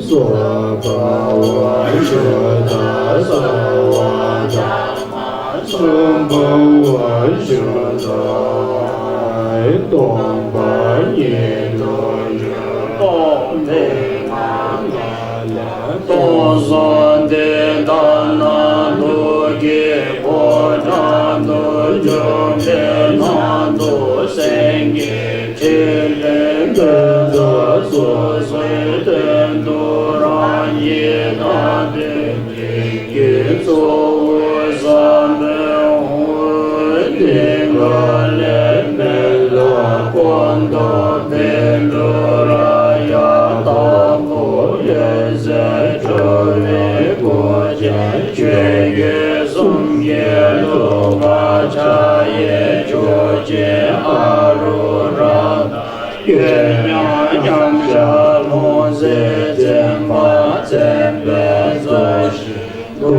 所巴瓦舍达萨瓦达松巴瓦舍达东巴耶罗耶东đề玛拉东son đề đà na đô ghê bồ na đô yom đề na đô sen ghê chê lê đê đô sô suy đê đô ra yê na đê ghê sô vô sa mê hô đê ngô lê mê lô quan đô bê lô ra ya ta mô yê zê chô lê bồ chê chê yê sung yê lô ma cha yê chô chê a rô ra yê nhã nham sha mô zê chê ma chê bê zô shi bồ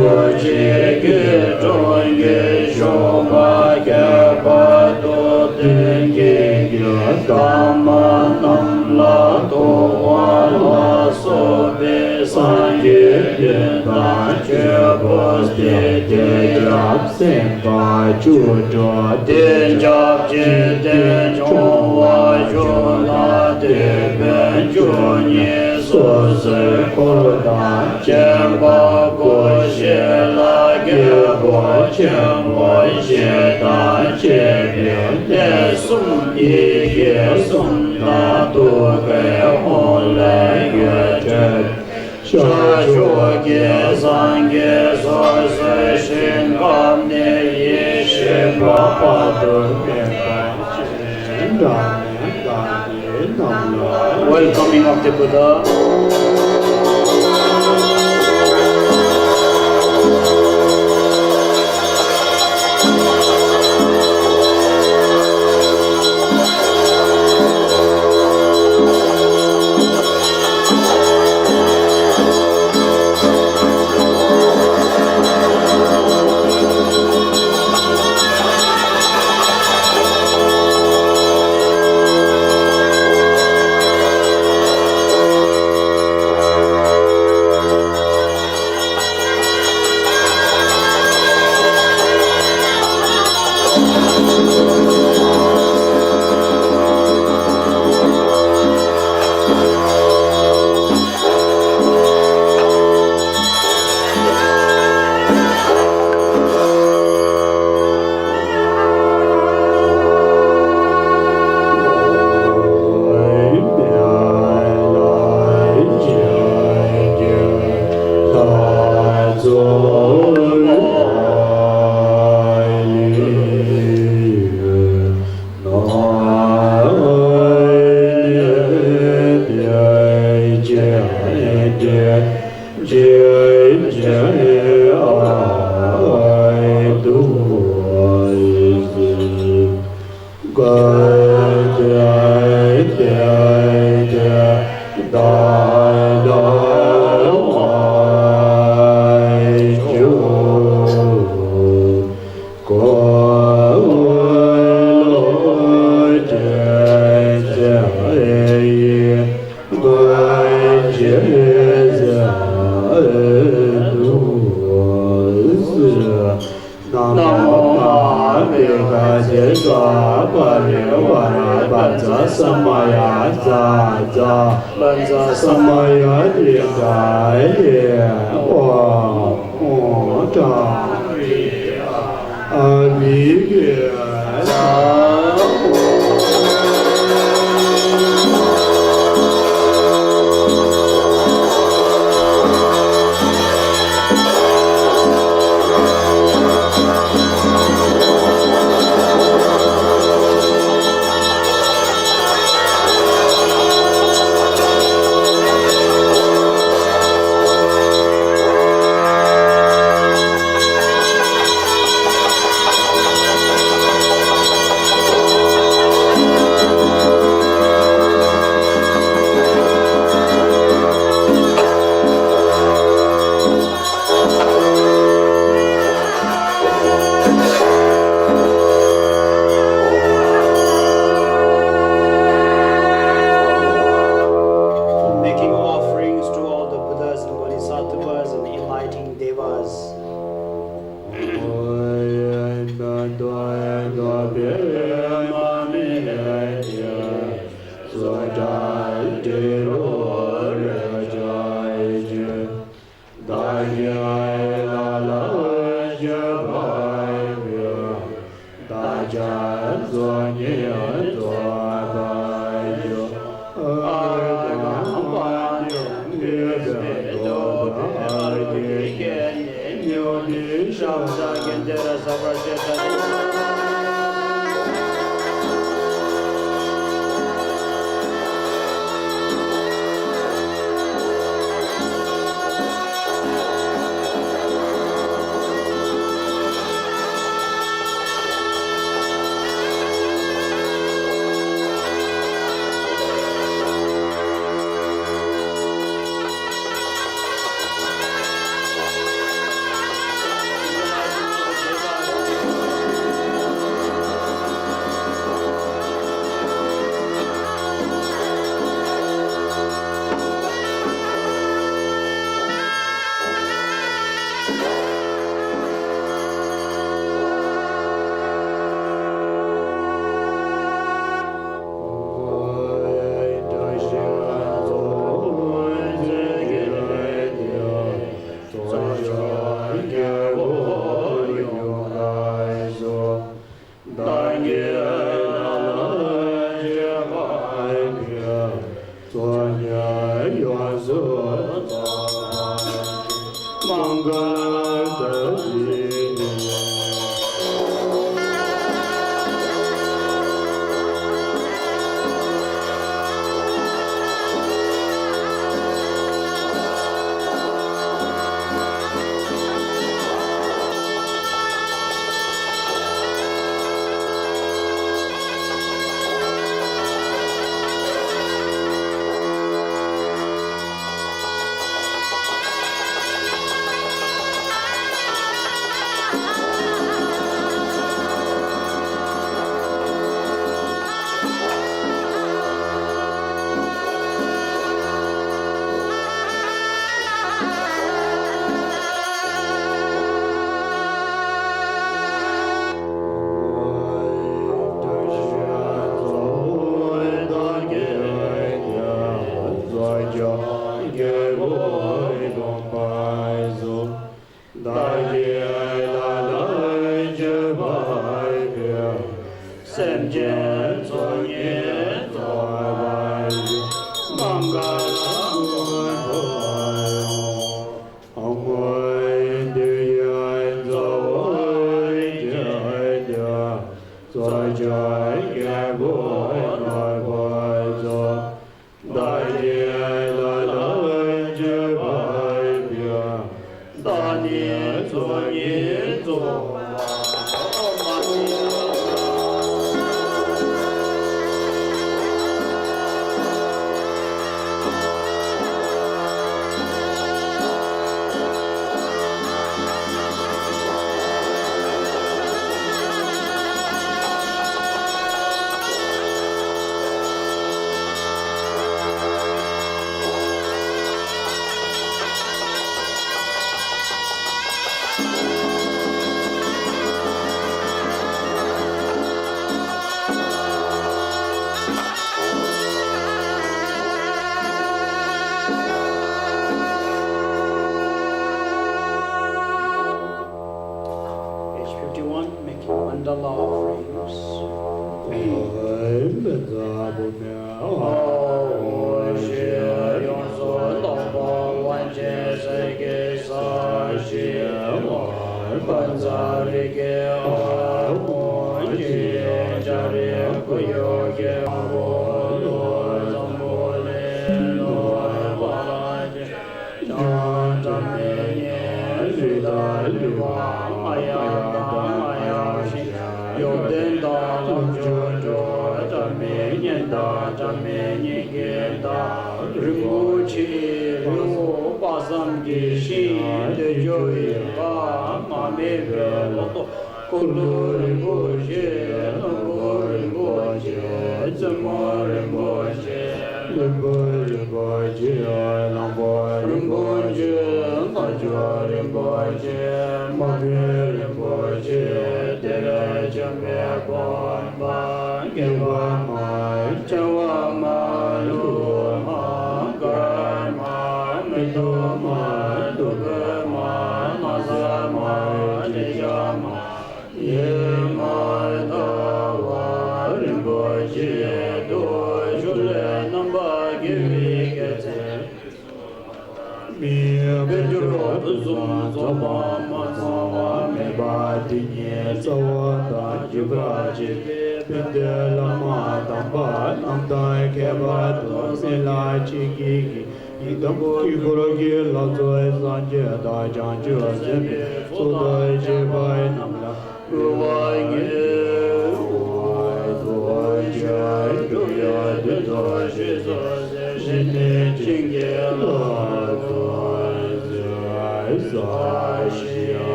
chê kê chô yê shô ma kê pa đô tê kê yê ca ma nam la tô hoa la so bê sa yê yê ta chê bồ tê tê cháp sen pa chu trò tê cháp chê tê chô hoa chô na tê bê chô nhê so sê cô ta chê pa cô xê la kê bồ chê bồ xê ta chê bê tê sung yê yê sung ta tu kê hô lê yê chê cha chô kê san kê so sê shin kam nê yê shê pa pa tu kê pa chê đà nê đà nê nam la. Welcoming of the Buddha.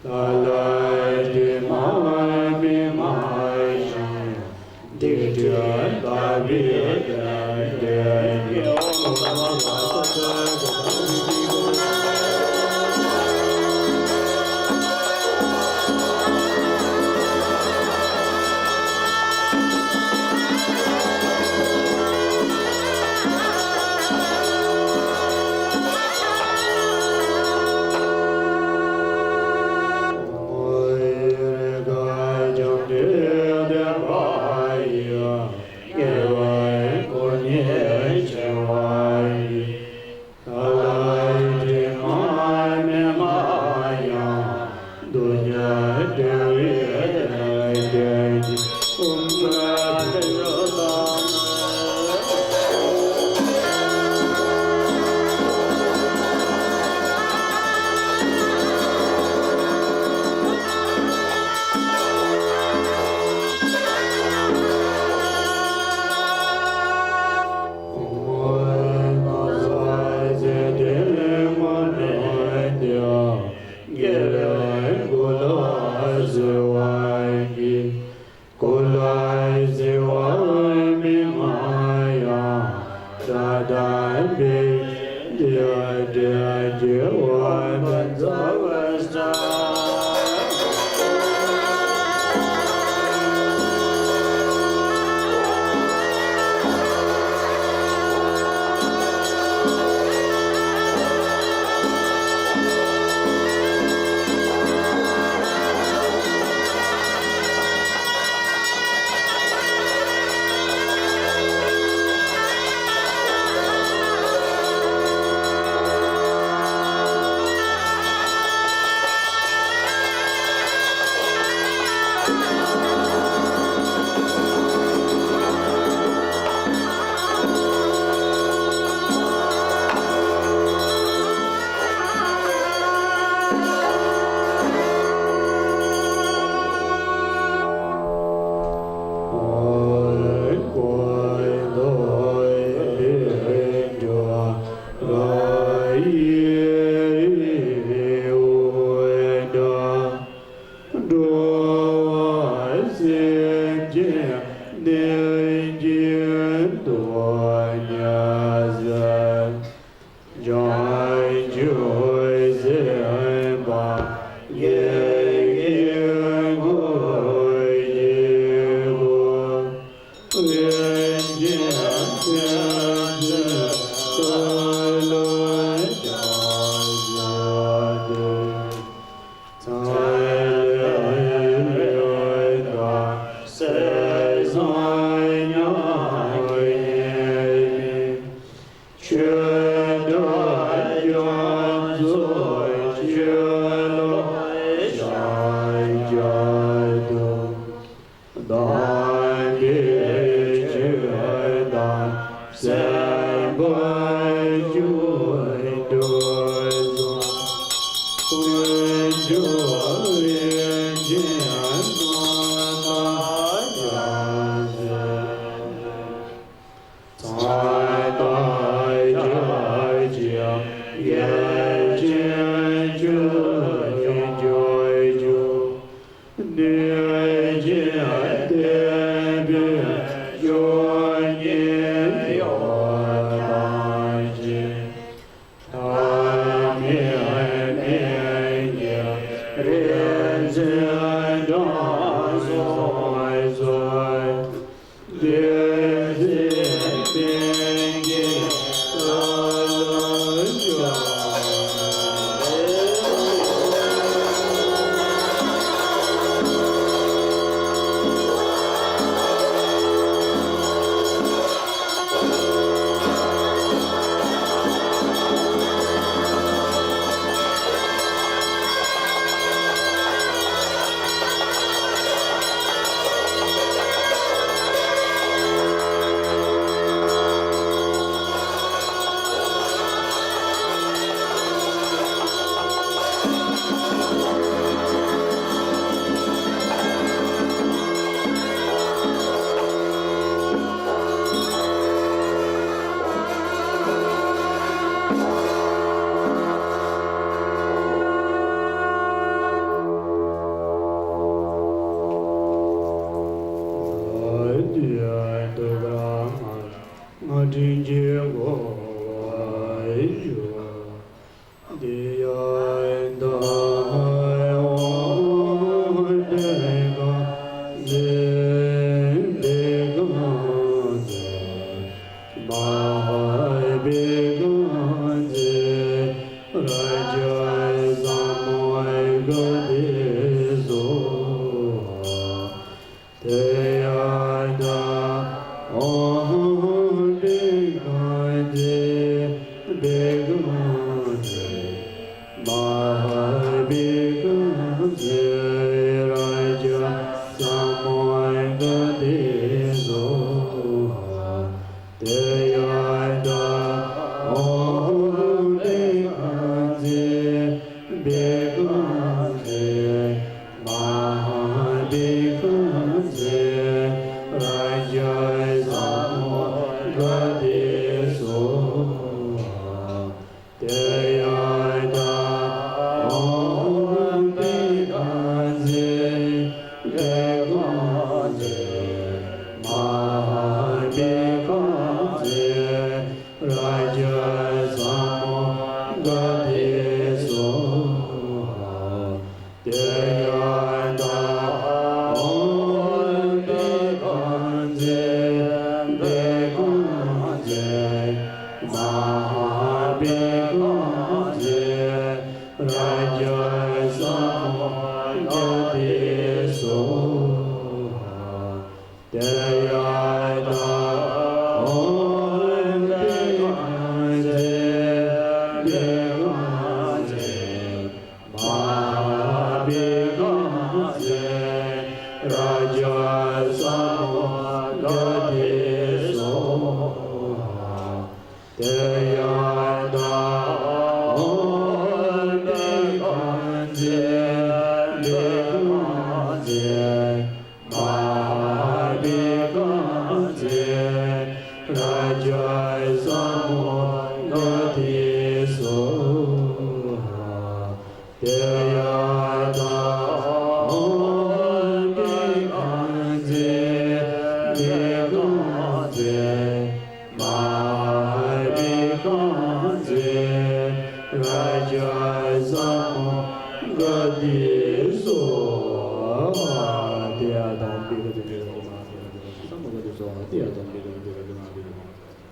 La la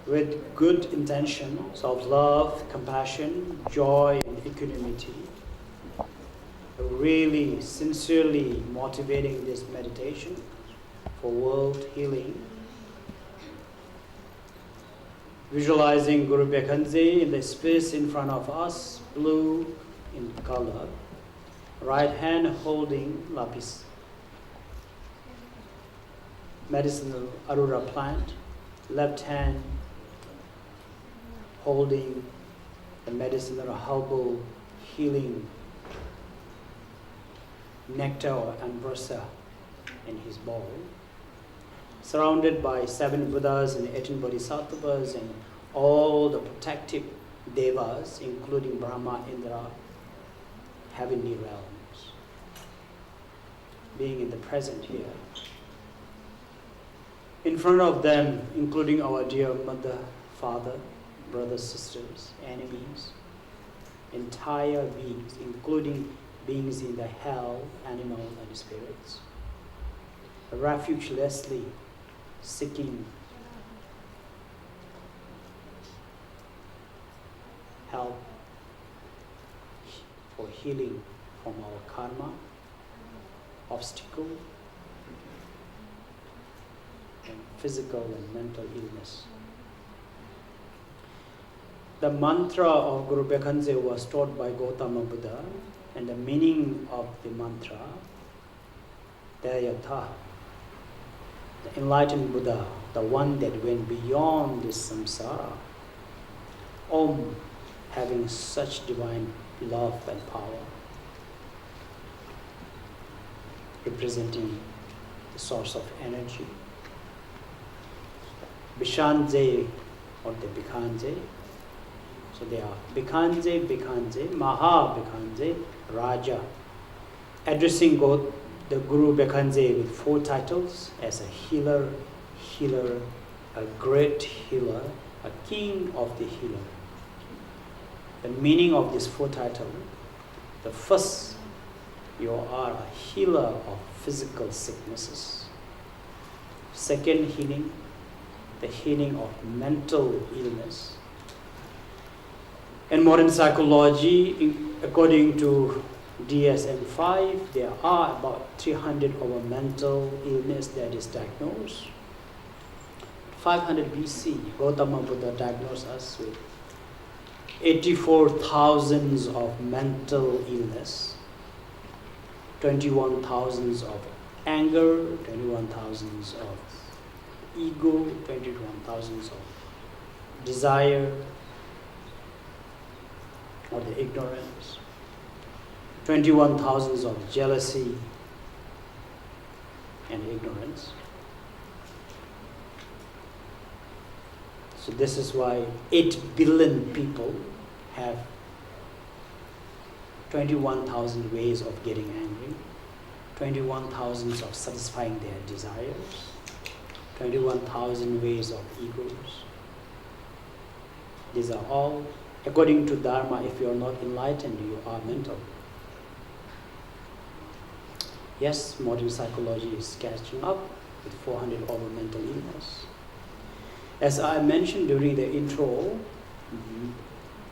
With good intentions of love, compassion, joy, and equanimity, really sincerely motivating this meditation for world healing. Visualizing Guru Bekhanze in the space in front of us, blue in color, right hand holding lapis, medicinal arura plant, left hand holding the medicinal herbal healing nectar or ambrosia in his bowl, surrounded by 7 Buddhas and 18 Bodhisattvas and all the protective devas, including Brahma, Indra, heavenly realms, being in the present here. In front of them, including our dear mother, father, brothers, sisters, enemies, entire beings, including beings in the hell, animal and spirits, refugelessly seeking help for healing from our karma, obstacle, and physical and mental illness. The mantra of Guru Bekhanze was taught by Gautama Buddha, and the meaning of the mantra, Dayatha, the enlightened Buddha, the one that went beyond this samsara, Om, having such divine love and power, representing the source of energy. Bishanze or the Bekhanze. So they are Bekhanze, Bekhanze, Maha Bekhanze, Raja. Addressing God, the Guru Bekhanze with 4 titles as a healer, a great healer, a king of the healer. The meaning of these 4 titles: the first, you are a healer of physical sicknesses. Second healing, the healing of mental illness. In modern psychology, according to DSM-5, there are about 300 of a mental illness that is diagnosed. 500 BC, Gautama Buddha diagnosed us with 84,000 of mental illness, 21,000 of anger, 21,000 of ego, 21,000 of desire, or the ignorance, 21,000 of jealousy and ignorance. So this is why 8 billion people have 21,000 ways of getting angry, 21,000 of satisfying their desires, 21,000 ways of egos. These are all, according to Dharma, if you are not enlightened, you are mental. Yes, modern psychology is catching up with 400 over mental illness. As I mentioned during the intro,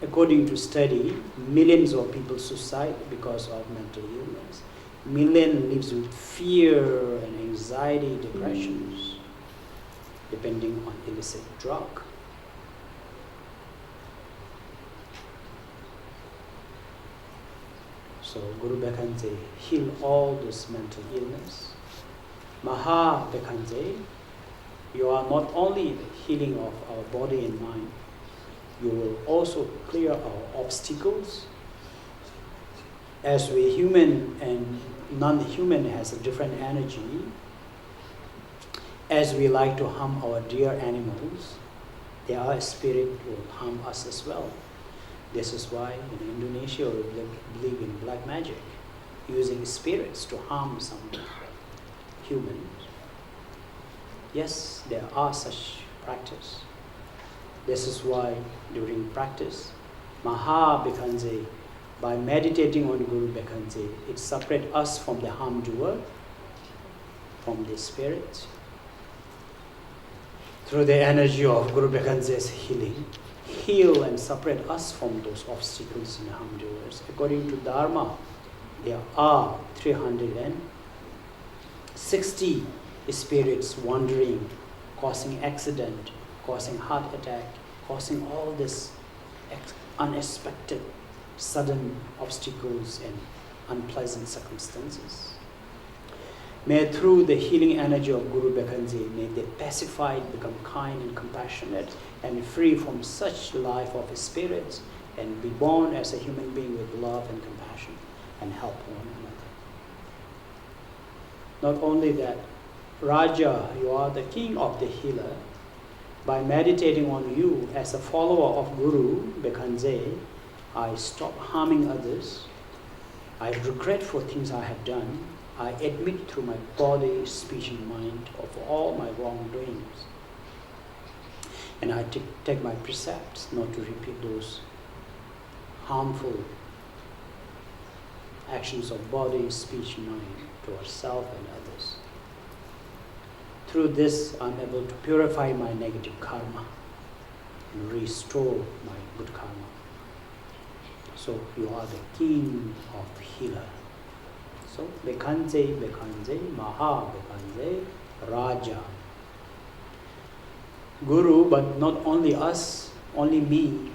according to study, millions of people suicide because of mental illness. Millions lives with fear and anxiety, depressions, depending on illicit drug. So Guru Bekhanze heal all this mental illness. Maha Bekhanze, you are not only the healing of our body and mind, you will also clear our obstacles. As we human and non-human has a different energy, as we like to harm our dear animals, there are spirit who will harm us as well. This is why in Indonesia we believe in black magic, using spirits to harm some humans. Yes, there are such practice. This is why during practice, Maha Bekhanze, by meditating on Guru Bekhanze, it separates us from the harm doer, from the spirit. Through the energy of Guru Bekhanze's healing, heal and separate us from those obstacles and harm doers. According to Dharma, there are 360 spirits wandering, causing accident, causing heart attack, causing all this unexpected, sudden obstacles and unpleasant circumstances. May through the healing energy of Guru Bekhanze, may they pacified, become kind and compassionate, and free from such life of spirits, and be born as a human being with love and compassion, and help one another. Not only that, Raja, you are the king of the healer. By meditating on you as a follower of Guru Bekhanze, I stop harming others. I regret for things I have done. I admit through my body, speech and mind of all my wrongdoings. And I take my precepts not to repeat those harmful actions of body, speech and mind to ourselves and others. Through this, I'm able to purify my negative karma and restore my good karma. So you are the king of healer. So Bekhanze, Bekhanze, Maha Bekhanze, Raja. Guru, but not only us, only me.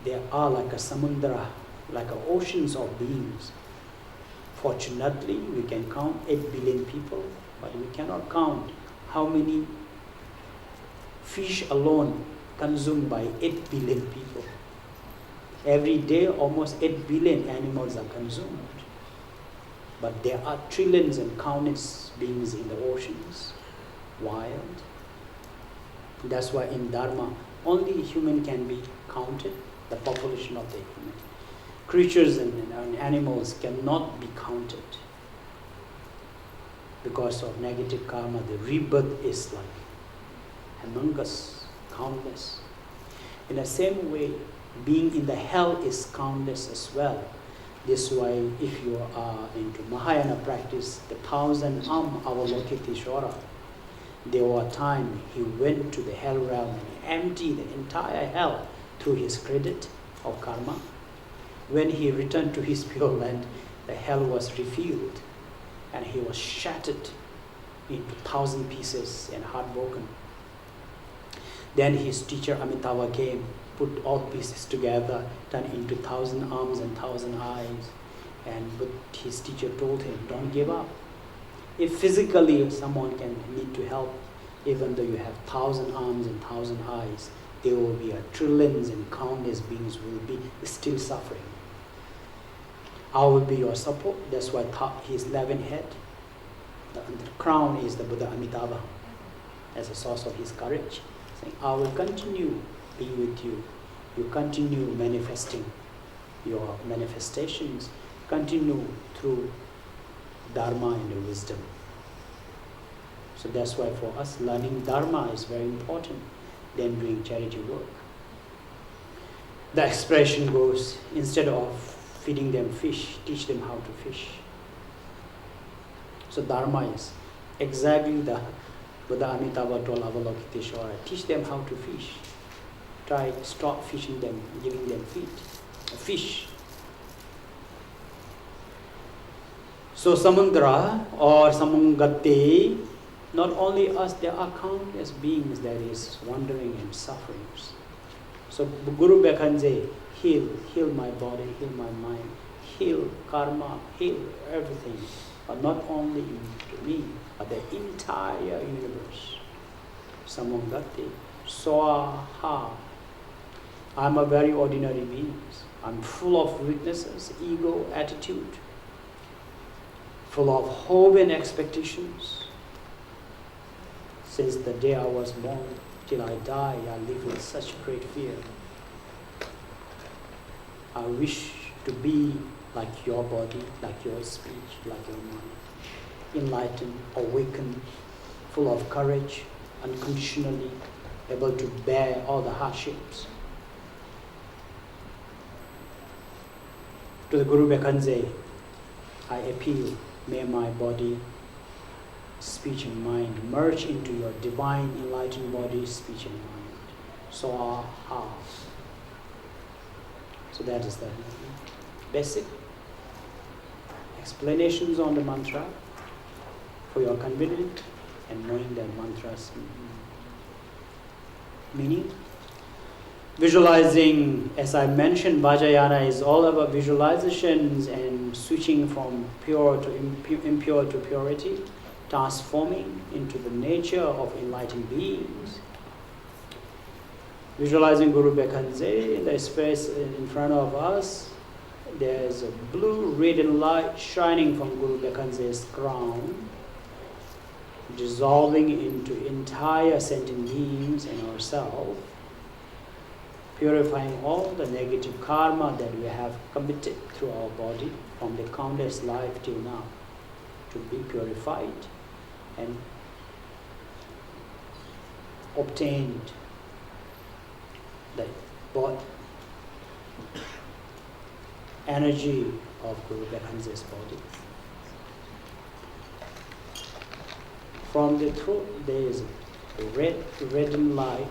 There are like a samudra, like a oceans of beings. Fortunately, we can count 8 billion people, but we cannot count how many fish alone consumed by 8 billion people. Every day, almost 8 billion animals are consumed. But there are trillions and countless beings in the oceans, wild. That's why in Dharma, only human can be counted, the population of the human. Creatures and animals cannot be counted. Because of negative karma, the rebirth is like humongous, countless. In the same way, being in the hell is countless as well. This way, if you are into Mahayana practice, the 1,000 Avalokiteshvara, there was a time he went to the hell realm and emptied the entire hell through his credit of karma. When he returned to his pure land, the hell was refilled and he was shattered into 1,000 pieces and heartbroken. Then his teacher Amitabha came, put all pieces together, turned into 1,000 arms and 1,000 eyes, but his teacher told him, don't give up. If physically someone can need to help, even though you have 1,000 arms and 1,000 eyes, there will be trillions and countless beings will be still suffering. I will be your support. That's why his 11 head, the crown is the Buddha Amitabha as a source of his courage, saying, I will continue being with you. You continue manifesting your manifestations, continue through Dharma and wisdom. So that's why for us, learning Dharma is very important than doing charity work. The expression goes, instead of feeding them fish, teach them how to fish. So Dharma is exactly the Buddha Amitabha told Avalokiteshvara, teach them how to fish. Try stop fishing them, giving them fish. So Samudra or Samungate, not only us, there are countless beings that is wandering and sufferings. So Guru Bekanje, heal my body, heal my mind, heal karma, heal everything. But not only to me, but the entire universe. Samungate, Swaha. I'm a very ordinary being. I'm full of weaknesses, ego, attitude, full of hope and expectations. Since the day I was born till I die, I live with such great fear. I wish to be like your body, like your speech, like your mind. Enlightened, awakened, full of courage, unconditionally able to bear all the hardships. To the Guru Bekanje, I appeal, may my body, speech and mind merge into your divine enlightened body, speech and mind. So that is the basic explanations on the mantra for your convenience and knowing the mantra's meaning. Visualizing, as I mentioned, Vajrayana is all about visualizations and switching from pure to impure to purity, transforming into the nature of enlightened beings. Visualizing Guru Bekanje in the space in front of us, there's a blue radiant light shining from Guru Bekanje's crown, dissolving into entire sentient beings and ourselves, purifying all the negative karma that we have committed through our body from the countless life till now, to be purified and obtained the energy of Guru Bekanje's body. From the throat there is a reddened light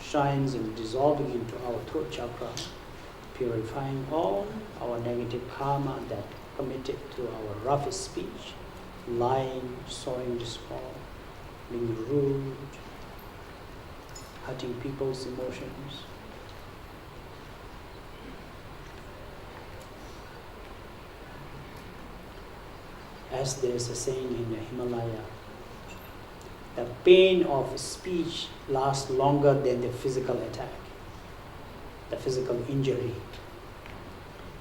shines and dissolving into our throat chakra, purifying all our negative karma that committed through our roughest speech, lying, sowing discord, being rude, hurting people's emotions. As there's a saying in the Himalaya, the pain of speech lasts longer than the physical attack, the physical injury.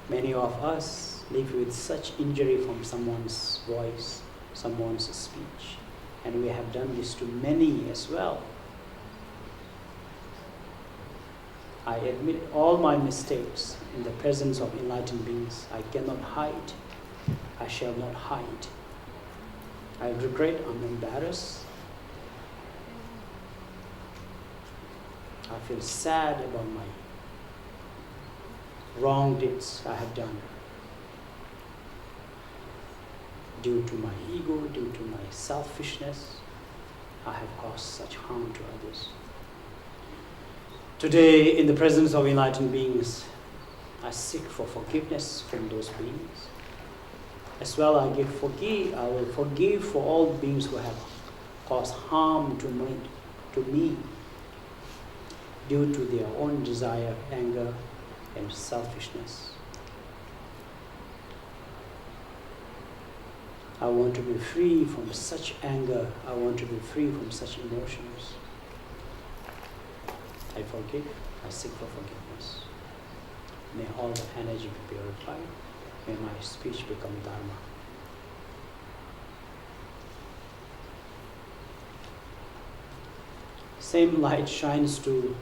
Many of us live with such injury from someone's voice, someone's speech, and we have done this to many as well. I admit all my mistakes in the presence of enlightened beings. I cannot hide. I shall not hide. I regret, I'm embarrassed. I feel sad about my wrong deeds I have done. Due to my ego, due to my selfishness, I have caused such harm to others. Today, in the presence of enlightened beings, I seek for forgiveness from those beings. As well, I will forgive for all beings who have caused harm to me due to their own desire, anger, and selfishness. I want to be free from such anger. I want to be free from such emotions. I forgive. I seek for forgiveness. May all the energy be purified. May my speech become Dharma. Same light shines to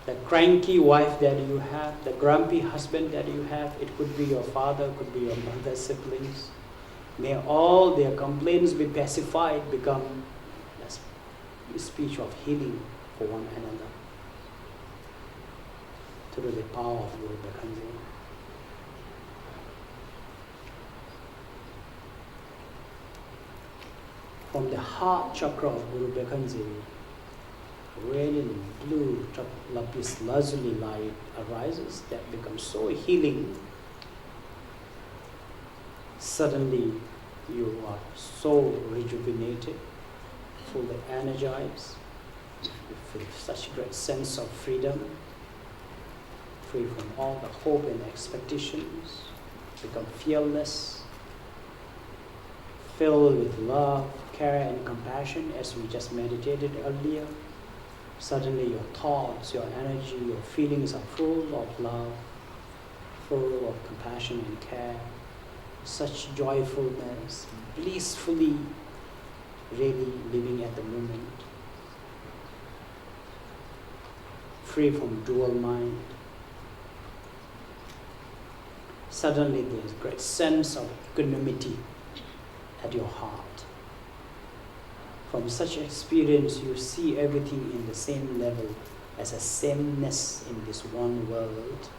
the cranky wife that you have, the grumpy husband that you have. It could be your father, could be your mother, siblings. May all their complaints be pacified, become a speech of healing for one another through the power of Guru Bekhanze. From the heart chakra of Guru Bekhanze, radiant blue lapis lazuli light arises that becomes so healing. Suddenly you are so rejuvenated, fully energized, with such great sense of freedom, free from all the hope and expectations, become fearless, filled with love, care and compassion as we just meditated earlier. Suddenly your thoughts, your energy, your feelings are full of love, full of compassion and care, such joyfulness, blissfully really living at the moment, free from dual mind. Suddenly there is a great sense of equanimity at your heart. From such experience, you see everything in the same level as a sameness in this one world.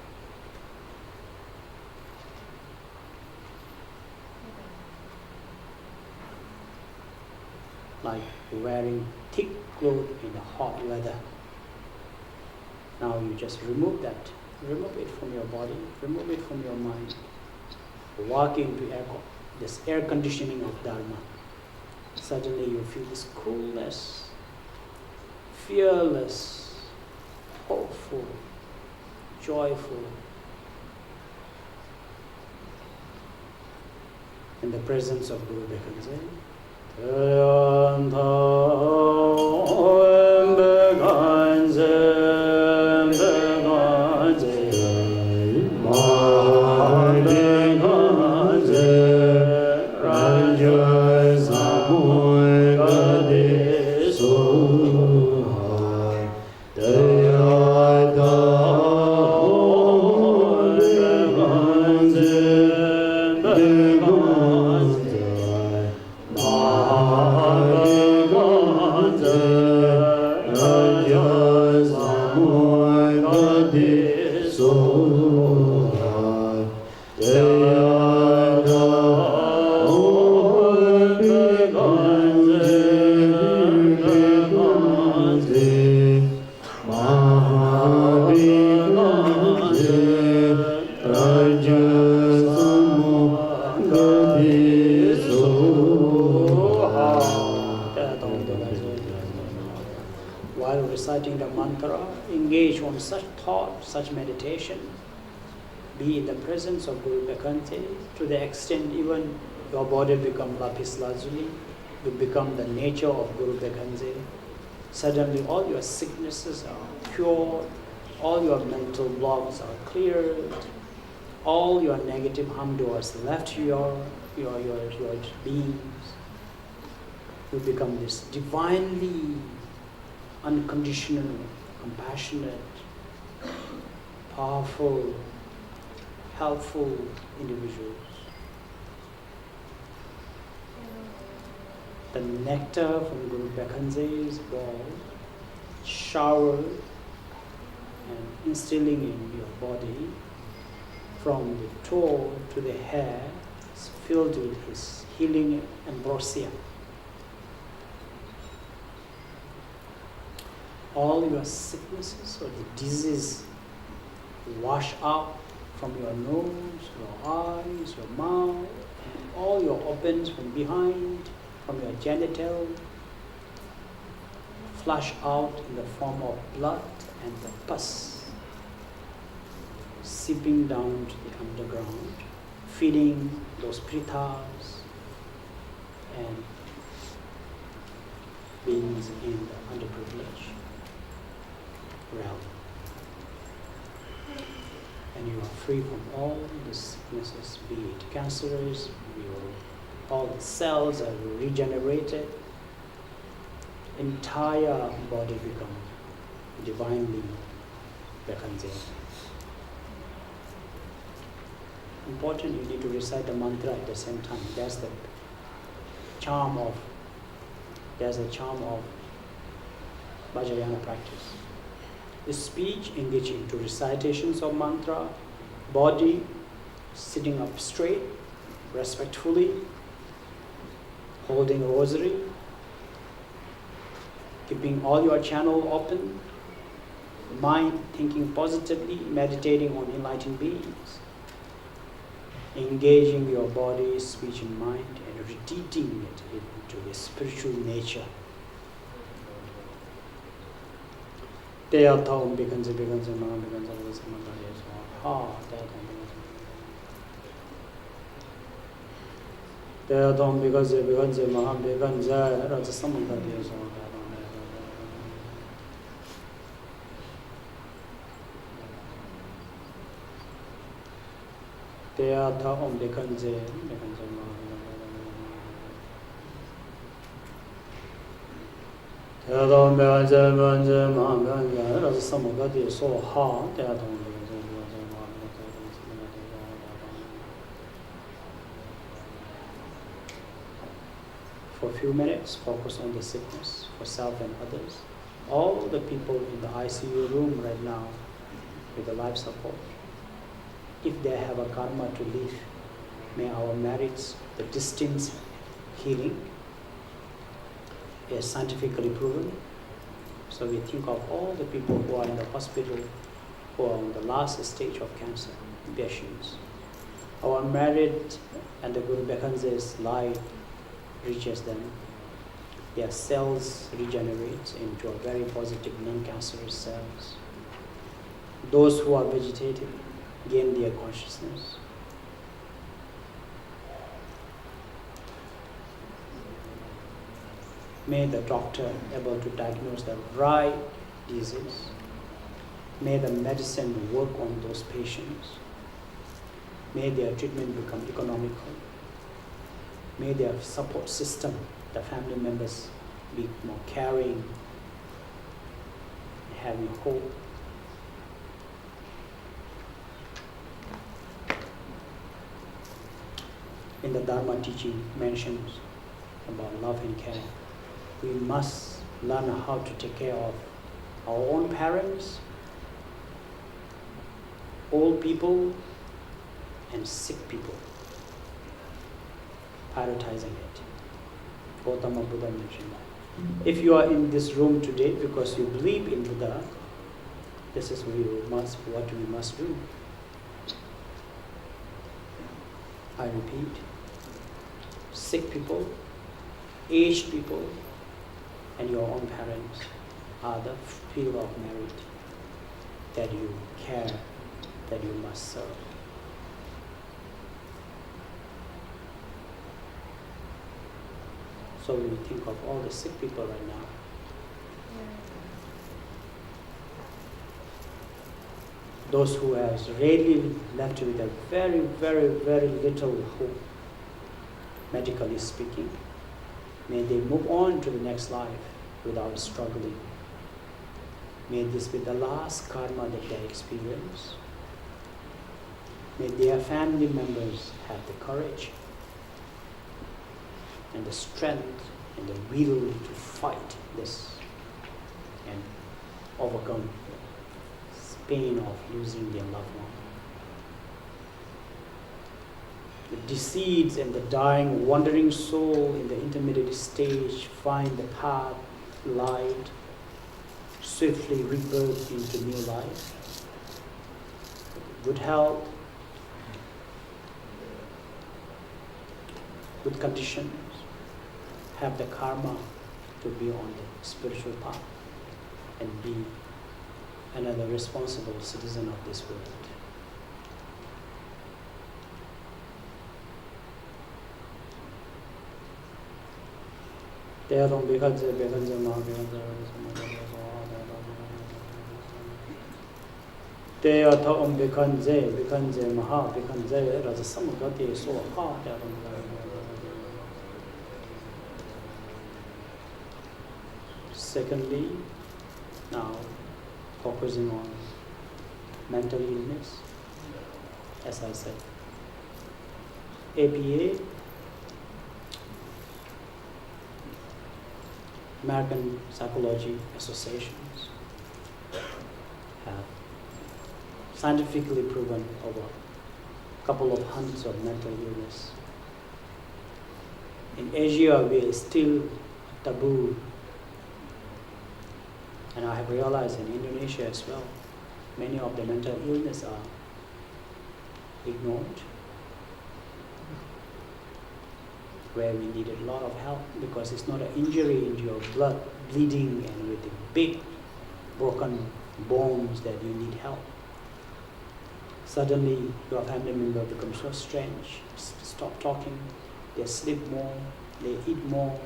Like wearing thick clothes in the hot weather. Now you just remove that. Remove it from your body, remove it from your mind. Walk into this air conditioning of Dharma. Suddenly you feel this coolness, fearless, hopeful, joyful. In the presence of Guru Bekhanze. While reciting the mantra, engage on such thought, such meditation. Be in the presence of Guru Bekhanze to the extent even your body become lapis lazuli, you become the nature of Guru Bekhanze. Suddenly all your sicknesses are cured, all your mental blocks are cleared, all your negative harm doors left your beings. You become this divinely unconditional, compassionate, powerful, helpful individuals. The nectar from Guru Bekhanze's ball showered and instilling in your body from the toe to the hair is filled with his healing ambrosia. All your sicknesses or the disease wash out from your nose, your eyes, your mouth, and all your organs from behind, from your genital, flush out in the form of blood and the pus, seeping down to the underground, feeding those prithas and beings in the underprivileged realm. And you are free from all the sicknesses, be it cancerous, all the cells are regenerated, entire body become divinely Bekhanze. Important, you need to recite the mantra at the same time. That's the charm of Vajrayana practice. The speech engaging to recitations of mantra, body sitting up straight, respectfully, holding a rosary, keeping all your channel open, mind thinking positively, meditating on enlightened beings, engaging your body, speech and mind, and repeating it into a spiritual nature. Teyatham Bekhanze Maha Bekhanze Ha Teyatham Bekhanze Maha Bekhanze Rajasamanta Teyatham Bekhanze Maha Teyatham Bekhanze Maha Bekhanze Rajasamanta So Ha Teyatham For a few minutes, focus on the sickness for self and others. All the people in the ICU room right now with the life support, if they have a karma to live, may our merits, the distance healing, is scientifically proven. So we think of all the people who are in the hospital, who are on the last stage of cancer patients. Our merit and the Guru Bekhanze's light reaches them. Their cells regenerate into a very positive non-cancerous cells. Those who are vegetative gain their consciousness. May the doctor able to diagnose the right disease. May the medicine work on those patients. May their treatment become economical. May their support system, the family members, be more caring, having hope. In the Dharma teaching mentions about love and care. We must learn how to take care of our own parents, old people, and sick people. Prioritizing it. Gautama Buddha mentioned that. If you are in this room today because you believe in Buddha, this is what we must do. I repeat, sick people, aged people, and your own parents are the field of merit that you care, that you must serve. So we think of all the sick people right now. Those who are really left with a very, very, very little hope, medically speaking, may they move on to the next life without struggling. May this be the last karma that they experience. May their family members have the courage and the strength and the will to fight this and overcome pain of losing their loved one. The deceased and the dying, wandering soul in the intermediate stage find the path, light, swiftly rebirth into new life. Good health, good conditions, have the karma to be on the spiritual path and be another responsible citizen of this world. Secondly, now focusing on mental illness, as I said. APA, American Psychology Associations, have scientifically proven over a couple of hundreds of mental illness. In Asia, we are still taboo. And I have realized in Indonesia as well, many of the mental illness are ignored, where we needed a lot of help because it's not an injury into your blood, bleeding and with the big broken bones that you need help. Suddenly your family member becomes so strange, stop talking, they sleep more, they eat more,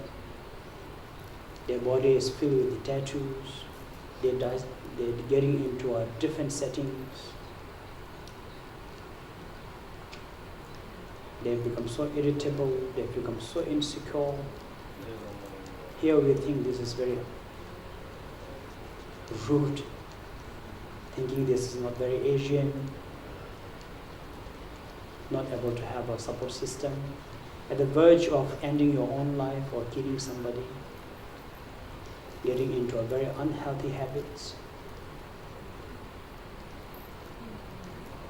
their body is filled with the tattoos, they're getting into a different settings. They've become so irritable, they've become so insecure. Here we think this is very rude, thinking this is not very Asian, not able to have a support system, at the verge of ending your own life or killing somebody, getting into a very unhealthy habits.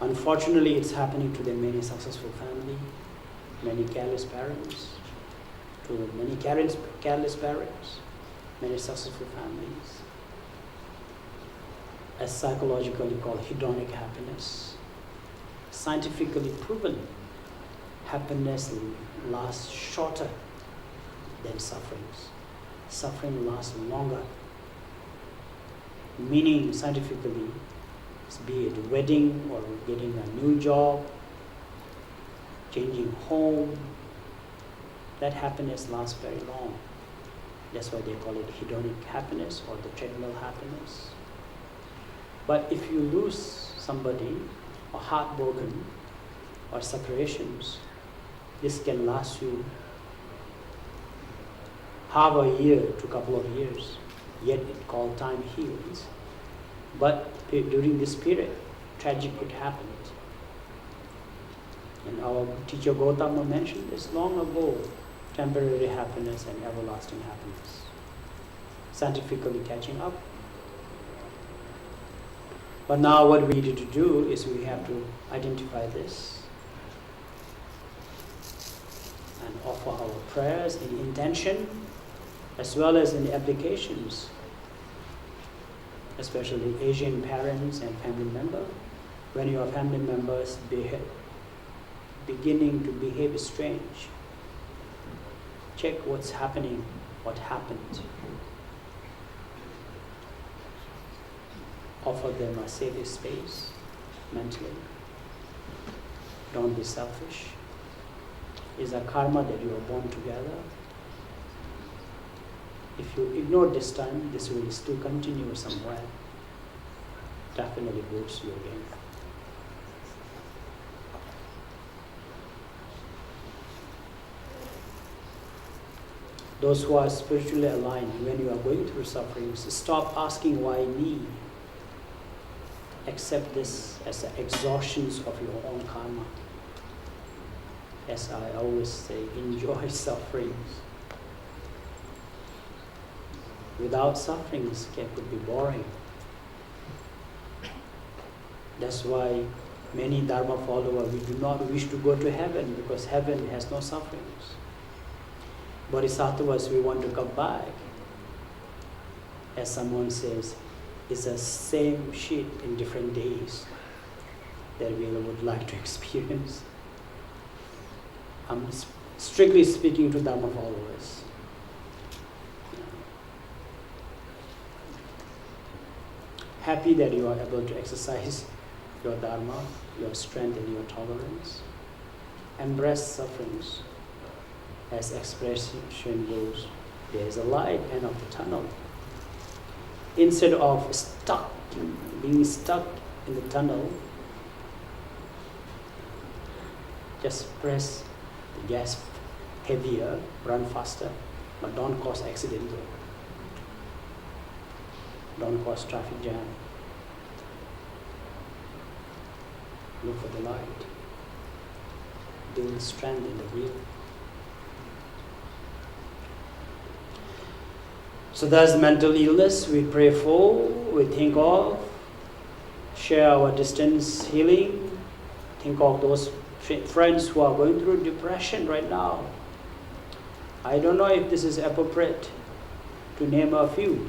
Unfortunately, it's happening to the many successful family, many careless parents, to many careless parents, many successful families. As psychologically called hedonic happiness, scientifically proven, happiness lasts shorter than sufferings. Suffering lasts longer. Meaning scientifically, be it a wedding or getting a new job, changing home, that happiness lasts very long. That's why they call it hedonic happiness or the treadmill happiness. But if you lose somebody or heartbroken or separations, this can last you half a year to a couple of years, yet it called time heals. But during this period, tragic could happen. And our teacher Gautama mentioned this long ago, temporary happiness and everlasting happiness. Scientifically catching up. But now what we need to do is we have to identify this and offer our prayers in intention as well as in the applications, especially Asian parents and family members. When your family members beginning to behave strange, check what's happening, what happened. Offer them a safe space mentally. Don't be selfish. It's a karma that you are born together. If you ignore this time, this will still continue somewhere. Definitely boosts you again. Those who are spiritually aligned, when you are going through sufferings, stop asking why me. Accept this as an exhaustion of your own karma. As I always say, enjoy sufferings. Without sufferings, it could be boring. That's why many Dharma followers, we do not wish to go to heaven because heaven has no sufferings. Bodhisattvas, we want to come back. As someone says, it's the same shit in different days that we would like to experience. I'm strictly speaking to Dharma followers. Happy that you are able to exercise your Dharma, your strength and your tolerance. Embrace sufferings. As expression goes, there is a light end of the tunnel. Instead of being stuck in the tunnel, just press the gas heavier, run faster, but don't cause accident. Don't cause traffic jam. Look for the light. Build strength in the wheel. So that's mental illness we pray for, we think of, share our distance healing, think of those friends who are going through depression right now. I don't know if this is appropriate to name a few.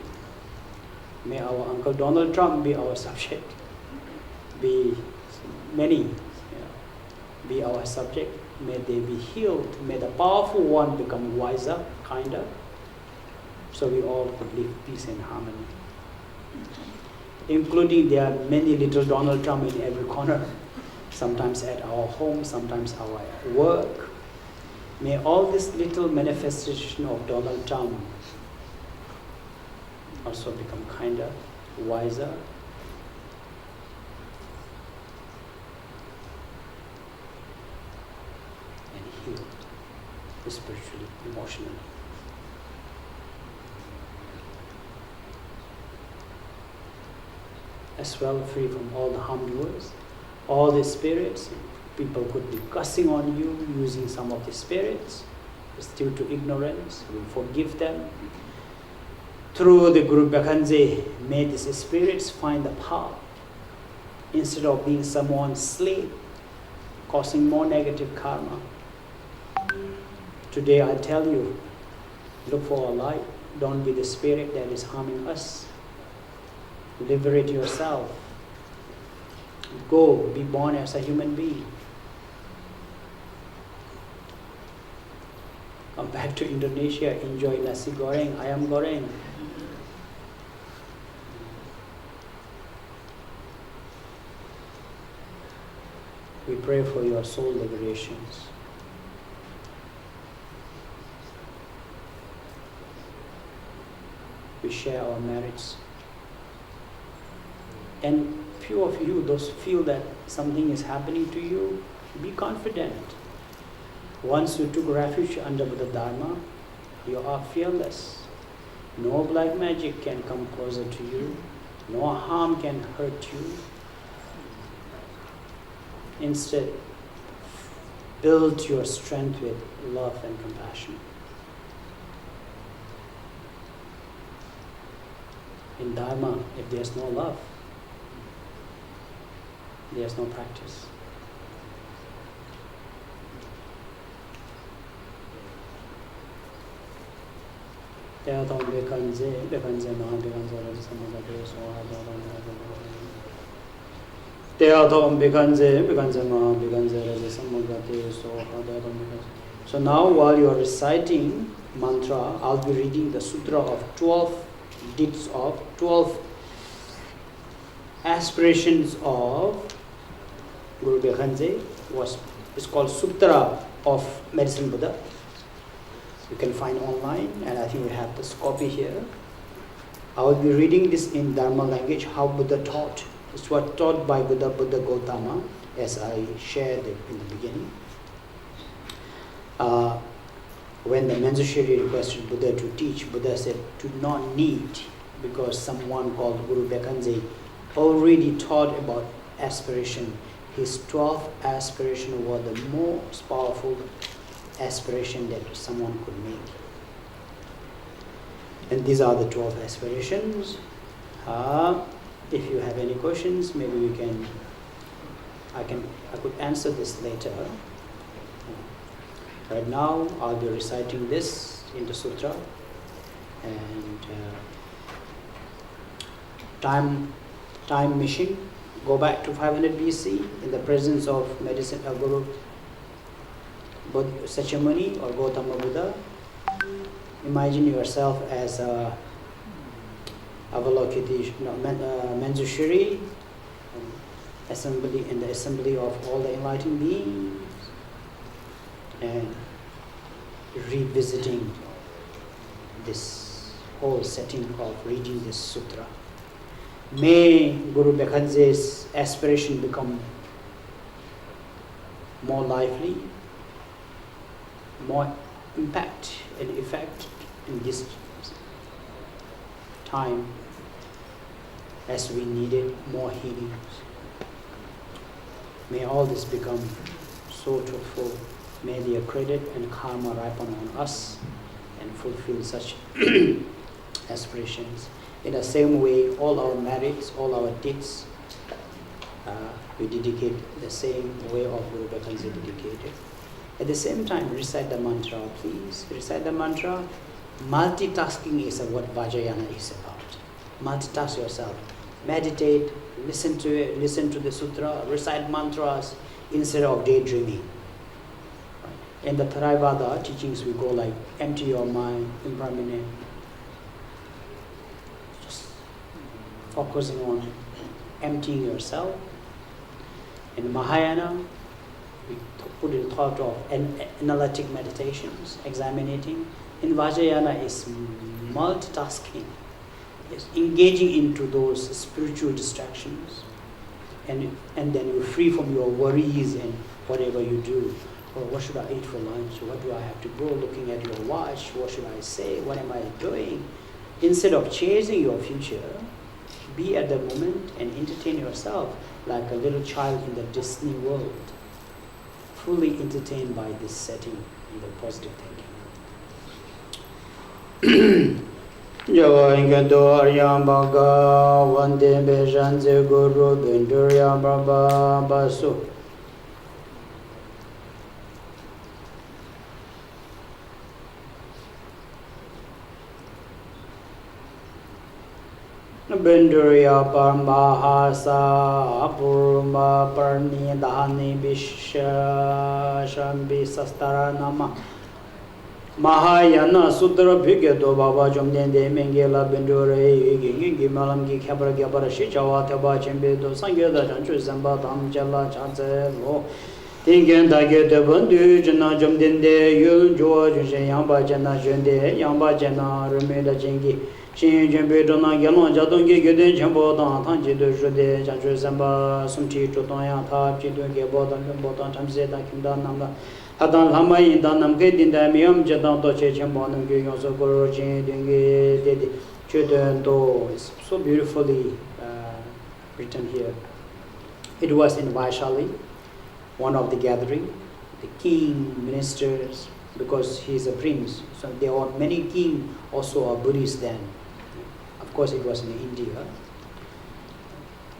May our Uncle Donald Trump be our subject, be many, be our subject. May they be healed, may the powerful one become wiser, kinder, so we all could live peace and harmony. Including there are many little Donald Trump in every corner, sometimes at our home, sometimes our work. May all this little manifestation of Donald Trump also become kinder, wiser, and healed spiritually, emotionally. As well, free from all the harm doers, all the spirits. People could be cussing on you, using some of the spirits. It's due to ignorance. We forgive them. Through the Guru Bhakanze, may these spirits find the path instead of being someone's slave, causing more negative karma. Today I tell you, look for a light. Don't be the spirit that is harming us. Liberate yourself. Go, be born as a human being. Come back to Indonesia, enjoy nasi goreng, ayam goreng. We pray for your soul liberations. We share our merits. And few of you, those feel that something is happening to you, be confident. Once you took refuge under the Dharma, you are fearless. No black magic can come closer to you. No harm can hurt you. Instead, build your strength with love and compassion. In Dharma, if there's no love, there's no practice. So now while you are reciting mantra, I'll be reading the sutra of 12 deeds of 12 aspirations of Guru Bhakanze. It's called Sutra of Medicine Buddha. You can find online, and I think we have this copy here. I will be reading this in Dharma language, how Buddha taught. It's what taught by Buddha Gautama, as I shared in the beginning. When the Manjushri requested Buddha to teach, Buddha said, do not need, because someone called Guru Bhakanze already taught about aspiration. His 12 aspirations were the most powerful aspiration that someone could make. And these are the 12 aspirations. If you have any questions, maybe we can I could answer this later. Right now, I'll be reciting this in the sutra, and time machine. Go back to 500 BC in the presence of medicine Guru Sachamuni or Gautama Buddha. Imagine yourself as a Avalokiti, Manjushri, assembly in the assembly of all the enlightened beings, and revisiting this whole setting of reading this sutra. May Guru Bekhanze's aspiration become more lively, more impact and effect in this time as we needed more healings. May all this become so truthful. May the credit and karma ripen on us and fulfill such aspirations. In the same way, all our merits, all our deeds, we dedicate the same way of Guru Bekhanze dedicated. At the same time, recite the mantra, please. Recite the mantra. Multitasking is what Vajrayana is about. Multitask yourself. Meditate, listen to it, listen to the sutra, recite mantras instead of daydreaming. In the Theravada teachings, we go like, empty your mind, impermanent. Just focusing on emptying yourself. In Mahayana, we put in thought of analytic meditations, examining. In Vajrayana is multitasking, is engaging into those spiritual distractions, and then you're free from your worries and whatever you do. Or what should I eat for lunch? What do I have to go? Looking at your watch, what should I say? What am I doing? Instead of chasing your future, be at the moment and entertain yourself like a little child in the Disney world, fully entertained by this setting in the positive thinking. Jawa ingado aryam bhaga vande bejanze guru bindurya baba basu. Bindurya parmahasa purma parni dahani bisha shambi sastara nama Mahayana sutra bhigeto baba jomdende mengela bindure gingi malam gi khabra gyabara shi chawa thaba chembe do sangyeda janchu samba tam jala chaze lo tingen dage de bandu jana jomdende yul jo jun yamba jana jende yamba jana rumeda jingi shin jembe dona gyalon jadongi gede jembo dan tan ji de jode janchu samba sumchi choton ya tha chi do ge bodan bodan tamse da kimda namla Hadan lama indan namge dinda miyam jadang to che chembo namge yonso goro chen dinge dedi chuden do is so beautifully written here. It was in Vaishali, one of the gathering, the king, ministers, because he is a prince. So there were many kings also are Buddhists then. Of course, it was in India.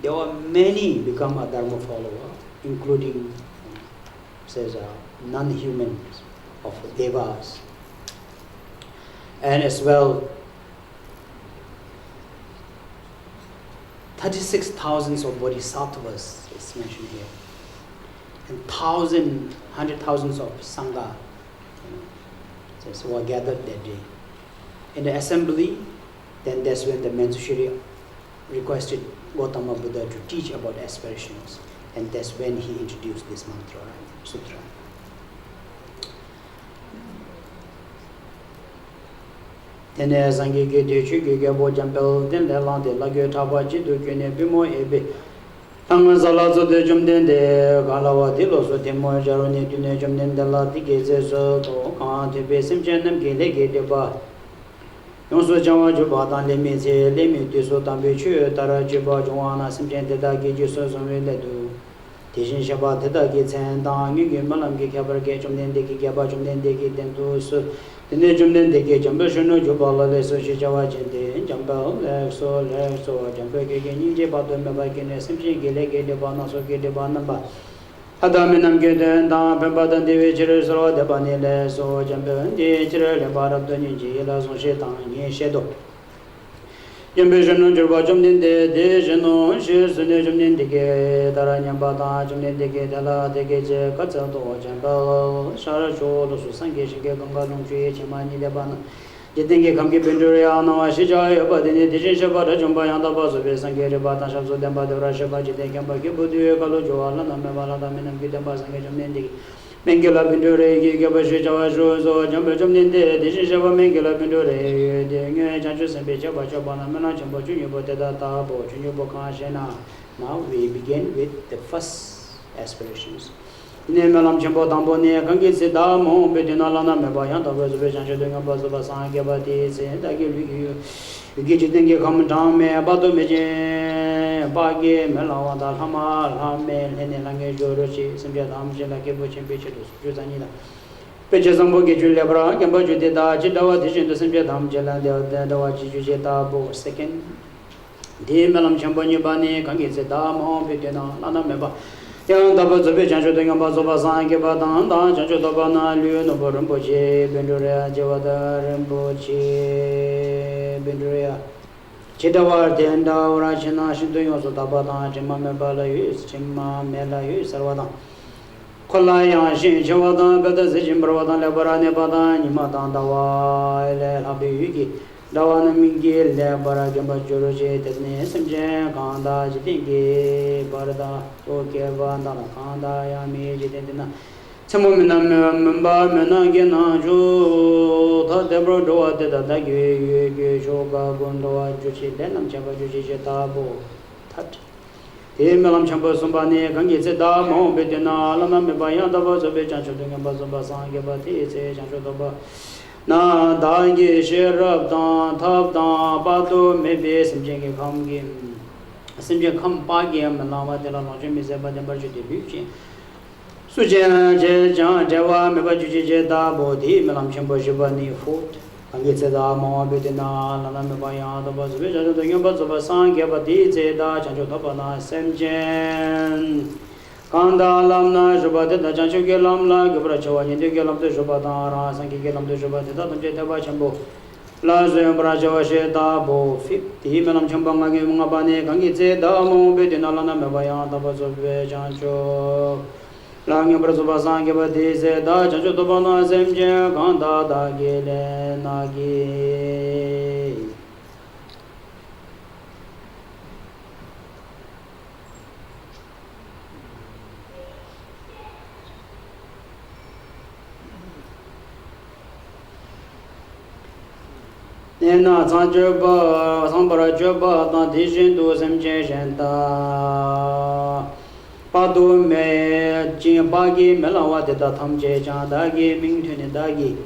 There were many become a Dharma follower, including says non-humans of devas, and as well 36,000 of bodhisattvas is mentioned here, and hundred thousands of sangha were gathered that day. In the assembly, then that's when the Manjushri requested Gautama Buddha to teach about aspirations, and that's when he introduced this mantra, sutra. Then as Angi Gedechu Gabo Jampel, then the land, Lagyo Tabaji, do Kene Bimo Ebe. Tanganzalazo de Jumden de Galawa de Los Temo Jaroni to Jumden de la Tigazes, Kan to Besim Janam Gele Gedeba. Yonso Jama Jubatan Lemeze, Lemi to Sotambichu, Tarajiba Joana, Simjan de Dagi, so some do. Tishin Shabat, the Dagi, and Dang, Malam Gikabar Gajum, then Deki Gabajum, then Deki, then to Tene jumden deke jamba shunu jubala le so shi jawa jende jamba le so jamba ke ninje bado me ba ke ne simji gele gele ba na so gele ba na ba adame nam ke den da pe ba dan de we chire so de ba ne le so jamba de chire le ba rab do ni ji la so she tang ni she do jamba shunu jubala jumden de shunu shi sune jumden deke dara nyam ba da jumden deke dala deke je ka cha do jamba shara cho do su sang ke shi ke ganga long che chi ma ni de ba na je den ke kham ke bendure ya na wa shi ja ya ba de ne de je ba da jamba ya da ba so be sang ke re ba ta shab so den ba de ra she ba je den ke ba ke bu de ka lo jo ala na me ba la da me nam ke den ba sang ke jumden deke Mengela bindure ge ba shi ja wa so jamba jumden de je ba mengela bindure de nge cha chu sen be cha ba na me na cham ba chu ni bo de da ta bo chu ni bo ka she na. Now we begin with the first aspirations. Ne melam chambo dambo ne kangi se da mo be de na la na me ba ya da ba zo be chan che de nga ba zo ba sa ge ba ti se da ge lu ge ji den ge kham dam me ba do me je ba ge me la wa da ma la me ne la ge jo ro chi sim ja dam je la ge bo chen be che do ju za ni la pe che sam bo ge ju le bra ge ba ju de da chi da wa de chen do sim ja dam je la de da wa ji ju je da bo second de melam chambo ni ba ne kangi se da mo be de na la na me ba yang da ba zo be chan cho de nga ba zo ba sa ge ba da da chan cho da ba na lu no bo ren bo che ben do re je wa da ren bo che ben do re che da wa de da wa chen na shin do yo so da ba da che ma me ba la yu chen ma me la yu sar wa da khola ya shin che wa da ba da se jin bra wa da le ba ra ne ba da ni ma da da wa le la be yu ki Dawana mingi le bara jamba joro je tene samje kanda jitinge barda oke banda kanda ya me jitena chamo mena mamba mena ge na jo tha debro do de da ge ge jo ga gondo wa ju chi le nam chamba ju chi je ta bo that e melam chamba sumba ne gange se da mo be de na la na me ba ya da ba so be chan chu de ba so ba sa ge ba ti se chan chu do ba na dangi sherab dan thab dan pa to me be simje ke kham ge simje kham pa ge ma la wa de la lo me se ba de ba ju de lu chi su je je ja je wa me ba ju je da bo di me lam chim bo shi ba ni fu ang ge se da mo be de na la na me ba ya da ba zu be ja de ge ba zu ba sang ge ba di je da chan chu da ba na simje Kanda lam na jubba de da chanchu ke lam la gabra chawa ni de ke lam de jubba da ra sang ke lam de jubba de da tum je ba chambo la zo bra chawa she da bo fi ti me lam chamba nga ge nga ba ne gang ge je da mo be de na la na me ba ya da ba zo be chanchu la nge bra zo ba sang ke ba de se da chanchu to ba na sem je kanda da ge le na ge Nena Sanjaba, Sambara Jaba, Dishin to Semche Shenta Padu me Jin Bagi, Melawa de Tamche Chandagi, Mingtun Dagi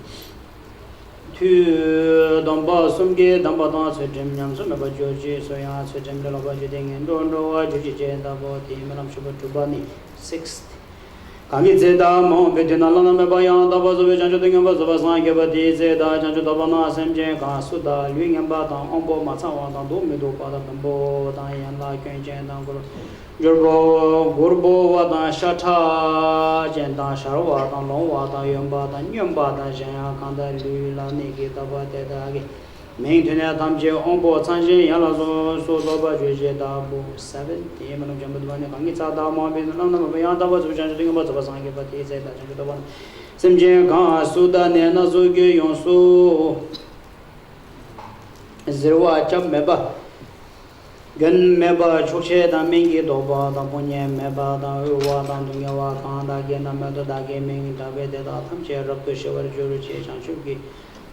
Tu Domba Sumgi, Damba Dance, Jim Yam Sumaba Joji, Soya, Jim Lava Jiding, and Dondo, Joji Jenda, Melam Shabbatubani, 6th. Kangi ze da mo be de na la na me ba ya da ba zo be chan chu de ngam ba zo ba sa ge ba di ze da chan chu da ba na sem je ka su da lyu ngam ba ta on bo ma cha wa da do me do pa da tam bo da yan la kyen chen da go jor bo gor bo wa da sha tha chen da sha wa da long wa da yom ba da nyom ba da chen ya kan da lyu la ne ge da ba de da ge Ming Tuna Tam Je On Bo Chan Shin Yan La So So Do Ba Jue Je Da Bo 7 Ti Ma Nam Jam Ba Ne Kang Gi Cha Da Ma Be Nam Nam Ba Yan Da Ba Zu Chan Shin Ba Zu Ba Sang Ge Ba Ti Se Da Chan Ge Da Ba Sim Je Ga Su Da Ne Na Su Ge Yong Su Zirwa Cham Me Ba Gan Me Ba Chu Che Da Ming Gi Do Ba Da Po Nye Me Ba Da U Wa Da Dung Ge Wa Kang Da Ge Na Me Do Da Ge Ming Da Be De Da Tham Che Rab Tu She War Ju Ru Che Chan Shu Gi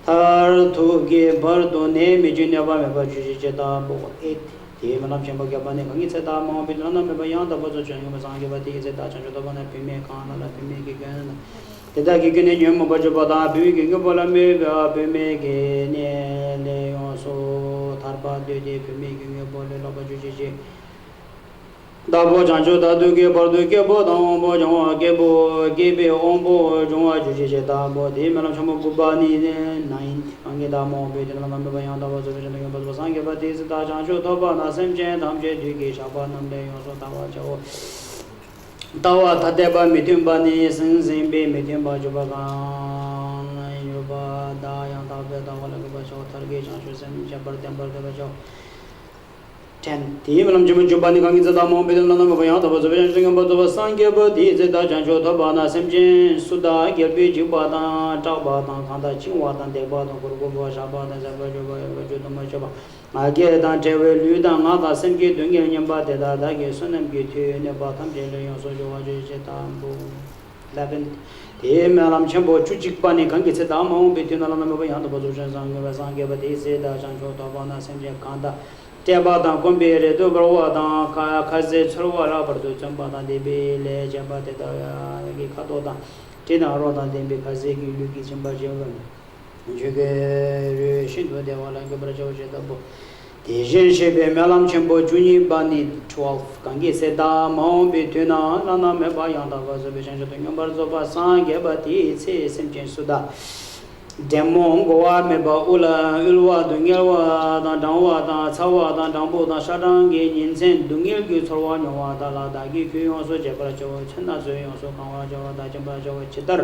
Thar thu ge bar do ne me junya ba me ba ju je da bo 8 ti ma nam chamba ge ba ne ngi se da ma bi na me ba yang da ba zo chen ge ma sang ge ba ti se da chan jo da ba ne pi me ka na la pi me ge gan te da ge ge ne nyam ba jo ba da bi ge ge ba la me ba pi me ge ne le yo so thar ba de pi me ge ge bo le la ba ju je Dabo Janjo Dadu Gebo Gebo Dombo Jonga Gebo Gebe Ombo Jonga Juji Dabo De Melam Chamo Gubani 9 Angedamo Bedanam Bayan Dabo Sangi Batis Da Janjo Toba Nasem Jen Damje Digi Shaba Namde Yoso Tawa Chao Tawa Tateba Mitimbani Sing Zimbe Mitimba Jubagan Yuba Dayan Tabe Tawa Lagabacho Targi Janjo Sem Jabar Temper Debacho 10. The Imam Jubani Kangizada Mombidana Mavaya, the Vazavian Botova Sangeba, the Janjo Tabana Semjin, Suda, Gelbi, Jubata, Tabata, Kanda, Chiwata, Debata, Kurgo, Shabata, Zavajova, Agedan, Tevel, Ludan, Nada, Semki, Dungan, Yambata, Dagi, Sunam, Gitu, Nebatam, Jelly, Sojo, Jetambo. 11. The Malam Chambo, Chukipani, Kangizada, between Alamavaya, the Vazujan Sangeva, the Seda, Janjo Tabana, Semjin, Kanda. Jabatan Combere, Dobrodan, Kaze, Churwara, Jambatan, de Bele, Jambata, Katoda, Tina Rodan, because they give you Jimbajan. Juge, Shinto, de Walla, Gabrajo, the Jenship, Malam Chambo, Juni Bani, 12, Kangi Seda, Mount Betuna, Nana Mebayanda was a vision of numbers of a sang, Gabati, Simchin Suda. Demon Goa Meba Ula, Ulwa, Dungelwa, Danwa, Tawa, Dambo, Shadangi, Yinsen, Dungil, Gutorwa, Dala, Dagi, also Jabrajo, Chenazo, also Kawajo, Dajabajo, Chitar.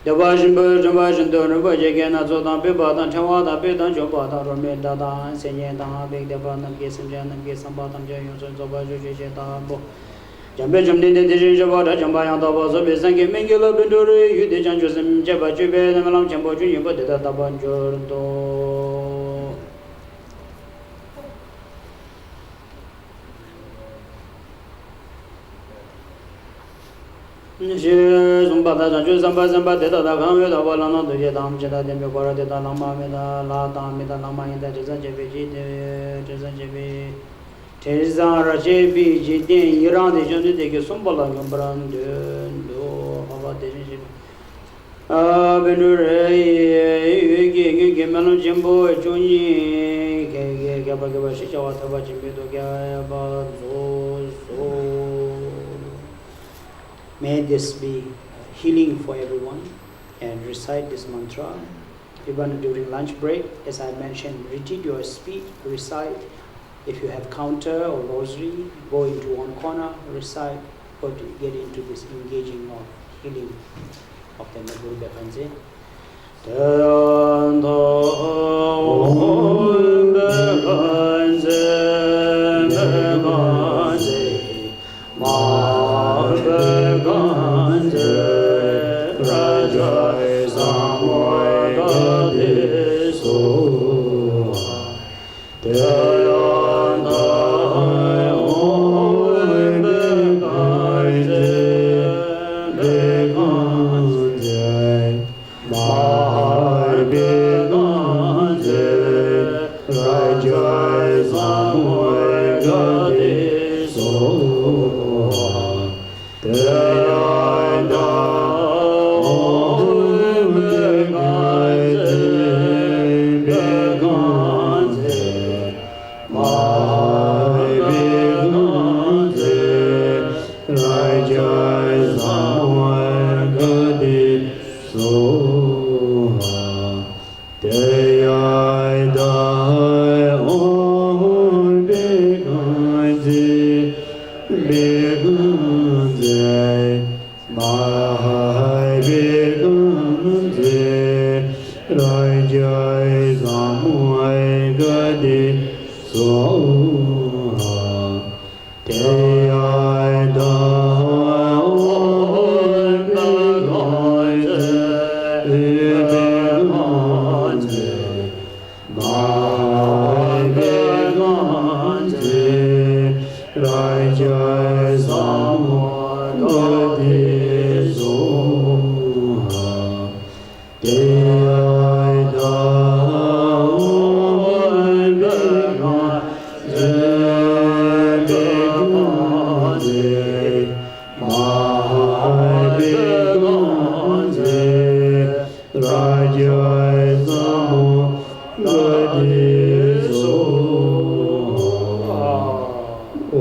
The Vajan Bird, Vajan Donor, Vajagan, Azodan, Biba, Tawada, Bidan, Jobata, Romeda, Senyan, Big Deban, Gason, Jan, Gason, Batam, Jayon, Zobajo, Jetambo. Jambajam did the Jabata, Jambayanda was a business, Mingula Binduri, you did Janjosem, Jabajube, and Malam Chamboju, you put the Tabanjurdo. Zumbata, Josamba, Zamba, the Takamil, the Valana, the Yadam, Jeda, the Mekora, the Lama, La Tamida Lama in the Jezanjevi. Tezan Rajebi, Jidin, Iran, the Johnny, the Sumbala, Brand, do Hava Dejanjib. Benure, Gemano Jimbo, Juni, Gabagabashi, Watava Jimbo, Gaba, so. May this be healing for everyone and recite this mantra. Even during lunch break, as I mentioned, repeat your speech, recite. If you have counter or rosary, go into one corner, recite, or get into this engaging of healing of the Guru Bekanze.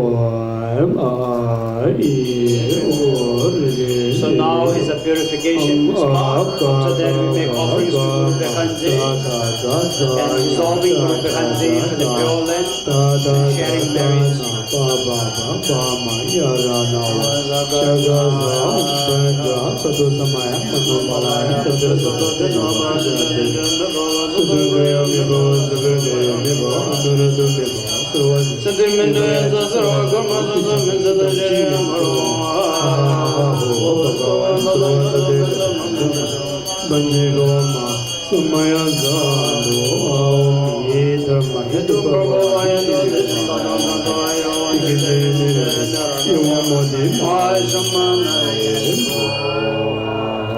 Wow. So now is a purification spot. After that we make offerings to Guru Bekhanji and dissolving Guru Bekhanji into the pure land and sharing berries.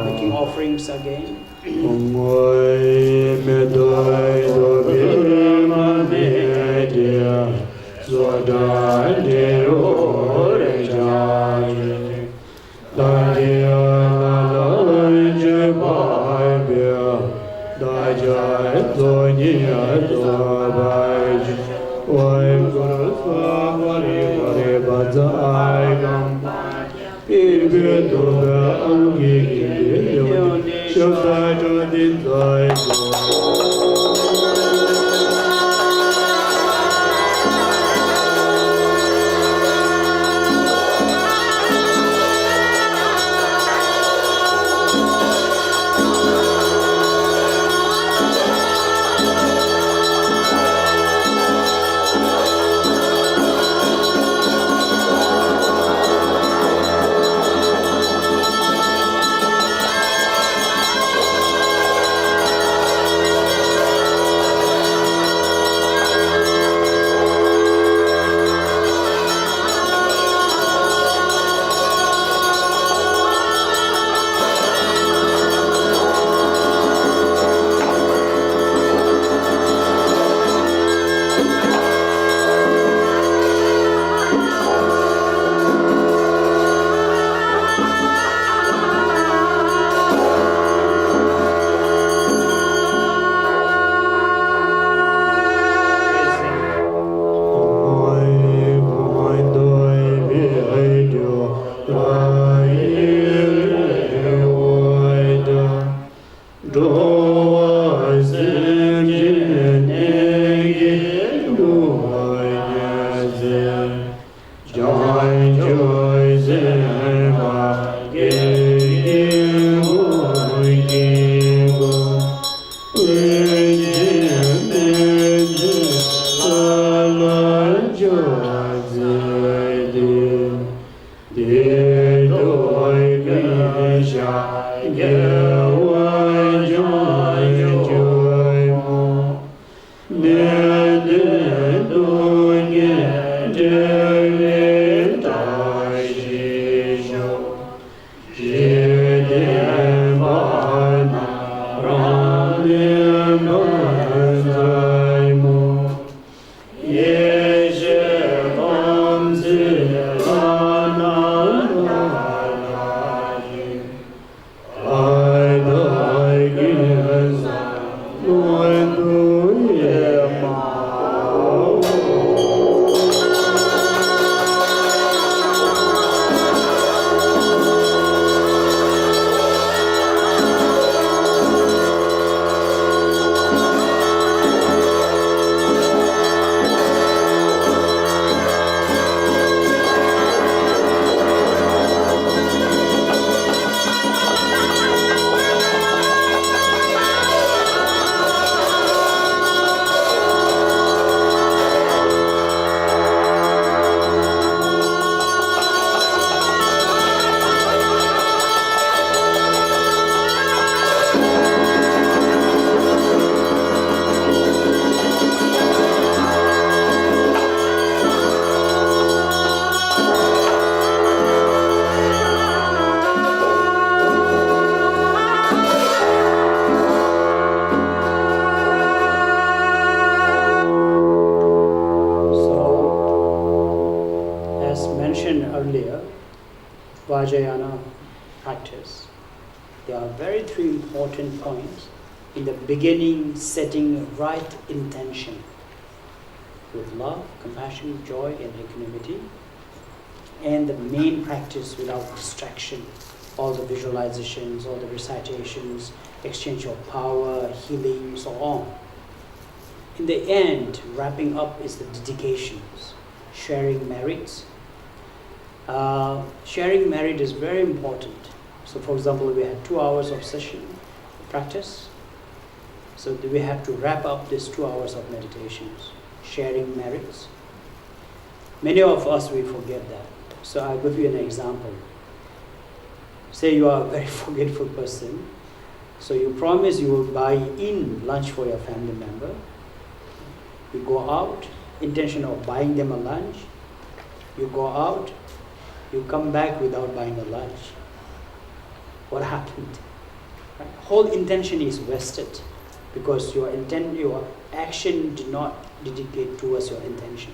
Making offerings again. Vajrayana practice, there are very three important points. In the beginning, setting right intention with love, compassion, joy, and equanimity. and the main practice without distraction, all the visualizations, all the recitations, exchange of power, healing, so on. In the end, wrapping up is the dedications, sharing merits. Sharing merit is very important. So for example, we had 2 hours of session practice. So we have to wrap up these 2 hours of meditations, sharing merits. Many of us, we forget that. So I'll give you an example. Say you are a very forgetful person. So you promise you will buy in lunch for your family member. You go out, intention of buying them a lunch. You go out, you come back without buying a lunch. What happened? Right? Whole intention is wasted because your action did not dedicate towards your intention.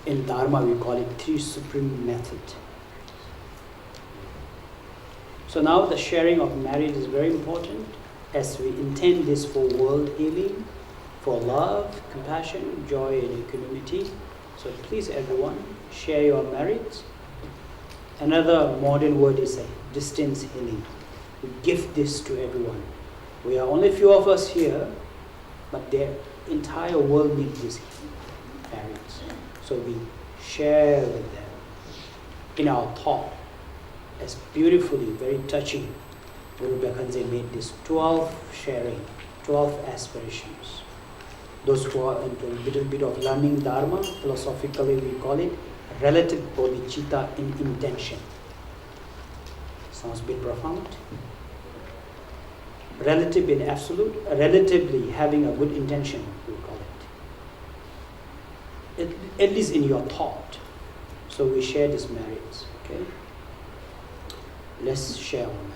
In Dharma, we call it three supreme method. So now the sharing of merit is very important as we intend this for world healing, for love, compassion, joy, and equanimity. So please everyone, share your merits. Another modern word is distance healing. We give this to everyone. We are only few of us here, but the entire world needs these merits. So we share with them in our thought. As beautifully, very touching, Guru Bhakhanse made this 12 sharing, 12 aspirations. Those who are into a little bit of learning Dharma, philosophically we call it relative bodhicitta in intention. Sounds a bit profound. Relative in absolute, relatively having a good intention, we call it. At least in your thought. So we share these merits, okay? Let's share our merit.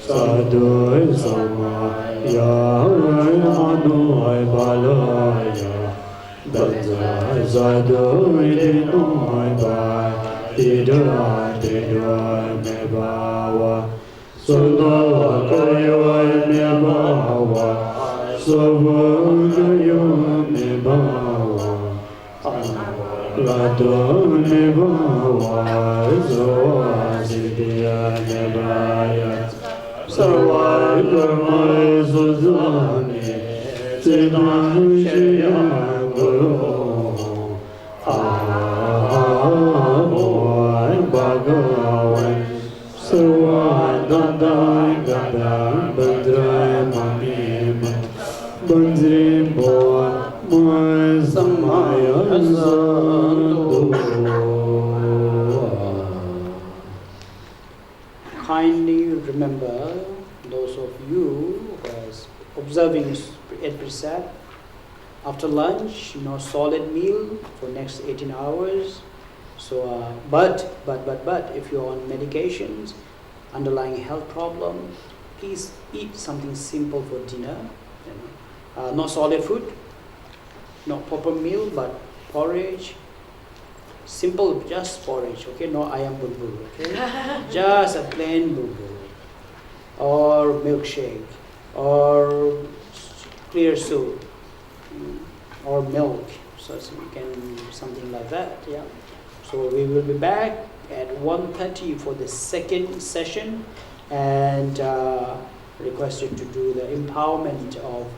Sadhu Sama Yahweh Manu Balaya Banza Sadhu Idinu Ba Ida Tido Mebawa Solo Kayo Mebawa Sobo Kayo Mebawa Lado Mebawa Zoa Siddhya Mebaya Sarva Karma Suzani Siddham Shriya Guru Ahoy Bhagavan Sarva Dada Gada Badra Mami Bandri Bo Samaya Sadhu. Kindly remember, those of you who are observing at precept, after lunch, no solid meal for next 18 hours. So, but if you're on medications, underlying health problem, please eat something simple for dinner. No solid food, no proper meal, but porridge. Simple, just porridge, okay? No ayam bulbul, okay? Just a plain bulbul, or milkshake, or clear soup, or milk. So you can something like that, yeah. So we will be back at 1:30 for the second session, and requested to do the empowerment of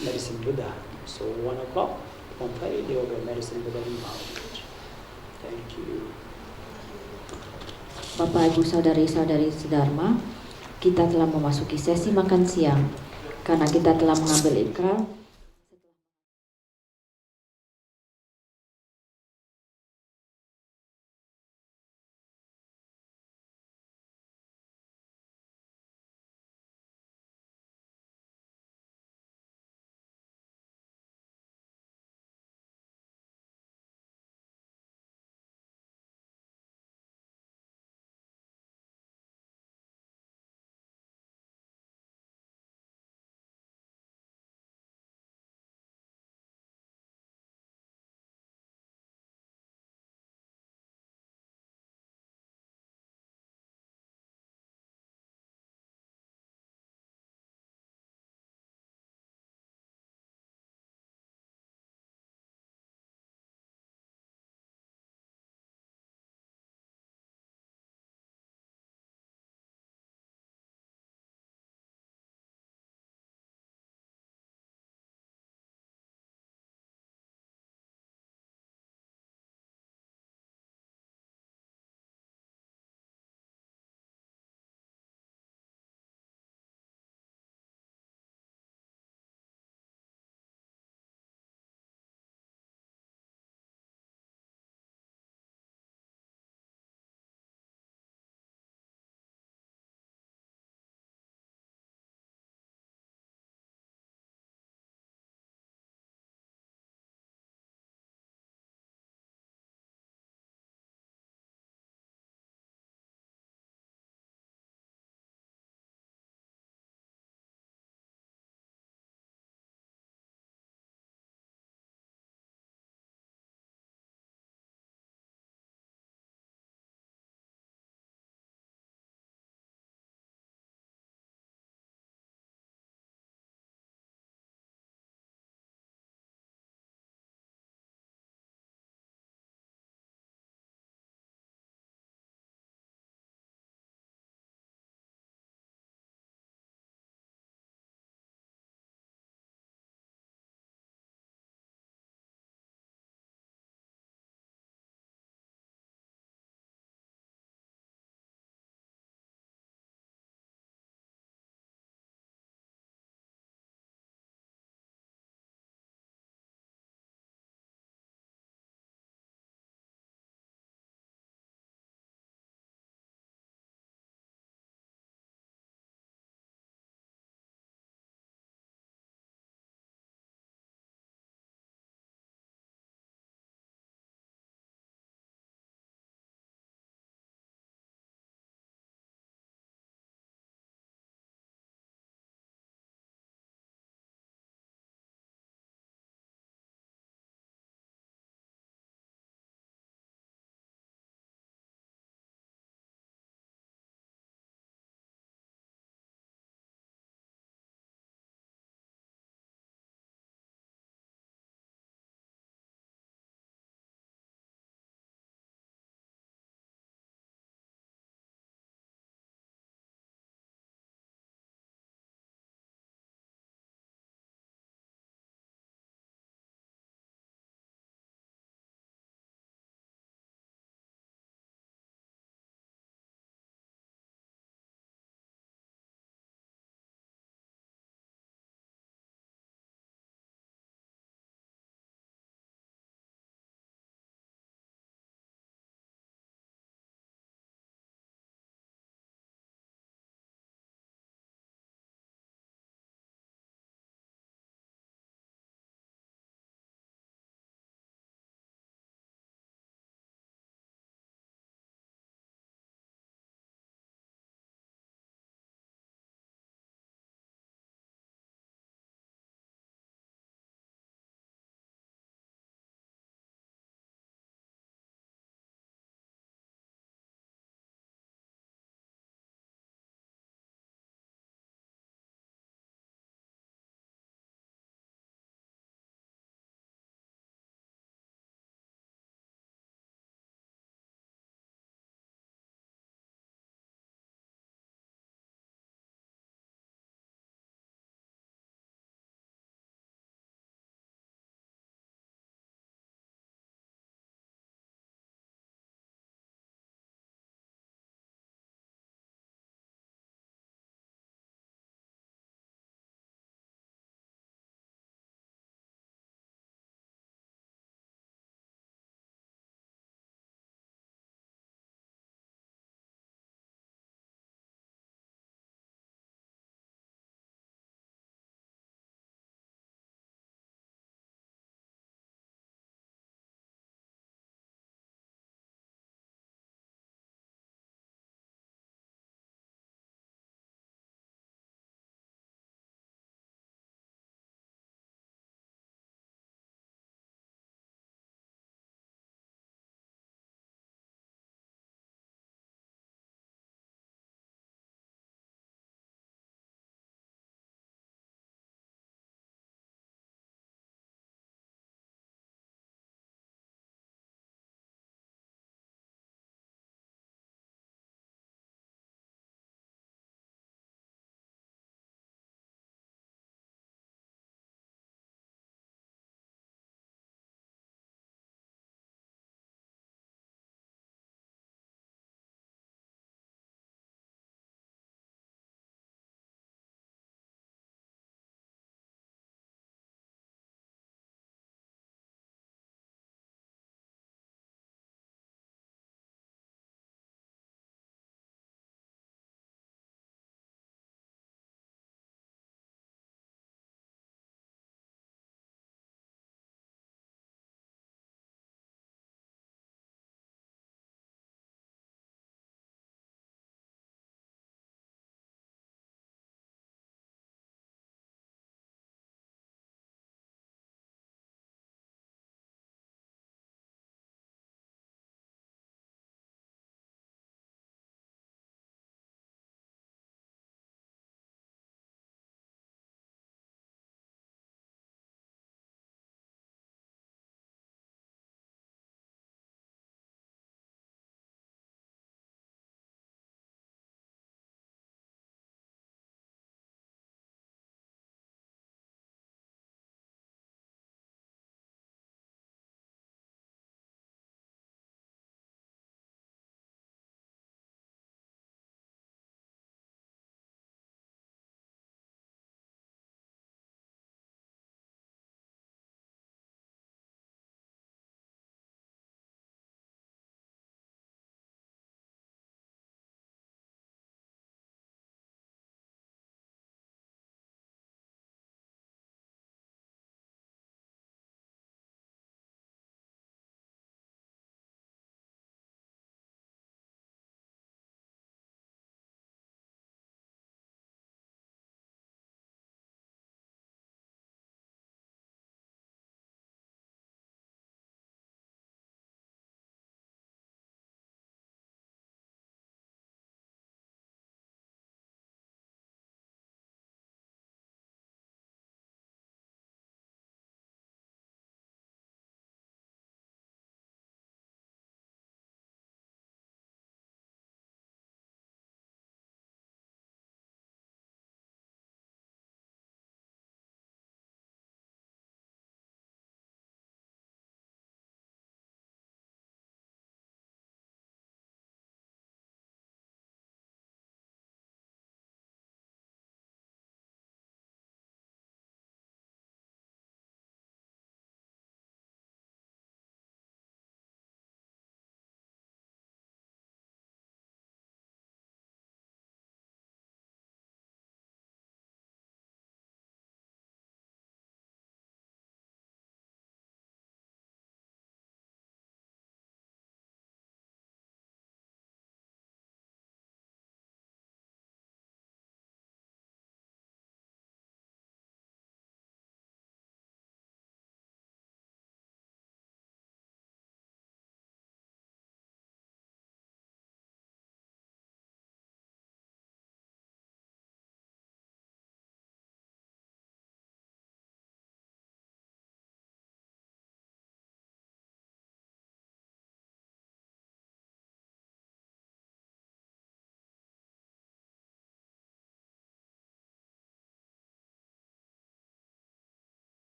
Medicine Buddha. So 1 o'clock, 1:30, there will be Medicine Buddha empowerment. Thank you. Bapak, Ibu, Saudari-saudari sedharma, kita telah memasuki sesi makan siang. Karena kita telah mengambil ikrar,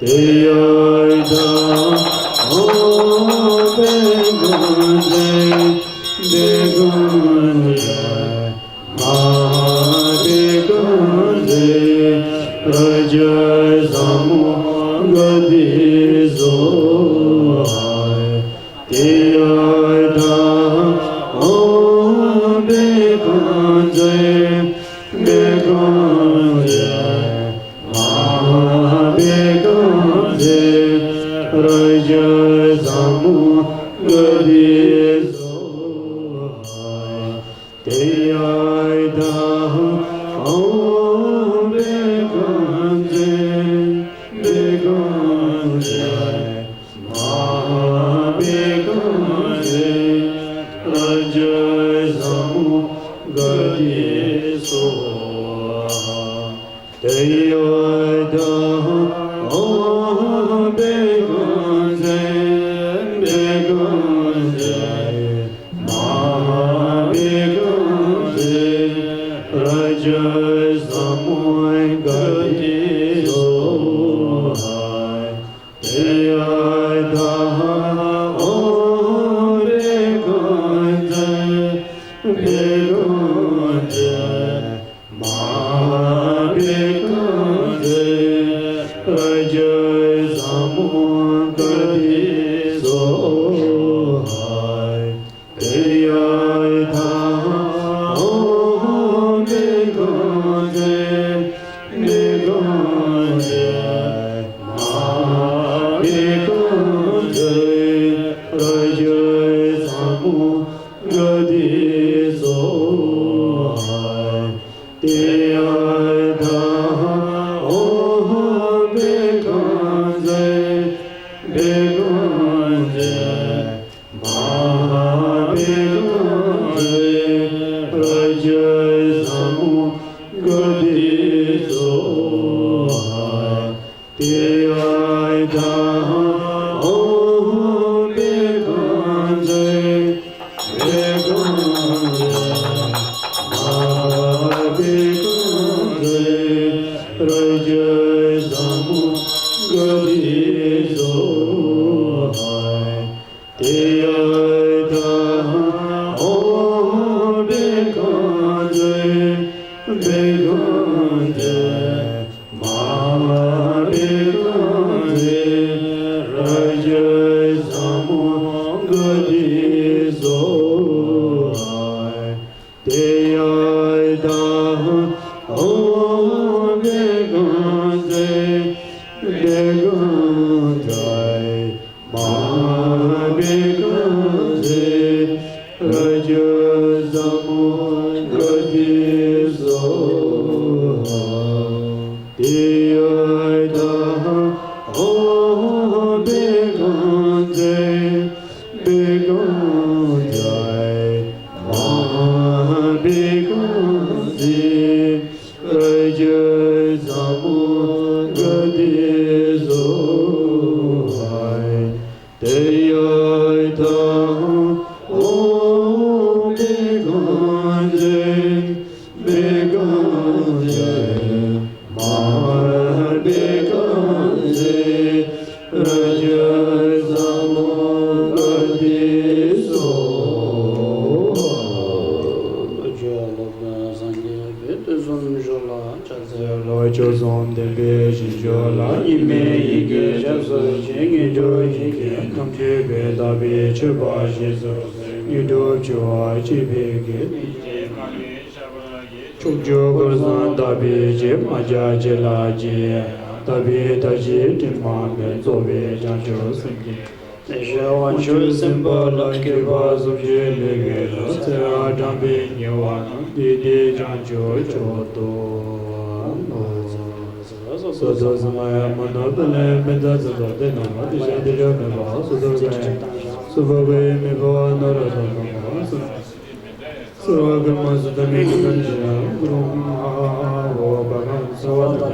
Deyoida Begunze Begunze Mahabegunze Raja Samu Gadizo Deyoida Begunze Begunze Mahabegunze Raja Samu Gadizo Deyaida Begunze Begunze Mahabegunze Raja Samu Gadizo Deyoida Begunze Begunze Mahabegunze Raja Samu Gadizo Deyoida Begunze Begunze Mahabegunze Raja Samu Gadizo Deyoida Begunze Begunze Mahabegunze Raja Samu Gadizo Deyoida Begunze Begunze Mahabegunze Raja Samu Gadizo Deyoida Begunze Begunze Mahabegunze Raja Samu Gadizo Deyoida Begunze Begunze Mahabegunze Raja Samu Gadizo Deyoida Begunze Begunze Mahabegunze Raja Samu Gadizo Deyoida Begunze Begunze Mahabegunze Raja Samu Gadizo Deyoida Begunze Begunze Mahabegunze Raja Samu Gadizo Chozon de beji jola ime ige jazo jenge joji ke kam che be da be che ba jesu yudo joa che be ge chok jo gorzan da be je ma ja je la je da be da je tin ma me zo be jan jo singi Jehovah chosen bala ke bazu je le ge se adam be nyawa di di jan jo jo to Sodo Samaya Manopale Medaza de Nama Disha Meva Sodo Subabe Meva Narasana Suragama Sudami Kanjina Brahma Vagan Savada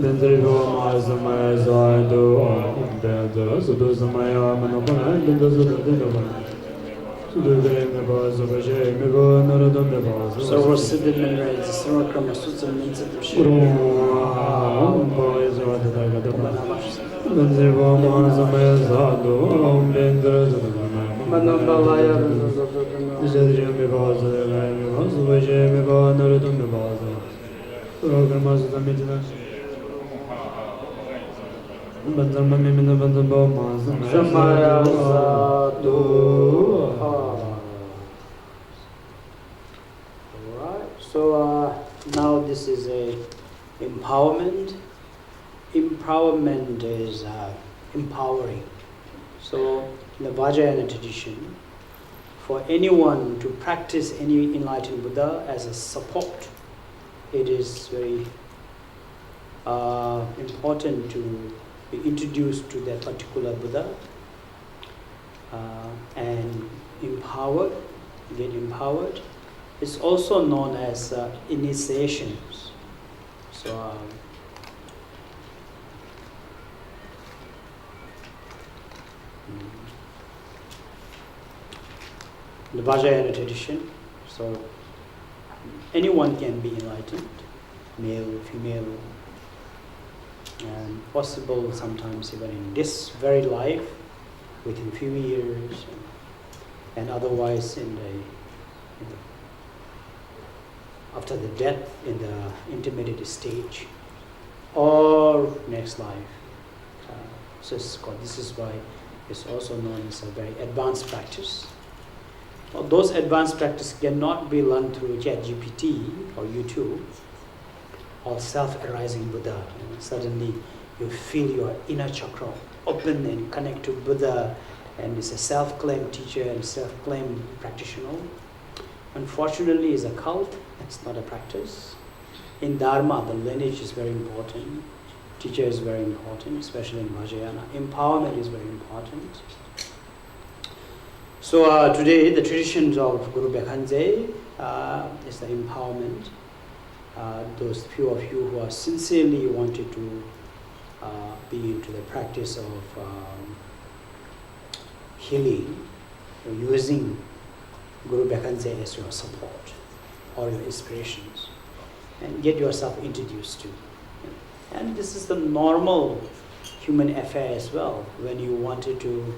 Dendrivo Masamaya Zaido Beda Sodo Samaya Manopale Medaza de Nama Sarva Siddhi Minraja, Sarva Krama Sutsa Minsa Dusha. So now this is a empowerment. Empowerment is empowering. So in the Vajrayana tradition, for anyone to practice any enlightened Buddha as a support, it is very important to be introduced to that particular Buddha and empowered, get empowered. It's also known as initiations. So the Vajrayana tradition, so anyone can be enlightened, male, female, and possible sometimes even in this very life, within few years, and otherwise after the death in the intermediate stage or next life. So this is why it's also known as a very advanced practice. Well, those advanced practices cannot be learned through ChatGPT or YouTube or self-arising Buddha. Suddenly you feel your inner chakra open and connect to Buddha, and it's a self-claimed teacher and self-claimed practitioner. Unfortunately, it's a cult, it's not a practice. In Dharma, the lineage is very important. Teacher is very important, especially in Vajrayana. Empowerment is very important. So today, the traditions of Guru Bekhanze is the empowerment. Those few of you who are sincerely wanted to be into the practice of healing, using Guru Bekhanze as your support or your inspirations, and get yourself introduced to. And this is the normal human affair as well. When you wanted to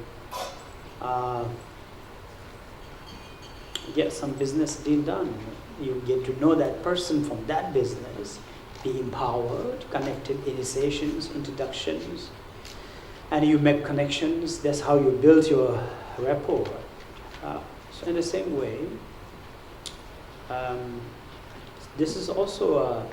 get some business deal done, you get to know that person from that business, be empowered, connected, initiations, introductions, and you make connections. That's how you build your rapport. So in the same way, this is also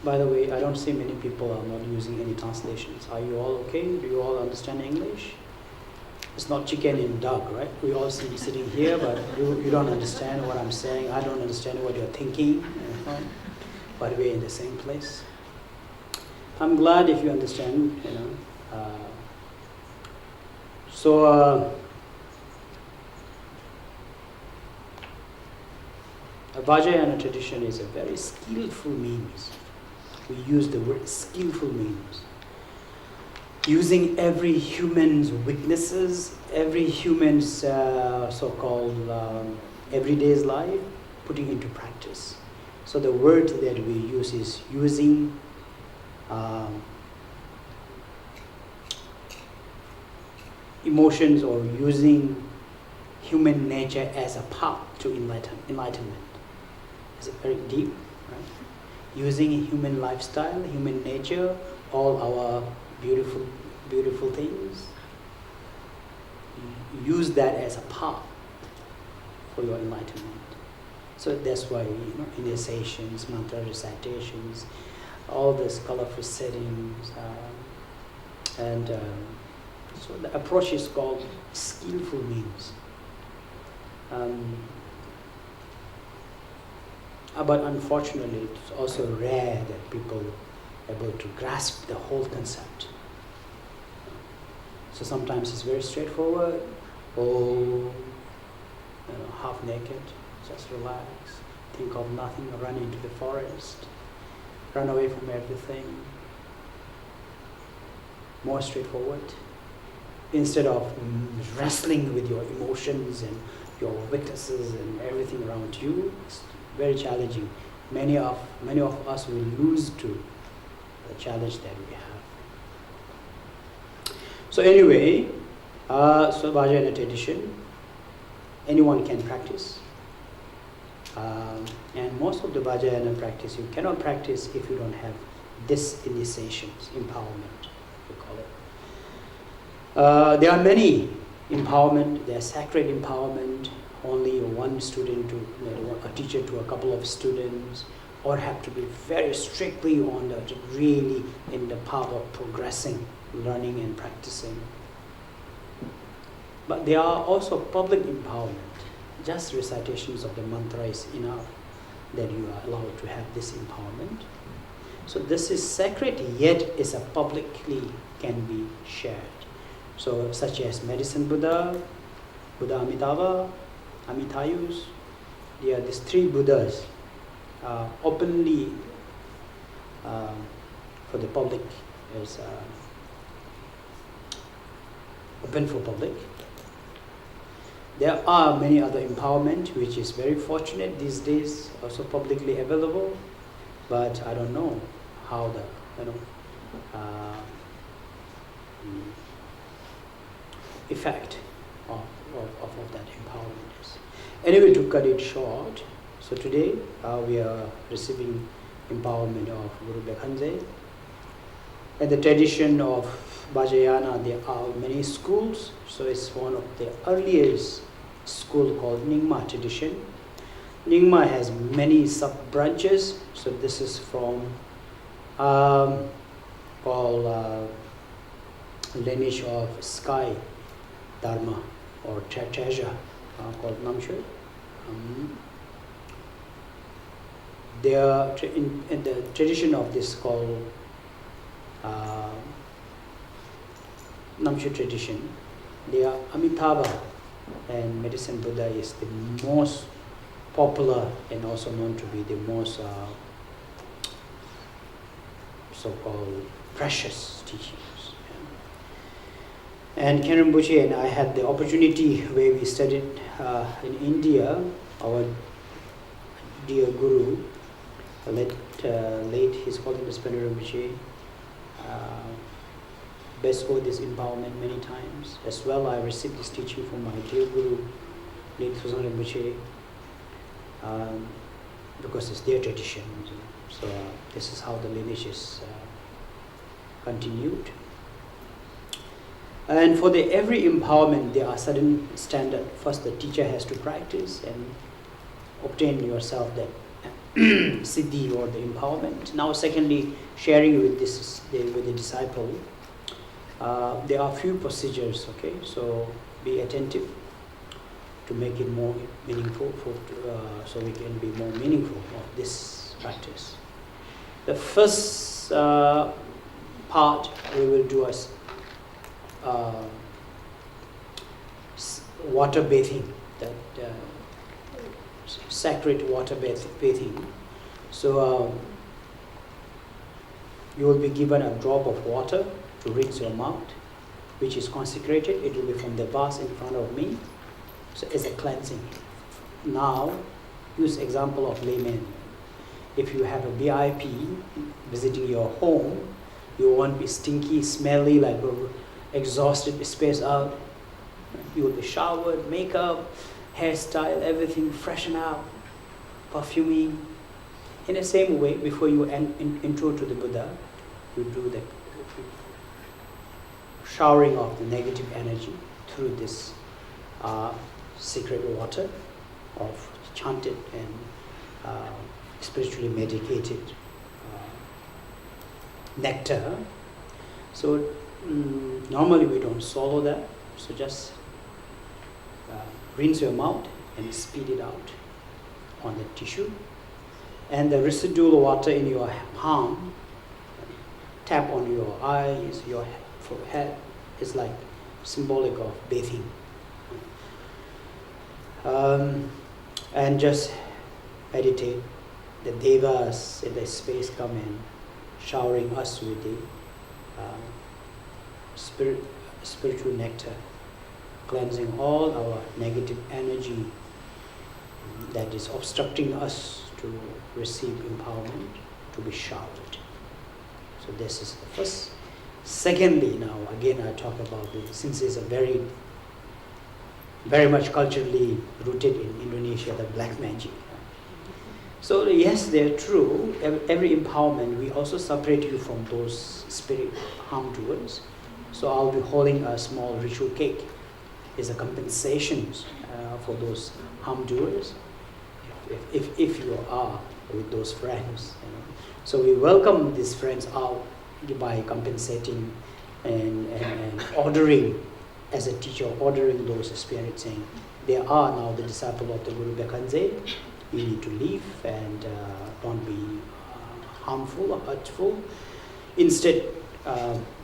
by the way, I don't see many people are not using any translations. Are you all okay? Do you all understand English? It's not chicken and duck, right? We all sitting here, but you don't understand what I'm saying. I don't understand what you're thinking. But we're in the same place. I'm glad if you understand, a Vajrayana tradition is a very skillful means. We use the word skillful means. Using every human's weaknesses, every human's so-called everyday's life, putting into practice. So the word that we use is using emotions or using human nature as a path to enlightenment. Is it very deep? Right? Using human lifestyle, human nature, all our beautiful things. Use that as a path for your enlightenment. So that's why initiations, mantra recitations, all these colorful settings, so the approach is called skillful means. But unfortunately, it's also rare that people are able to grasp the whole concept. So sometimes it's very straightforward, half naked, just relax, think of nothing, run into the forest, run away from everything. More straightforward. Instead of wrestling with your emotions and your weaknesses and everything around you. It's very challenging. Many of us will lose to the challenge that we have. So anyway, so Vajrayana tradition, anyone can practice. And most of the Vajrayana practice, you cannot practice if you don't have this initiations, empowerment, we call it. There are many empowerment. There are sacred empowerment, only one student to, a teacher to a couple of students, or have to be very strictly on the, really in the path of progressing, learning and practicing. But there are also public empowerment. Just recitations of the mantra is enough that you are allowed to have this empowerment. So this is sacred, yet is a publicly can be shared. So such as Medicine Buddha, Buddha Amitabha, Amitayus, there are these three Buddhas openly for the public, is open for public. There are many other empowerment which is very fortunate these days, also publicly available, but I don't know how the effect of that empowerment is. Anyway, to cut it short, so today we are receiving empowerment of Guru Bekhanze. And the tradition of Vajrayana, there are many schools, so it's one of the earliest school called Nyingma tradition. Nyingma has many sub-branches, so this is from called lineage of sky dharma or treasure called Namshu. In the tradition of this called Namshu tradition, there are Amitabha and Medicine Buddha is the most popular and also known to be the most so-called precious teachings. And Karen Bushi and I had the opportunity where we studied in India. Our dear Guru, late His Holiness Venerable Bushi, bestowed this empowerment many times. As well, I received this teaching from my dear Guru, late Susan Bushi, because it's their tradition. So this is how the lineage is continued. And for every empowerment, there are certain standards. First, the teacher has to practice and obtain yourself that siddhi or the empowerment. Now, secondly, sharing with the disciple. There are few procedures. Okay, so be attentive to make it more meaningful, so we can be more meaningful of this practice. The first part we will do as water bathing, that sacred water bathing. So you will be given a drop of water to rinse your mouth, which is consecrated. It will be from the vase in front of me. So it's a cleansing. Now, use example of layman. If you have a VIP visiting your home, you won't be stinky, smelly, like exhausted, spaced out. You will be showered, makeup, hairstyle, everything freshen up, perfuming. In the same way, before you intro to the Buddha, you do the showering of the negative energy through this sacred water of chanted and spiritually medicated nectar. So normally we don't swallow that, so just rinse your mouth and spit it out on the tissue. And the residual water in your palm, tap on your eyes, your forehead, is like symbolic of bathing. And just meditate. The devas in the space come in, showering us with the spiritual nectar. cleansing all our negative energy that is obstructing us to receive empowerment to be showered. So this is the first. Secondly, now again I talk about this, since it's a very much culturally rooted in Indonesia, the black magic. So yes, they're true. Every empowerment, we also separate you from those spirit harm doers. So I'll be holding a small ritual cake as a compensation for those harm doers, if you are with those friends. So we welcome these friends out by compensating and ordering, as a teacher, ordering those spirits, saying, they are now the disciple of the Guru Bekhanze. You need to leave and don't be harmful or hurtful. Instead,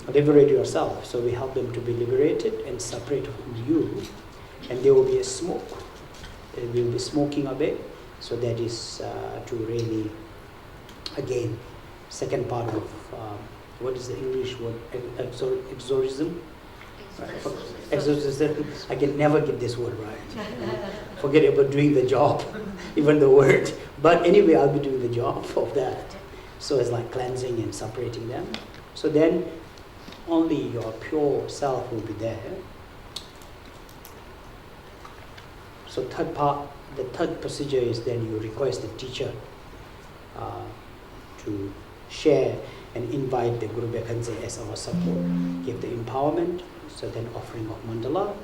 liberate yourself. So we help them to be liberated and separate from you. And there will be a smoke. They will be smoking a bit. So that is to really, again, second part of, what is the English word? Exorcism? Exorcism. I can never get this word right. Forget about doing the job, even the word. But anyway, I'll be doing the job of that. So it's like cleansing and separating them. So then only your pure self will be there. So the third procedure is then you request the teacher to share and invite the Guru Bekhanze as our support, give the empowerment, so then offering of mandala.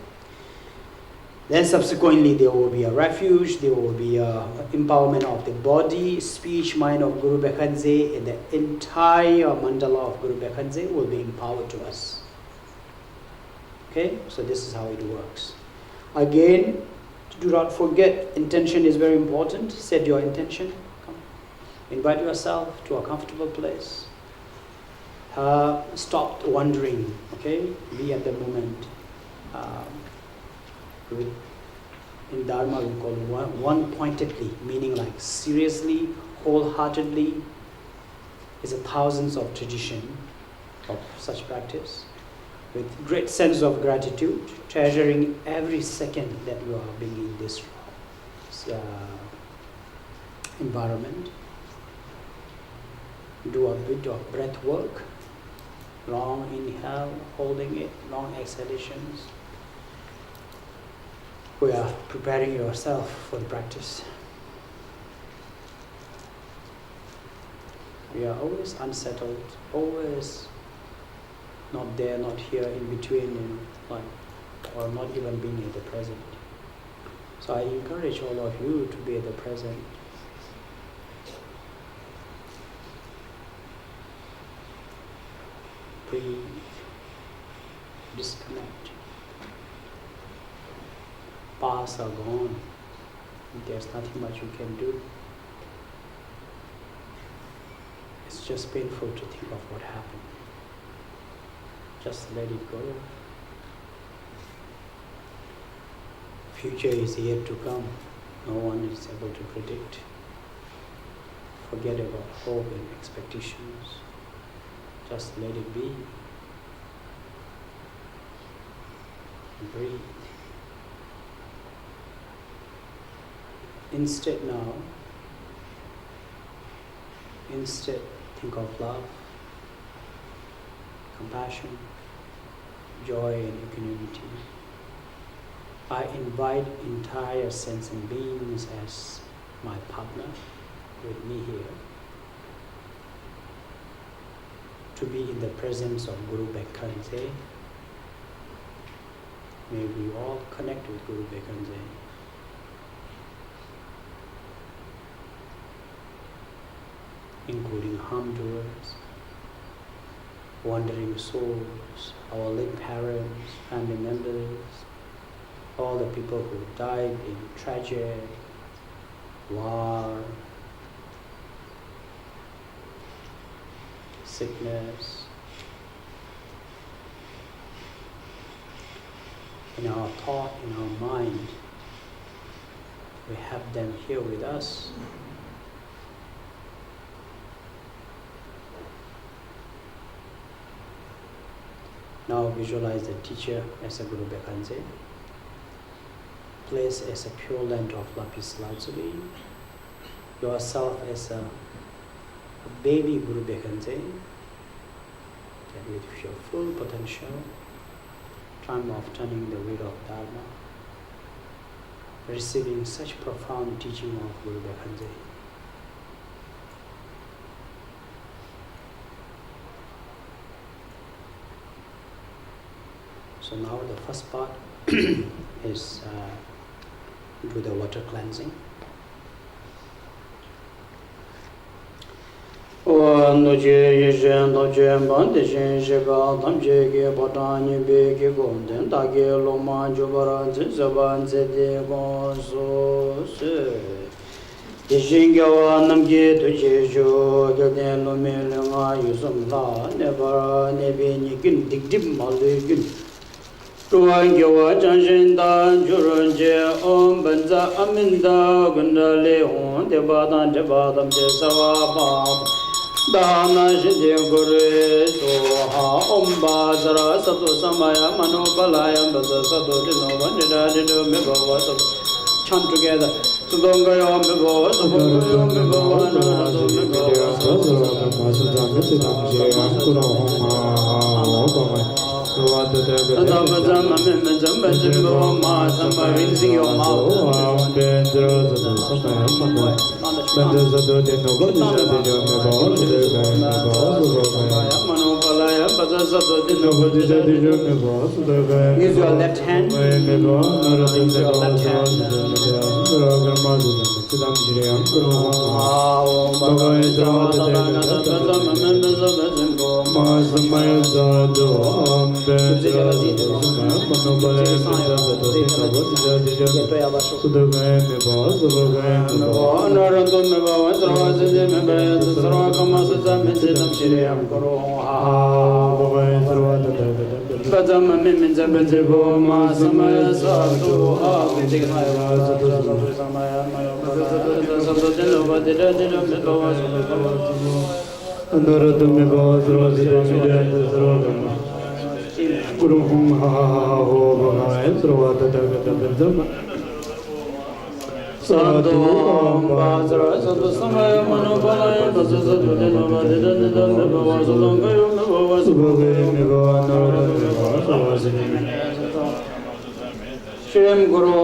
Then subsequently there will be a refuge, there will be a empowerment of the body, speech, mind of Guru Bekhanze, and the entire mandala of Guru Bekhanze will be empowered to us. Okay, so this is how it works. Again, do not forget, intention is very important. Set your intention. Come. Invite yourself to a comfortable place. Stop wandering, okay? Be at the moment. In Dharma we call it one-pointedly, meaning like seriously, wholeheartedly. Is thousands of tradition of such practice, with great sense of gratitude, treasuring every second that you are being in this environment. Do a bit of breath work, long inhale, holding it, long exhalations. We are preparing yourself for the practice. We are always unsettled, always not there, not here, in between, or not even being at the present. So I encourage all of you to be at the present. Breathe, disconnect. Past are gone. There's nothing much you can do. It's just painful to think of what happened. Just let it go. Future is yet to come. No one is able to predict. Forget about hope and expectations. Just let it be. Breathe. Instead think of love, compassion, joy and equanimity. I invite entire sentient beings as my partner with me here to be in the presence of Guru Bekhanze. May we all connect with Guru Bekhanze. Including harm doers, wandering souls, our late parents, family members, all the people who died in tragedy, war, sickness. In our thought, in our mind, we have them here with us. Now visualize the teacher as a Guru Bekhanze. place as a pure land of lapis lazuli, yourself as a baby Guru Bekhanze, that with your full potential, time of turning the wheel of Dharma, receiving such profound teaching of Guru Bekhanze. So now the first part is do the water cleansing. No je jen do jen ban de jen je ga dam je ge bo ta ni be ge gon den da ge lo ma jo ba ra je za ban ze de go so se de jen ge wa nam ge do je jo ge de lo me le nga yu sum la ne ba ne be ni kin dik dik ma le kin Ruan Gyawa Chanshin Dan Churun Je Om Banza Aminda Gunda Le Hon De Badan De Badam De Sava Bab Dana Shinde Gure Soha Om Bazara Sato Samaya Mano Balaya Basa Sato Dino Vandida Dido Mibava Sato Chant together Sudonga Yom Mibava Sabonga Yom Mibava Nado Mibava Rinsing your mouth. Use your left hand. Use your left hand. Shrim Guru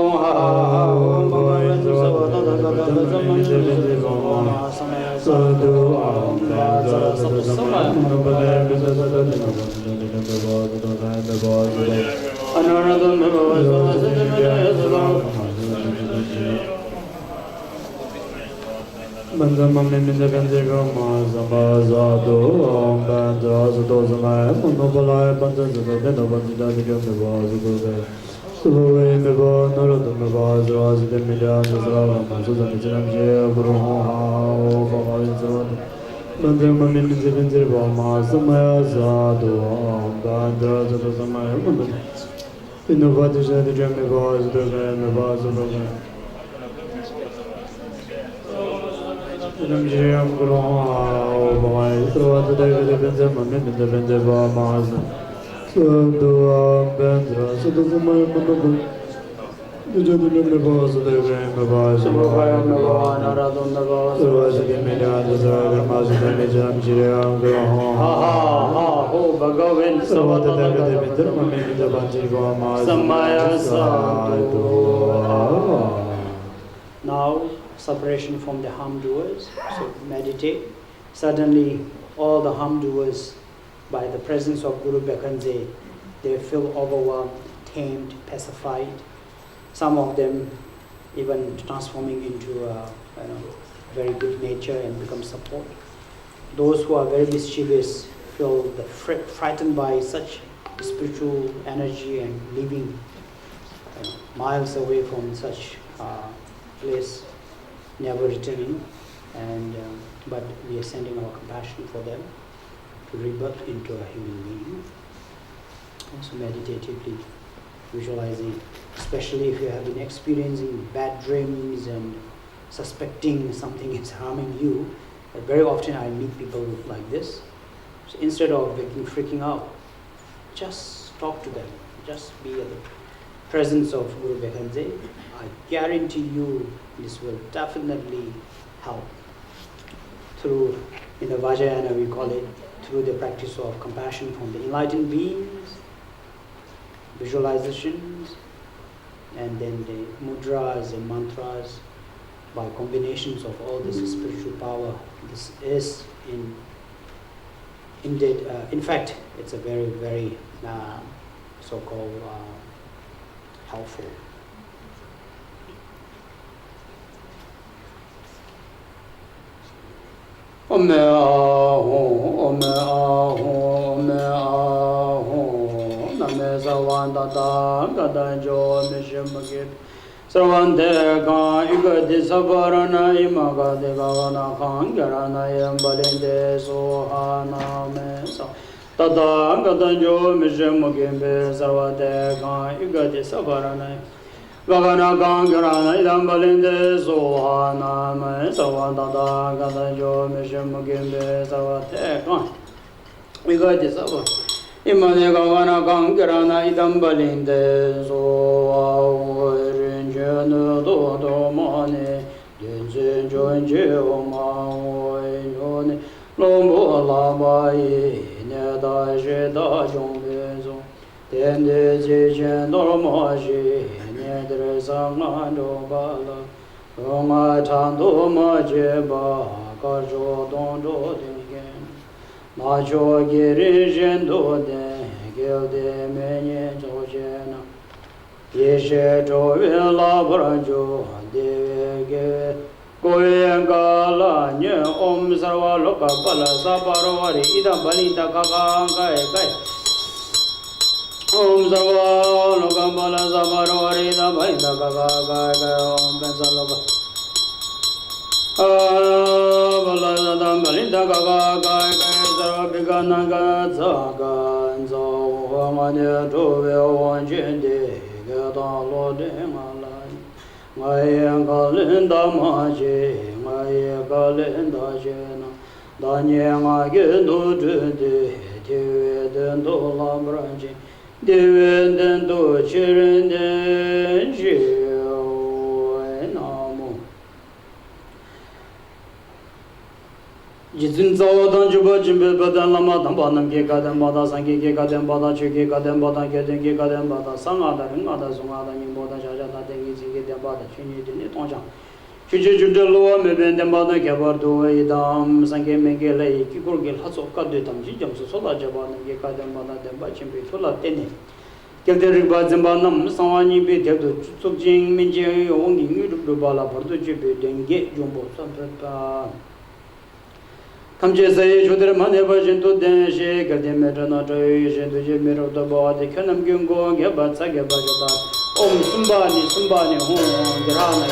Now, separation from the harm doers. So meditate. Suddenly, all the harm doers, by the presence of Guru Bekhanze, they feel overwhelmed, tamed, pacified. Some of them even transforming into a very good nature and become support. Those who are very mischievous feel frightened by such spiritual energy and living miles away from such place, never returning. But we are sending our compassion for them to rebirth into a human being. Also meditatively visualizing, especially if you have been experiencing bad dreams and suspecting something is harming you. Very often I meet people like this. So instead of freaking out, just talk to them. Just be at the presence of Guru Bekhanze, I guarantee you this will definitely help through, in the Vajrayana we call it, through the practice of compassion from the enlightened beings, visualizations, and then the mudras and mantras, by combinations of all this spiritual power. This is indeed, in fact, it's a very, very so-called helpful. Ome aho, name savanda da, gada jo mishimagit. Sarvande kan igadi sabarana imaga de gavana kan garana yambalinde sohana me sa. Tada gada jo mishimagimbe sarvande kan igadi sabarana Gavana kan garana yambalinde sohana me sa. Tada gada jo mishimagimbe sarvande kan igadi sabarana Imane gavana kan garana yambalinde sohana Jenu do do mane, denzen jonje o ma o yone, lombo la ba ye, ne da je da jong bezo, den de je jen do ma je, ne dre sa ma do ba la, do ma chan do ma je ba, ka jo don do den gen, ma jo ge re jen do den, ge de me nye jo jen. Yeshe Jovi Labranjo Devege Goyen Gala Nye Om Sarva Loka Pala Saparvari Ida Balita Kaka Kai Kai Om Sarva Loka Pala Saparvari Ida Balita Kaka Kai Kai Om Pensa Loka Bala Sada Balita Kaka Kai Kai Sarva Bigana Gatsa Ganzo Mane Jovi Wanjende Gada Lord Malay, my Galinda Maji, my Galinda Jena, Danya Gendo Jude, David and Ola Branchi, David and Chirin and Gio and Amo. Jizin Zawa Danjuba Jimbe Badan Lama Dambanam Gekadam Bada Sangi Gekadam Bada Chiki Kadam Bada Kedan Gekadam Bada Sangada Ringada Sungada Nimboda Jajata Dengi Sigi Bada Chini Dini Tonjang Chuchi Judelo Meben Dembada Kabardo Idam Sangi Mengele Kikurgil Hatso Kadutam Jijam Sola Jabanam Gekadam Bada Demba Chimpi Tula Tene Kelterik Bazimbanam Sawani Betedo Tsukjing Minji Ongi Nudubala Porto Chibi Denge Jumbo Sampata Kamje say Judre Maneva Jinto Denshi, Gadimedana Joy, Jintu Miro the body, Kanam Gungo, Gabatsa Gabajata, Om Sumbani, Home, Grana,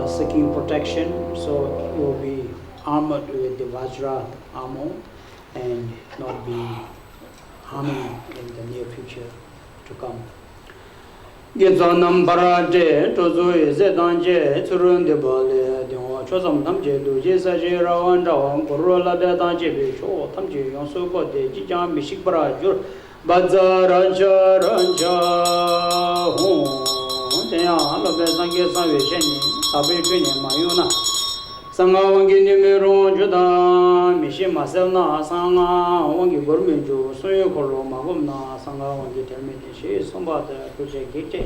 seeking protection, so you will be armored with the Vajra armor and not be harming in the near future to come. Gizanam Baraje, Tozu Zedanje, Turun de Bale, Chosam Tamje, Duji Saji Rawan Rawan, Korola de Danje, Cho, Tamji, Yonsuko de Jijam, Mishik Barajur, Baza Raja Raja, Home, Tea, Lobe Sange Savisheni, Sabi Twin, Mayuna, Sanga wangi nimero juda mishi maselna sanga wangi gormenju soyo kolo magomna sanga wangi termine shi sombata project gite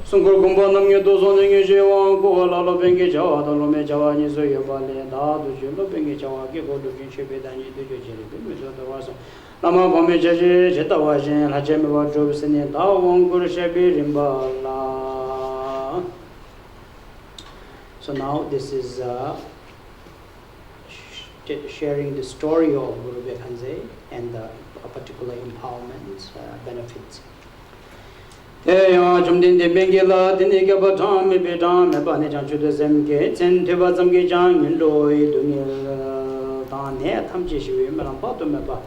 sungor gomba namye dozo nge jewa go la lo benge jawa do lo me jawa ni so yo bale da du je lo benge jawa ke go do jin chebe da ni do je je be me so da wasa nama gome je je je ta wa jin la je me wa jo sene da wong gur shebe rimba la. So now this is sharing the story of Guru Bekhanze and the particular empowerment benefits. Jumdin de Bengila, Diniga Batam, Bedam, Banijan to the Zemke, Tentiva Zamgijan, Loi, Dunil, Dane, Tamjishi, Melampatumeba.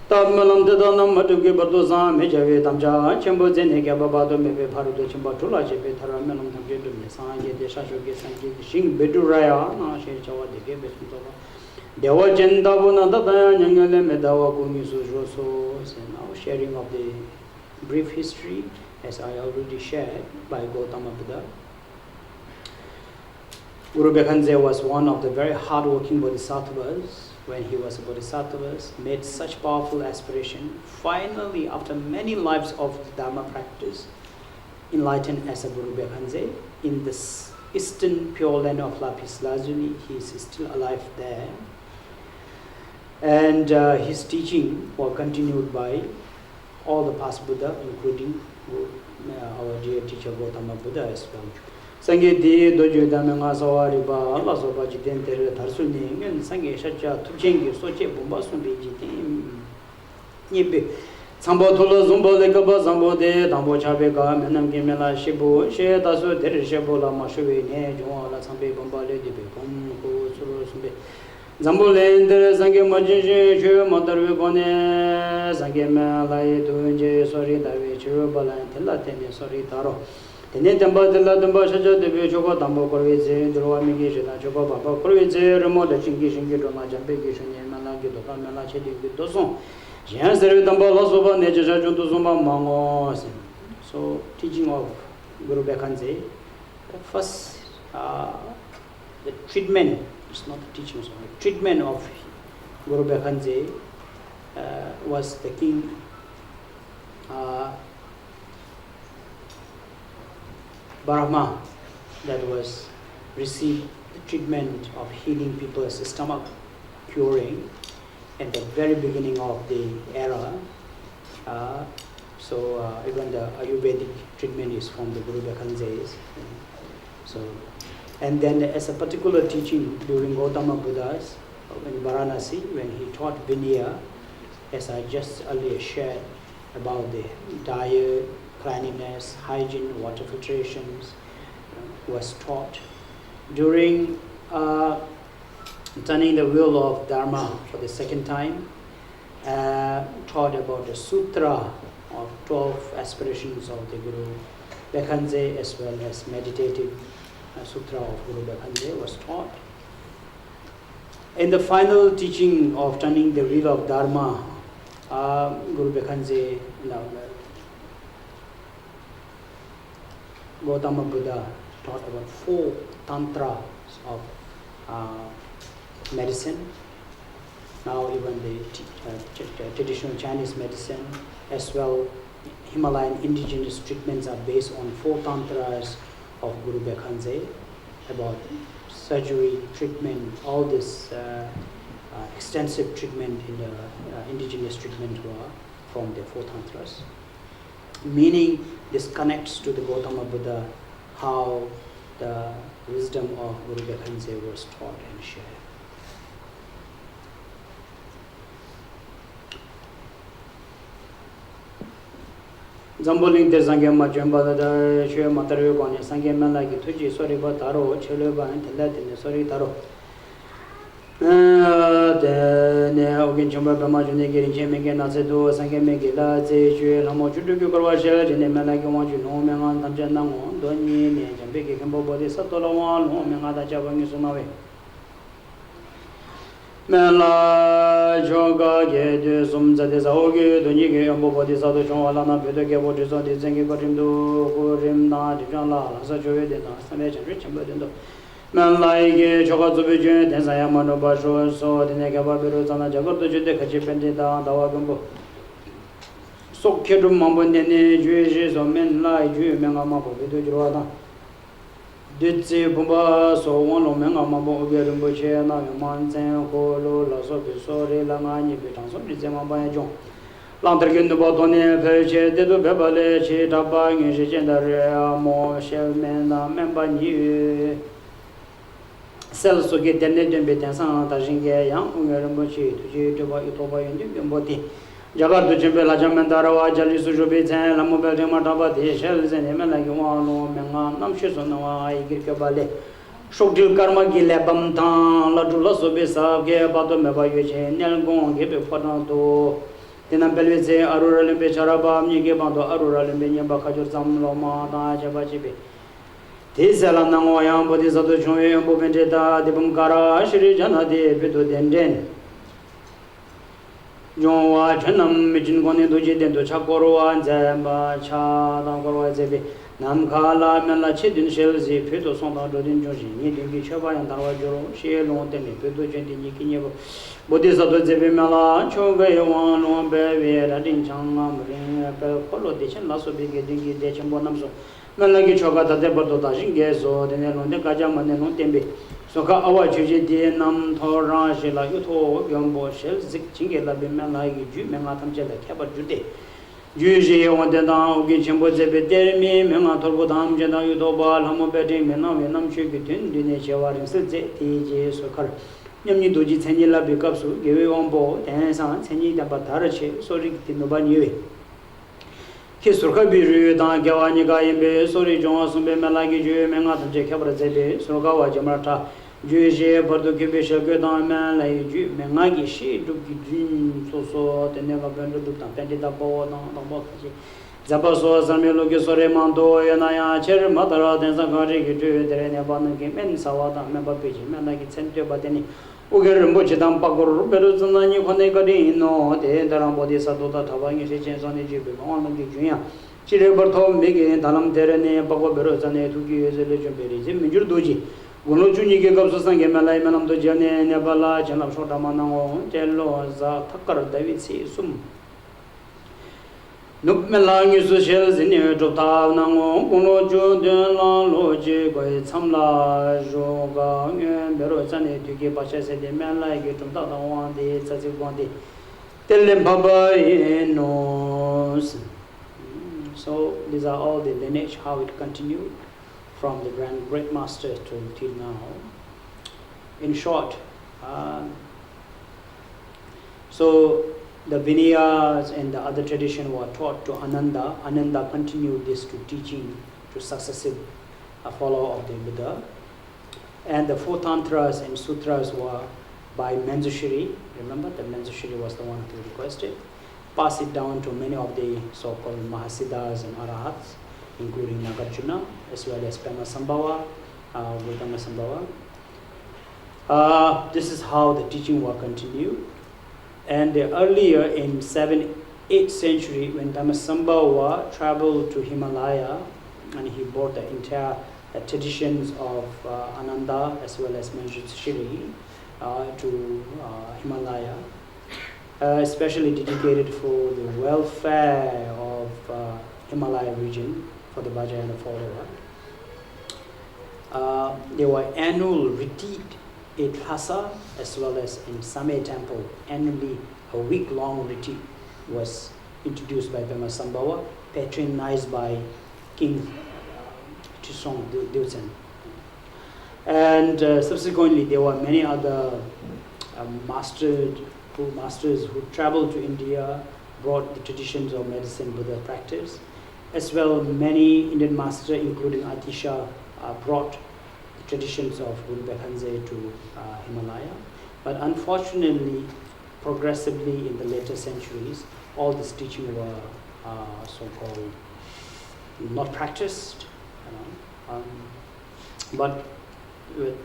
Tamalam de Donam to give Badozam, Mejavi Tamja, Chambo Zenega Babado, maybe Parudo Chimbatula, Jebetara, Melam Tamju, Sangi, the Shashoki, Sangi, Shing Beduraya, Shawa, the Gabetova. Dewa Jenda Bunada, Yangale Medawa Gumisu Rosso, and now sharing of the brief history, as I already shared by Gautama Buddha. Guru Bekhanze was one of the very hard-working bodhisattvas. When he was a bodhisattva, made such powerful aspiration, finally, after many lives of Dharma practice, enlightened as a Guru Bekhanze in this eastern pure land of Lapis Lazuli. He is still alive there. And his teaching was continued by all the past Buddha, including our dear teacher Gautama Buddha as well. Sange di dojo dame nga sawari ba Allah soba jiten tere tarsu ngen sange shacha tujenge soche bomba sumbe jiten nyebe sambo tholo zumbo lekaba sambo de dambo chabe ga menam ge mela shibu she tasu tere shebo la mashuwe ne jo la sambe bomba le de bom ko suru sumbe zambo le tere sange majje che matarwe kone sange mela e tunje sori dawe chiro bala tella tene sori taro Tene Damba della Damba Shaja de Bijogo Dambo Corveze, Drovamigi, Jogo Baba Corveze, Remote Chingi Shingi Doma Jambeki, Malaki, Mala Chedi Doson. She has the Damba Losova, Nature Junduzuma Mangos. So, teaching of Guru Bekhanze, first, the treatment, it's not the teaching, sorry, treatment of Guru Bekhanze was the king. Brahma that was received the treatment of healing people's stomach, curing at the very beginning of the era. Even the Ayurvedic treatment is from the Guru Bekhanze's. So, and then as a particular teaching during Gautama Buddha's in Varanasi, when he taught Vinaya, as I just earlier shared about the diet, cleanliness, hygiene, water filtrations was taught. During turning the wheel of Dharma for the second time, taught about the sutra of 12 aspirations of the Guru Bekhanze as well as meditative sutra of Guru Bekhanze was taught. In the final teaching of turning the wheel of Dharma, Guru Bekhanze, Gautama Buddha taught about 4 tantras of medicine. Now even the traditional Chinese medicine as well, Himalayan indigenous treatments are based on 4 tantras of Guru Bekhanze about surgery, treatment, all this extensive treatment in the indigenous treatment were from the 4 tantras. Meaning this connects to the Gautama Buddha, how the wisdom of Guru Bekhanze was taught and shared. Zamboling de Zangema Jambada, Shue Matario, Sangema like Tuji, sorry, but Taro, Cheleba, and Latin, sorry, Taro. The Ogin Chamba Bamajunegi, Jemega, Nazedo, Sangamegila, Zhe, Lamojudu, Gorwasha, and Malaki, you know, Mangan, Tanjanamo, Doni, and Jambeki, Cambodia, Satolawan, Homanga, Javanisumawe. Mela Joga, Ged, Sumza, Desaogi, Donigi, and Bobodi Sato, Alana, Pedega, what is on the Zengi Gorimdo, Gorimna, Dijala, Sajo, Samaj, and Rich and Bodindo. man like Chokazubi, then I am on a basho, so the Negababiru and a Jago to the Kachipendita, the Wagumbo. So Kedum Mambundene, Jews or men like Jew, Mengamapo, Vidu. Did see Bumba, so one of Mengamabo, Gerumbuche, Mountain, Holo, Lasso, Sori, Langani, Bitan, so Dizema by John. Lanterkin the Botone, Perche, Dedo Bebale, Chitaba, Gender, Mo, Shellman, Member New. Cells to get the legend betan Tajinga, young, Ungarumbuchi, to Utoba, and Boti. Jagar to Jimbela Jamandara, Jalisubi, Lamobel Mataba, shells and him like one, Menga, Namshusona, Girkabale. Shokil Karma Gilabam Tan, Latula Sobisa, Gabato Meba, Nelgon, give a Panato. Then I'm Belvize, Aurora Limbe, Nigabanto, Aurora Limbe, Bakajo Loma, Jabajibi. This Alanangoyam, Bodhisato Joy, Bovendeta, the Bumkara, Shri Jana de Pitu Denden. John Chanam, Mijin Goni Duji, to Chakoro and Zamba, Cha, Dangoro Zebi, Namkala, Mela Chidin Shelzi, Pito Sonda Dodin Joji, Nidin Gichava and Tarajo, Shelo, Temi, Pito Genti Nikinebo, Bodhisato Zebi Mela, Choga, one, Baby, Radin Changam, Ring, Polo, Dichan, Lasso Big, Dingy, Dechambonamso, Melagi Chogata, Deborto, Jingezo, the Nelon, the Kajaman, and Tembe. Soka awa chuji de nam thora shela yuto gyombo shel zik chingela be mela gi ju menga tamchela khaba jude juji wonde da ugi chimbo zebe termi menga thorbo dam jena yuto bal hamo beti mena menam chu gi tin dine chewarin sil je ti je sokar nyamni doji chenila be kapsu gewe wombo den san chenji da batara che sori ti no ban yewe ke surka biru da gyawani ga yembe sori jonga sumbe mela gi ju menga tamche khaba zebe soka wa jamrata Juge, Bordoki Bishop, Godaman, like Jew, Mengagi, she took dream so, the never been to do the board on the box. Zabaso, Samuel Soremando, and I cherry mother, then Zagari, the Renaban game, and Sawata, member page, men like it sent you, but any Uger and Butchedam Pago, better than you connected, no, the Enterambody Satota, Tawang, she changed on the Jib, on the Junior. She never told me, Talam Terene, Pago Beros, and 2 years a legend berries, in Major Doji. Uno Juni gave up Sange Malay Manam to Jane, Nebala, Janam Shotamano, Jello, Takar, David C. Sum. Nook Melang is the shells in your Jota, Nango, Uno Judela, Logi, Samla, Joga, and Berosani to give Pasha said the man like it to one day, such a one day. Tell them Baba knows. So these are all the lineage, how it continued. From the great masters till now. In short, so the Vinayas and the other tradition were taught to Ananda. Ananda continued this to teaching to successive follower of the Buddha. And the 4 tantras and sutras were by Manjushri. Remember, the Manjushri was the one who requested. Pass it down to many of the so-called Mahasiddhas and Arahats, including Nagarjuna, as well as Pema Sambhava, Gautama Sambhava. This is how the teaching will continue. And earlier in 7th, 8th century, when Pema Sambhava traveled to Himalaya, and he brought the entire traditions of Ananda as well as Manjushri to Himalaya, especially dedicated for the welfare of Himalaya region, for the Vajrayana follower. There were annual retreat at Lhasa as well as in Samay temple. Annually, a week-long retreat was introduced by Pema Sambhava, patronized by King Chisong Dilsen. And subsequently, there were many other masters who traveled to India, brought the traditions of medicine Buddha practice. As well, many Indian masters, including Atisha, brought the traditions of Guru Bekhanze to Himalaya. But unfortunately, progressively in the later centuries, all this teaching were so-called not practiced, but with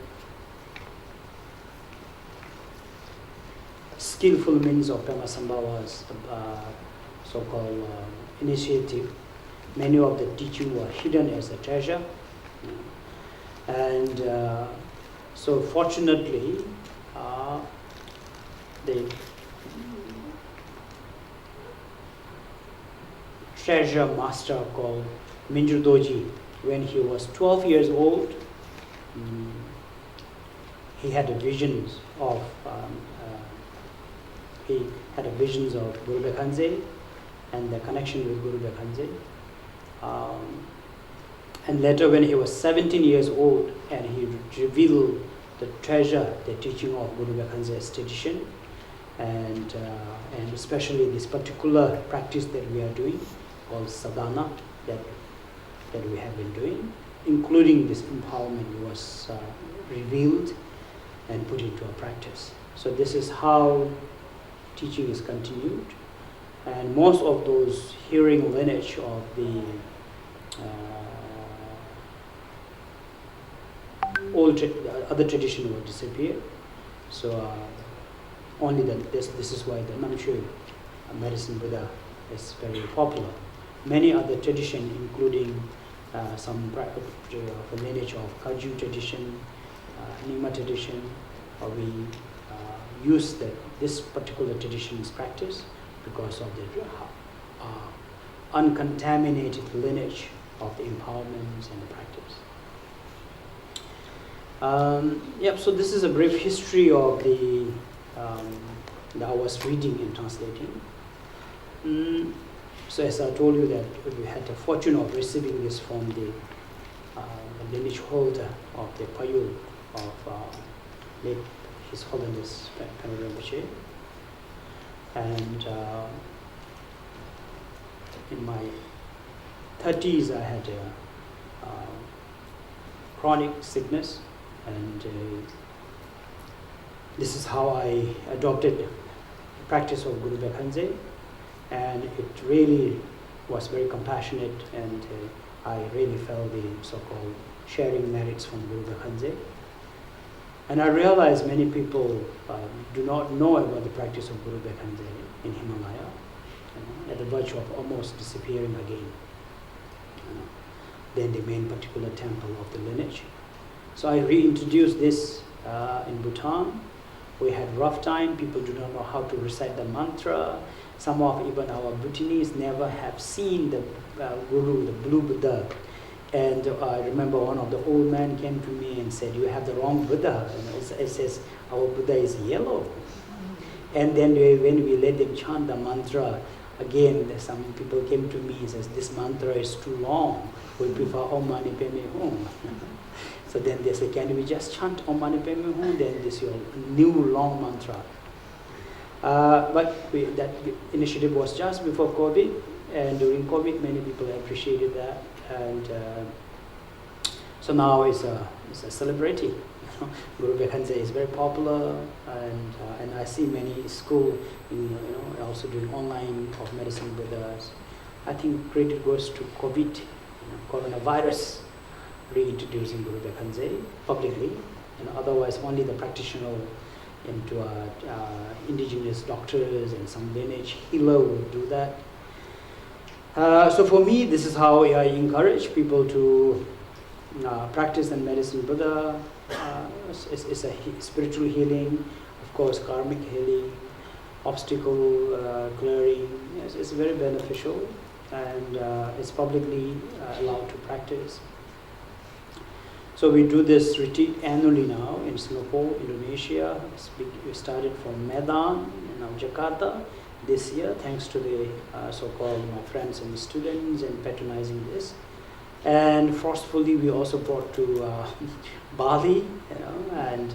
skillful means of Pema Sambhava's so-called initiative. Many of the teaching were hidden as a treasure, and So fortunately, the treasure master called Minju Doji, when he was 12 years old, he had a visions of Guru Bekhanze and the connection with Guru Bekhanze. And later, when he was 17 years old, and he revealed the treasure, the teaching of Guru Bekhanze's tradition, and especially this particular practice that we are doing, called sadhana, that we have been doing, including this empowerment, was revealed and put into a practice. So this is how teaching is continued, and most of those hearing lineage of the other tradition will disappear. So only this is why the Namshu medicine Buddha is very popular. Many other tradition, including some of the lineage of Kaju tradition, Nima tradition, we use this particular tradition's practice because of the uncontaminated lineage of the empowerments and the practice. So this is a brief history of that I was reading and translating. So as I told you that we had the fortune of receiving this from the lineage holder of the Payul of late His Holiness Panur Rinpoche. And in my 30s I had a chronic sickness, and this is how I adopted the practice of Guru Bekhanze, and it really was very compassionate, and I really felt the so-called sharing merits from Guru Bekhanze. And I realized many people do not know about the practice of Guru Bekhanze in Himalaya, at the verge of almost disappearing again. Then the main particular temple of the lineage. So I reintroduced this in Bhutan. We had rough time. People do not know how to recite the mantra. Some of even our Bhutanese never have seen the Guru, the blue Buddha. And I remember one of the old men came to me and said, "You have the wrong Buddha." And it says, "Our Buddha is yellow." And then when we let them chant the mantra, again, some people came to me and says, "This mantra is too long. We prefer Om Mani Padme Hum." So then they say, "Can we just chant Om Mani Padme Hum? Then this is your new long mantra." But that initiative was just before COVID, and during COVID, many people appreciated that, and so now it's a celebrity. Guru Bekhanze is very popular, and I see many schools, also doing online of medicine Buddhas. I think credit goes to COVID, coronavirus, reintroducing Guru Bekhanze publicly, and otherwise only the practitioner into indigenous doctors and some lineage healer would do that. So for me, this is how I encourage people to practice and medicine Buddha. It's a spiritual healing, of course, karmic healing, obstacle clearing. It's very beneficial, and it's publicly allowed to practice. So we do this retreat annually now in Singapore, Indonesia. We started from Medan and now Jakarta this year, thanks to the so-called my friends and students and patronizing this. And forcefully we also brought to Bali, and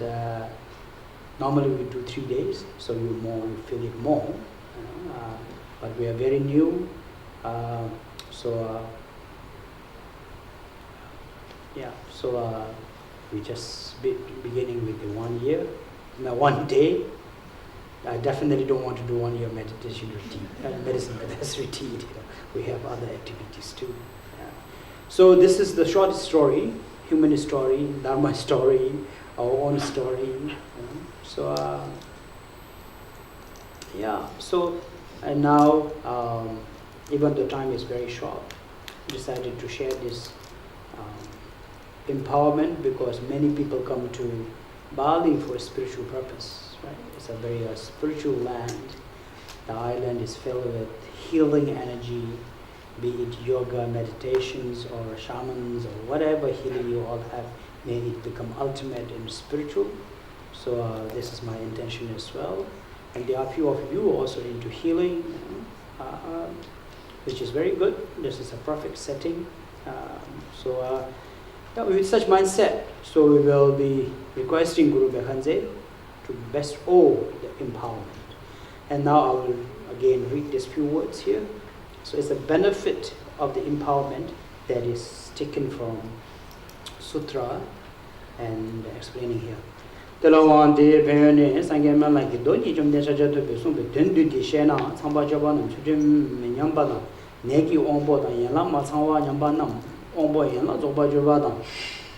normally we do 3 days, so you feel it more. But we are very new, so we just beginning with the 1 year, now 1 day. I definitely don't want to do 1 year meditation retreat, medicine retreat. We have other activities too. So this is the short story, human story, Dharma story, our own story. And now, even the time is very short, decided to share this empowerment, because many people come to Bali for spiritual purpose, right? It's a very spiritual land. The island is filled with healing energy, be it yoga, meditations, or shamans, or whatever healing you all have. May it become ultimate and spiritual. So this is my intention as well. And there are a few of you also into healing, which is very good. This is a perfect setting. With such mindset, so we will be requesting Guru Bekhanze to bestow the empowerment. And now I will again read these few words here. So it's a benefit of the empowerment that is taken from Sutra and explaining here. Telawante Pene Sangema like Doni Jum Deshaja to Besum, Tendu di Shena, Samba Jabanam, Chujim Yambana, Neki Ombo, and Yalama Sawa Yambanam, Ombo Yana Zoba Jovada,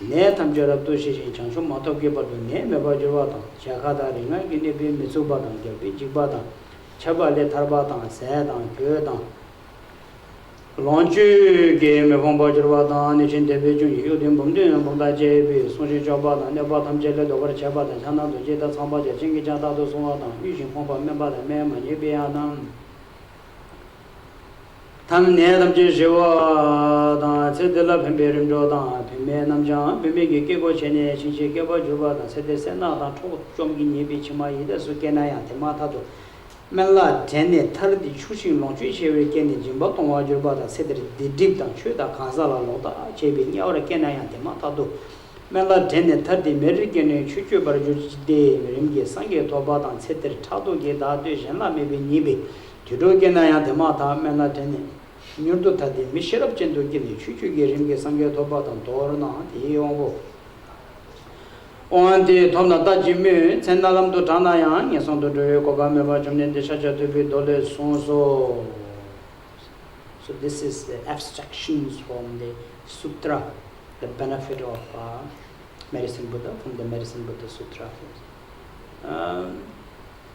Netam Jarabdushi, Chanshum Matokiba, Neme Bajavata, Chakada, Rinaki, Mitsubata, Jibata, Chabale Tarbata, Sadan, Kurdan. Launchu game of Bombajavada, Nishin Deviju, Udin Bundin, Bondaje, Sunji Jabata, Nebatam Jella, over Chabata, Chana, Jeta Sambaja, Chingi Jata, Sumata, using Pompa Member, the Mem, and Yibianam. Tam Nedam Jiva, Sedela Pemberim Jordan, Pimenam Jan, Pimiki Kiko Chene, Chinchi Keba Jubata, said the Senata, Chomgi Bichima, the Sukenaya, Tematato. Mela Tene Tardi Chushing Longi Cherry Kenny Jimbaton Wajubata said the deep down Chuda Kazala Lota, Chebi Yaura Kenaya Tematado. Mela Tene Tardi American Chuchu Barjuj de Rimgi Sange Tobata and said the Tado Geda Jena maybe Nibi, Tudo Kenaya Temata, Mela Tene. Nudo Tadi, Mishirab Chendo Gini, Chuchu Rimgi Sange Tobata, Torna, Tiongo. On the Tonata Jimmy, Sendalam to Tanayan, yes, on the Kobama Jamne de Shaja to be Dole Sonso. So, this is the abstractions from the Sutra, the benefit of Medicine Buddha, from the Medicine Buddha Sutra,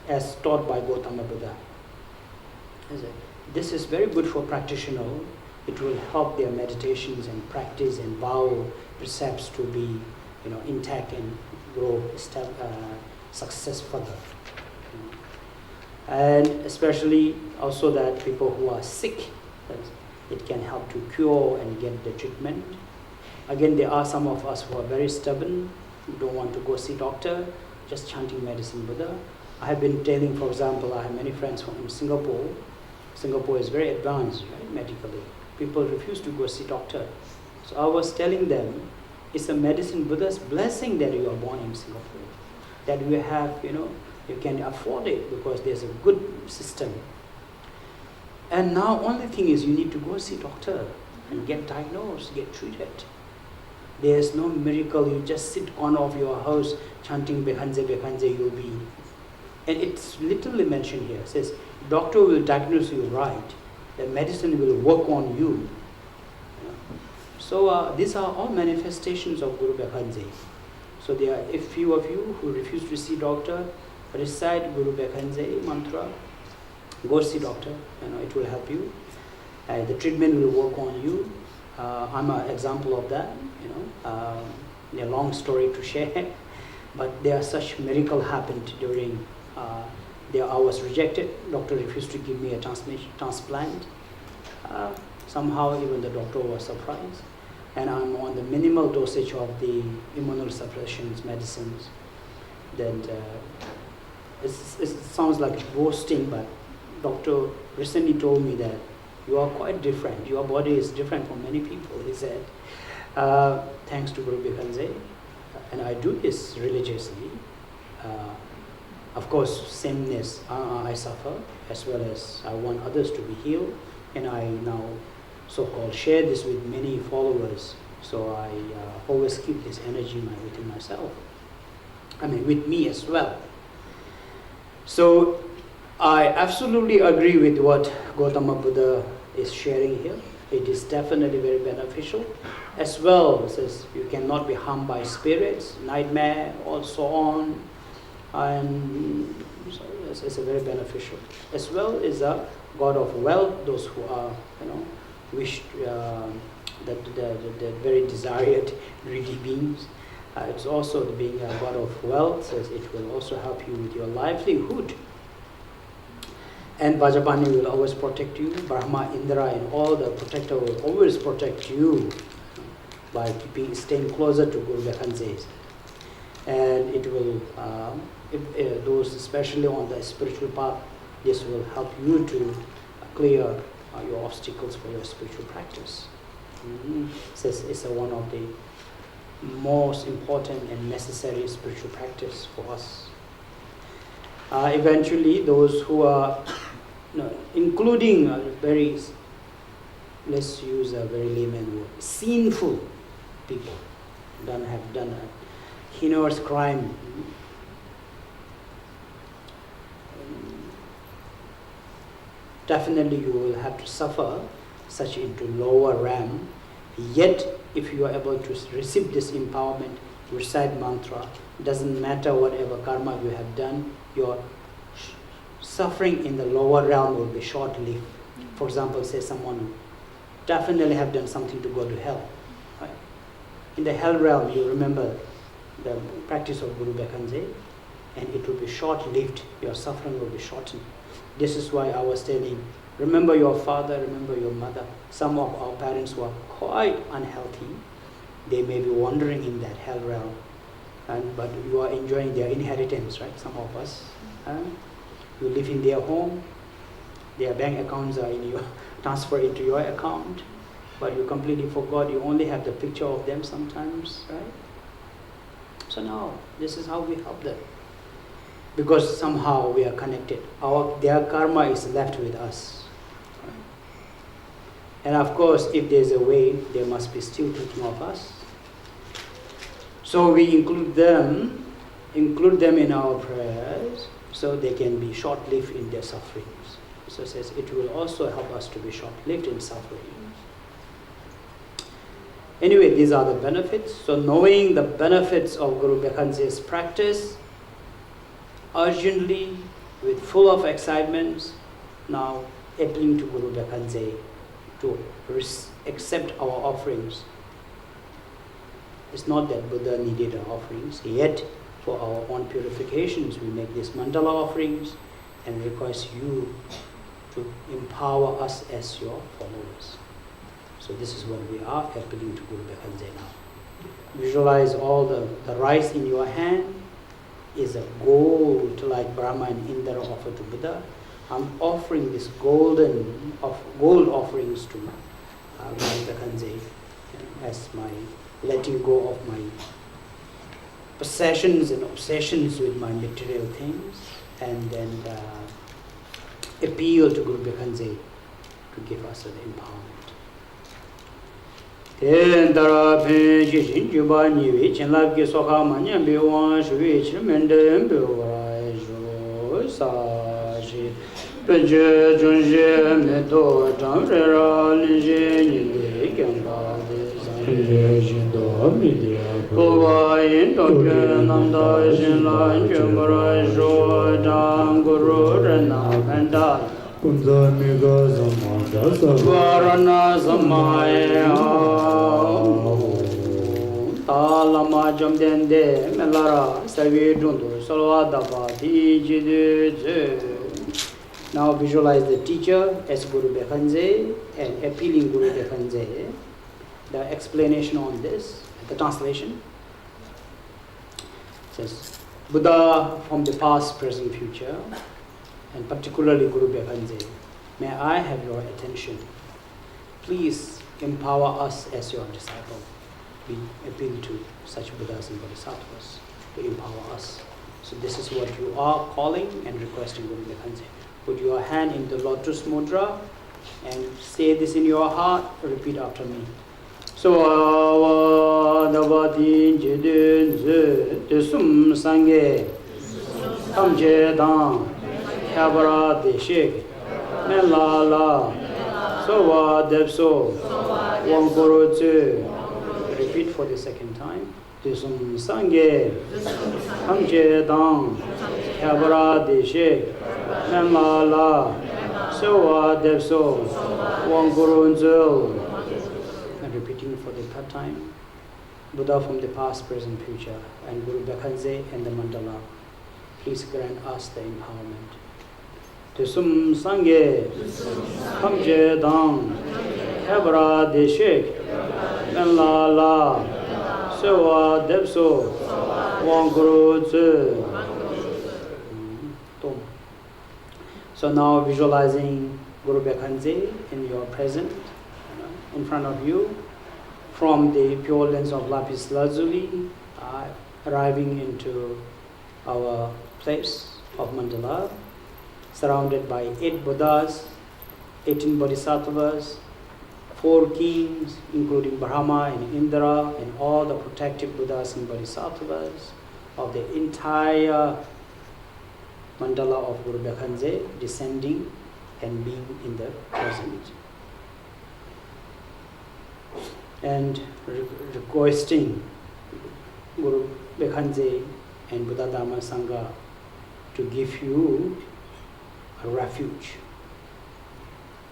as taught by Gautama Buddha. This is very good for practitioners. It will help their meditations and practice and vow precepts to be intact and grow, success further. And especially also that people who are sick, it can help to cure and get the treatment. Again, there are some of us who are very stubborn, who don't want to go see doctor, just chanting Medicine Buddha. I have been telling, for example, I have many friends from Singapore. Singapore is very advanced, right, medically. People refuse to go see doctor. So I was telling them, it's a Medicine Buddha's blessing that you are born in Singapore, that you have, you can afford it because there's a good system. And now only thing is you need to go see doctor and get diagnosed, get treated. There's no miracle, you just sit on of your house chanting Bekhanze, Bekhanze, you'll be. And it's literally mentioned here, it says, doctor will diagnose you right, the medicine will work on you. So these are all manifestations of Guru Bekhanze. So there are a few of you who refuse to see doctor, recite Guru Bekhanze mantra, go see doctor, it will help you. The treatment will work on you. I'm an example of that, a long story to share, but there are such miracle happened during, I was rejected, doctor refused to give me a transplant. Somehow even the doctor was surprised. And I'm on the minimal dosage of the immunosuppression medicines. That it sounds like boasting, but doctor recently told me that you are quite different. Your body is different from many people, he said. Thanks to Guru Bekhanze. And I do this religiously. Of course, sameness I suffer, as well as I want others to be healed. And I now so-called share this with many followers, so I always keep this energy within myself. With me as well. So I absolutely agree with what Gautama Buddha is sharing here. It is definitely very beneficial. As well, it says you cannot be harmed by spirits, nightmare, or so on. And so it's a very beneficial. As well as a god of wealth, those who are, wished, that very desired, greedy beings. It's also being a god of wealth, says it will also help you with your livelihood. And Vajapani will always protect you. Brahma, Indra, and all the protector will always protect you by staying closer to Guru Bekhanze. And it will, those especially on the spiritual path, this will help you to clear your obstacles for your spiritual practice. Says it's one of the most important and necessary spiritual practice for us. Eventually, those who are, including very, let's use a very layman word, sinful people, have done a heinous crime, definitely you will have to suffer such into lower realm. Yet, if you are able to receive this empowerment, recite mantra, doesn't matter whatever karma you have done, your suffering in the lower realm will be short-lived. For example, say someone definitely have done something to go to hell. Right? In the hell realm, you remember the practice of Guru Bekhanze, and it will be short-lived, your suffering will be shortened. This is why I was telling, remember your father, remember your mother. Some of our parents were quite unhealthy. They may be wandering in that hell realm, but you are enjoying their inheritance, right? Some of us. You live in their home, their bank accounts are transferred into your account, but you completely forgot, you only have the picture of them sometimes, right? So now, this is how we help them. Because somehow we are connected. Their karma is left with us. Right? And of course, if there's a way, they must be still thinking of us. So we include them in our prayers, so they can be short-lived in their sufferings. So it says it will also help us to be short-lived in suffering. Anyway, these are the benefits. So knowing the benefits of Guru Bekhanze's practice, urgently, with full of excitement, now appealing to Guru Bekhanze to accept our offerings. It's not that Buddha needed our offerings, yet for our own purifications, we make these mandala offerings and request you to empower us as your followers. So this is what we are appealing to Guru Bekhanze now. Visualize all the rice in your hand is a gold, like Brahma and Indra offer to Buddha. I'm offering this gold offerings to Guru Bekhanze as my letting go of my possessions and obsessions with my material things, and then appeal to Guru Bekhanze to give us an empowerment. Tendara penji jinjuba niwi chenlab ki soka manyan biwan shui chirmenden biwa jo sashi penje junje medo jamrera linje nile gyamba de zanje jindo midya Kowa yin tokyo namda jinla jambara jo jam guru rena penda Kunza miga zamanda savarana samaya Talama jamdende melara savi dundu salvadaba dijide. Now visualize the teacher as Guru Bekhanze and appealing Guru Bekhanze. The explanation on this, the translation says, Buddha from the past, present, future, and particularly Guru Bekhanze, may I have your attention. Please empower us as your disciple. We appeal to such Buddhas and Bodhisattvas to empower us. So this is what you are calling and requesting Guru Bekhanze. Put your hand in the lotus mudra and say this in your heart. Repeat after me. So avadavati jidin ze desum sange tamje dang Kabara deshik melala sowa depso wangkoro tsu. Repeat for the second time. Desum sange tamje dang kabara deshik melala sowa depso wangkoro tsu. And repeating for the third time. Buddha from the past, present, future, and Guru Bekhanze and the mandala, please grant us the empowerment. Tusum Sangye, Kamje Dang, Hebra Deshik, Menla La, Sewa Depso, Wang Guru Tzu. So now visualizing Guru Bekhanze in your present, in front of you, from the pure lens of lapis lazuli, arriving into our place of mandala, surrounded by 8 Buddhas, 18 Bodhisattvas, 4 kings, including Brahma and Indra, and all the protective Buddhas and Bodhisattvas of the entire mandala of Guru Bekhanze descending and being in the present. And requesting Guru Bekhanze and Buddha Dharma Sangha to give you a refuge.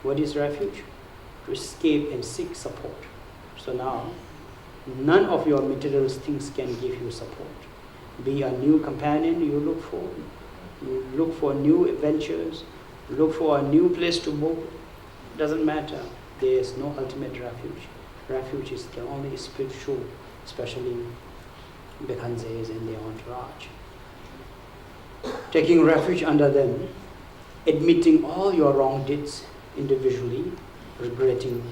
What is refuge? To escape and seek support. So now, none of your material things can give you support. Be a new companion you look for new adventures, look for a new place to move. Doesn't matter. There is no ultimate refuge. Refuge is the only spiritual, especially Bekhanzes and their entourage. Taking refuge under them, admitting all your wrong deeds individually, regretting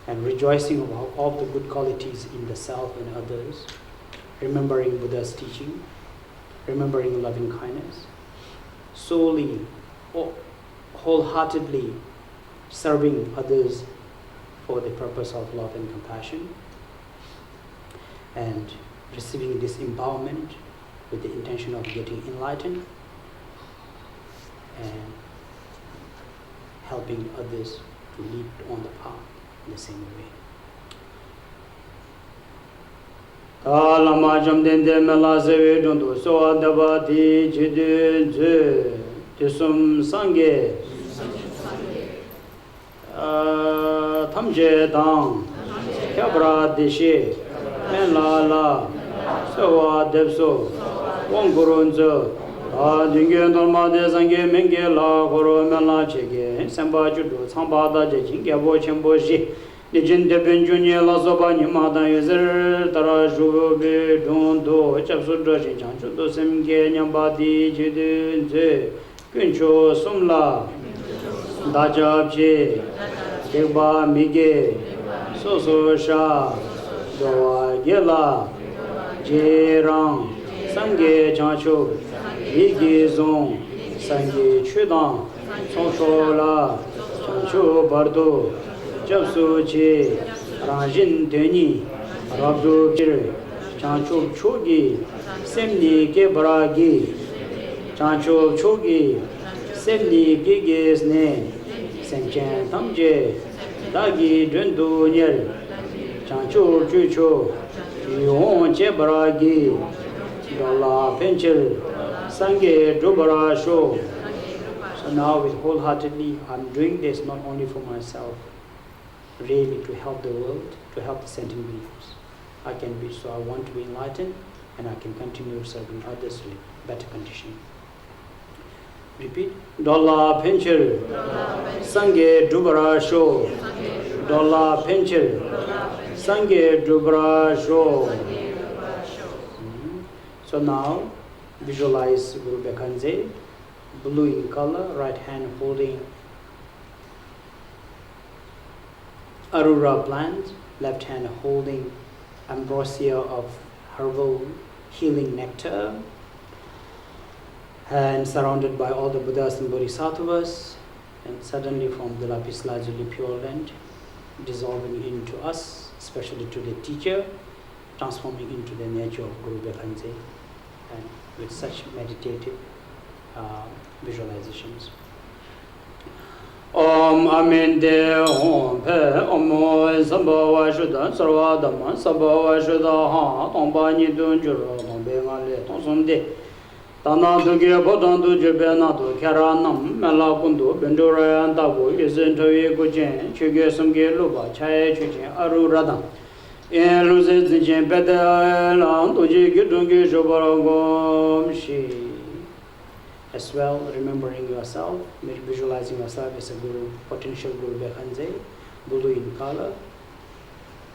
and rejoicing about all the good qualities in the self and others, remembering Buddha's teaching, remembering loving kindness, solely, wholeheartedly serving others for the purpose of love and compassion, and receiving this empowerment with the intention of getting enlightened and helping others to lead on the path in the same way. Lama Jamdende Mela Sewe Dundu Soa Dabati Chidu Zu Tisum Sangye Tamje Dang Kyabra Deshe Menla La Sewa Depso Wang Gurun Zu Dingye Norma De Sangye Menge La Guru Menla Chege Semba Judu Tsamba Da Jejin Gyabo Chenpo Shi Nijin Depen Junye La Soba Nima Dan Yuzer Tara Shubi Dundu Chapsu Drashin Chanchudu Semge Nyamba Di Chidu Zu Kuncho Sumla Dajab Che Degba Mige Soso Sha Doa Gela Jerang Sangye Chancho Mige Zong Sangye Chudang Songsho La Chancho Bardo Japsu Che Ranjin Teni Rabdu Kir Chancho Chogi Semni Kebragi Chancho Chogi Semni Giges Ne Semchen Tamje Dagi Dundu Nyer Chancho Chucho Yon Chebragi Dola Penchel Sange Dubara Sho. So now with wholeheartedly, I'm doing this not only for myself, really to help the world, to help the sentient beings. I want to be enlightened, and I can continue serving others with better condition. Repeat. Dolla Penchel Sange Dubara Sho. Dolla Penchel Sange Dubara Sho. So now visualize Guru Bekhanze, blue in color, right hand holding Arura plant, left hand holding ambrosia of herbal healing nectar, and surrounded by all the Buddhas and Bodhisattvas, and suddenly from the lapis lazuli pure land, dissolving into us, especially to the teacher, transforming into the nature of Guru Bekhanze, and with such meditative visualizations. Om Amen De Om Pe Om Samba Wa Shudan Sarva Dhamma Samba Wa Shuda Ha Tomba Ni Dun Juro Tombe Ngale Tonsum De Tana Duge Bodan Du Jube Nadu Kera Nam Mela Kundu Bendura Antabu Yisen Tawi Gujen Chuge Sumge Luba Chaye Chujen Aru Radam in loses the Jempedal, and Uji Gidungi Jobaragom Shi. As well, remembering yourself, visualizing yourself as a Guru, potential Guru Bekhanze, Bulu in color,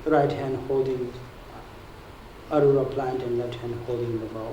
right hand holding Arura plant and left hand holding the bow.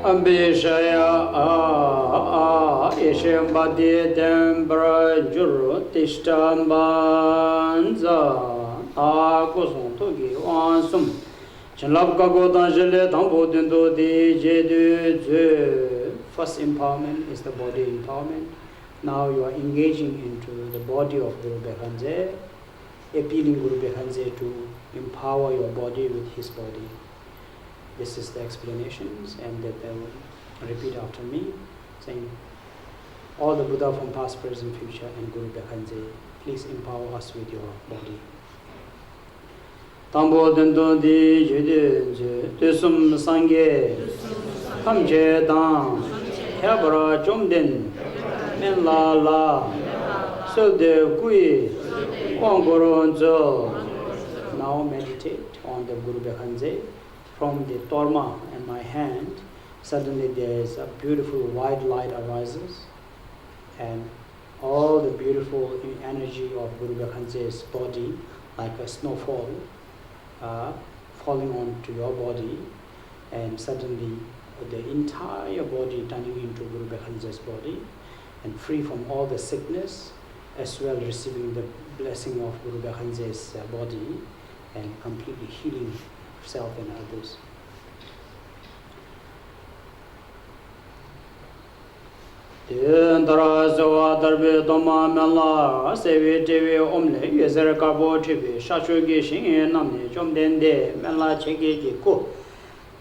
Ambishaya Ishambadi Dembra Juru Tishtambanza Akusun Togi Wansum Chalabka Godanjele Tambo Dindo Di Jedu. First empowerment is the body empowerment. Now you are engaging into the body of Guru Bekhanze, appealing Guru Bekhanze to empower your body with his body. This is the explanations, and that they will repeat after me, saying, all the Buddha from past, present, future, and Guru Bekhanze, please empower us with your body. Tambo dendo di jide tusum sangye kamje dang hebra chomden men la la sode kui konggoronzo. Now meditate on the Guru Bekhanze. From the torma in my hand, suddenly there is a beautiful white light arises, and all the beautiful energy of Guru Bekhanze's body, like a snowfall, falling onto your body, and suddenly the entire body turning into Guru Bekhanze's body, and free from all the sickness, as well receiving the blessing of Guru Bekhanze's body, and completely healing self and others. Dara Zawa Darbe Doma Mela Sevi TV Omle Yezer Kabo TV Shashugi Shin Namni Jom Dende Mela Chegi Ko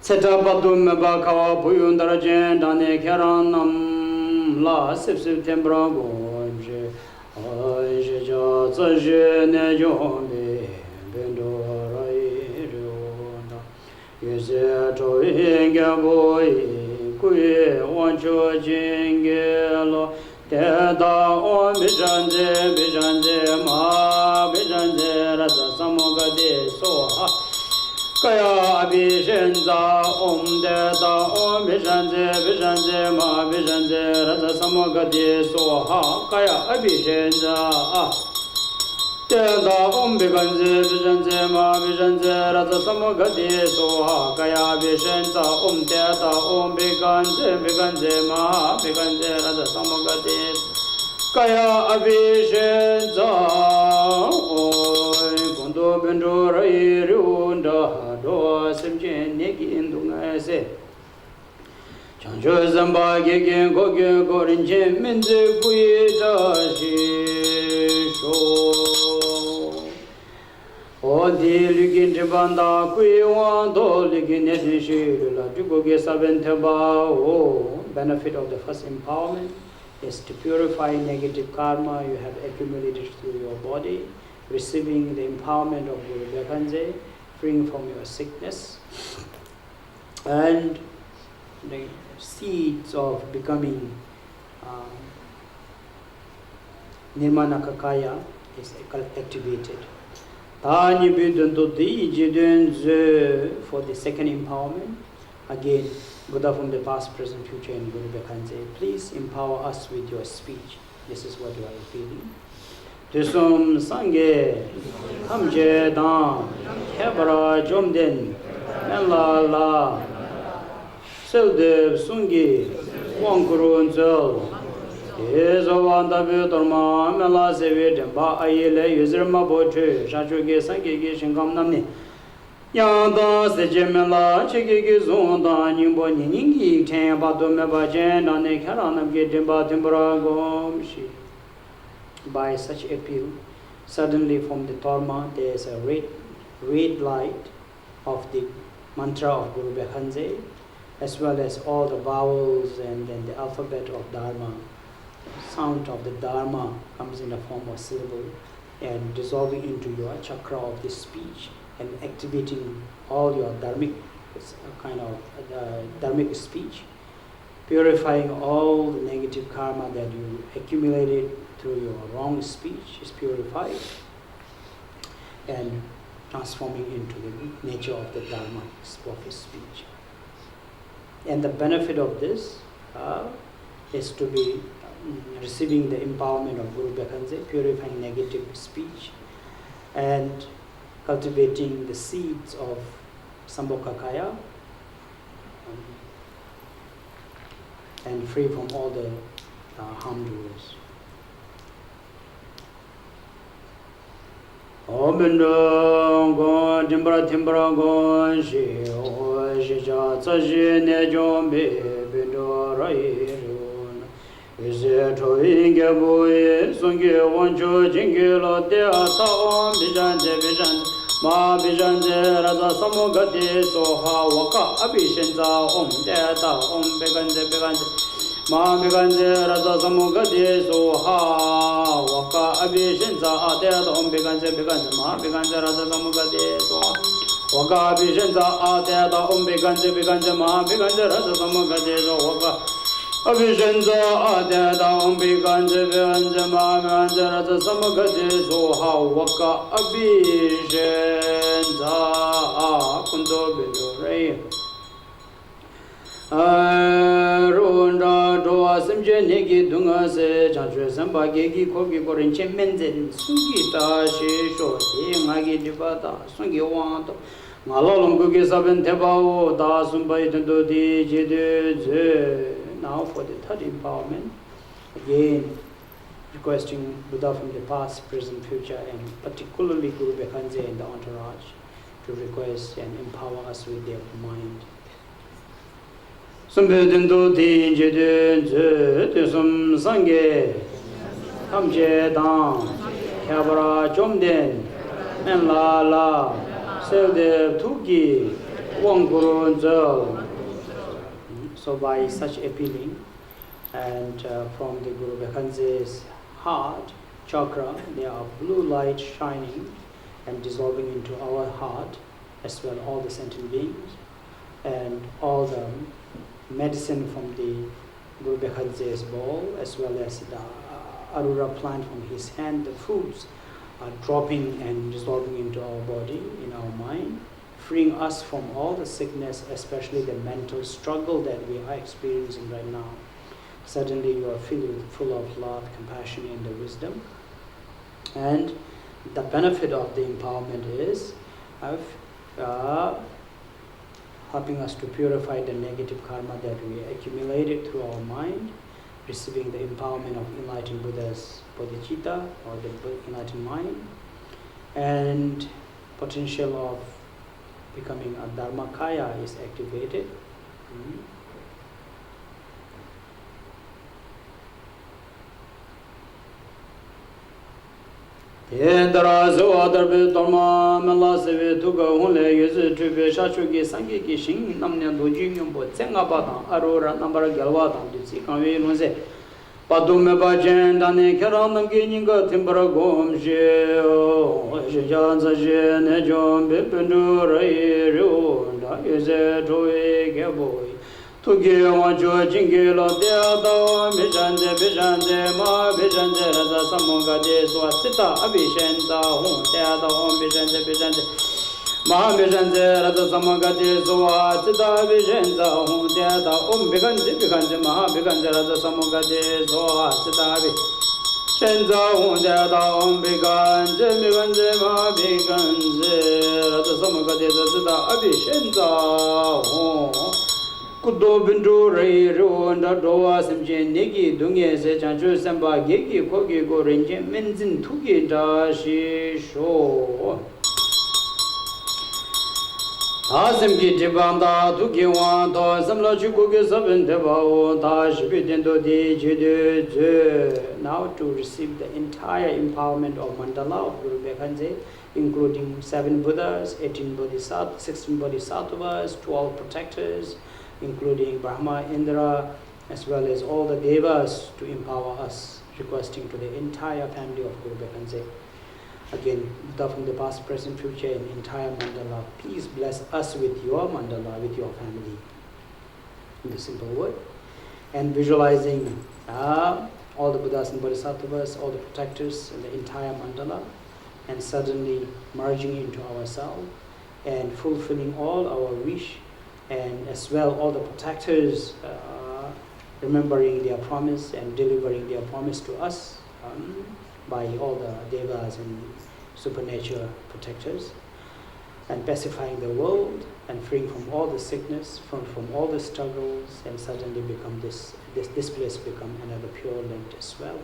Seta Badu Meba Kawa Puyun Darajan Dane Keranam La September Gonje Aje Zaje Ne Jombe Bendo Yeze to inga boy kuye wancho jingelo teda on bijanje ma bijanje raza samoga de soha kaya abishenza teda on bijanje ma bijanje raza samoga de soha kaya abishenza Teda Biganze, Bijanze, Ma Bijanze, Rata Samagadi, Soha, Kaya Bishenza, Teda Biganze, Biganze, Ma Biganze, Rata Samagadi, Kaya Abishenza, Kondo Bendura Irunda, Do Simjin, Niki Indungase. Chanjo Zamba Gigin Gogin Gorinjin Minze Puida Shisho. Odi Ligin Jibanda Kuiwando Ligin Shila Jugoge Sabenteba. Benefit of the first empowerment is to purify negative karma you have accumulated through your body, receiving the empowerment of Guru Bekhanze, freeing from your sickness, and the seeds of becoming Nirmana Kakaya is activated. For the second empowerment, again Buddha from the past, present, future, and Guru Bekhanze, please empower us with your speech. This is what you are repeating. Tusum Sangye, Hamje Dan, Hebra Jomden, Menla La, Seldev Sungi, Wangurun Zel, Ezawanda Vidorma, Mela Sevi, Demba Ayele, Yuzerma Boche, Shachuge Sangi, Shingam Namni. Yanda Sejemela, Chiki Zonda, Nimbo Ningi, Temba Domeba Jen, and Karanam Getimba Timbragom. By such appeal, suddenly from the Torma there is a red light of the mantra of Guru Bekhanze, as well as all the vowels and then the alphabet of Dharma. Sound of the Dharma comes in the form of syllable and dissolving into your chakra of this speech and activating all your dharmic dharmic speech, purifying all the negative karma that you accumulated through your wrong speech is purified and transforming into the nature of the dharma of his speech. And the benefit of this is to be receiving the empowerment of Guru Bekhanze, purifying negative speech and cultivating the seeds of Sambhokakaya and free from all the harm doers. Om Bindong Gon Timbra Timbra Gon Shi O Shi Cha Tsa Shi Ne Jom Bi Bindo Rai Run Ise To Inge Bui Sungi Wan Chu Jingi Lo Te Ata Om Bijanje Ma Bijanje Raza Samu Gati Soha Waka Abhishenza Om Te Ata Om Beganje Ma Beganje Raza Samu Gati Soha Waka Abhishenza Ate Om Beganje Ma Beganje Raza Samu Gati Soha Waka Abhishenza Ate Om Beganje Ma Beganje Raza Samu Gati Soha Abhishenza Ate Om Beganje Ma Beganje Raza Samu Gati Soha Waka Abhishenza Kundo Bindo Rei Runda Doa Simje Negi Dunga Se Chanchwe Samba Gegi Kogi Korin Chemenzen Sungi Ta Shi Sho Te Ngagi Dibata Sungi Wanto Malolong Gugi Saben Tebao Da Sumbai Tendo Di Jide Ze. Now for the third empowerment, again requesting Buddha from the past, present, future, and particularly Guru Bekhanze and the entourage to request and empower us with their mind. Sumbedendo Di Jide Ze Te Sum Sange Hamje Dan Kabra Jomden Men La La Selde Tuki Wangurun Zel. So by such appealing and from the Guru Bekhanze's heart chakra, there are blue light shining and dissolving into our heart, as well all the sentient beings, and all the medicine from the Guru Bekhanze's bowl, as well as the Arura plant from his hand, the foods are dropping and dissolving into our body, in our mind, freeing us from all the sickness, especially the mental struggle that we are experiencing right now. Suddenly you are full of love, compassion, and the wisdom. And the benefit of the empowerment is helping us to purify the negative karma that we accumulated through our mind, receiving the empowerment of enlightened Buddha's bodhicitta, or the enlightened mind, and potential of becoming a Dharmakaya is activated. Yendara Zoadar Bitorma Mela Sevi Tuga Hunle Yuzu Tubi Shachuki Sangi Kishin Namnya Doji Yumbo Tsenga Batan Arora Nambara Galwatan Dutsi Kanwe Nunze Padume Bajen Dane Keranam Gininga Timbara Gomje Janza Jene Jom Bipendura Irunda Yuze Toy Gaboy Tugi Wanjo Jingilo Deada Bijanje Ma Bijanje Raza Samonga De Swasita Abhishenza Hun Deada Om Bijanje Mahabhijanze Radha Samagati Soha Chita Vishenza Hum Dhyata Om Bhikanji Bhikanji Mahabhikanji Radha Samagati Soha Chita Vishenza Hum Dhyata Om Bhikanji Bhikanji Mahabhikanji Radha Samagati Chita Vishenza Hum Kudo Bindu Rai Ronda Doa Samje Negi Dungye Se Chanchu Samba Geki Kogi Go Renje Menzin Tuki Dashi Sho Asim ki tibanda tuki wan to samla chukuki sabin tibao ta shibitendo di jidu. Now to receive the entire empowerment of mandala of Guru Vivekananda, including 7 Buddhas, 18 Bodhisattvas, 16 Bodhisattvas, 12 protectors, including Brahma, Indra, as well as all the devas to empower us, requesting to the entire family of Guru Vivekananda. Again, Buddha from the past, present, future, and entire mandala, please bless us with your mandala, with your family. In the simple word. And visualizing all the Buddhas and Bodhisattvas, all the protectors, and the entire mandala, and suddenly merging into ourselves and fulfilling all our wish, and as well all the protectors remembering their promise and delivering their promise to us. By all the devas and supernatural protectors, and pacifying the world and freeing from all the sickness, from all the struggles, and suddenly become this place become another pure land as well.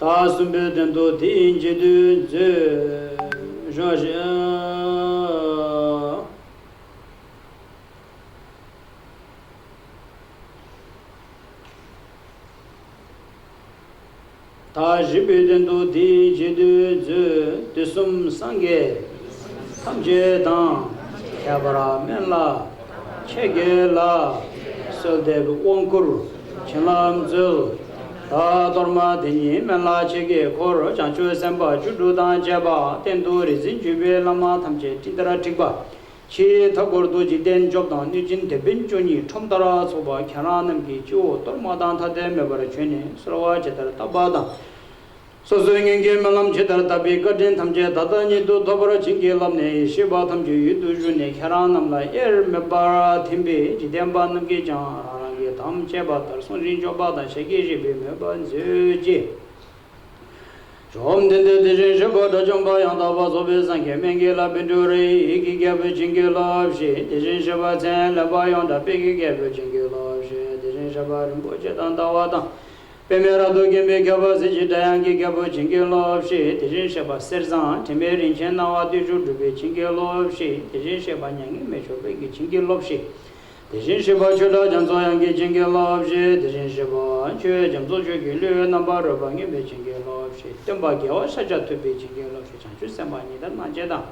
Tasumbedo tinjidu Tajibidendo di jidu disum sange tamje dan kabara menla chegela sodeb onkur chilam zul ta dorma deni menla chege kor chanchu samba judu dan jaba tendu rizin jube lama tamje tidara tikba chi thagordu jiden jobdan nijin debin joni thomdara soba khananam gi jo dormadan thade mebara chene srawa chetar tabada sozoingen ge melam chetar tabi gadin thamje dadani do dobara jinge lamne shiba thamje yudu june khananam la er mebara thimbe jiden banam ge jan range tham cheba tar sonrin jobada shege jibe meban je Jom dende de jeba da jomba yanda ba sobe sange mengela bindure iki gebe jingela she de jeba zen la ba yanda pegi gebe jingela she de jeba rimbo je dan da wa dan pemera do gebe gaba se jidangi gebe jingela she de jeba serzan temerin chen na wa de ju be jingela she de jeba nyangi me cho be jingela she Dejin Shiba Chula Janzo Yangi Jingi Love Shi, Dejin Shiba Chue Jamzo Chugi Lu Namba Roba Ngi Be Jingi Love Shi, Temba Gyawa Shaja Tu Be Jingi Love Shi, Chanchu Semba Nidan Manje Dan.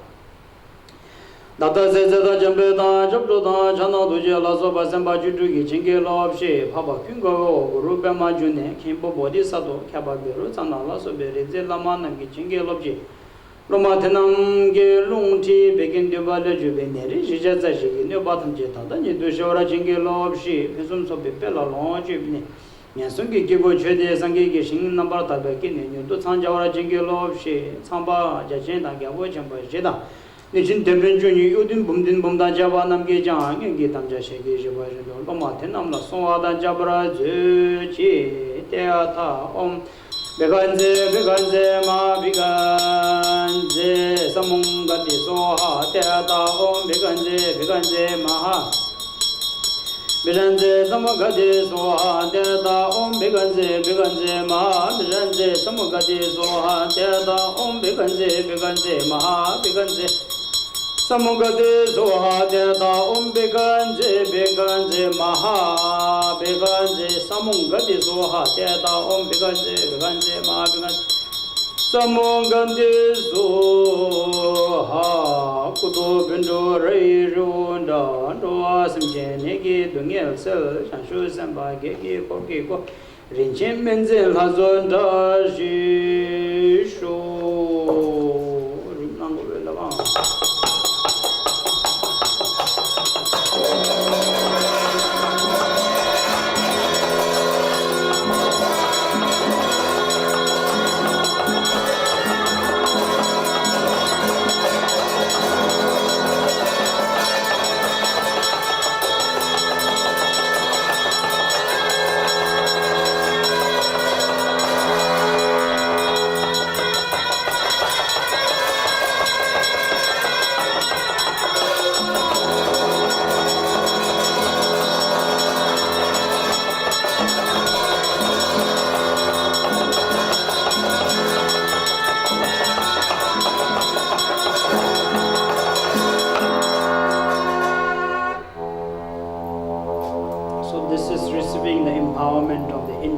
Data Seze Da Jambe Dan, Jabdo Dan, Chana Duje La Soba Semba Chutu Gi Jingi Love Shi, Papa Kunga Go, Guru Pema June, Kimbo Bodhi Sato, Kaba Biru, Chana La Sobe Reze Lama Namgi Jingi Love Shi. Roma Tenam Ge Lung Ti Begin Duba Le Jube Neri, Jijaza Shigi, New Bottom Jetata, Nidu Shora Jingi Love Shi, Pesum Sobe Pella Long Jubni, Yansungi Gibo Chede Sangi Gishin Number Tabaki, Nidu Sanjawara Jingi Love Shi, Samba Jajan Gabo Jamba Jeda, Nijin Tebin Juni, Udin Bumdin Bumda Java Namgi Jang, and Gitam Jashigi Jiba, Roma Tenam La Soada Jabra Zuchi, Teata Om. Beganze ma beganze samungati soha teata om beganze maha beganze samugati soha teata om beganze maha beganze samugati soha teata om beganze maha beganze samugati soha teata om beganze maha beganze samungati soha teata om beganze maha beganze samungati soha kudo bindu rai runda doa samje negi dungel sel shanshu samba gegi koki ko rinchen menzel hazon da shi shu rimnango velava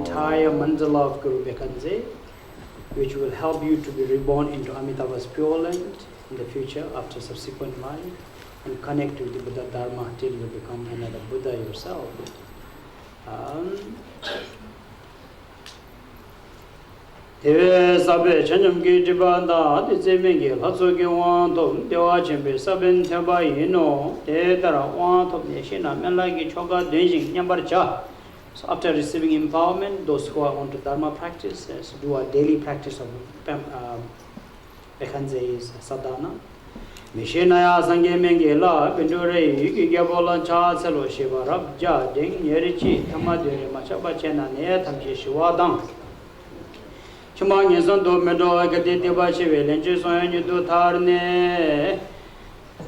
entire mandala of Guru Bekanze, which will help you to be reborn into Amitabha's Pure Land in the future after subsequent life and connect with the Buddha Dharma till you become another Buddha yourself. Teve sabe chanjam ki jibanda de zemengi hatso ki wan to dewa chembe saben theba yino te tara wan to ne shina mela ki choga denjing nyambar cha. So after receiving empowerment, those who are onto Dharma practice do a daily practice of Bekanze's sadhana. Mishinaya Sange Mengela, Bindure, Gigabola, Charles, Selo, Shiva, Rab, Ja, Ding, Yerichi, Tamadure, Machabachena, Netam, Yeshua, Dang. Chumang is on do Medo, Agati, Bachivel, and Jason, you do Tarne.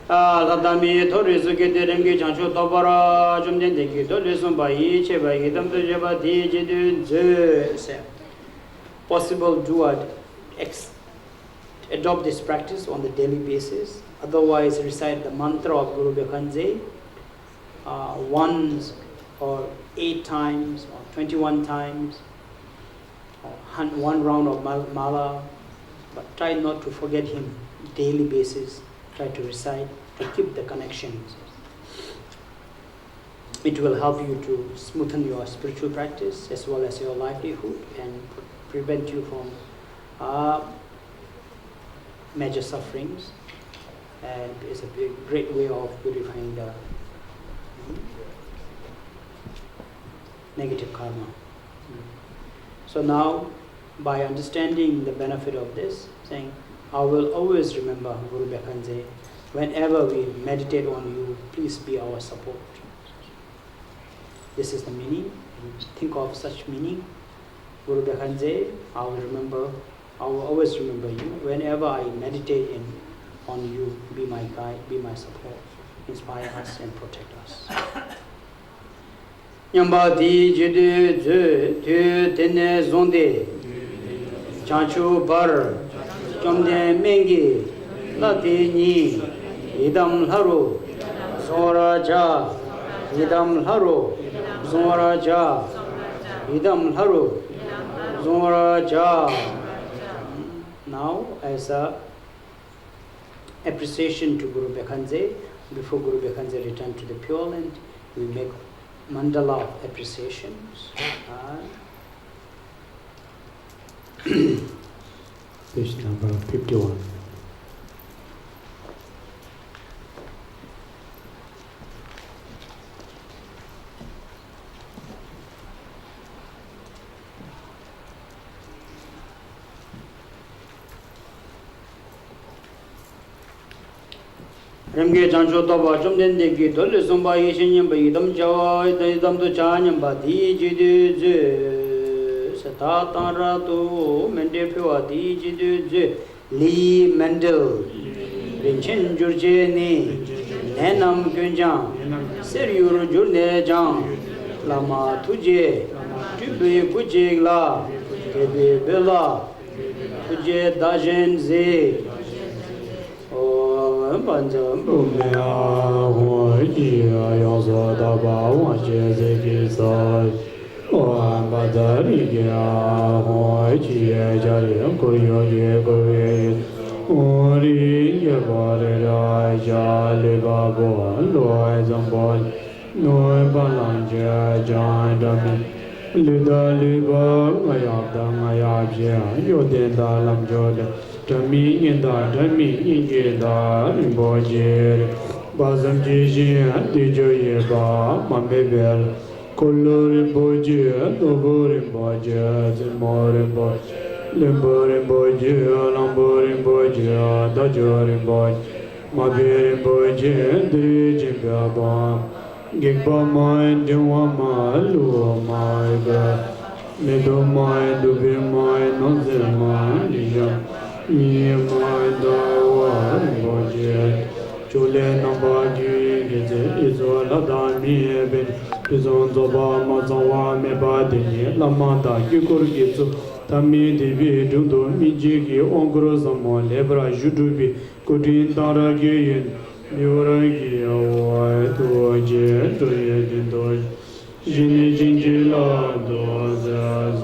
Ladami, Torizuki, Dengi, Chancho, Tobara, Jumdiki, Tolisum by each, by Gidam to Jabati, Jidu, possible do adopt this practice on the daily basis. Otherwise, recite the mantra of Guru Bekanze once or 8 times or 21 times or one round of mala, but try not to forget him daily basis. Try to recite to keep the connections. It will help you to smoothen your spiritual practice as well as your livelihood and prevent you from major sufferings, and it's a great way of purifying the negative karma. So now, by understanding the benefit of this, saying, I will always remember Guru Bekanze. Whenever we meditate on you, please be our support. This is the meaning. Think of such meaning. Guru Bekanze, I will always remember you. Whenever I meditate on you, be my guide, be my support. Inspire us and protect us. Nyamba di jidu zu tu tene zonde chanchu bar Chomde mengi lati ni idam haru zora ja idam haru zora ja idam haru zora ja. Now, as a appreciation to Guru Bekanze, before Guru Bekanze returned to the Pure Land, we make mandala of appreciations. Page number 51. Remge Jancho Toba, Jumden de Gito, Lissumba Yishin, Idam Jawa, Idam to Chanyam Badi, Jidu, Satata Ratu, Mendefua, Jidu, Lee Mendel, Rinchin Jurjeni, Nenam Gunjang, Seriur Jurne Jang, Lama Tuje, Tubi Kujigla, Kebi Bella, Tuje Dajen Ze. Banjam Bumya Hoji Ayasa Daba Wache Zeki Sai Oan Badari Gya Hoji Jari Koyo Ye Koye Ori Yabare Rai Jali Babo Loi Zambol Noi Balanja Jan Dami Lida Liba Ayabda Ayabja Yoden Dalam Joda Dami Inda Dami Ingeda Imbojer Bazam Jiji Dijo Yeba Mambebel Kolor Boje Dobor Boje Zimor Boje Limbor Boje Lambor Boje Dajor Boje Mabir Boje Drijim Baba Gigba Mind Diwama Lu Maiga Middle Mind Dubi Mind Nonzel Mind Nijam Mind Boje Chule Nambagi Izola Dami Ben Pizon Zoba Mazawa Mebadi Lamanda Gikurgitsu Tami Divi Dudu Mijiki Ongro Zamo Lebra Judubi Kudin Daragayin Yuragi Awai Tuaje Tuye Dindoy Jini Jinjila Doza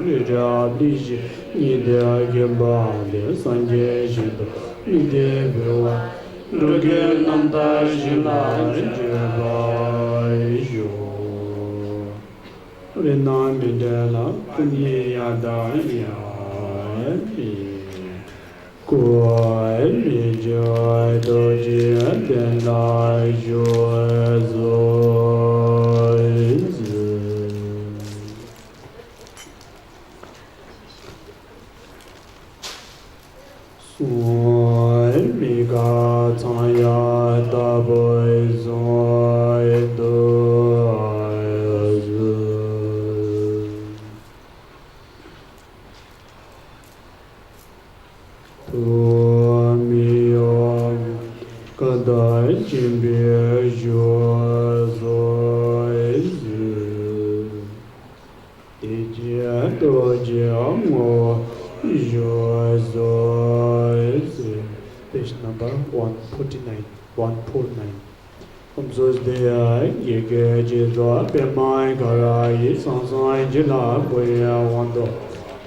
Rija Bliji Nidya Gemba De Sanje Shido Nidya Bewa Ruge Nanda Shila Jeba Isho Rina Midela Kunye Yada Yadi Koi Mi Joy Doji Den Lai Joy Zoi Soi Mi Ga Tanya Da Boi Zoi Doi Zoi Tu Mi Om Kadai Jimbe Jo Zoi Zoi Dije Doji Amo Jo Zoi Zoi. Page number 149. 149. Om Zos Dea Yege Jizwa Pemai Garai Sansai Jila Boya Wando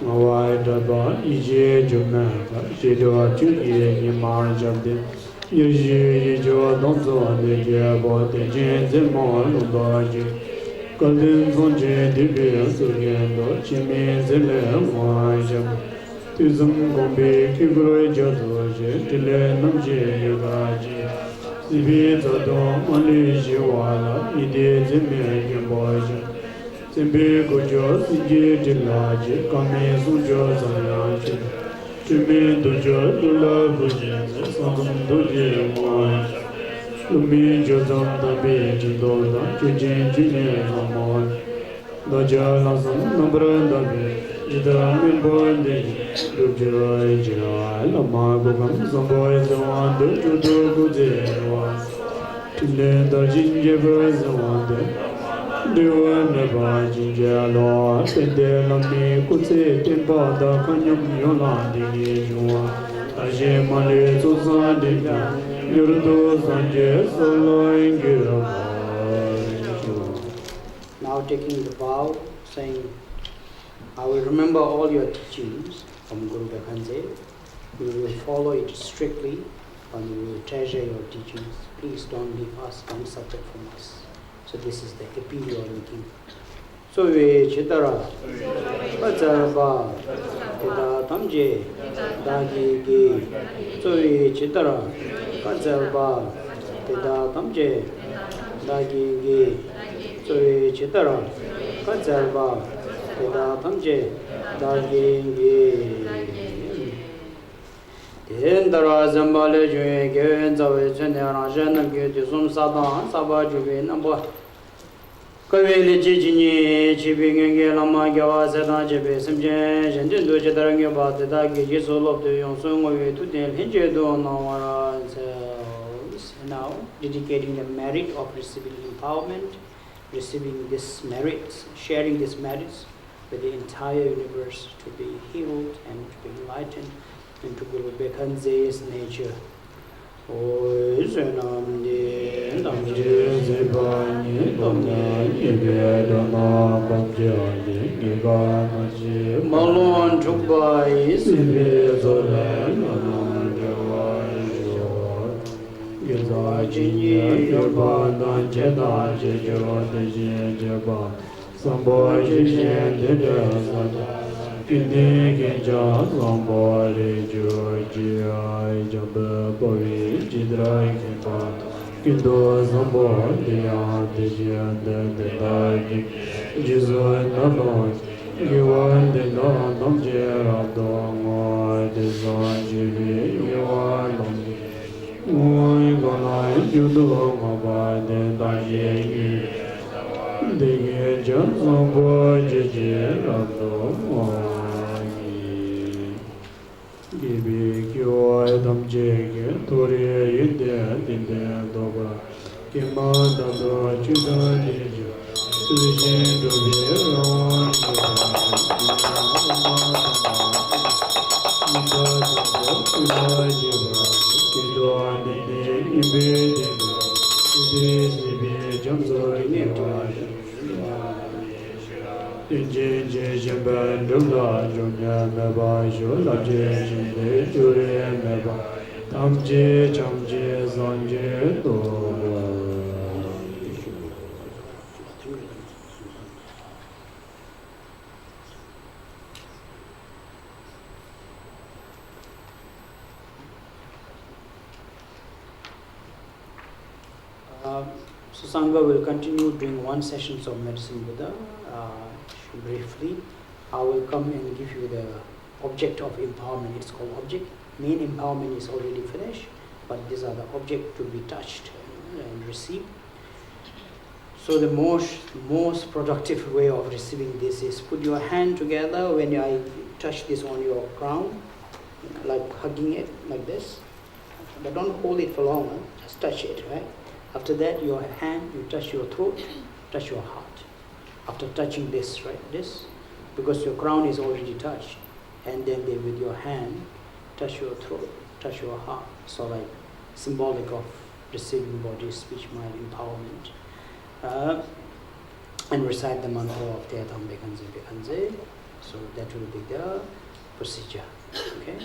Mawai Daba Ije Jumna Jido Chuye Yimar Jabde Yuji Yijo Donzo Deja Bote Jen Zemo Lubaji Golden Zonje Dibi Sugendo Chimi Zele Wajam Tuzum Gombe Kibro Jadoje Tile Namje Yugaji Sibi Zodo Mali Jiwala Ide Zime Gimboja Simbi Gojo Siji Dilaji Kame Sujo Zanyaji Chimi Dojo Dula Buji Sam Doji Moy Lumi Jozam Dabi Jindola Jujin Jine Zamoy Doja Lasam Nambra Dabi Jida Minbondi Dojo Jira Lama Gugam Zamboy Zawande Judo Guzewa Tile Darjin Jeba Zawande Dewa Neba Jinja Lo Tende Lami Kutse Tempa Da Kanyam Yolandi Jua Aje Male Tuzan Dika Yurdo Sanje Solo Ingira Now taking the vow, saying, I will remember all your teachings from Guru Bekhanze. We will follow it strictly and we will treasure your teachings. Please don't leave us unsubject from us. So this is the appeal you are making. So we chitara, pacharaba, teta tamje, dagi gi. So we chitara, pacharaba, teta tamje, dagi gi. So we chitara, pacharaba, teta tamje, dagi gi. Dendara zambale juye gyen zawe chenera jenam gye tisum sadan saba juve namba kaveli chijini chibingenge lama gyawa sedan jebe simje jenjin do chedarangye ba da ge yeso lop de yon songo ye tudel hinje do nawara. Now dedicating the merit of receiving empowerment, receiving this merit, sharing this merits with the entire universe to be healed and to be enlightened into Guru Bekhanze's nature. O Ishanam de Namje Zebani Domna Ibe Dona Bamjani Giga Maji Malon Chubai Sibe Zolan Anam Dewa Giza Jinyi Yoba Dan Jeda Jejo Deje Jeba Sambo Jishen Dede Sada Kinde Genja Lambo Rejo Jia Jamba Bovi Jidra Kimba Kindo Zambo Dia Deja De Dagi Jizo Nano Giwan De No Namje Rabdo De Zan Jivi Giwan Lomi Mui Gonai Judo Maba De Dagi Dege Jan Zambo Jeje Rabdo Gibi Kyo Adam Jege Tori Yinde Dinde Doba Kima Dado Chuda Deja Tulishin Dobi Rawan Kuda Jiba Kido Dinde Ibe Dinde Ide Sibe Jamzo Niwa Dinje je jemba dula jonya meba jola je jinde jure meba tamje chamje zanje to So Sangha will continue doing one sessions of medicine Buddha briefly. I will come and give you the object of empowerment. It's called object. Main empowerment is already finished, but these are the object to be touched and received. So the most productive way of receiving this is put your hand together when I touch this on your crown, like hugging it like this. But don't hold it for long, just touch it, right? After that, your hand, you touch your throat, touch your heart. After touching this, right, this, because your crown is already touched, and then with your hand, touch your throat, touch your heart. So like symbolic of receiving body, speech, mind, empowerment. And recite the mantra of Teyatam Bekanze Bekanze. So that will be the procedure, okay?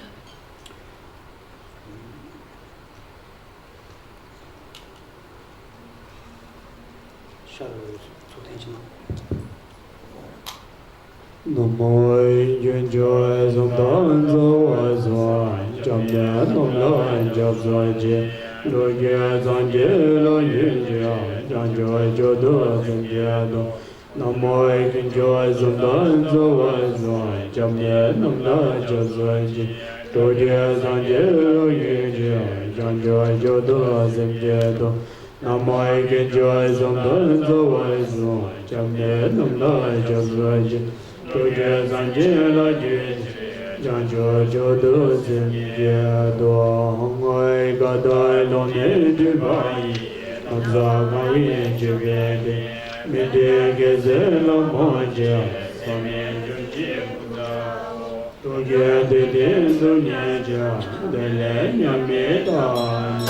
Namo yun joy zum dan zo wa zo jam ya nom lo jab zo je lo ye zan je lo yin je jan joy jo do zum ya do Namo yun joy zum dan zo wa zo jam ya nom lo jab zo je lo ye zan je lo yin je jan joy jo do zum ya do Namo yun joy zum dan zo wa zo jam ya nom lo jab zo je Toje sanje la je janjo jo do zin je do ngoi ga dai lo ne de bai amza ga yin je ge de me de ge ze lo mo je so me ju je buddha toje de do ne ja de le nya me ta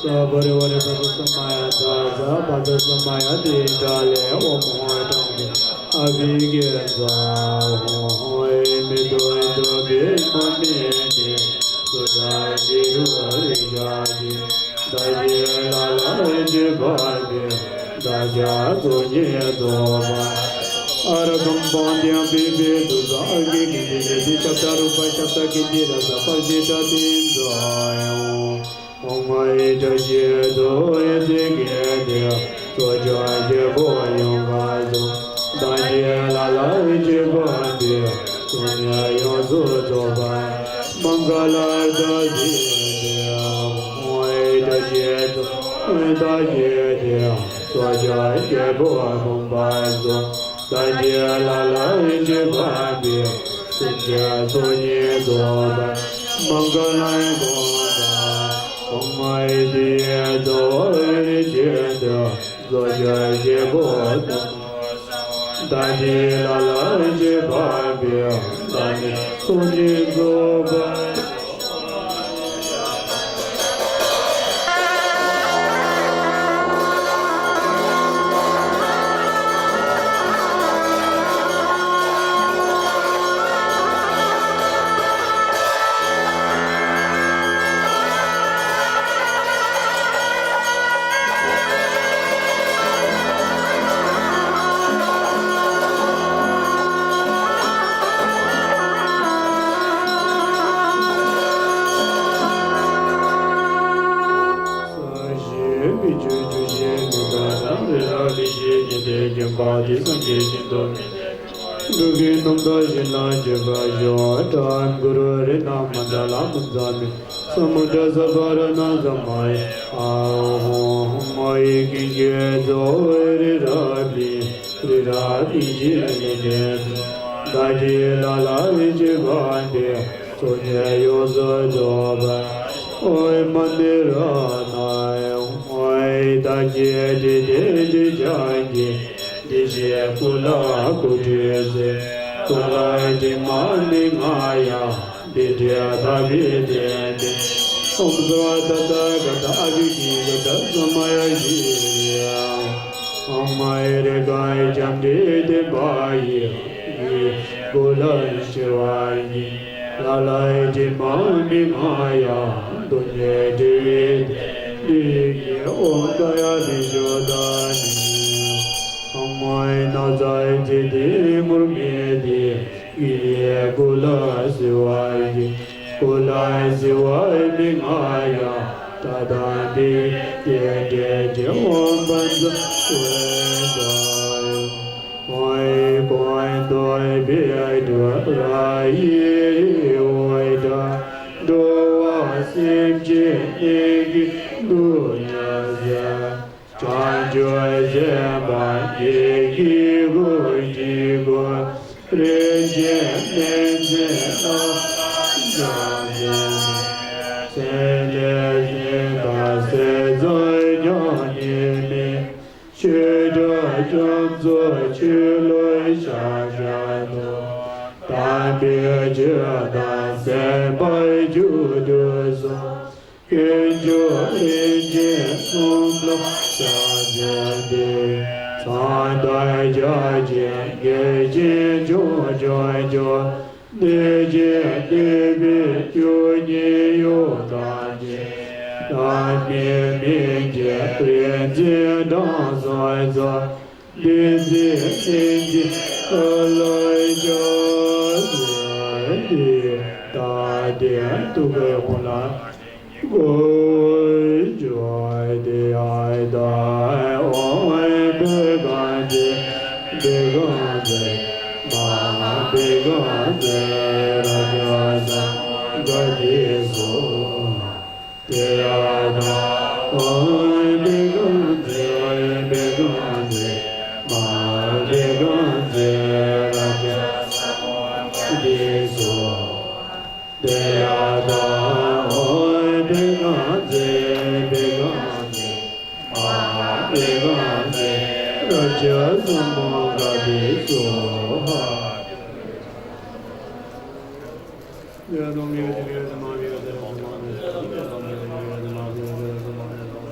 Sabariwari Samaya Daja Bada Samaya Dale Omoy Abigeza Hoy Midoi Dobi Monini Sudadi Wari Jadi Daji Lala Jibadi Daja Tunye Doba Aragam Bandhyam Bibi Duzagi Gidi Chatarupa Chatakiti Rasa Pajita Tinzayo Omai Jaji Doi Zigedya Soja Jebo Yongazo Danya Lala Jibandya Sunya Yozo Jobai Mangala Dazidya Omai Jaji Doi Dazidya Soja Jebo Yongazo Danya Lala Jibandya Sunya Sonya Jobai Mangala Goba Omai Diya Doi Jeda Zoja Jebo Dani Lala Jebabia Dani Suni Goba Badi Sange Jindo Dugi Nanda Jina Jiva Jota Guru Rina Mandala Manzami Samudra Zavara Nazamai Aho Mai Kinge Doi Rirali Rirali Jine Daji Lala Jivande Sonya Yosa Joba Oi Mandira Nai Oi Daji Didi Jangi Dije Kula Kujeze Kula Dimani Maya Didya Davidende Om Zvata Gata Aviki Gata Samaya Jiya Om Mayre Gai Jamdi Debayi Kula Shivayi Lalai Dimani Maya Dunye Didi Om Daya Dijodani Amai Nazai Jidi Murmedi Iye Kula Sivaji Kula Sivai Mingaya Tadandi Dede Om Banza Wedai Oi Koi Doi Biai Doi Oida Doa Simji Nigi Dunya Chanjoy Zemba Yegi Goji Go Reje Menze Nazen Sele Zega Sezoy Nyonini Shida Janzo Chiloy Shashado Tambi Jada Sembai Judozo Kenjo Inje Sumlo Shajade Sandai Jaje Geje Jo Jo Deje Debe Yonye Yodaje Danye Minje Prenje Danzai Deze Inje Alai Jaje Dade Tuve Hula Oi joy de ai dai oi begande ma begande rajaza gadiso te ada oi begande ma begande rajaza gadiso te ada oi Raja Samogadi Soha Yadom Yadam Yadam Yadam Yadam Yadam Yadam Yadam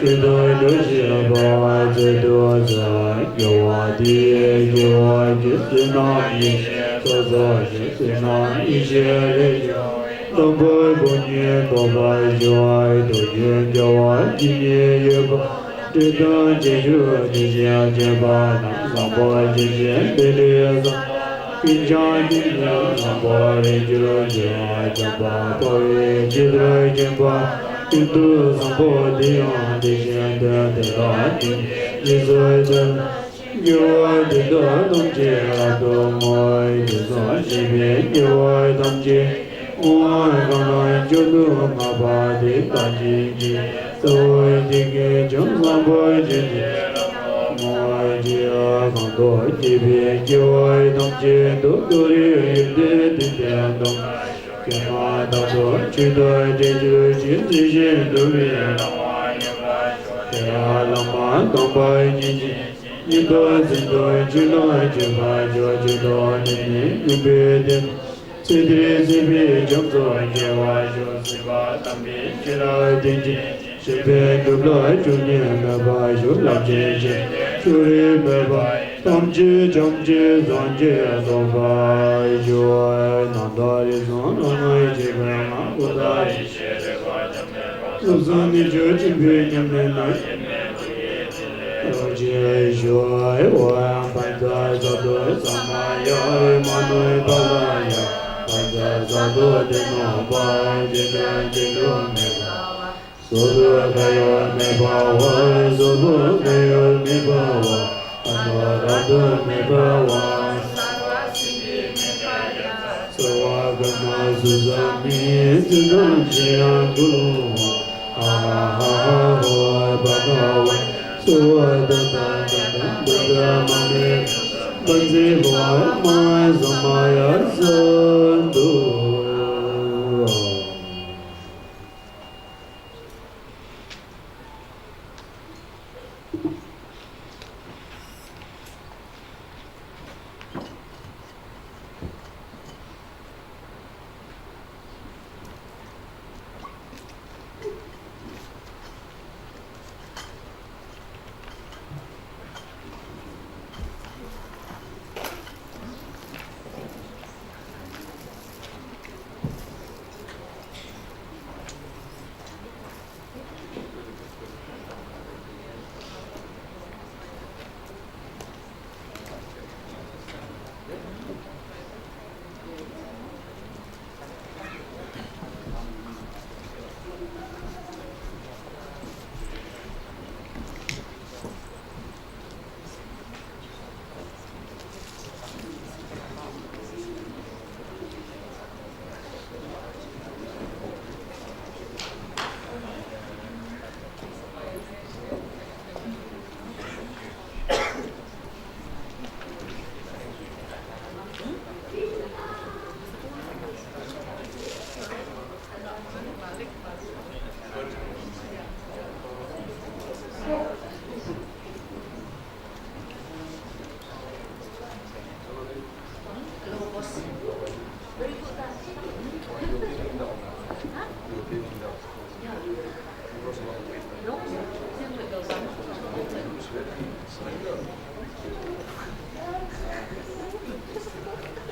Chidoi doshi bawa zido zai, yawa di yawa jisina ishe, sozo jisina ishe rejo. Lombo bunye boba joai, dojen jawa jinye yeba. Chidoi jeju jisya jeba, namsambo jisya deleza. Pinjan jinye sambo rejo jaya jaba, toye jidrai jeba. Pintu sampo diyan disyan da da di jizo jan yuwa di da damje rado moy jizo shibe yuwa damje moy gana jodu ngaba di kanji ji soy jige jom sampo jiji moy jiya kanto jibe yuwa damje do dori yinde di dendam Kema dato chido jeju jinzi shin dubi Kaya lama gamba jinji Yido zindo jino jiba jo jido nini yubi din Sidri zibi jamzo jewa jo siva tambi jira dinji Shibe dublo juni meba jo labje je Shuri meba tamji jamji zanji zoba jo nandari zon onai jiba udai Suzani jo jibi nyamne nai Roje joy wa banda zado samaya manoi balaya banda zado de no ba jina jino meba sodo kayo meba wa sodo kayo meba wa anwarado meba wa sowa gama suzami jino jian gulu ha ha ha bagawa Suwa da da da da da mame banzi boy ma zamaya zandu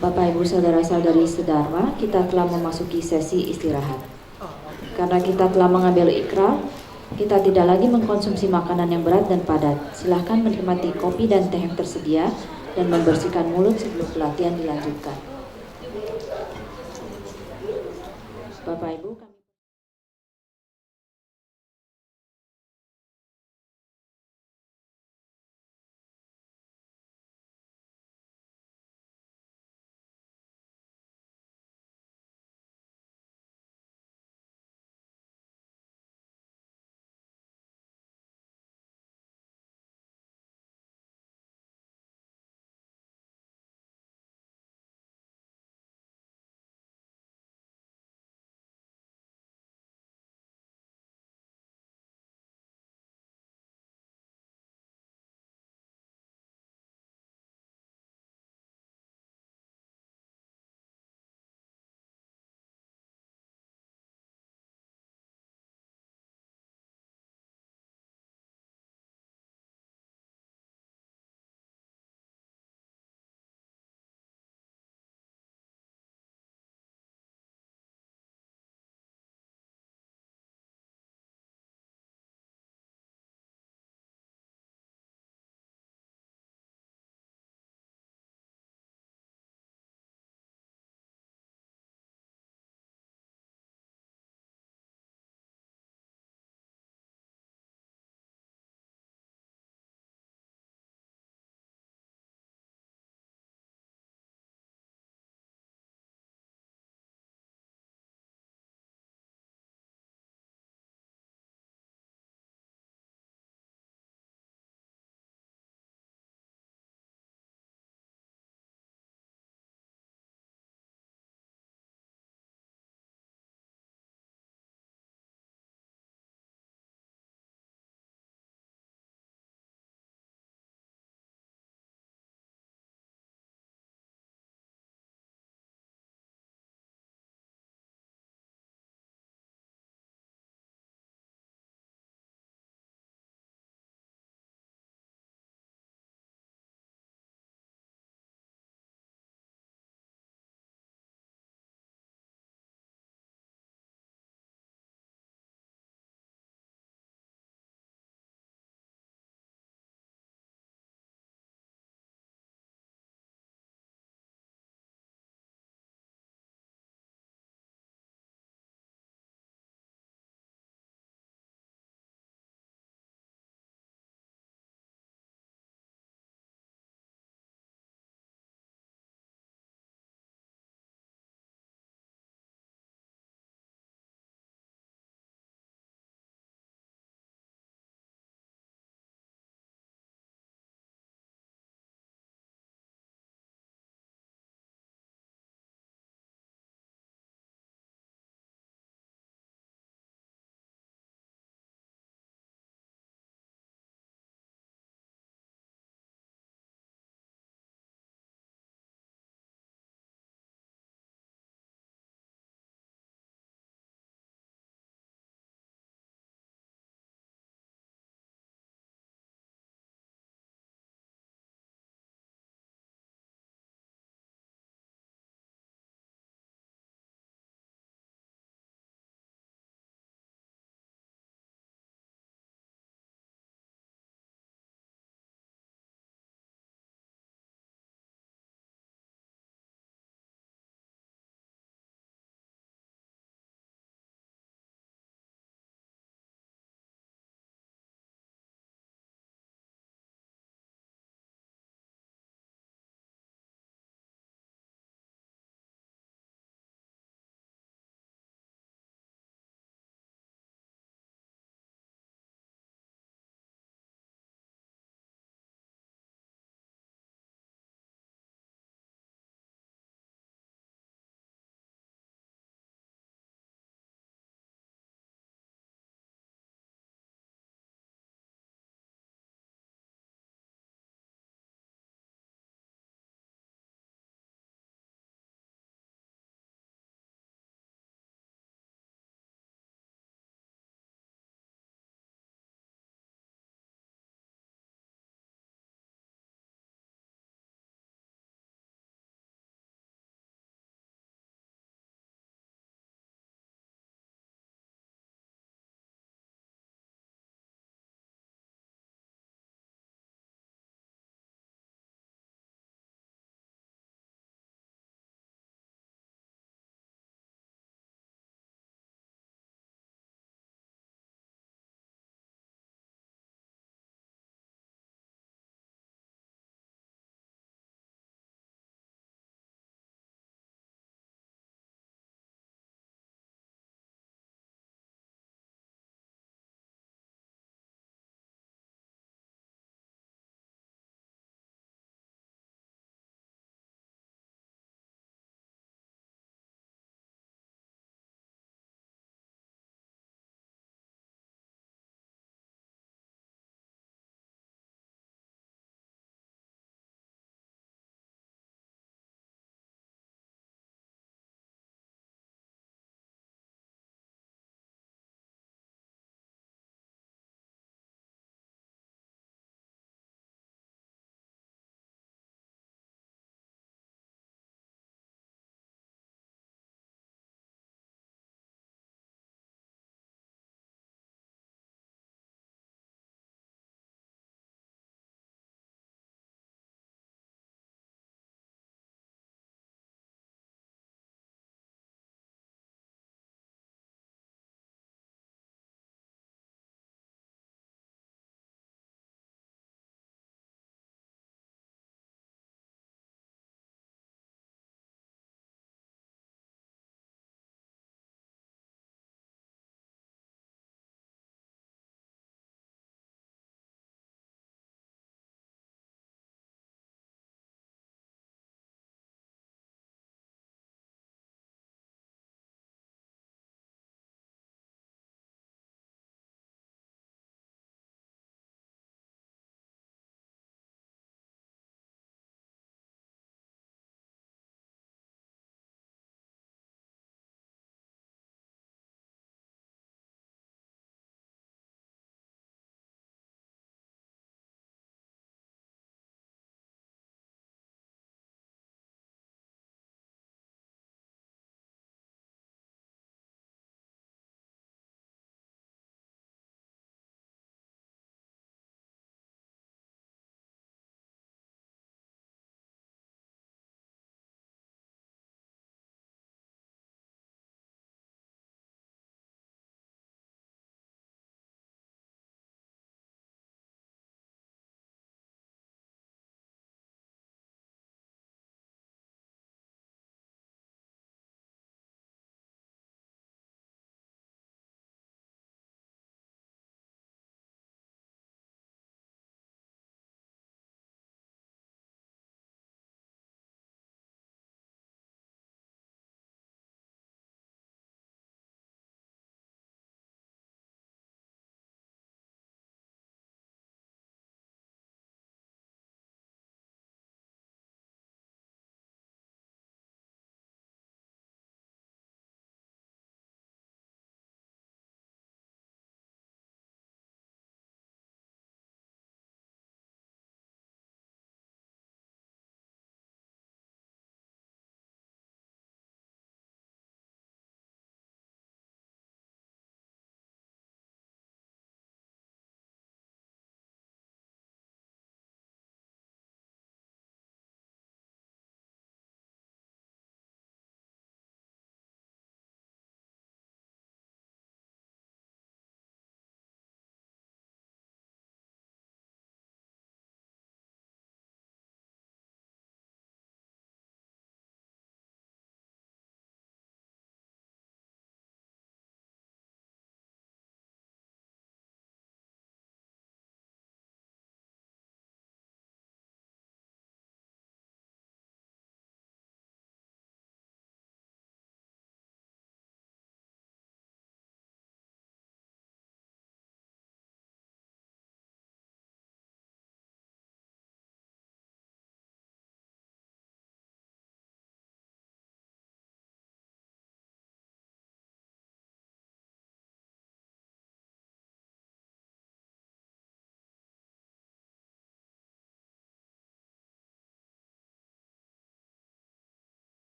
Bapak Ibu Saudara-saudari sedharma, kita telah memasuki sesi istirahat. Karena kita telah mengambil ikrar, kita tidak lagi mengkonsumsi makanan yang berat dan padat. Silahkan menikmati kopi dan teh yang tersedia dan membersihkan mulut sebelum pelatihan dilanjutkan. Bapak Ibu,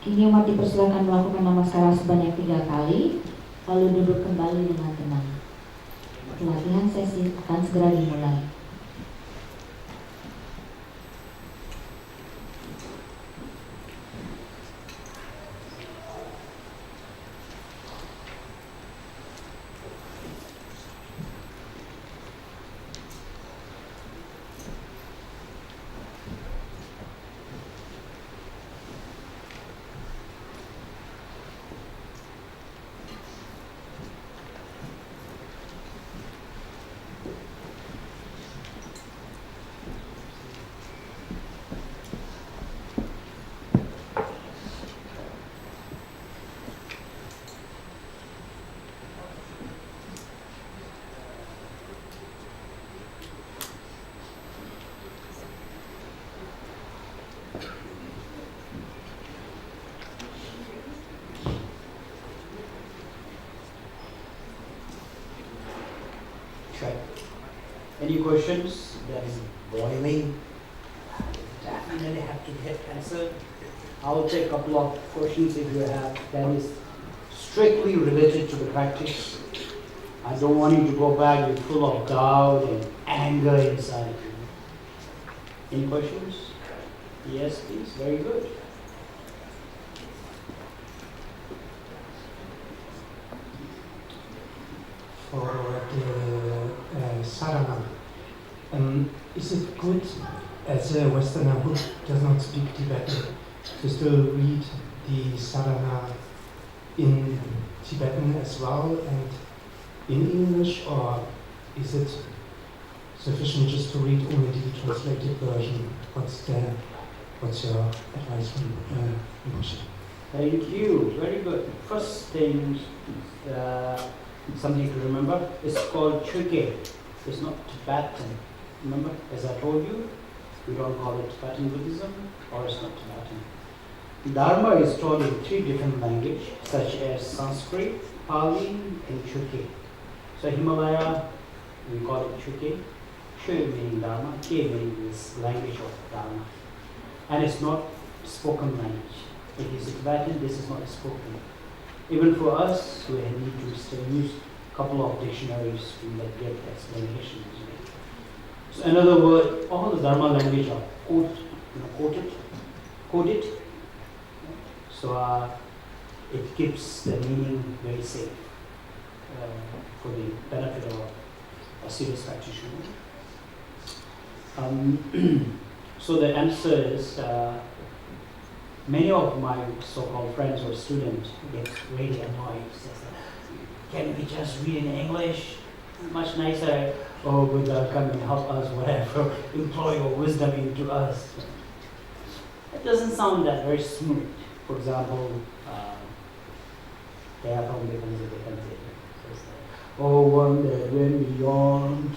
Kini umat dipersilakan melakukan namaskara sebanyak 3 kali, lalu duduk kembali dengan tenang. Pelatihan sesi akan segera dimulai. Right. Any questions? That is boiling. Definitely have to get answered. I'll take a couple of questions if you have. That is strictly related to the practice. I don't want you to go back with full of doubt and anger inside you. Any questions? Yes, please. Very good. For the sadhana, is it good, as a Westerner who does not speak Tibetan, to still read the sadhana in Tibetan as well and in English, or is it sufficient just to read only the translated version? What's your advice from English? Thank you. Very good. First thing, something to remember, it's called Chuke. It's not Tibetan. Remember, as I told you, we don't call it Tibetan Buddhism, or it's not Tibetan. Dharma is taught in 3 different languages, such as Sanskrit, Pali, and Chuke. So Himalaya, we call it Chuke. Chu meaning Dharma, Ke meaning this language of Dharma. And it's not spoken language. If it's Tibetan, this is not spoken. Even for us, we need to still use a couple of dictionaries to get explanations. So in other words, all the Dharma language are coded. So it keeps the meaning very safe for the benefit of a serious practitioner. So the answer is, many of my so-called friends or students get really annoyed. Says, can we just read in English? Much nicer. Oh, Buddha, come and help us, whatever. Employ your wisdom into us. It doesn't sound that very smooth. For example, oh, one that went beyond,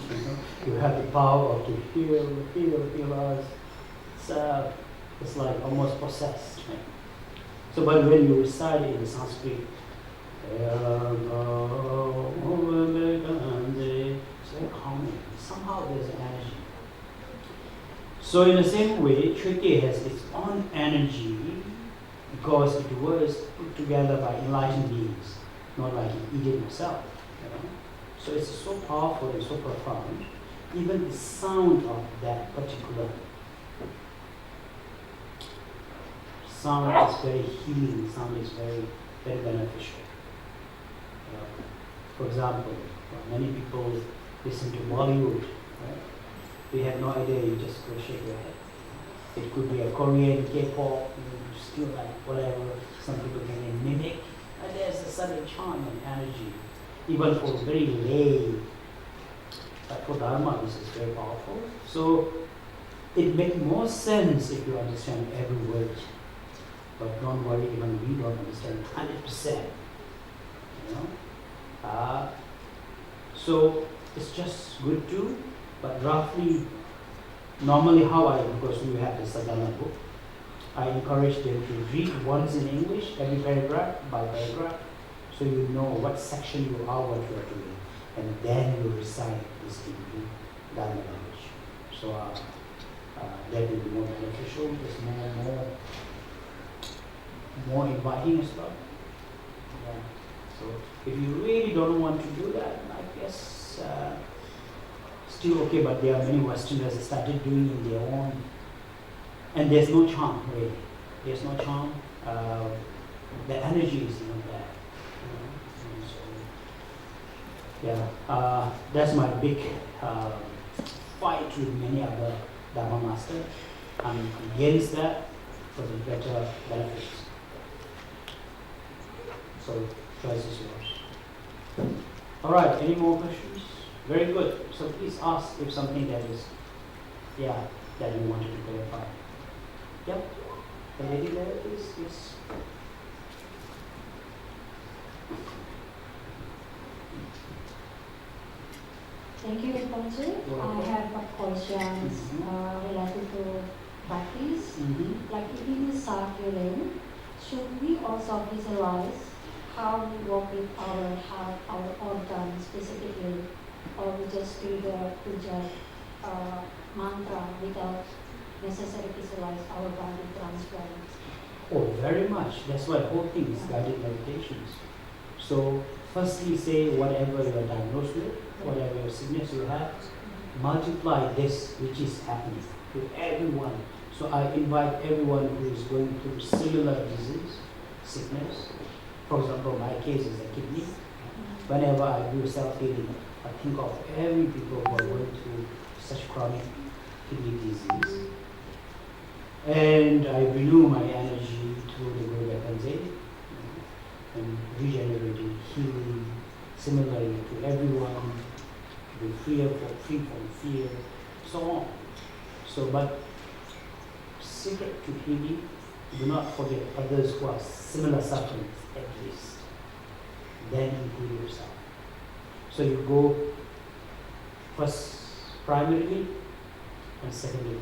you have the power to heal us. It's like almost possessed. Right? So, but when you recite it in Sanskrit, it's very calming. Somehow there's an energy. So in the same way, Chuke has its own energy because it was put together by enlightened beings, not like he did himself. So it's so powerful and so profound. Even the sound of that particular sound is very healing, sound is very, very beneficial. For example, many people listen to Bollywood, right? We have no idea, you just go shake your head. It could be a Korean K-pop, you still like whatever, some people can mimic, and there's a certain charm and energy, even for very lay. But for Dharma, this is very powerful. So it makes more sense if you understand every word. But don't worry, even we don't understand 100%. So it's just good to, but roughly, normally because we have the sadhana book, I encourage them to read once in English, every paragraph by paragraph, so you know what section you are, what you are doing, and then you recite this in Dharma language. So that will be more beneficial, there's more more inviting as well. Yeah. So if you really don't want to do that, I guess still okay, but there are many Westerners that started doing in their own, and there's no charm really. There's no charm. The energy is not there. You know? And so, yeah, that's my big fight with many other Dharma masters. I'm against that for the better benefits. So, choice is yours. All right, any more questions? Very good. So please ask if something that is, yeah, that you wanted to clarify. Yep. The lady there, please. Yes. Thank you, Panji. I have a questions related to practice. Like if it is circulating, should we also visualize how we work with our heart, our organs specifically, or we just do the puja mantra without necessarily visualize our body transparent? Oh, very much. That's why the whole thing is guided meditations. So, firstly, say whatever you are diagnosed with, whatever your sickness you have, multiply this which is happening to everyone. So, I invite everyone who is going through similar disease, sickness. For example, my case is the kidney. Whenever I do self-healing, I think of every people who are going through such chronic kidney disease. And I renew my energy through the Guru Kanze and regenerating, healing, similarly to everyone, to be free from fear, so on. So, but secret to healing, do not forget others who are similar suffering at least. Then you heal yourself. So you go first primarily and secondarily.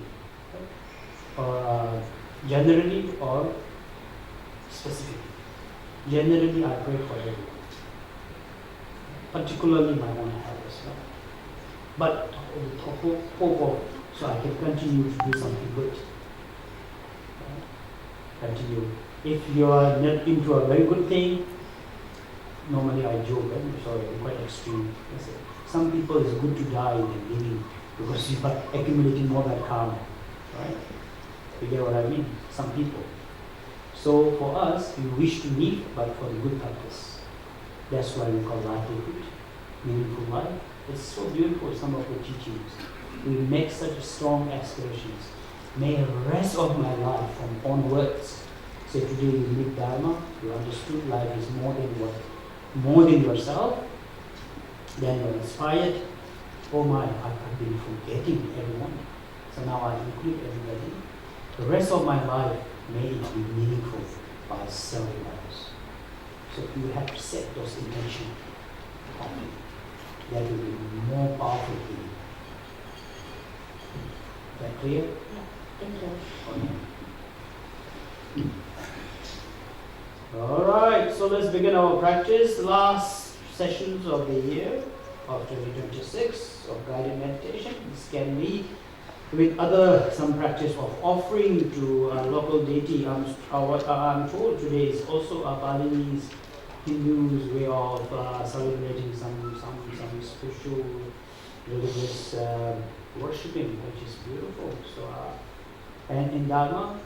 Or generally or specifically. Generally, I pray for everyone, particularly my own health as well. But with hope, so I can continue to do something good. Continue. If you are not into a very good thing, normally I joke, sorry, I'm quite extreme. Some people it's good to die than living because you are accumulating more than karma, right? You get what I mean? Some people. So for us, we wish to live, but for the good purpose. That's why we call livelihood, meaningful life. It's so beautiful, some of the teachings. We make such strong aspirations. May the rest of my life from onwards, say today you live Dharma, you understood life is more than yourself, then you're inspired. Oh my, I've been forgetting everyone. So now I include everybody. The rest of my life, may it be meaningful by serving others. So you have to set those intentions properly. That will be more powerful healing. Is that clear? Yeah, thank you. Okay. Alright, so let's begin our practice. Last sessions of the year of 2026 of guided meditation. This can be with some practice of offering to a local deity. What I'm told today is also a Balinese Hindus way of celebrating some special religious worshipping, which is beautiful. So, and in Dharma,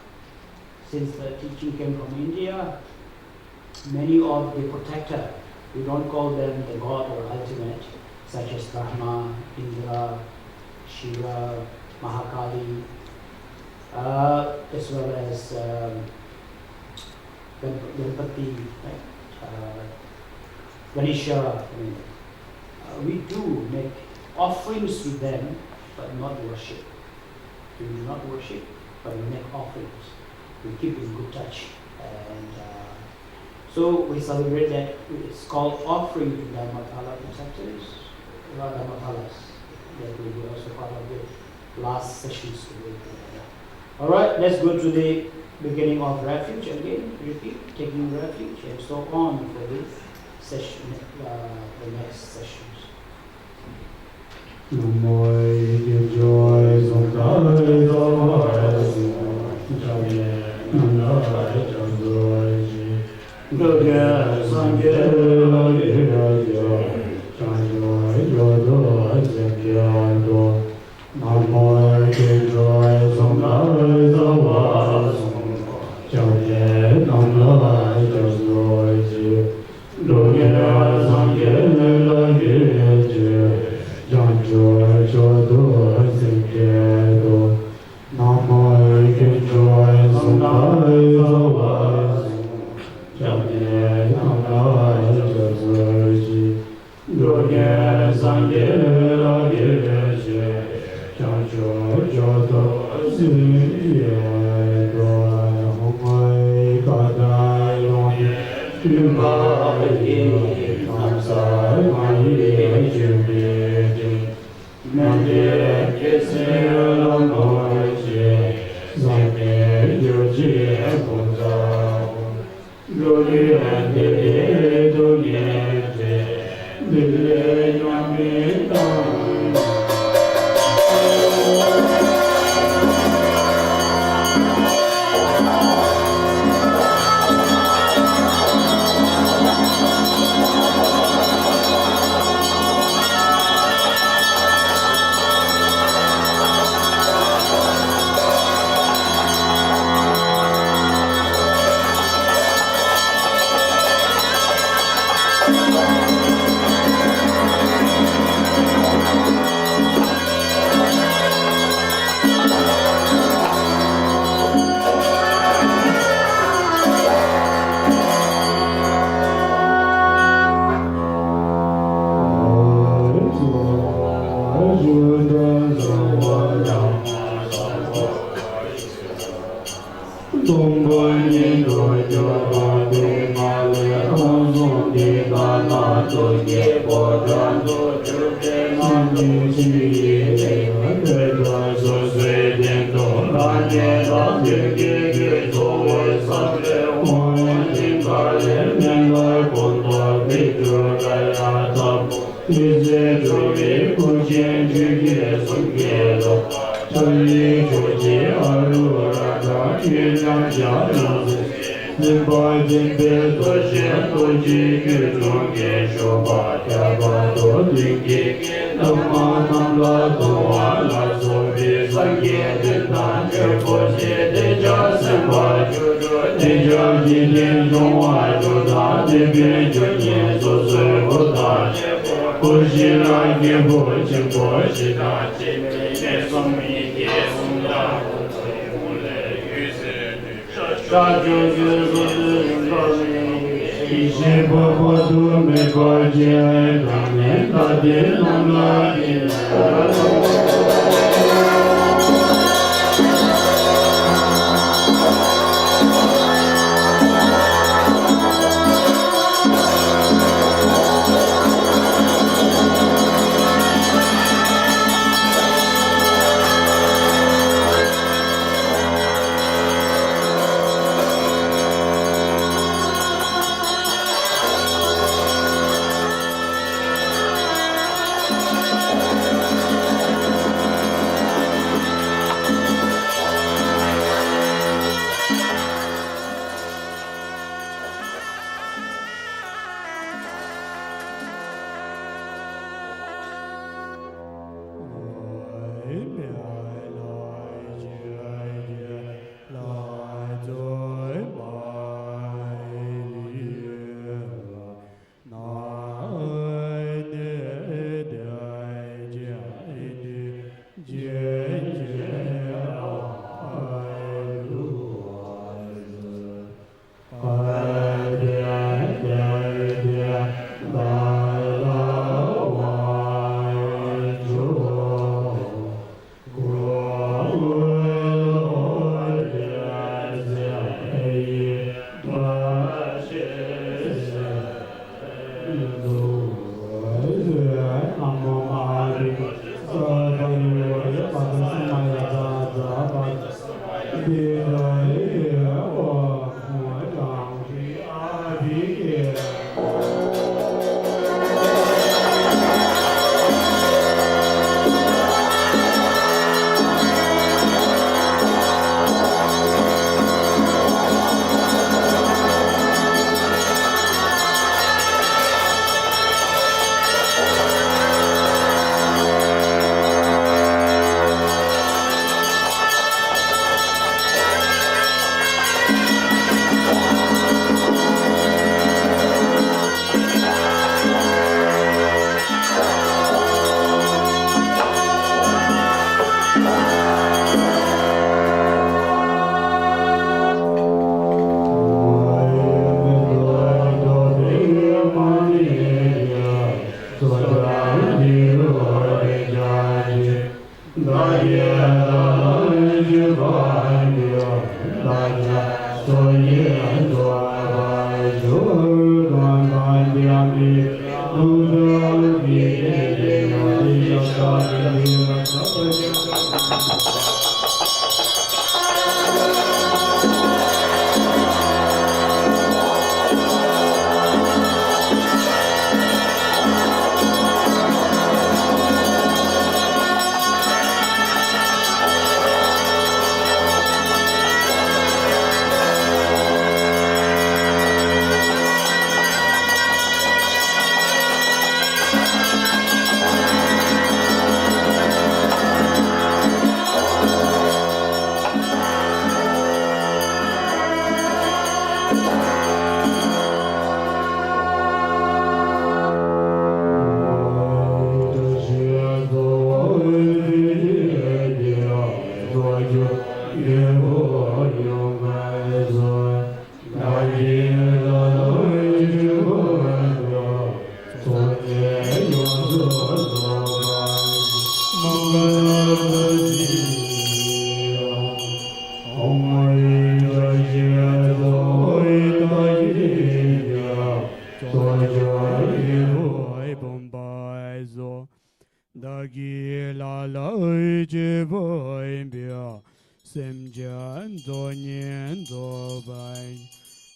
since the teaching came from India, many of the protector, we don't call them the god or ultimate, such as Brahma, Indra, Shiva, Mahakali, as well as Ganpati, Ganesha. We do make offerings to them, but not worship. We do not worship, but we make offerings. We keep in good touch. And so we celebrate that. It's called offering to Dharmathala protectors, Dharmathalas. That will be also part of the last sessions today. Alright, let's go to the beginning of refuge again. Repeat, taking refuge, and so on for this session, the next sessions. Namoi joy Songkai Joy Namoi joy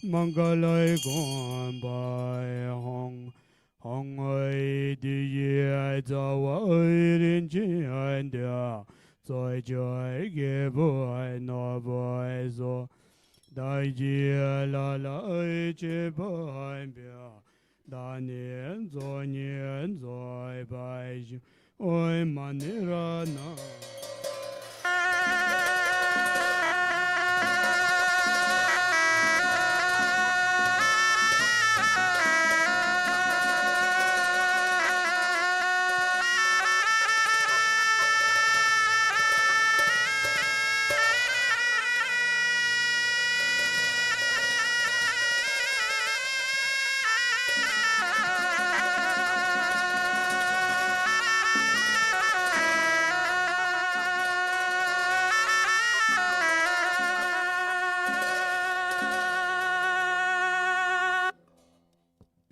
Mangalai gone by Hong ơi đi ye zawa rin chi an dia Zoi joy ge boy no boy zo Dai ji la la chi boy bia Da nian zo nian zoi bai ji Oi manira na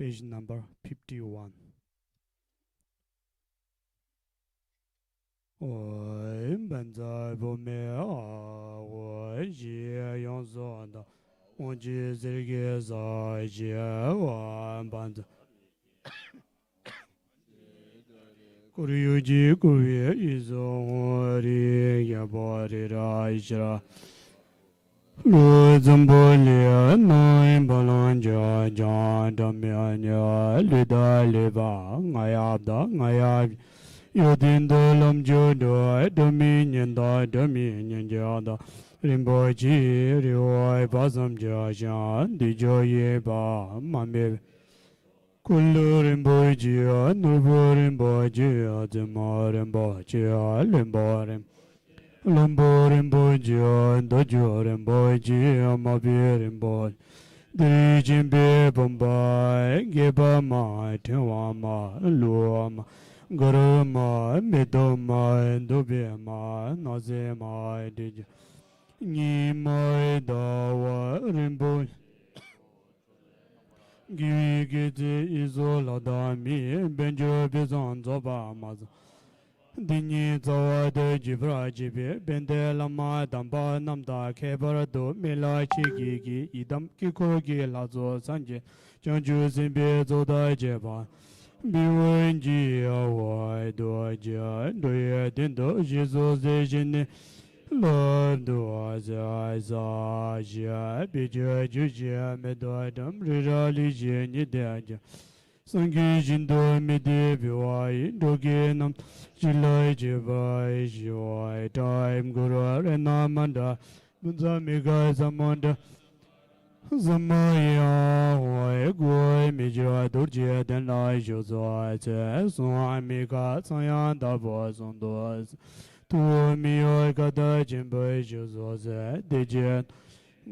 Page number 51. Oi, banzai bo me a, oi, jie yong zon da, on ji zirge zai jie wan banzai. Kuryu ji kurye izo hori ya bari ra ishra. Lu zumbu liya nai balon ja jan dam ya nya lu da li ba ngayab da ngayab. Yodin do lam jo do dominion da dominion ja da. Rimbo ji riwai bazam ja jan di jo ye ba mambe. Kullu rimbo ji a nubu rimbo ji a zima rimbo ji a limbo rim. Limbo rimbo ji a dojo rimbo ji a mabi rimbo. Diri jimbe bombai geba ma tiwa ma luwa ma. Guru ma mido ma dobe ma naze ma dij. Ni ma dawa rimbo. Giwi giti izola da mi benjo bizon zoba maza. Dinyi zawa de jibra jibi bende lama damba namda kebara do mila chi gi idam kiko gi lazo sanje chanju zimbe zoda jeba. Biwen ji awai do ja doye dindo jizo ze jini. Lord do za ja bija juja medadam rirali jeni daja. Sangi jindo mede biwai dogenam jilai jibai jiwai time guru renamanda bunza mega zamanda zamaya wai goi mijra durje denai jozoi te son mega sayan da bozon dos tu mi oi kada jimbai jozoze dejen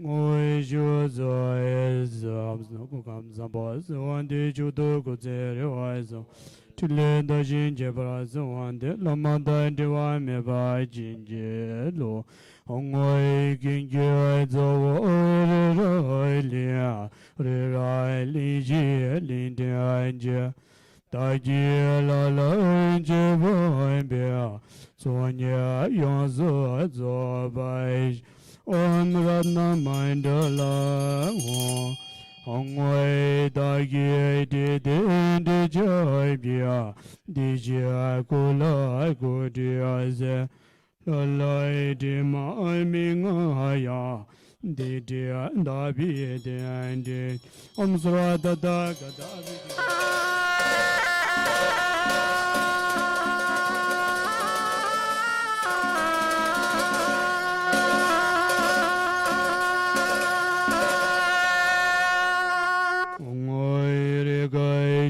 Oi jozoi zam no kam zambos one day judo go zero aizo Tile da jinje brazo wande lama da dewa me ba jinje lo ongoi kinje zo re rai lia re rai li ji lin de anje da ji la la je bo be so nya yo zo bai om radna mandala Hong Wei Da Ye Di Din Di Jai Bia Di Jia Ku Lai Ku Di Ze La Lai Di Mai Ming Ya Di Di Da Bi Di Di Om Sra Da Da Ga Da Bi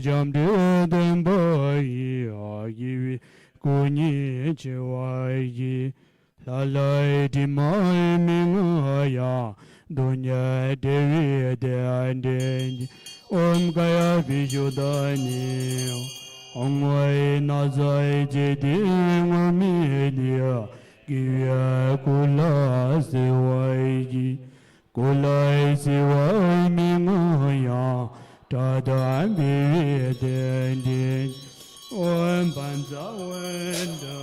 Jam de den boy yi ku ni che wa yi la la di mai ming ya dunya de wi de an de om ga ya bi ju da ni om wai na zai je de ngo mi dia gi ya ku la se wa yi ku la se wa ming ya da da bi de de om ban za wen da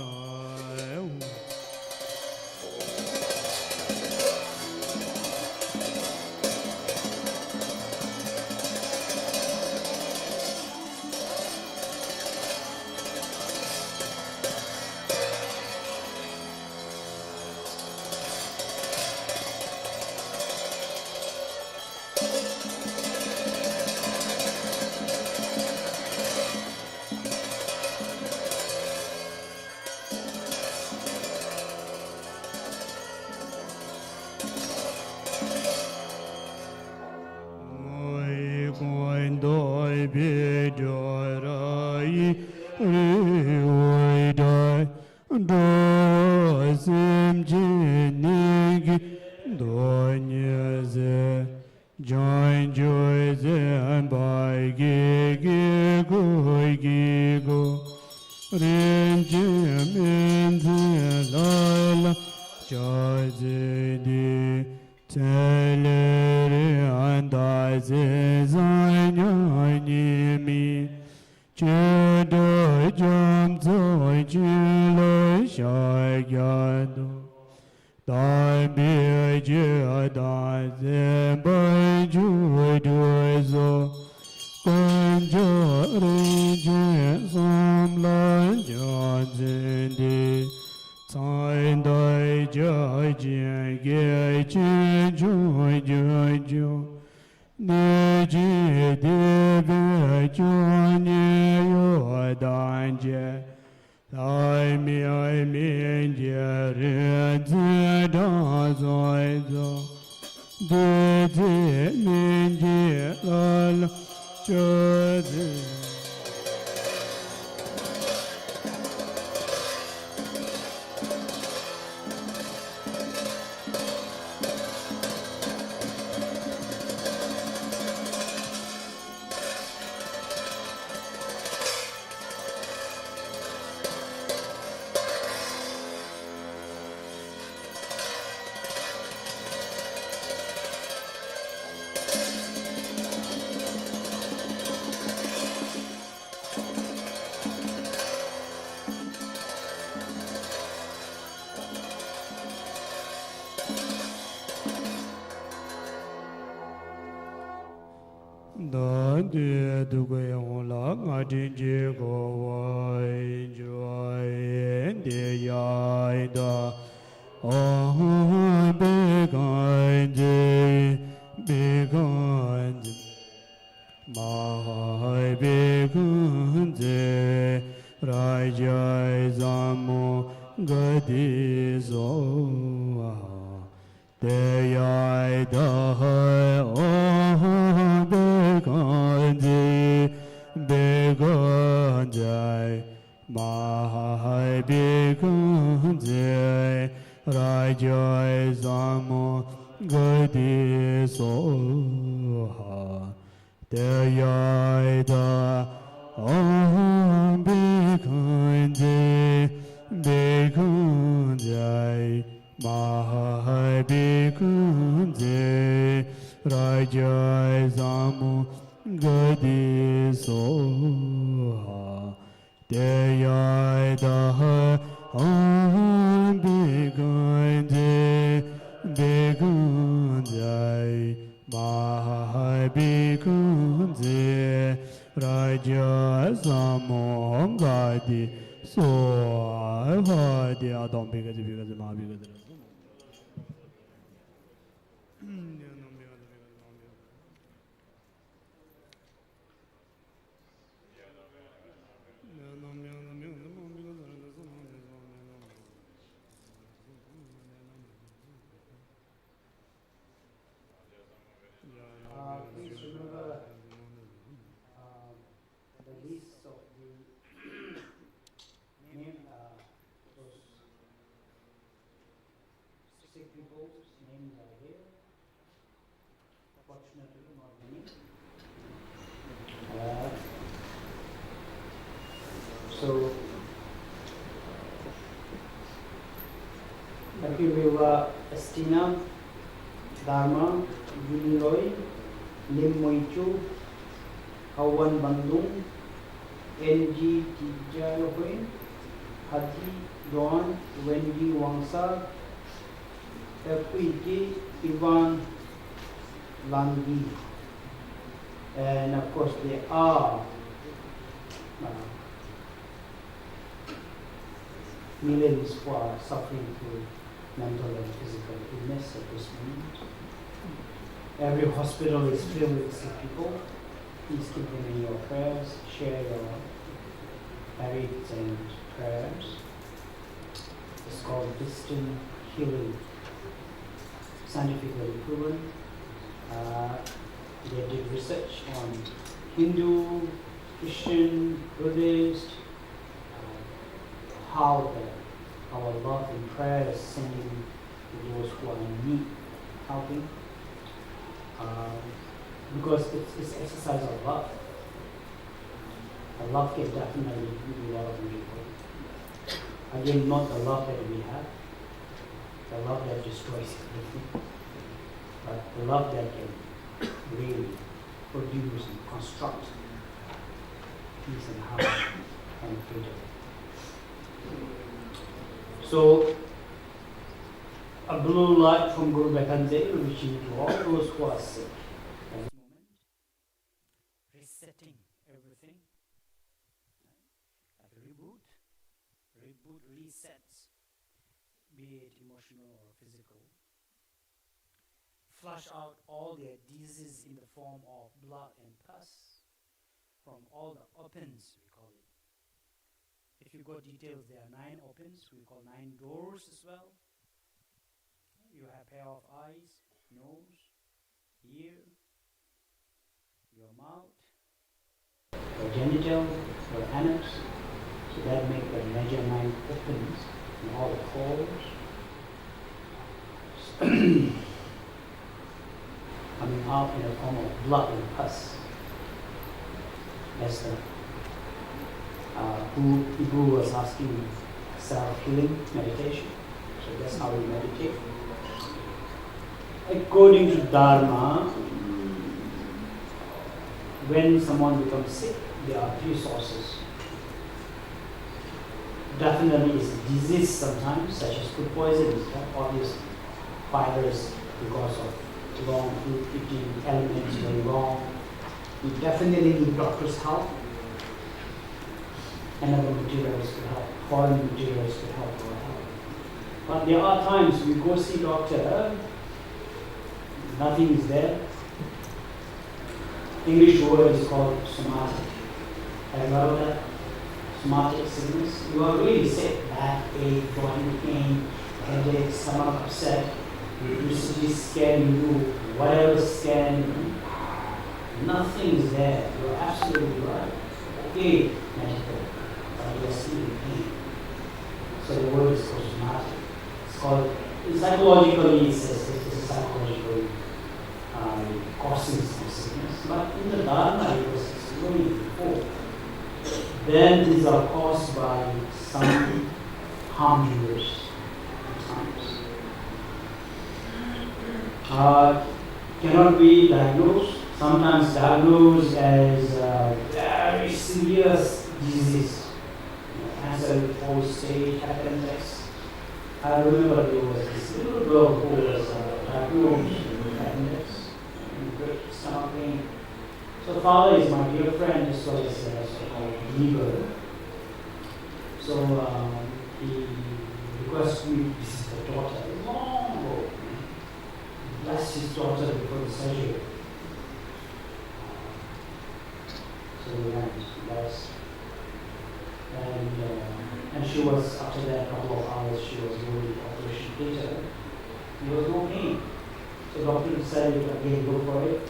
doi bi doi rai oi doi doi sim jin ni gi doi nye ze join joy ze an bai gi go ren ji men ze la la joy ze di Teleri andai zai ni mi Chedo jam zoi chilo shai gyado Dai bi je dai ze bai ju dui zo Kun jo ri je som lan jan zin di Cai dai jai jian ge chi ju ju ju Ni ji di bi ju ni yu dan jie Dai mi ai min jie ren zi da zoi zo Di zi min jie la la che zi Da de du ge on la nga din je go wai joy de ya da oh be gan ma be gan rai jai zamo ga di zo de ya da oh begon jai mahai begon jai rajai zamo gadi soha deyai da Om Bhikkhu Bhikkhu Jai Maha Bhikkhu Jai Rajai Samu Gadi Soha Deyai Daha Om Bhikkhu Bhikkhu Jai Maha Bhikkhu Jai Raja Samo Gadi Soha Deya Dom Bhikkhu Bhikkhu Maha Bhikkhu Please remember the list of the name, those sick people's names are here. Fortunately, not many. So, Akiviva Estina, Dharma, Yuniloy, Lim Moichu, Hawan Bandung, NG Tijaloy, Hati Don, Wendy Wangsa, Epuiki, Ivan Langi. And of course, there are millions who are suffering through mental and physical illness at this moment. Every hospital is filled with sick people. Please keep them in your prayers. Share your merits and prayers. It's called distant healing. Scientifically proven. They did research on Hindu, Christian, Buddhist, how our love and prayer is sending to those who are in need, helping. Because it's exercise of love. Love can definitely do a lot of miracles. Again, not the love that we have, the love that destroys everything, but the love that can really produce and construct peace and harmony and freedom. So, a blue light from Guru Bhatanjali reaching to all those who are sick at this moment, resetting everything, like reboot, resets, be it emotional or physical. Flush out all their diseases in the form of blood and pus from all the opens, we call it. If you got details, there are 9 opens, we call 9 doors as well. You have pair of eyes, nose, ear, your mouth, your genital, your anus. So that makes the major 9 opens in all the pores. Coming out in the form of blood and pus. That's the who was asking self-healing meditation. So that's how we meditate. According to Dharma, when someone becomes sick, there are 3 sources. Definitely it's disease sometimes, such as food poisoning, obvious fibers because of long food eating, elements very long. You definitely need doctor's help. And other materials could help, foreign materials could help or help. But there are times we go see doctor, nothing is there. English word is called somatic. Have you heard of that? Somatic sickness. You are really sick, back ache, body pain, headache, stomach upset. You do CT scan, you do whatever scan, nothing is there. You are absolutely right. Okay, medical. You are still in pain. So the word is called somatic. It's called, psychologically, it's a psychological causing some sickness. But in the Dharma, it was really before. then these are caused by some harm doers times. Cannot be diagnosed, sometimes diagnosed as a very serious disease. Cancer fourth stage, appendix. I remember there was this little girl who was diagnosed with appendix and great stomach pain. So father is my dear friend as well as so-called neighbor. So he requested me to visit the daughter long ago. Bless his daughter before the surgery. So we went, blessed. And she was, after that couple of hours, she was doing the operation theater. There was no pain. So doctor decided to again go for it.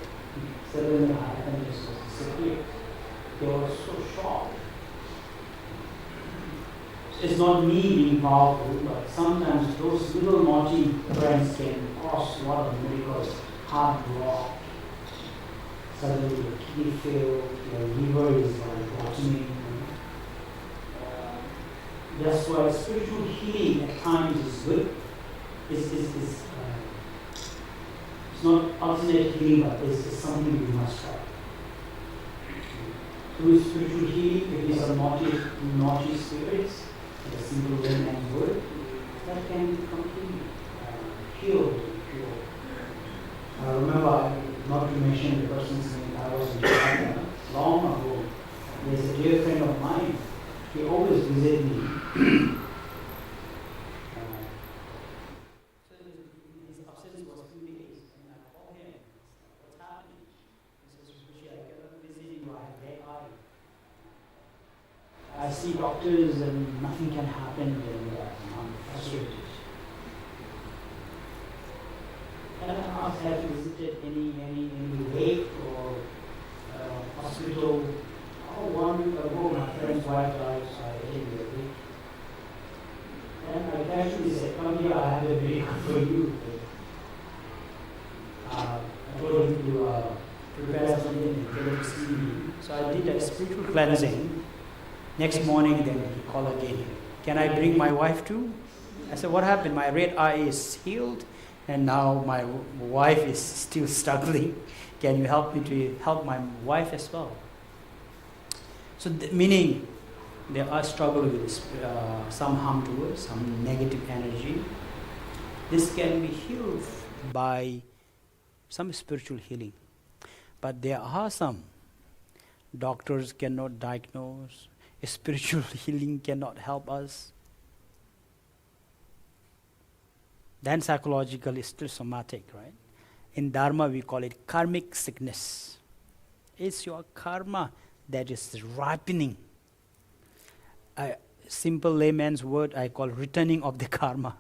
7.5 appendix was disappeared. They were so shocked. It's not me being powerful, but sometimes those little naughty friends can cause a lot of miracles. Heart blocked. Suddenly your kidney failed, your liver is bottoming. That's why spiritual healing at times is good. It's not ultimate healing, but it's something we must try. Through spiritual healing, if these are naughty spirits, a simple layman's word, that can be completely healed. I remember, not to mention the person's name, I was in China long ago. There's a dear friend of mine. He always visited me. So his absence was 2 days, and I called him. What's happening? He says, Rishi, I cannot visit you. I have red eye. I see doctors and nothing can happen, and I'm frustrated. And I asked, have you visited any lake or hospital? Oh, 1 week ago, my friend's wife died, so I attended the week. And I casually said, come here, I have a miracle for you. I told him to prepare something and get him to see me. So I did a spiritual cleansing. Next morning, then he called again. Can I bring my wife too? I said, what happened? My red eye is healed, and now my wife is still struggling. Can you help me to help my wife as well? So, meaning there are struggles with some harm doers, some negative energy. This can be healed by some spiritual healing. But there are some doctors cannot diagnose, spiritual healing cannot help us. Then psychological is still somatic, right? In Dharma we call it karmic sickness. It's your karma that is ripening. A simple layman's word I call returning of the karma.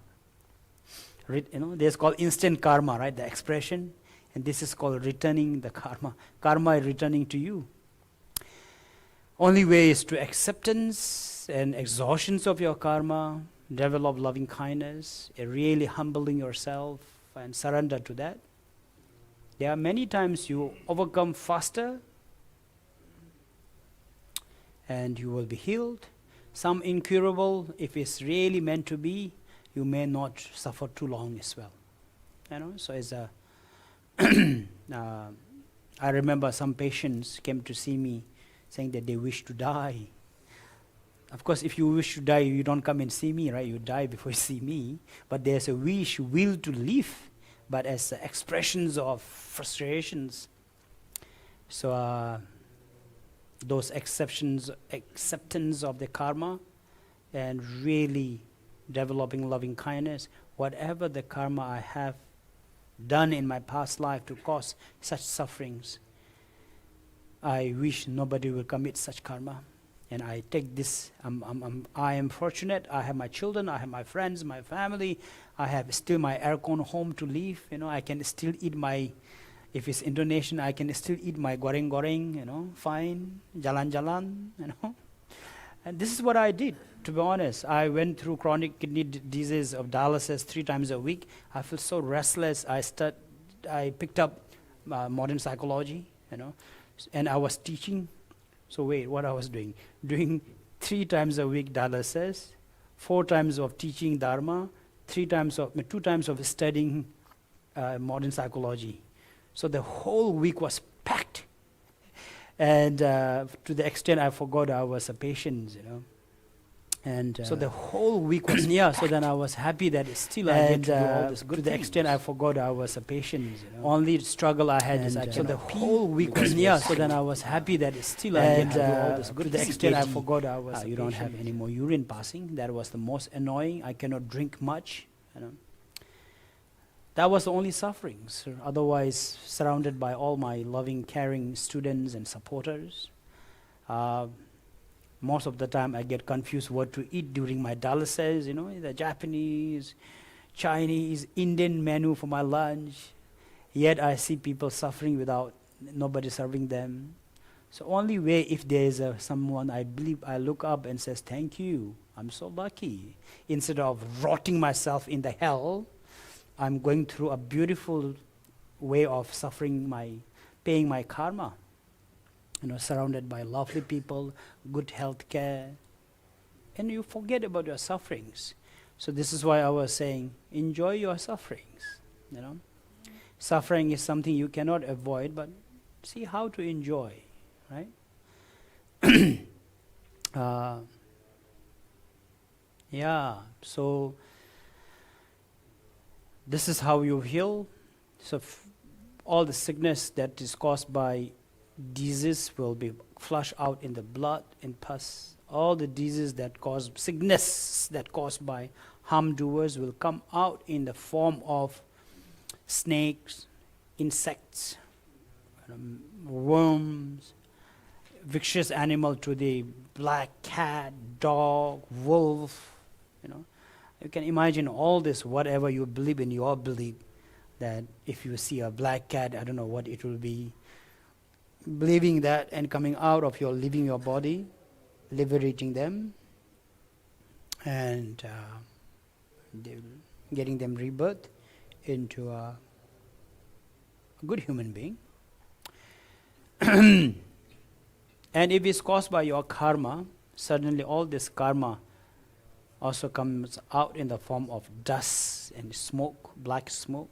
There's called instant karma, right? The expression. And this is called returning the karma. Karma is returning to you. Only way is to acceptance and exhaustions of your karma, develop loving kindness, really humbling yourself and surrender to that. There are many times you overcome faster and you will be healed. Some incurable, if it's really meant to be, you may not suffer too long as well. So as a I remember some patients came to see me saying that they wish to die. Of course, if you wish to die, you don't come and see me, right? You die before you see me. But there's a will to live, but as expressions of frustrations. So those acceptance of the karma and really developing loving kindness, whatever the karma I have done in my past life to cause such sufferings, I wish nobody will commit such karma. And I take this, I am fortunate, I have my children, I have my friends, my family, I have still my aircon home to live, I can still eat my, if it's Indonesian, I can still eat my goreng-goreng, fine, jalan-jalan, And this is what I did, to be honest. I went through chronic kidney disease of dialysis 3 times a week. I feel so restless. I picked up modern psychology, and I was teaching So wait, what I was doing? Doing 3 times a week dialysis, 4 times of teaching Dharma, 2 times of studying modern psychology. So the whole week was packed. And to the extent I forgot I was a patient, And so the whole week was So then I was happy that still I get to do all this good to the extent I forgot I was a patient, Only struggle I had is I so the whole week was So then I was happy that still I get to do all this good to the extent I forgot I was you don't have any more urine passing. That was the most annoying. I cannot drink much, That was the only sufferings. Otherwise, surrounded by all my loving, caring students and supporters. Most of the time I get confused what to eat during my dialysis, the Japanese, Chinese, Indian menu for my lunch. Yet I see people suffering without nobody serving them. So only way if there is someone I believe I look up and says, thank you, I'm so lucky. Instead of rotting myself in the hell, I'm going through a beautiful way of paying my karma. Surrounded by lovely people, good health care, and you forget about your sufferings. So this is why I was saying, enjoy your sufferings. Suffering is something you cannot avoid, but see how to enjoy, right? So this is how you heal. So all the sickness that is caused by disease will be flushed out in the blood and pus. All the diseases that cause sickness that caused by harm doers will come out in the form of snakes, insects, worms, vicious animal to the black cat, dog, wolf. You can imagine all this, whatever you believe in your belief, that if you see a black cat, I don't know what it will be, believing that and coming out of leaving your body, liberating them, and getting them rebirth into a good human being. And if it's caused by your karma, suddenly all this karma also comes out in the form of dust and smoke, black smoke,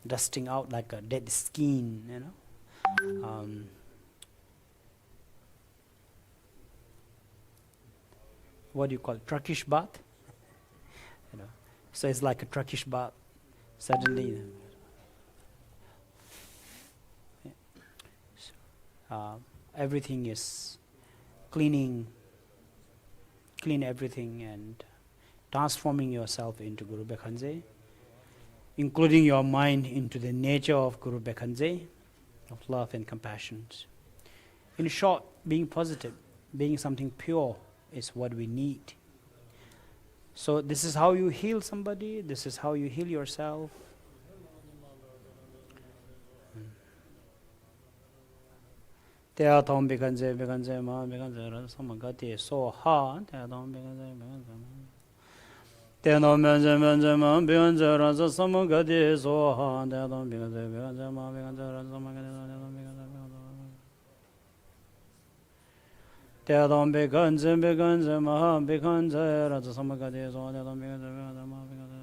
dusting out like a dead skin, what do you call it? Turkish bath? So it's like a Turkish bath. Suddenly, everything is clean everything and transforming yourself into Guru Bekhanze, including your mind into the nature of Guru Bekhanze, of love and compassion. In short, being positive, being something pure is what we need. So this is how you heal somebody, this is how you heal yourself. Teatom Bekhanze, Bekhanze Ma, Bekhanze Samagati, so ha, Teatom Bekhanze, Bekhanze Ma. Teatom Bekhanze Ma, Bekhanze Rasa Samagati, so ha, Teatom Bekhanze, Bekhanze Ma, Bekhanze Rasa Samagati, Teatom Bekhanze, Teatom Bekhanze, Bekhanze Ma, Bekhanze Rasa Samagati, so Teatom Bekhanze, Bekhanze Ma, Bekhanze.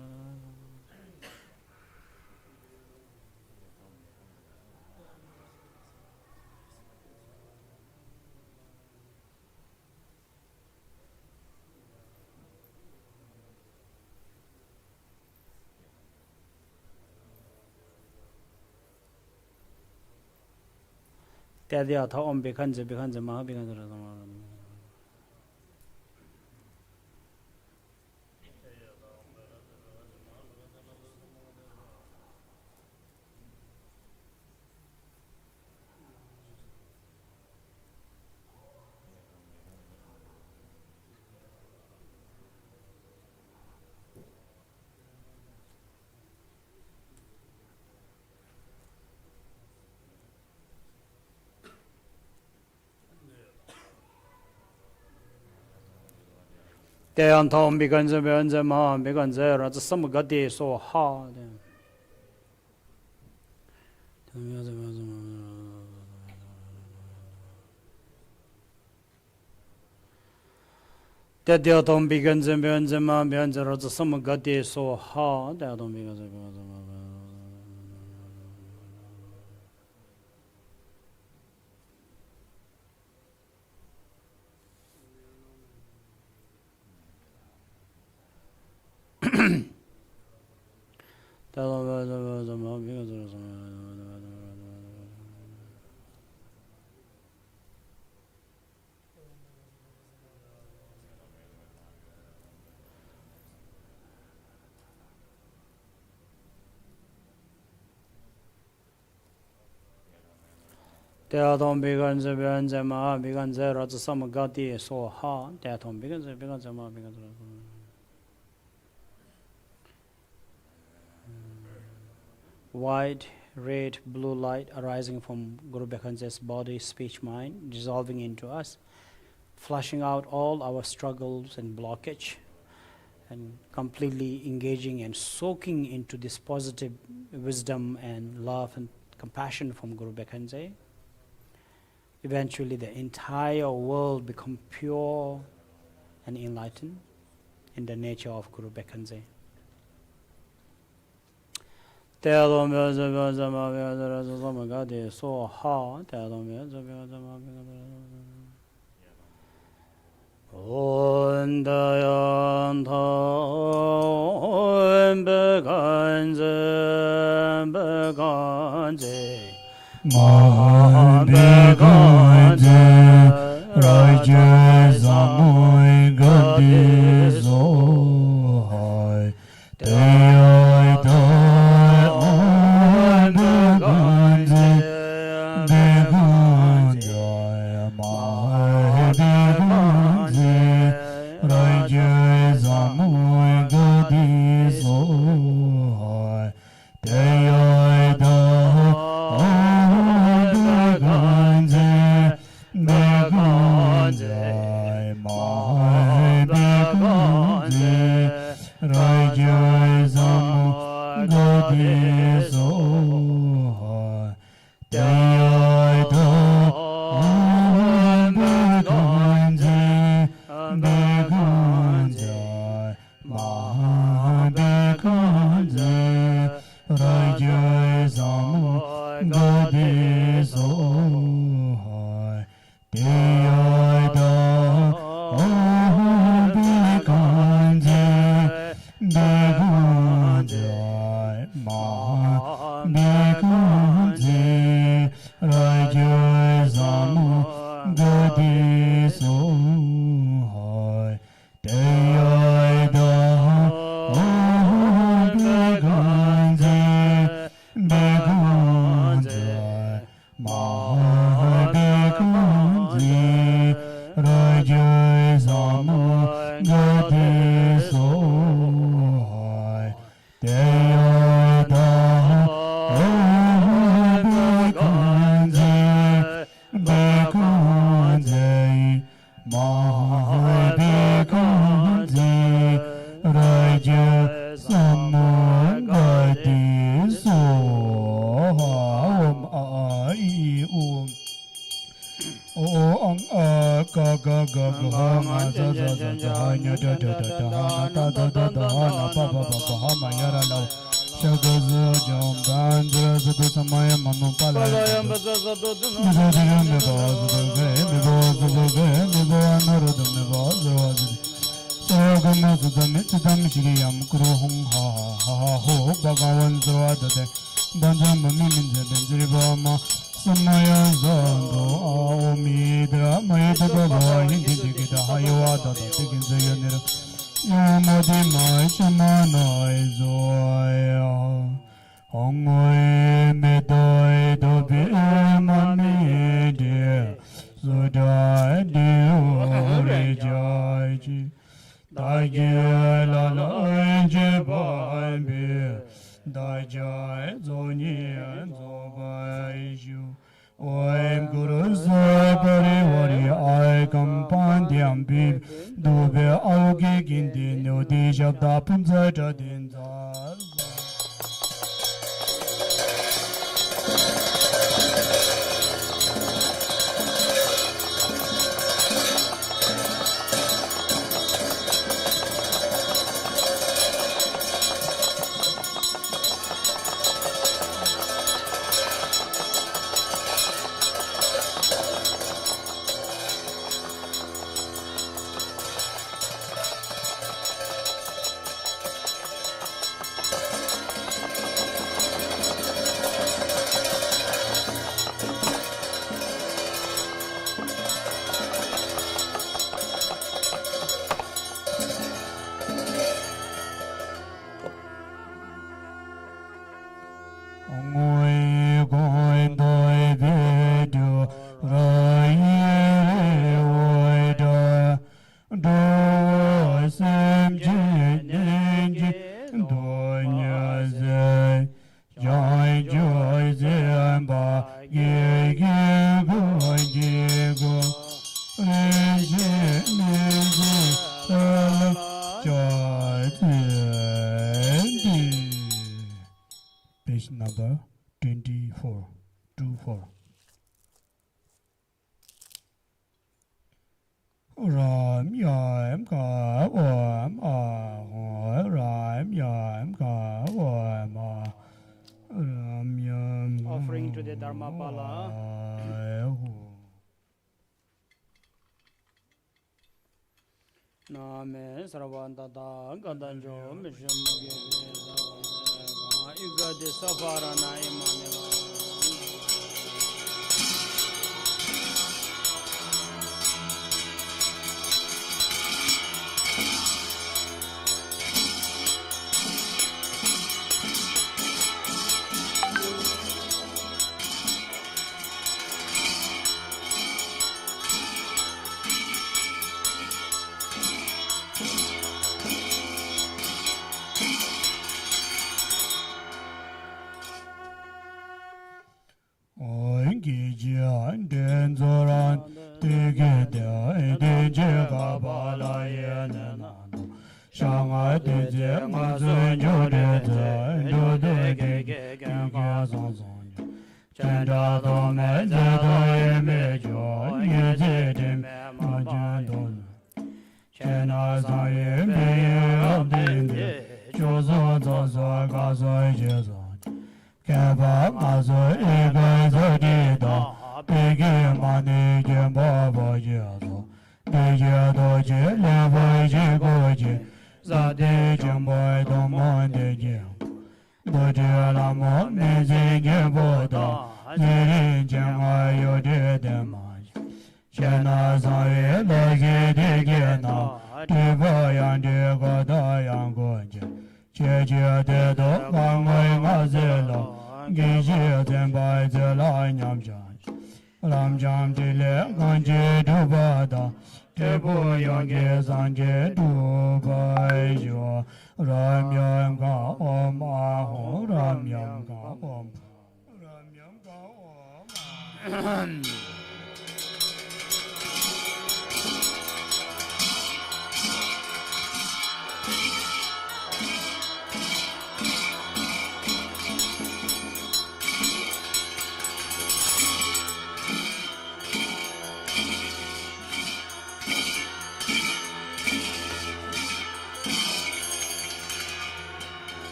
Teadia Tha Om Bekhanze, Bekhanze Ma, Bekhanze Rasa Samagati. Tean Tom Bekhanze, Bekhanze Ma, Bekhanze Rasa Samagati, so ha. Dadya Tom begins and beyond the man beyond the road, some got there so hard. That don't begin That don't begin the beyond the man begins the road, some got there so hard. That don't begin the man begins the white, red, blue light arising from Guru Bekhanze's body, speech, mind, dissolving into us, flushing out all our struggles and blockage, and completely engaging and soaking into this positive wisdom and love and compassion from Guru Bekhanze. Eventually, the entire world become pure and enlightened in the nature of Guru Bekhanze. So hard. ngồi coi tôi về điều rồi ôi đó đồ xem chỉ nên chỉ đồ nhớ dễ Joy, joy, zemba, ye, ye, go, ye, go, Page number 24, 24. Ram yam ka wam a ram yam ka wam a ram yam Offering to the Dharmapala. Name Sarvanta Gadanjo Mishimagi Igadi Safara Naimani.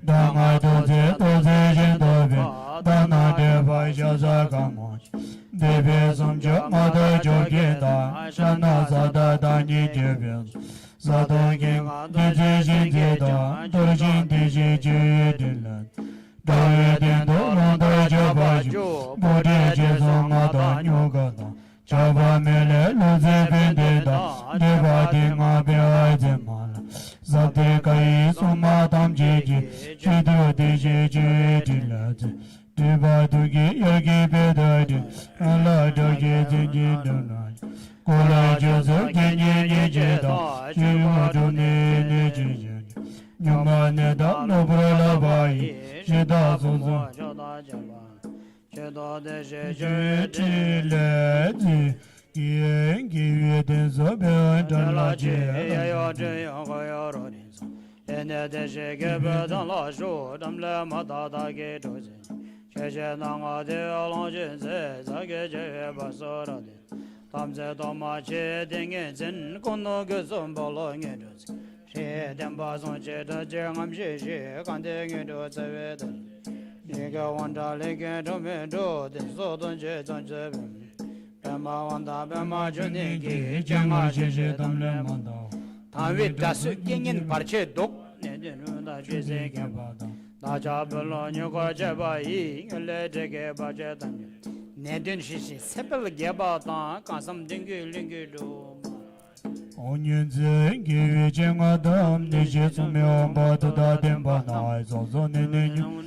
Danga doze doze jen dobe Dana deva jaza kamoch Debe somjo mada jogeta Shana zada dani jebe Zada gen deje jen jeda Dorjin deje jedilat Doye den do ronda jabaju Bode jezo mada nyogada Chaba mele loze bendeda Deva dinga bewa zemala Zade kai suma tam jeji Chido deje jedilat Deva dugi yogi bedadi Allah dogi zinji donaj Kola jezo genye nejeda Chiwa dune nejijeni Nyama neda nobra labai Jeda zozo Jeda deje jedileti Yengi yeden zobe dala Yayo jeyo goyo rodinso Ene deje gebeden la jo Damle madada ge doze Cheche nanga de alon jense Zage je basora de Tamze doma che dingen zin Kono gözüm bala nge doze She demba son che da jengam she she Kante nge doze veda Nige wanda lege dome do Den so don che zan che bim Bema wanda bema junigi Jenga she she damle manda Tanvi dasu gengin parche dok Nedenu da che se kemba Daja belo nyuko jeba yi Ngele jege baje tanya Nedun shishi sepel geba tan Kansam dingi lingi do Onyen zengi we jenga dam Neje sumyo batu da demba na Zozo nene nyu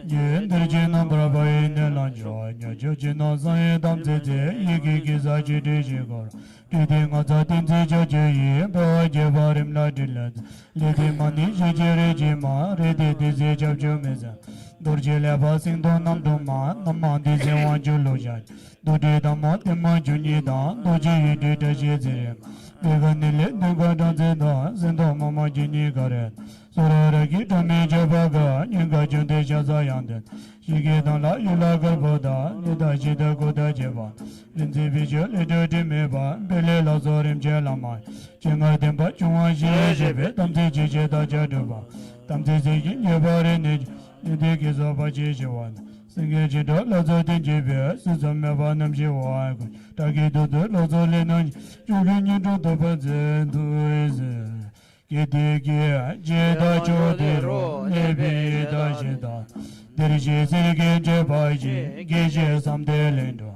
Yendir jina braba ene lanjo Nyajo jina zanye dam zeze Yegi giza jide jigara Didi nga za dinze jaje yi Bawa jeba rimla dilat Lidi mani jijere jima Redi dize jab jumeza Dorje leba sing do nam do ma Nama dize wanju lo jaj Dodi dama dima junyi da Doji yi di da jizire Dega nile dega danze da Zindo mama jini garet Sorara ki dami jabaga Nyinga junde jaza yandet Shige dan la yula garboda Nida jida goda jeba Rinzi bijo lido dimeba Bele la zorim jelamay Chenga demba chunga jire jebe Damze jije da jaduba Damze zegi nyebare nej Nide gizo baji jiwan Singe jido lazo din jebe Sizam meba namji waay Taki dudu lazo lenan Chuli nido doba zenduize Gede ge jeda chodero Nebi da jeda Derje zirge jebaji Geje samde lendo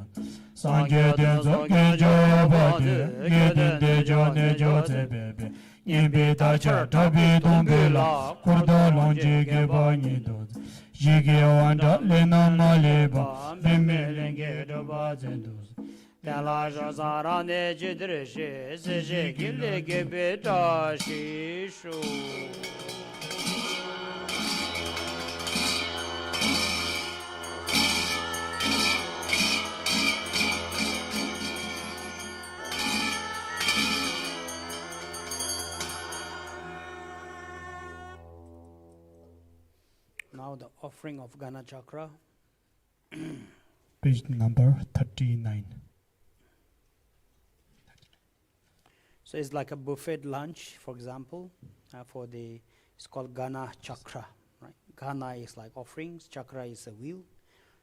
Sangye denzo gejo bade Geden dejo nejo tebebe Nyembe tacha tabi dombela Kurda lonje geba nidoz Jige wanda lena maleba Bime lenge doba zendoz Dela jazara ne cidreşi Seje gille gibi taşı şu Now the offering of Gana Chakra. Page number 39. So it's like a buffet lunch, for example, it's called Gana Chakra, right? Gana is like offerings, Chakra is a wheel.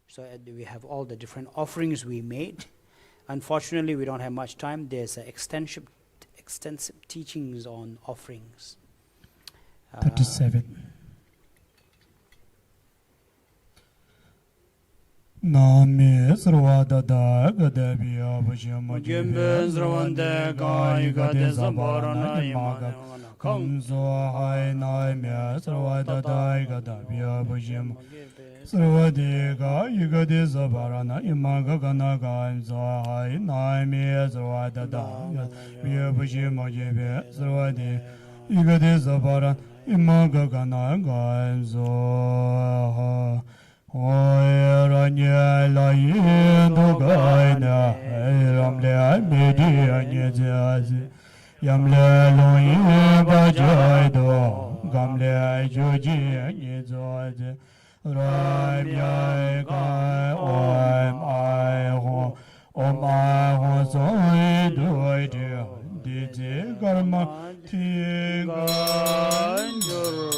So we have all the different offerings we made. Unfortunately, we don't have much time. There's extensive teachings on offerings. 37. Nami Srvada da Gadabiya Bhajama Jimben Srvande Gai Gade Sabarana Imana Kamso Hai Naimi Srvada da Gadabiya Bhajama Srvade Gai Gade Sabarana Imaga Gana Gai So Hai Naimi Srvada da Gadabiya Bhajama Jebe Srvade Gade Sabarana Imaga Gana Gai So Oye ranye la yendo gaina ramle medi anye jazi yamle lo ye bajai do gamle joji anye jazi ram yai kai ai ho ai ho so do de de karma ti ganjur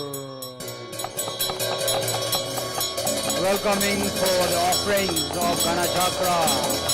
coming for the offerings of Gana Chakra.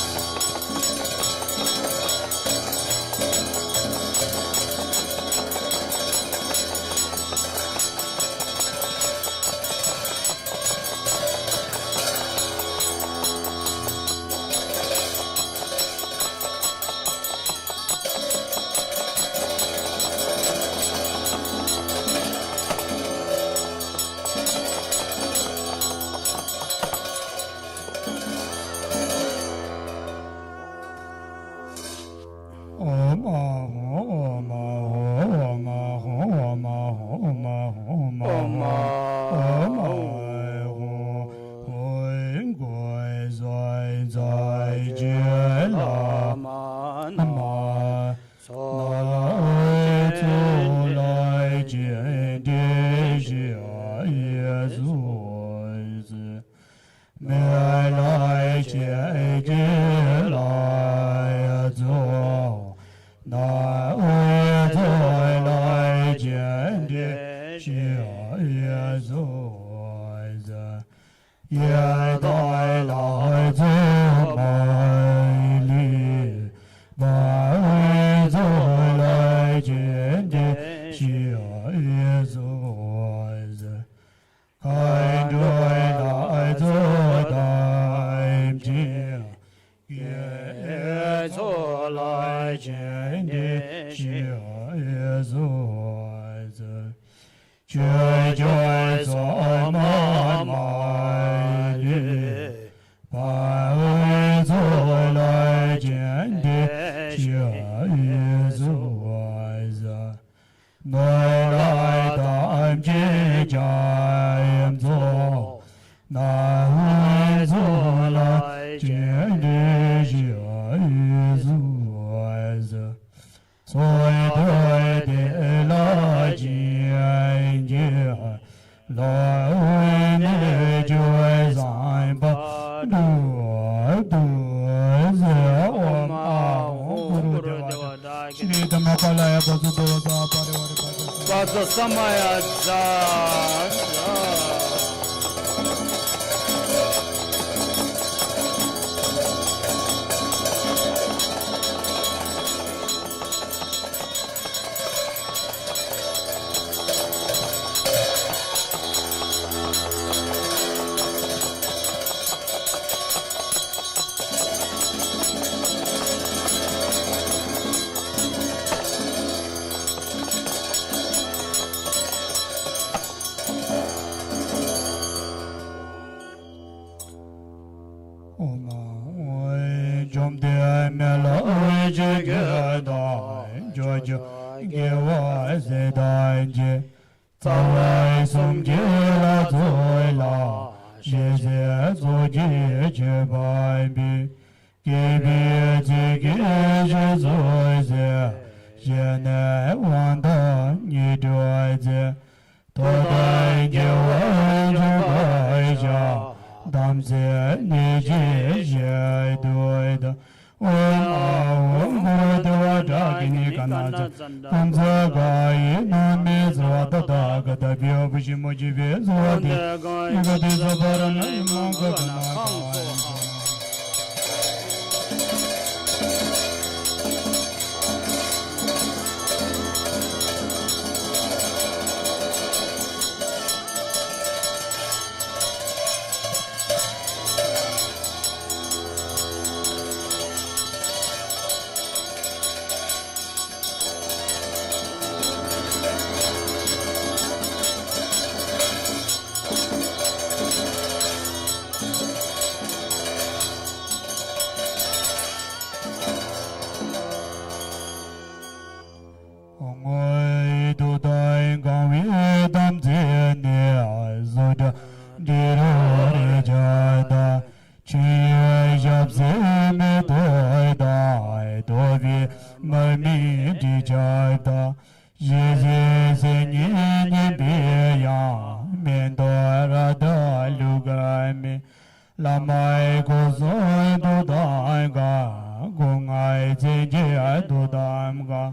Lamai Gozoi Dudai Ga Gungai Ziji Dudam Ga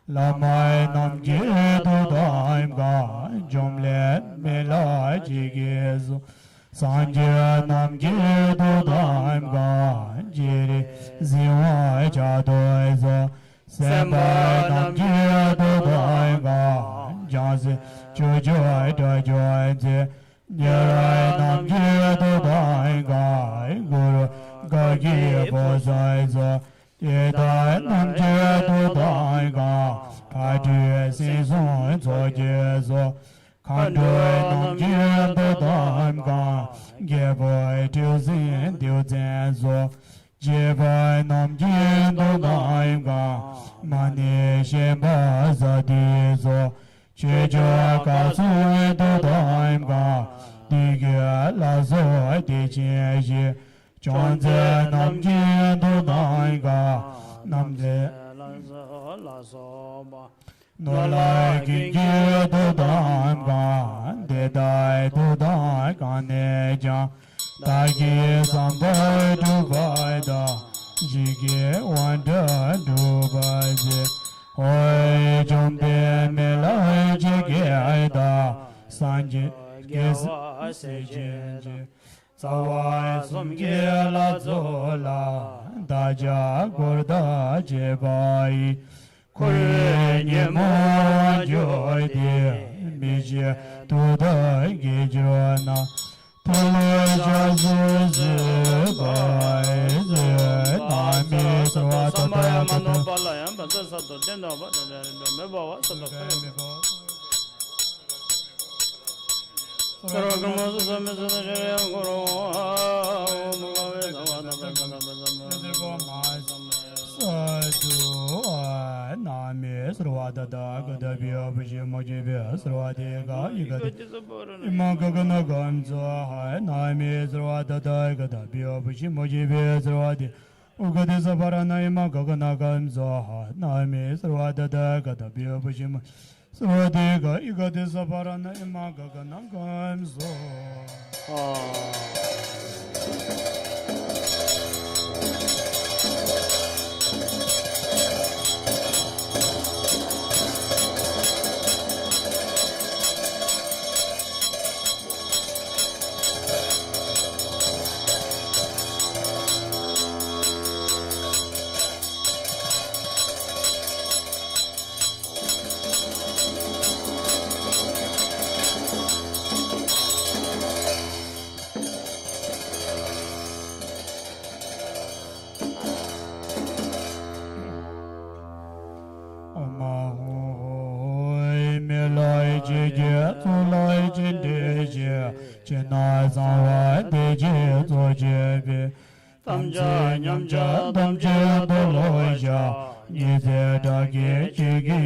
Lamai Namji Dudai Ga Jomlet Melai Jigezu Sanje nam je do dam ga jiri ziwa cha do zo semba nam je do dam ga jazi jo jo do jo je nyara nam je do dam ga guru ga ji bo sai zo ye da nam je do dam ga pa ju sin son zo je zo Kan đôi nam duyên đô đàm ca Ghé bồi tiêu duyên tiêu dên dô Ghé bồi nam duyên đô đàm ca Mà nì xên bà za đi dô Chê chô ca duyên đô đàm ca Đi ghé la dô đi chê xì Chọn dê nam duyên đô đàm ca Nam dê la dô bà Nô lai kinh kia đô đàn ca Đê đài đô đài ca nê chang Đài kia sang đài đô bài đà Dì kia hoàn đà đô bài dì Hoi chung bê mê lai chê kia ai đà Sang chê kia sê chê chê Sa wai sum kia la dô la Đà chá gor đà chê bài Kore nye mo joy de mi je tu da ge jo na tu lo ja zu zu bai zu na mi so wa ta ta ta ta ba la yan ba sa do den da ba me ba wa sa do me ba Saro kamo sa me sa je ya goro mo ga ve da wa da ba da ba Nami Sravada Gada Bia Buji Mojibia Sravadi Ga Igadi Imagana Gamza Nami Sravada Gada Bia Buji Mojibia Sravadi Ugadi Sabarana Imagana Gamza Nami Sravada Gada Bia Buji Sravadi Ga Igadi Sabarana Imagana Gamza Tamja nyamja tamja doloja Nise dagi chigi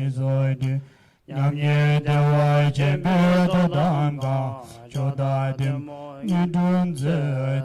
izoidi Nyamye dewa chembe dodanga Choda dim nidunze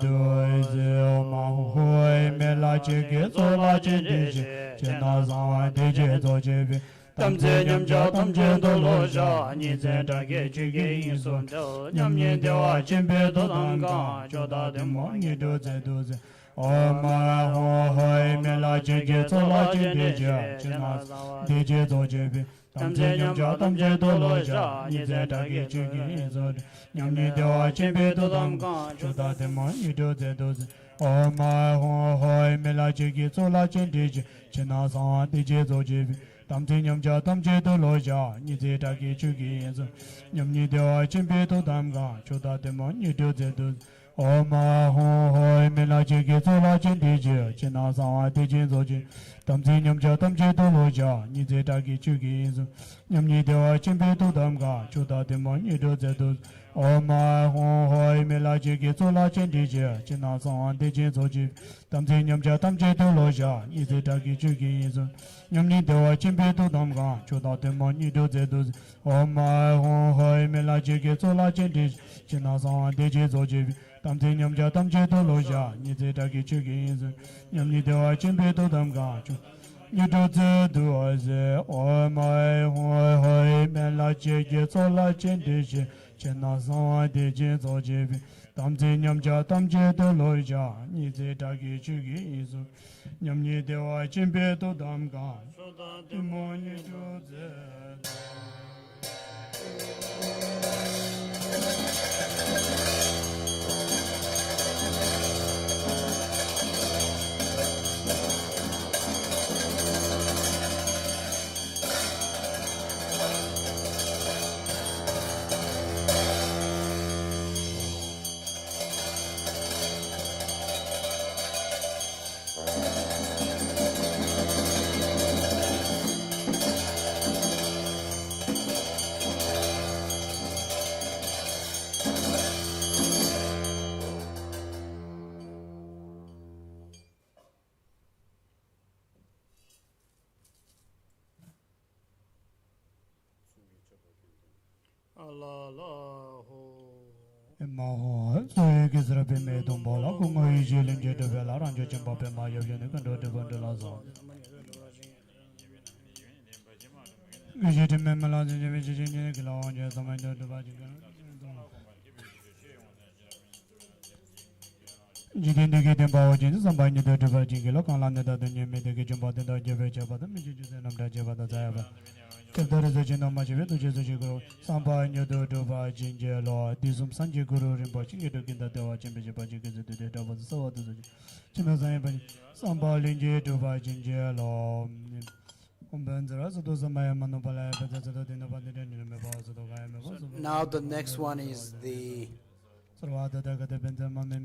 doize Oma hui mela chigi sola chidiji Chena zangwa diji zojibi Tamze nyamja tamje doloja Nise dagi chigi izoidi Nyamye dewa chembe dodanga Choda dim nidunze doize Oma hoi mela chigi sola chidiji Chena diji zojibi Tamze nyamja tamje doloja Nise dagi chigi izoidi Nyamye dewa chembe dodanga Choda dim nidunze doize Oma hoi mela chigi sola chidiji Chena diji zojibi Tamze nyamja tamje doloja Nise dagi chigi izoidi Nyamye dewa chembe dodanga Choda dim nidunze doize Oma hoi mela chigi sola chidiji Chena diji zojibi Tamze nyamja tamje doloja Nise dagi chigi izoidi Nyamye dewa chembe dodanga Choda dim nidunze doize Oma hoi mela chigi sola chidiji Chena diji zojibi Tamze nyamja tamje doloja Nise dagi chigi izoidi Nyamye dewa chembe dodanga Choda dim nidunze doize Oma hoi mela chigi sola chidiji Chena diji zojibi Tamze nyamja tamje doloja Nise dagi chigi izoidi Nyamye dewa chembe dodanga Nidunze doize Oma hoi mela chigi sola chidiji Chena diji zojibi Tamze nyamja tamje doloja Nise dagi chigi izoidi Nyamye dewa chembe dodanga Choda dim nidunze la la ho. Maho, so is Rabbi Medumbola, Kungo Jilim Jedovella, and Jimbape Maya Yanakando de Vandalazo. Visit Memola, the Virginia, Gilon, the Mando de Vajigan. Jidin to get them power changes, somebody the Virgin Lokalanda, the new medication, but the Javaja, but the Mijis and Java the Zava. If there is a general much of it, which is a Jigo, somebody new to Virgin law, Disum Sanji Guru in Baching, you took in the Dava Championship, but you get the data was so to the Chimazan, somebody to Virgin law. Now the next one is the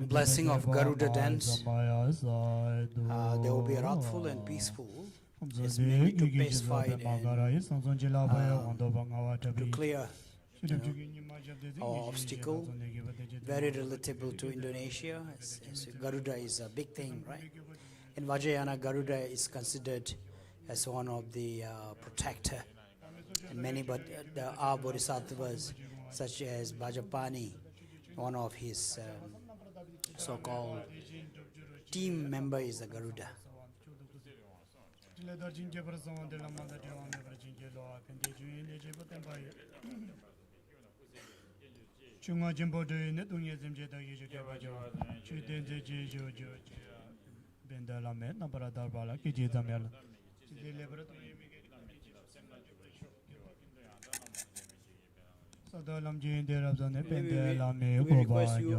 blessing of Garuda dance. They will be wrathful and peaceful. It's mainly to pacify and to clear our obstacle. Very relatable to Indonesia. Garuda is a big thing, right? In Vajrayana, Garuda is considered as one of the protector. And many, but there are bodhisattvas such as Bajapani, one of his so-called team member is a Garuda. We request you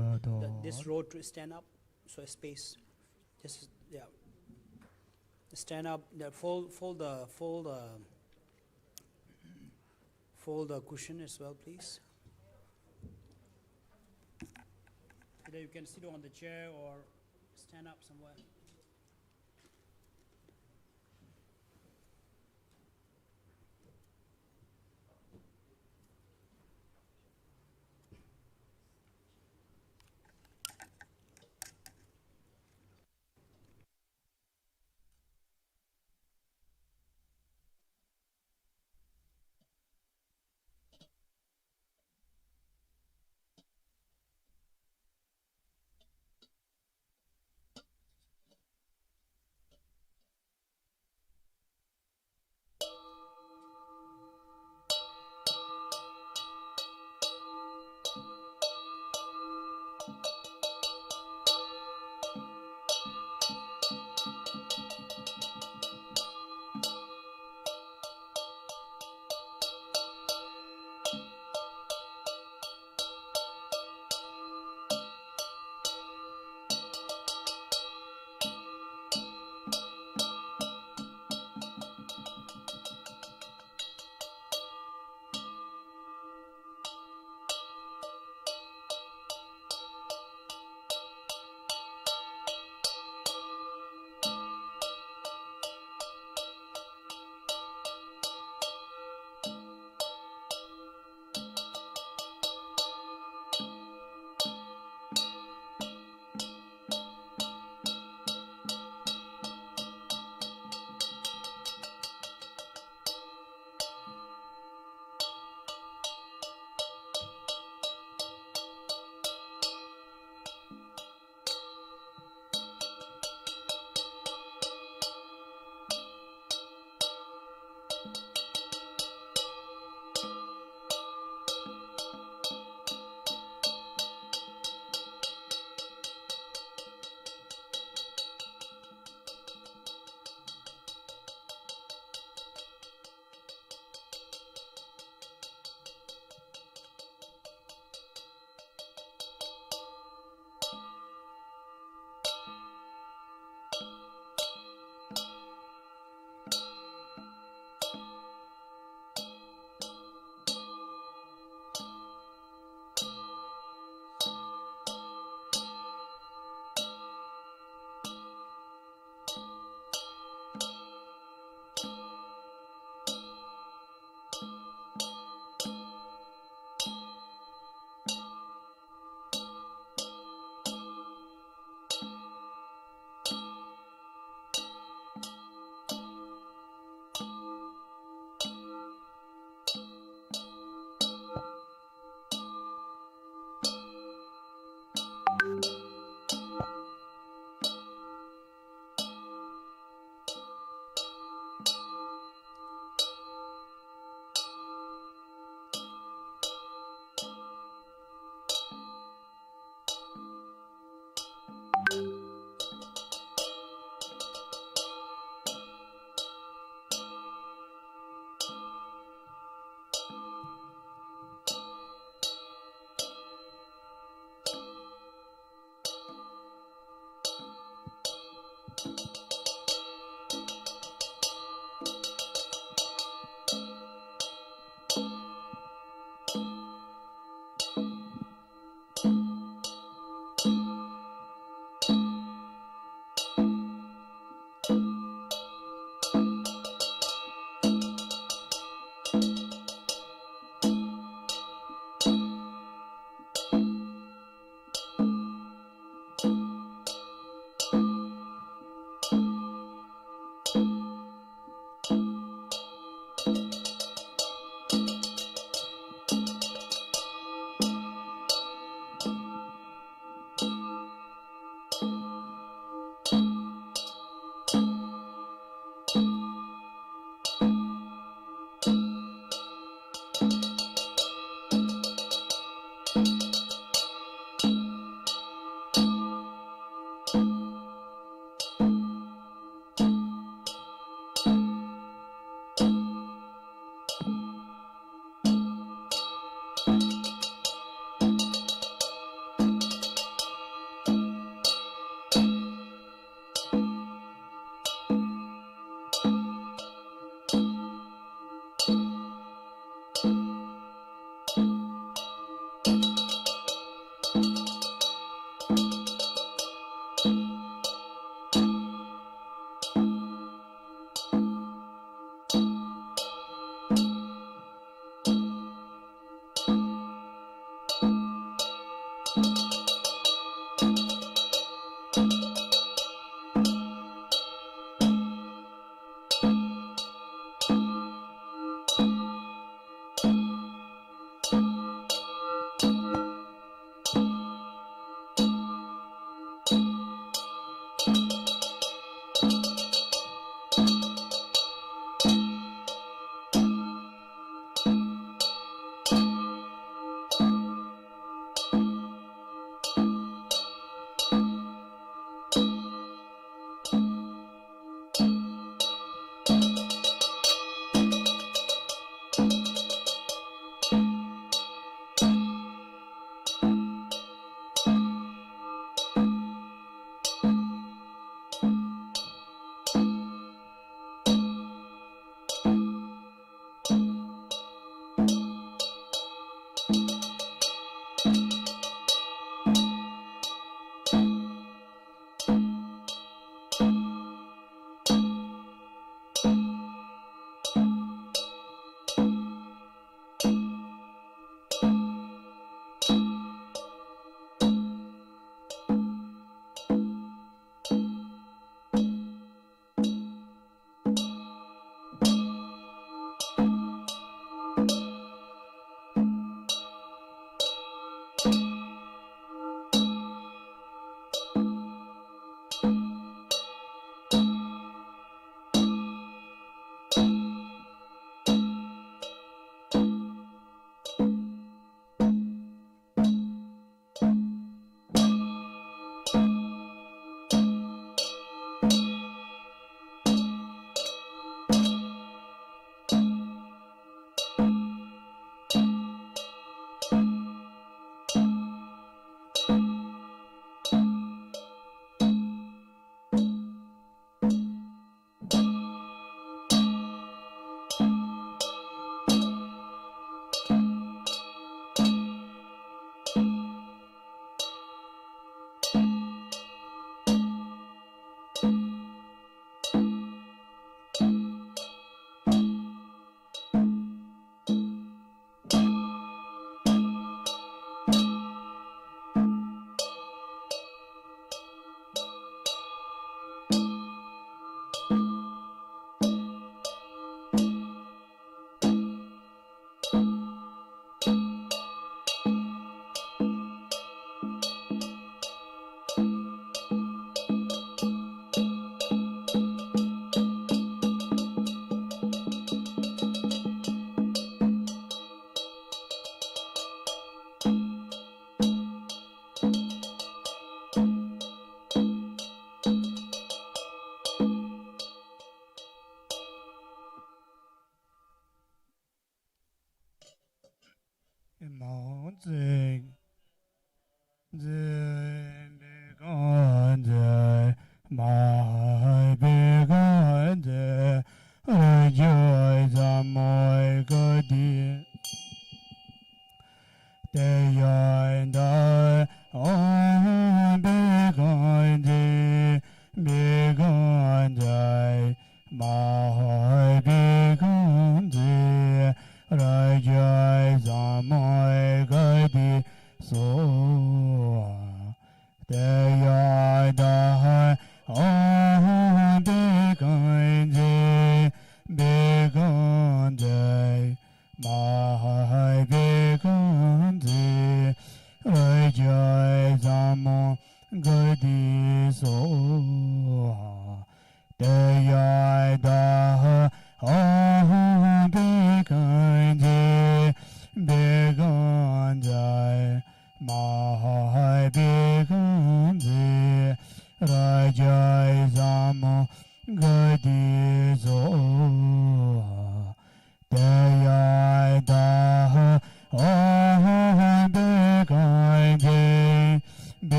this road to stand up, so a space. Just yeah, stand up. Fold the cushion as well, please. Either you can sit on the chair or stand up somewhere.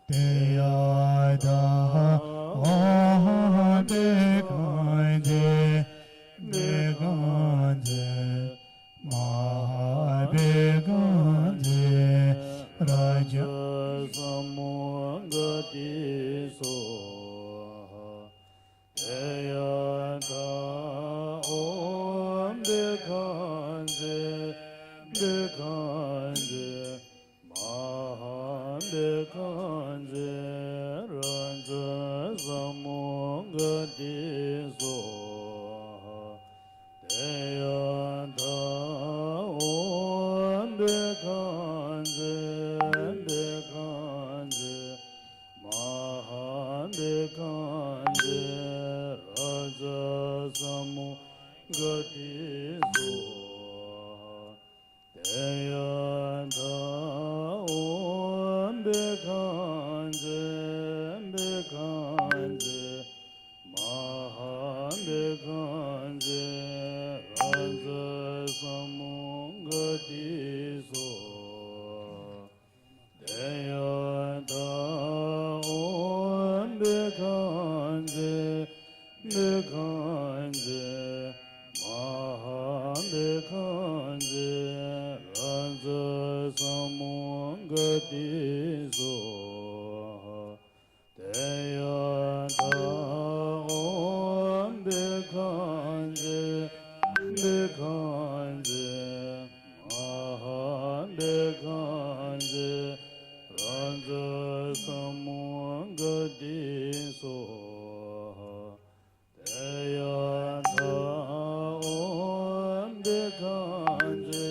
Deya gati so eyata om dekanje dekanje maham dekanje ranja samong gati so eyata om dekanje dekanje Mahandekanje Raja Samu Gati Soha Deyanta Om Bekanje Bekanje Mahandekanje Raja Samu Gati Soha Deyanta Om Bekanje Bekanje Maham Bekanje Raja Samong Gati Soha Deyanta Om Bekanje Bekanje Maham Bekanje Raja Samong Gati Soha Deyanta Om Bekanje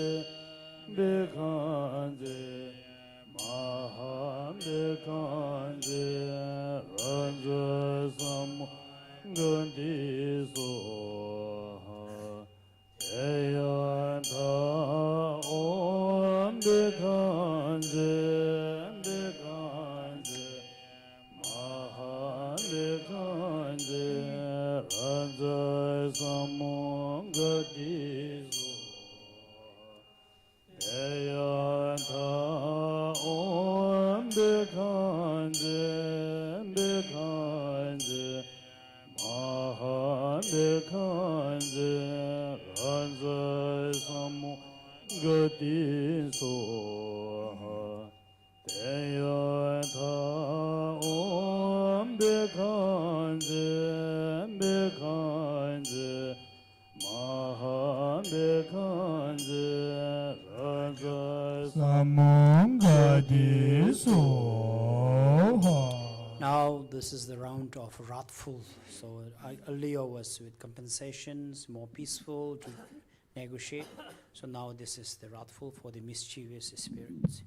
Bekanje Maham Bekanje Raja Samong Gati Soha Deyanta Om Bekanje Bekanje Mahandekanje Raja Samong Gati Deyanta Om Bekanje Bekanje Mahandekanje Raja Samong Gati Soha Deyanta Om Bekanje Bekanje Maham Bekanje Raja Samong Gati Soha. Now this is the round of wrathful. So earlier was with compensations, more peaceful to negotiate. So now this is the wrathful for the mischievous spirits.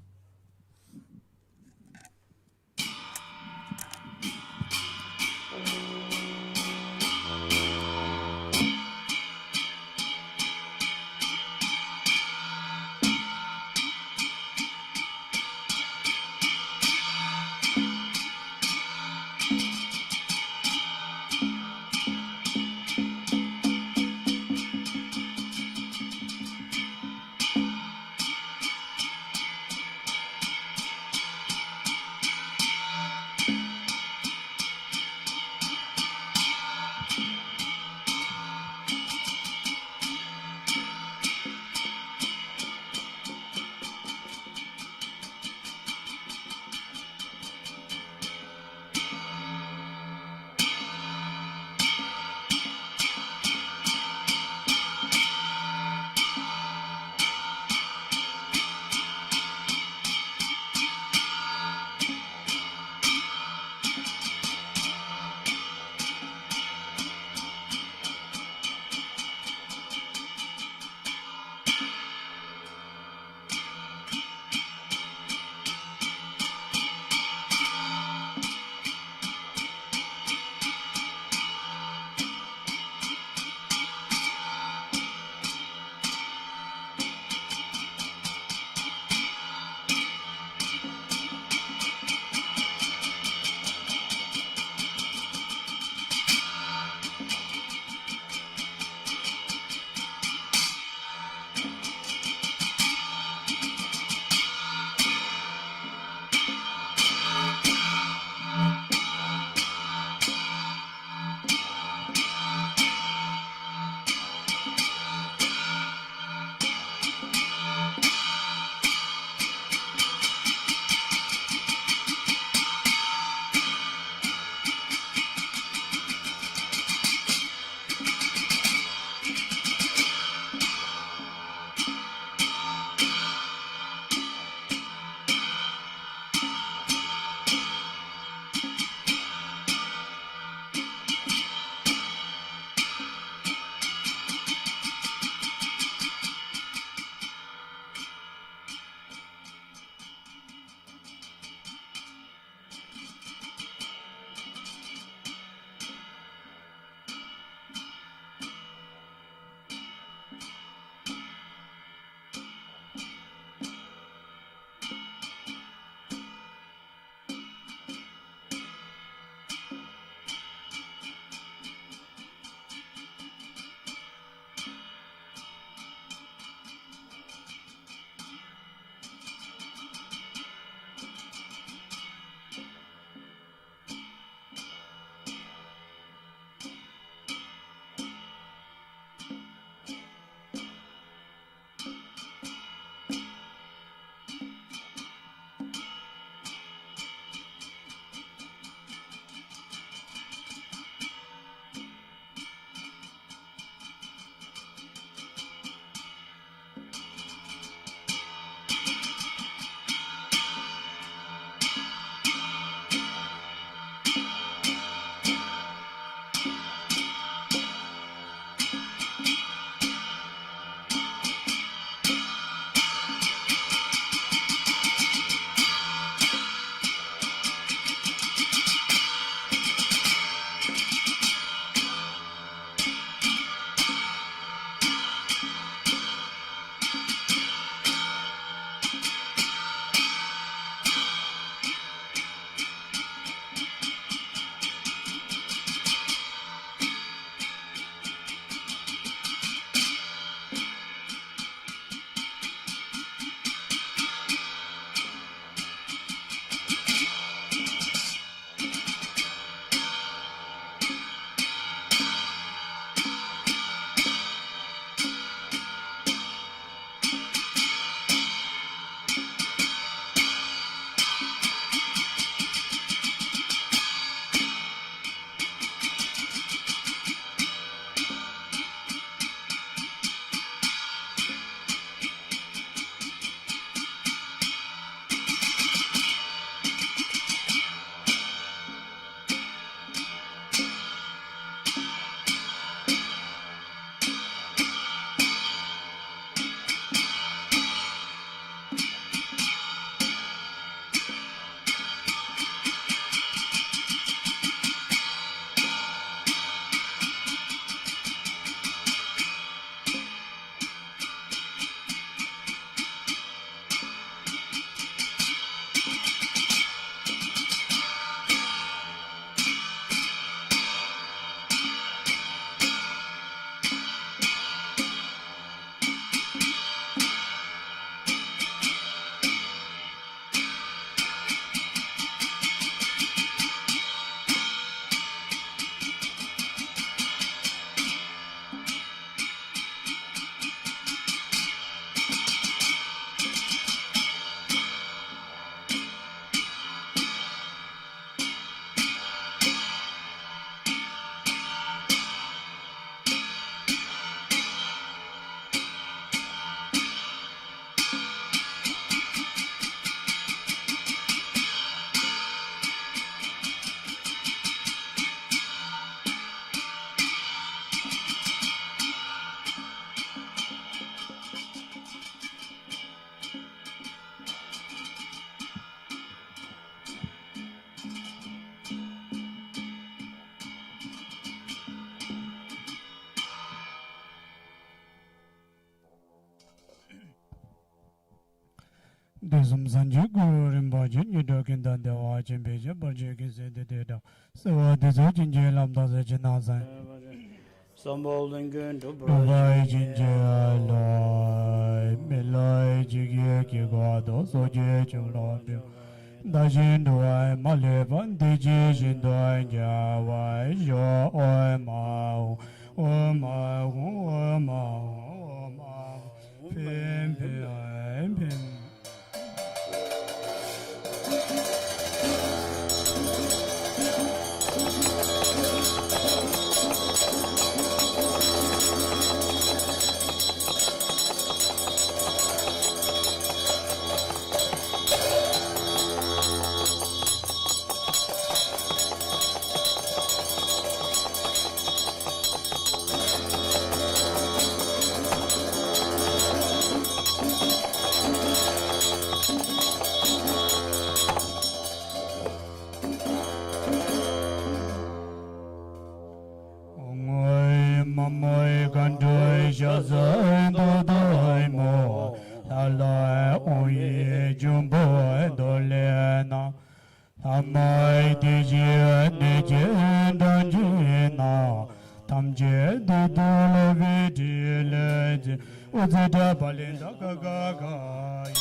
Desum Sanju Guru Rinpoche Nidokin Dandewa Chimpeche Barjeki Sede Deda Sewa Deso Jinje Lamda Sechinazan Sambolden gün Dubai Jinje Alai Milai Jigye Kigwado Soje Chulabio Dajin Duai Malevan Diji Jinduai Jawai Jo Oi Mao Oi Mao Oi Mao Oi Mao Pim Pim Pim Mamoi Gandoi Shazai Dodoi Mo Talai Oye Jumbo Dolena Tamai Diji Niji Danjina Tamje Dudula Vidile Uzida Balinda Gagagai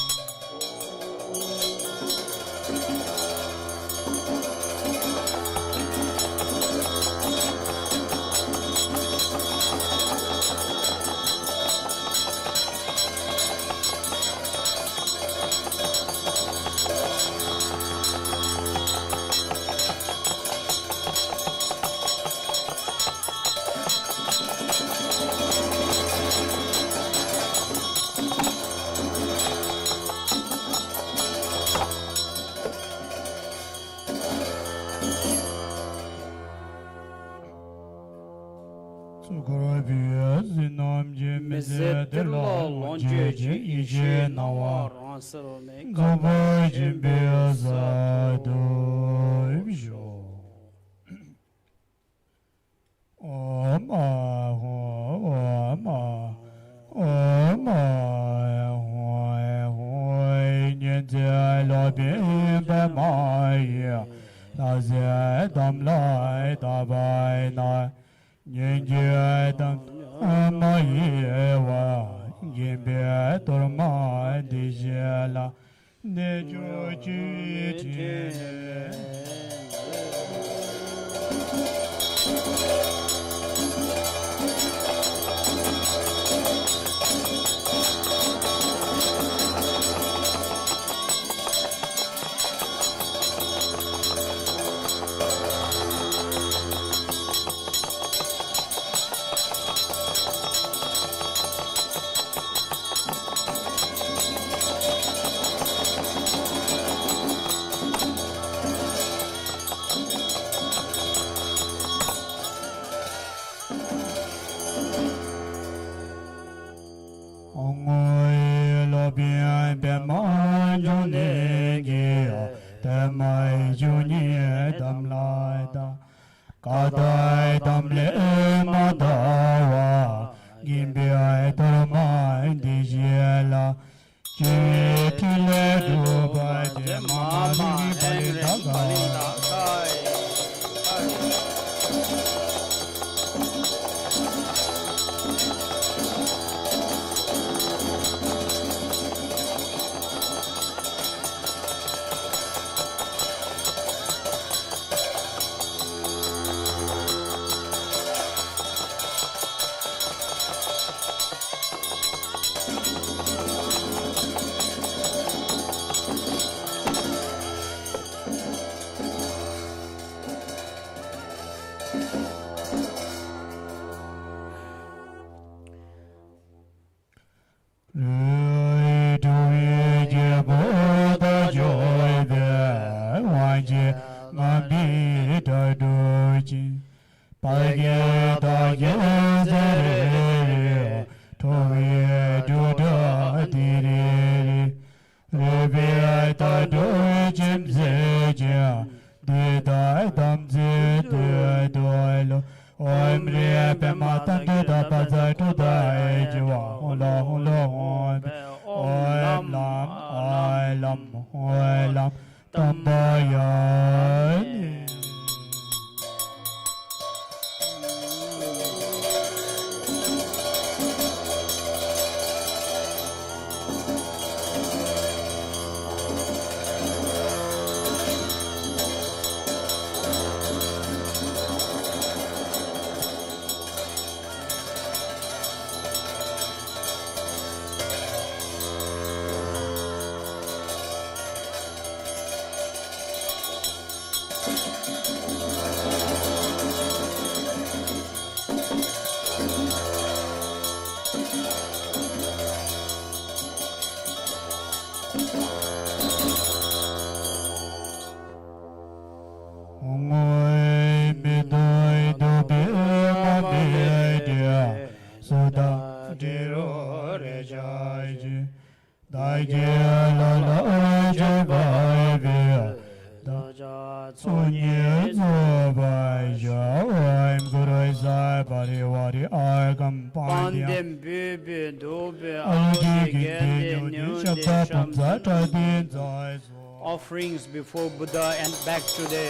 Ye zo bai ya waim guru sai pari wari arkam pandya. Pandem bebe dobe Aluji aluji ginde gende nyodi nyunde shabda pamsa shamsa. chadin zai zo. Offerings before Buddha and back to the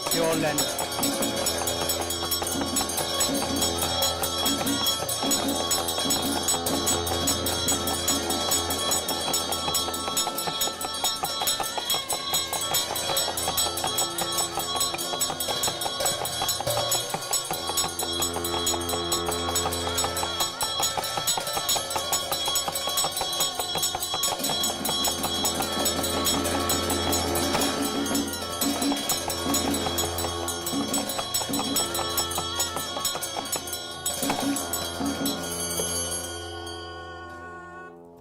Pure Land.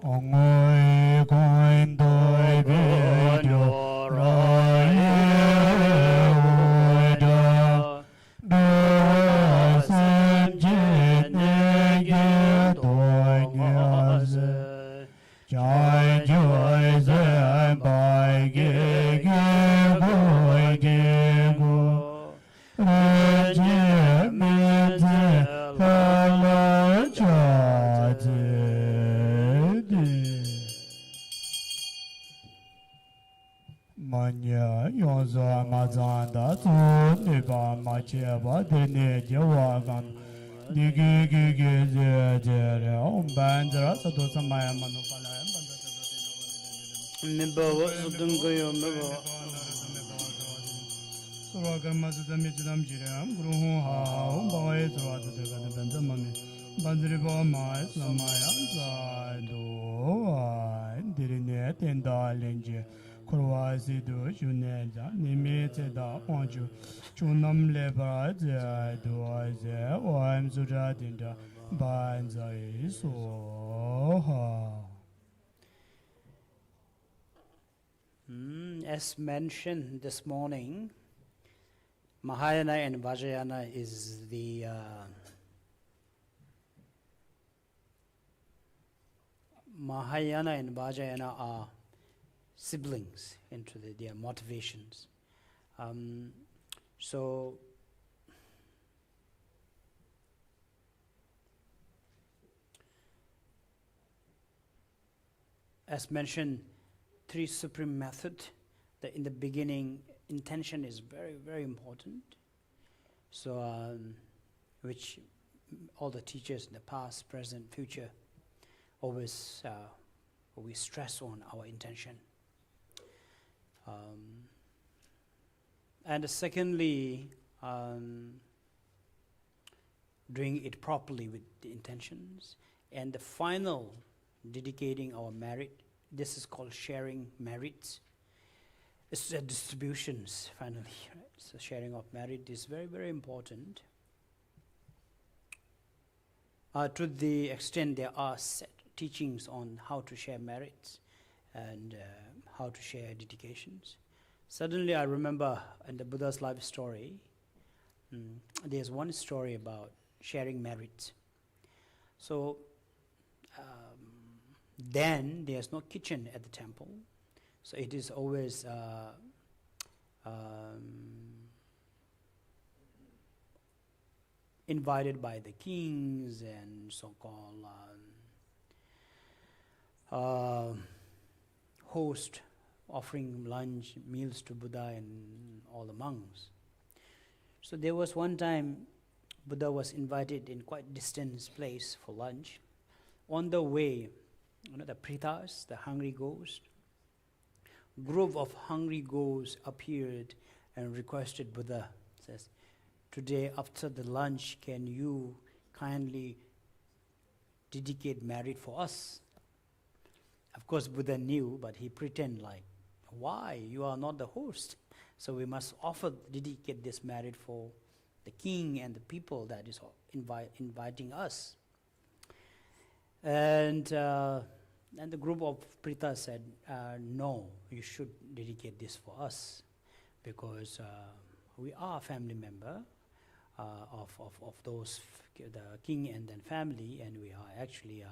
Ongoi koin doi video rai oida do san je ne ge doi nyaze chai joy ze bai ge ge boy ge go re je me ze la cha ze Manya yonzo mazanda zu nipa mache ba dene jewa gan digi gigi ze jere omban zara sato samaya manu palaya Mibawa sudungayo mibawa. Surwa karma sudami chidam jiram guru hu ha ombawaye surwa sudagana benda mami banziri ba ma samaya sa do dirine tenda lenje Kurwa sidu shune ja nimi tseda onju chunam leba ze duwa ze oam suja dinda banza soha. As mentioned this morning, Mahayana and Vajrayana is the Mahayana and Vajrayana are siblings into their motivations. So as mentioned, three supreme method, that in the beginning intention is very, very important. So which all the teachers in the past, present, future always we stress on our intention. And secondly, doing it properly with the intentions. And the final, dedicating our merit. This is called sharing merits. It's the distributions, finally. Right? So sharing of merit is very, very important. To the extent there are set teachings on how to share merits and how to share dedications. Suddenly I remember in the Buddha's life story, there's one story about sharing merits. So then there's no kitchen at the temple, so it is always invited by the kings and so-called host offering lunch, meals to Buddha and all the monks. So there was one time Buddha was invited in quite distant place for lunch. On the way, the Pritas, the hungry ghost, group of hungry ghosts appeared and requested Buddha, says, today after the lunch, can you kindly dedicate merit for us? Of course, Buddha knew, but he pretended like, why? You are not the host. So we must dedicate this merit for the king and the people that is inviting us. And the group of Pritas said, no, you should dedicate this for us, because we are a family member of those, the king and then family, and we are actually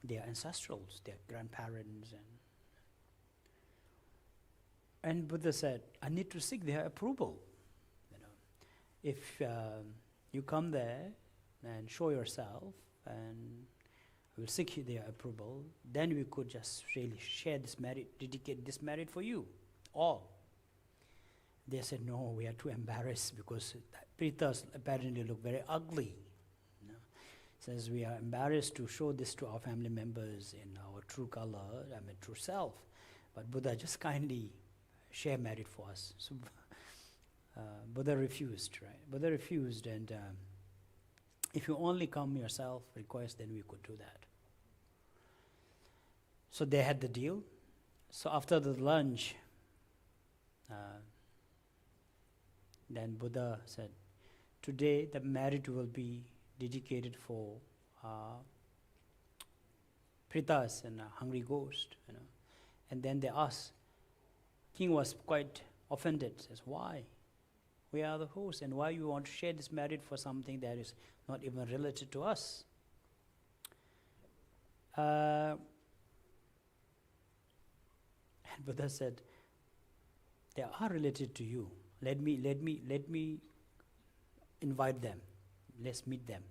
their ancestrals, their grandparents. And Buddha said, I need to seek their approval. if you come there and show yourself and we'll seek their approval, then we could just really share this merit, dedicate this merit for you, all. They said, no, we are too embarrassed because Pritas apparently look very ugly. You know? Says we are embarrassed to show this to our family members in our true color, true self. But Buddha just kindly share merit for us. So Buddha refused, right? Buddha refused, and if you only come yourself, request, then we could do that. So they had the deal. So after the lunch, then Buddha said, today the merit will be dedicated for Pritas and a hungry ghost. You know. And then they asked, King was quite offended, says, why? We are the host, and why you want to share this merit for something that is not even related to us? And Buddha said, they are related to you. Let me invite them. Let's meet them.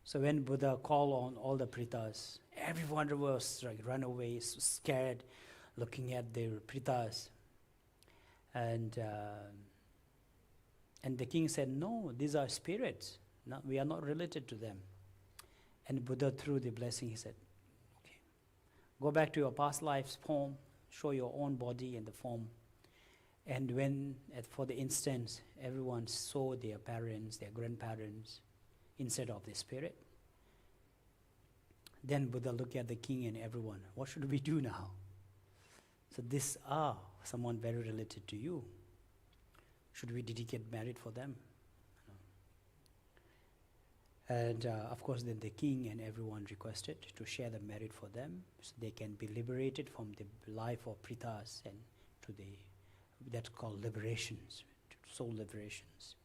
So when Buddha called on all the Pritas, everyone was like run away, scared, looking at their Pritas. And the king said, no, these are spirits. No, we are not related to them. And Buddha, through the blessing, he said, okay, go back to your past life's form, show your own body and the form. And when, for the instance, everyone saw their parents, their grandparents, instead of the spirit, then Buddha looked at the king and everyone, what should we do now? So these are someone very related to you. Should we dedicate merit for them? And of course then the king and everyone requested to share the merit for them so they can be liberated from the life of Pritas and to the, that's called liberations, soul liberations.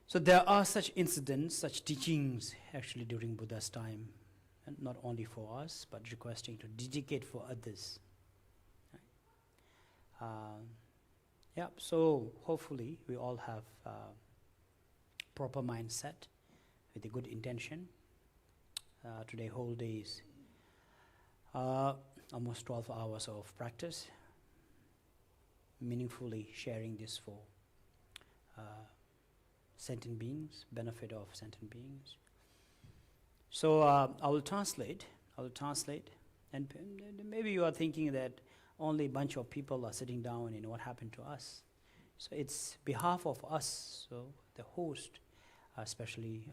So there are such incidents, such teachings actually during Buddha's time, and not only for us, but requesting to dedicate for others. Yeah, so hopefully we all have proper mindset with a good intention. Today whole day is almost 12 hours of practice, meaningfully sharing this for sentient beings, benefit of sentient beings. So I will translate, and maybe you are thinking that only a bunch of people are sitting down and what happened to us. So it's behalf of us, so the host, especially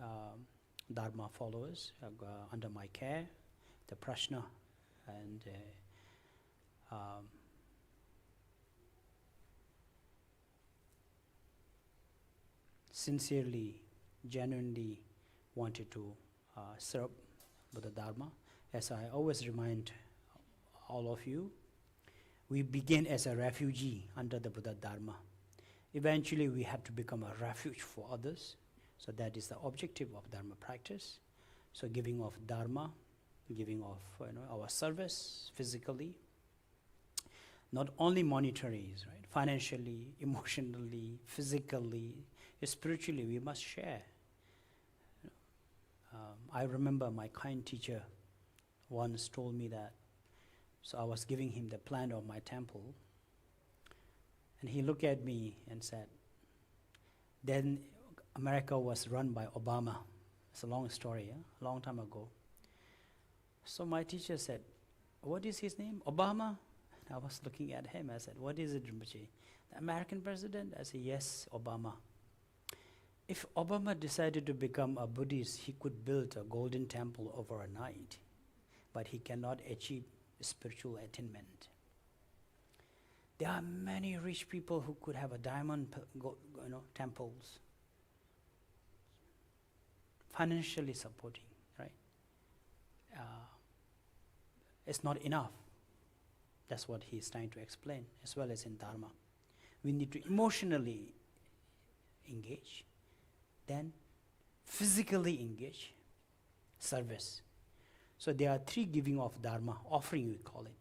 Dharma followers under my care, the Prashna, and sincerely, genuinely wanted to serve Buddha Dharma. As I always remind all of you, we begin as a refugee under the Buddha Dharma. Eventually we have to become a refuge for others. So that is the objective of Dharma practice. So giving of Dharma, giving of our service physically, not only monetaries, right? Financially, emotionally, physically, spiritually, we must share. I remember my kind teacher once told me that. So I was giving him the plan of my temple, and he looked at me and said, then America was run by Obama. It's a long story, a long time ago. So my teacher said, what is his name? Obama? And I was looking at him. I said, what is it, Rinpoche? The American president? I said, yes, Obama. If Obama decided to become a Buddhist, he could build a golden temple over a night, but he cannot achieve spiritual attainment. There are many rich people who could have a diamond temples, financially supporting, right? It's not enough. That's what he's trying to explain, as well as in Dharma. We need to emotionally engage, then physically engage, service. So there are three giving of Dharma, offering we call it.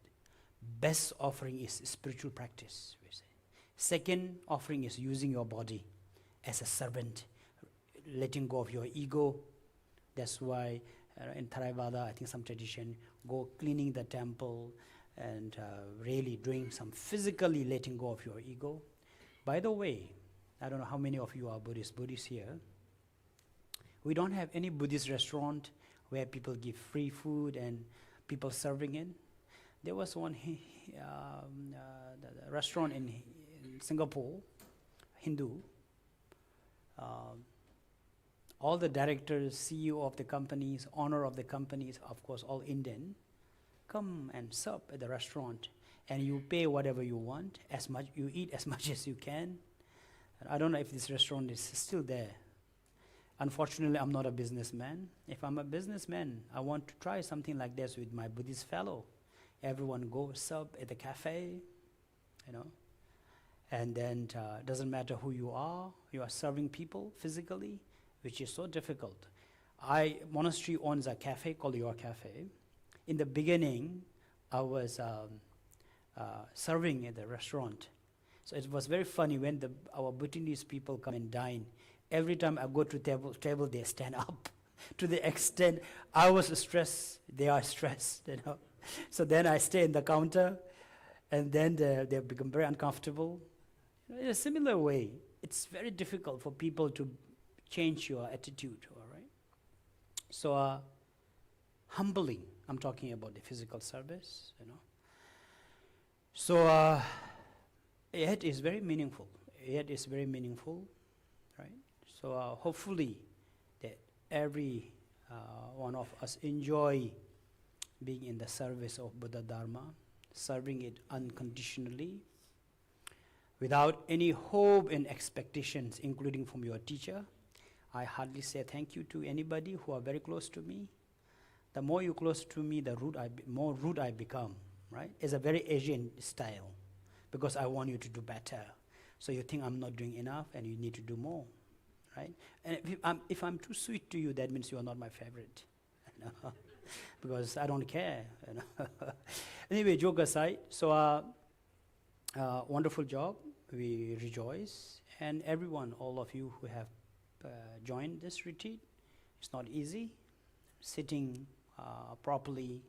Best offering is spiritual practice, we say. Second offering is using your body. as a servant, letting go of your ego. That's why in Theravada, I think some tradition, go cleaning the temple and really doing some physically letting go of your ego. By the way, I don't know how many of you are Buddhists here. We don't have any Buddhist restaurant where people give free food and people serving it. There was one the restaurant in Singapore, Hindu. All the directors, CEO of the companies, owner of the companies, of course, all Indian, come and serve at the restaurant, and you pay whatever you want, as much you eat as much as you can. And I don't know if this restaurant is still there. Unfortunately, I'm not a businessman. If I'm a businessman, I want to try something like this with my Buddhist fellow. Everyone go serve at the cafe, and then doesn't matter who you are serving people physically, which is so difficult. Monastery owns a cafe called Your Cafe. In the beginning, I was serving at the restaurant. So it was very funny when our Bhutanese people come and dine. Every time I go to table, they stand up. To the extent I was stressed, they are stressed. So then I stay in the counter, and then they become very uncomfortable. In a similar way, it's very difficult for people to change your attitude, all right? So humbling, I'm talking about the physical service, So it is very meaningful. It is very meaningful, right? So hopefully that every one of us enjoy being in the service of Buddha Dharma, serving it unconditionally, without any hope and expectations, including from your teacher. I hardly say thank you to anybody who are very close to me. The more you're close to me, the more rude I become, right? It's a very Asian style, because I want you to do better. So you think I'm not doing enough and you need to do more, right? And if I'm too sweet to you, that means you are not my favorite, because I don't care. Anyway, joke aside, so wonderful job. We rejoice, and everyone, all of you who have joined this retreat, it's not easy. Sitting properly,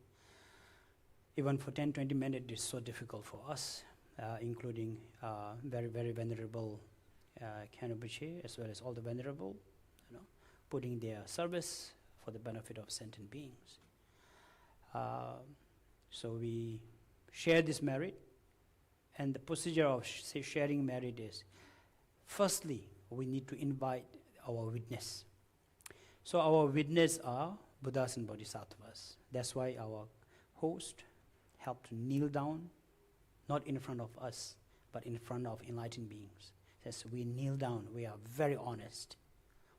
even for 10-20 minutes, is so difficult for us, including very, very venerable Kanobuchi, as well as all the venerable, putting their service for the benefit of sentient beings. So we share this merit, and the procedure of sharing merit is, firstly, we need to invite our witness. So our witness are Buddhas and Bodhisattvas. That's why our host helped to kneel down, not in front of us, but in front of enlightened beings. Says we kneel down, we are very honest.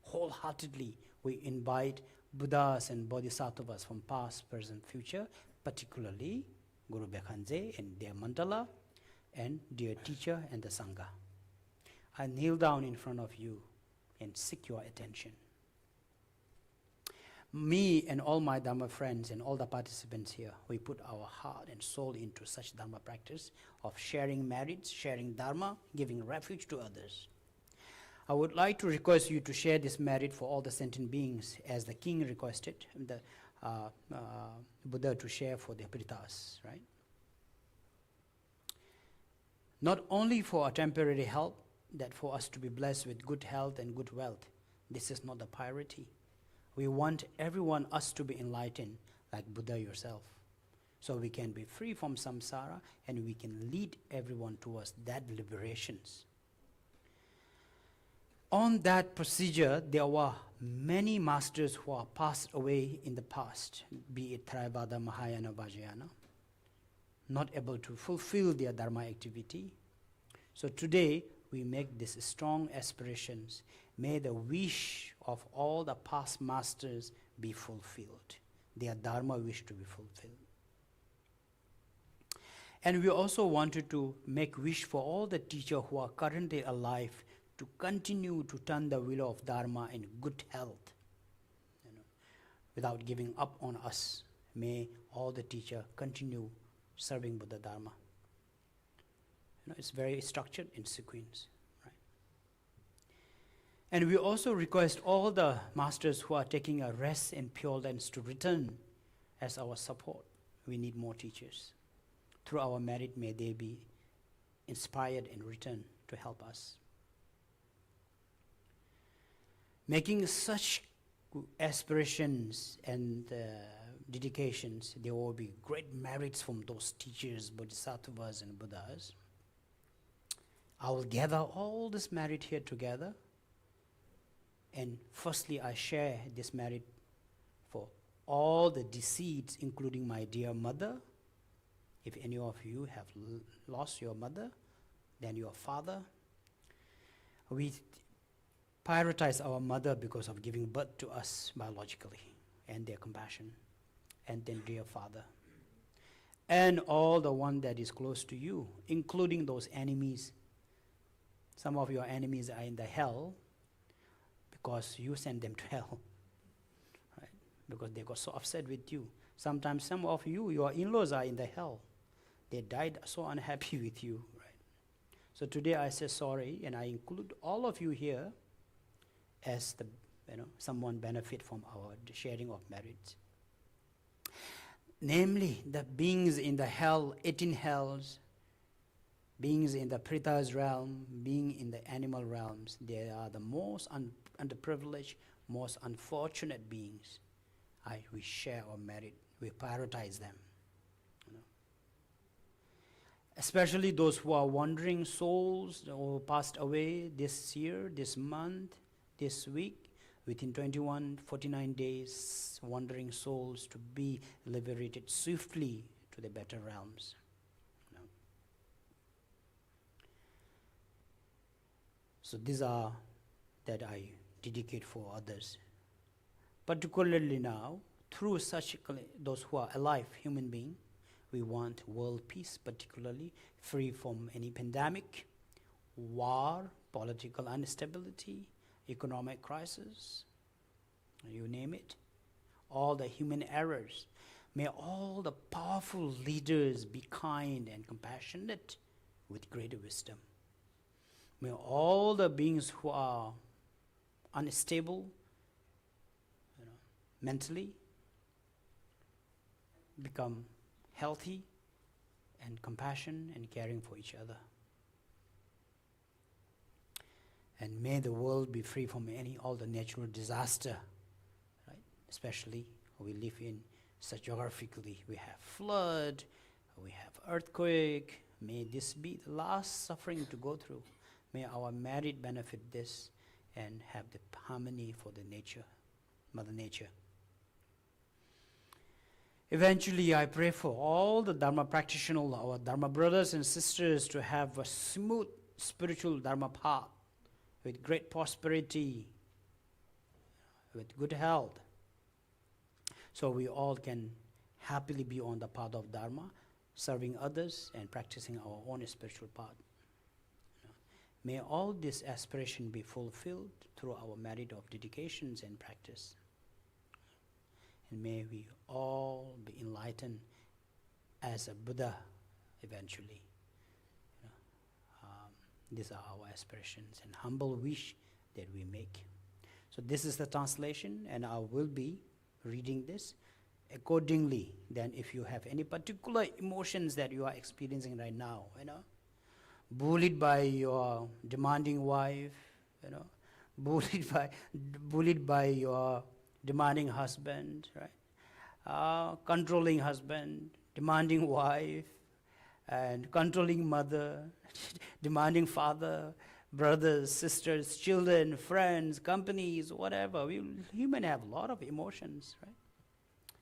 Wholeheartedly, we invite Buddhas and Bodhisattvas from past, present, future, particularly Guru Bekhanze and their mandala, and dear teacher and the Sangha. I kneel down in front of you and seek your attention. Me and all my Dharma friends and all the participants here, we put our heart and soul into such Dharma practice of sharing merits, sharing Dharma, giving refuge to others. I would like to request you to share this merit for all the sentient beings, as the king requested the Buddha to share for the Pritas, right? Not only for a temporary help, that for us to be blessed with good health and good wealth. This is not the priority. We want everyone, us, to be enlightened, like Buddha yourself. So we can be free from samsara, and we can lead everyone towards that liberations. On that procedure, there were many masters who are passed away in the past, be it Theravada, Mahayana, Vajrayana, not able to fulfill their Dharma activity. So today, we make these strong aspirations. May the wish of all the past masters be fulfilled. Their Dharma wish to be fulfilled. And we also wanted to make wish for all the teachers who are currently alive to continue to turn the wheel of Dharma in good health, without giving up on us. May all the teachers continue serving Buddha Dharma. It's very structured in sequence, right? And we also request all the masters who are taking a rest in Pure Lands to return as our support. We need more teachers. Through our merit, may they be inspired and return to help us. Making such aspirations and dedications, there will be great merits from those teachers, bodhisattvas and Buddhas. I will gather all this merit here together. And firstly, I share this merit for all the deceased, including my dear mother. If any of you have lost your mother, then your father. We prioritize our mother because of giving birth to us biologically and their compassion. And then dear father. And all the one that is close to you, including those enemies. Some of your enemies are in the hell because you send them to hell, right? Because they got so upset with you. Sometimes some of you, your in-laws are in the hell. They died so unhappy with you, right? So today I say sorry, and I include all of you here as the, someone benefit from our sharing of merit. Namely, the beings in the hell, 18 hells, beings in the Prita's realm, being in the animal realms, they are the most underprivileged, most unfortunate beings. We share our merit, we prioritize them. Especially those who are wandering souls who passed away this year, this month, this week, within 49 days, wandering souls to be liberated swiftly to the better realms. So these are that I dedicate for others. Particularly now, through such those who are alive, human beings, we want world peace, particularly free from any pandemic, war, political instability, economic crisis, you name it, all the human errors. May all the powerful leaders be kind and compassionate with greater wisdom. May all the beings who are unstable, mentally, become healthy and compassion and caring for each other. And may the world be free from all the natural disaster, right? Especially we live in such geographically, we have flood, we have earthquake. May this be the last suffering to go through. May our merit benefit this and have the harmony for the nature, Mother Nature. Eventually, I pray for all the Dharma practitioners, our Dharma brothers and sisters, to have a smooth spiritual Dharma path with great prosperity, with good health, so we all can happily be on the path of Dharma, serving others and practicing our own spiritual path. May all this aspiration be fulfilled through our merit of dedications and practice. And may we all be enlightened as a Buddha eventually. These are our aspirations and humble wish that we make. So this is the translation, and I will be reading this accordingly. Then if you have any particular emotions that you are experiencing right now, bullied by your demanding wife, bullied by your demanding husband, right? Controlling husband, demanding wife, and controlling mother, demanding father, brothers, sisters, children, friends, companies, whatever. We human have a lot of emotions, right?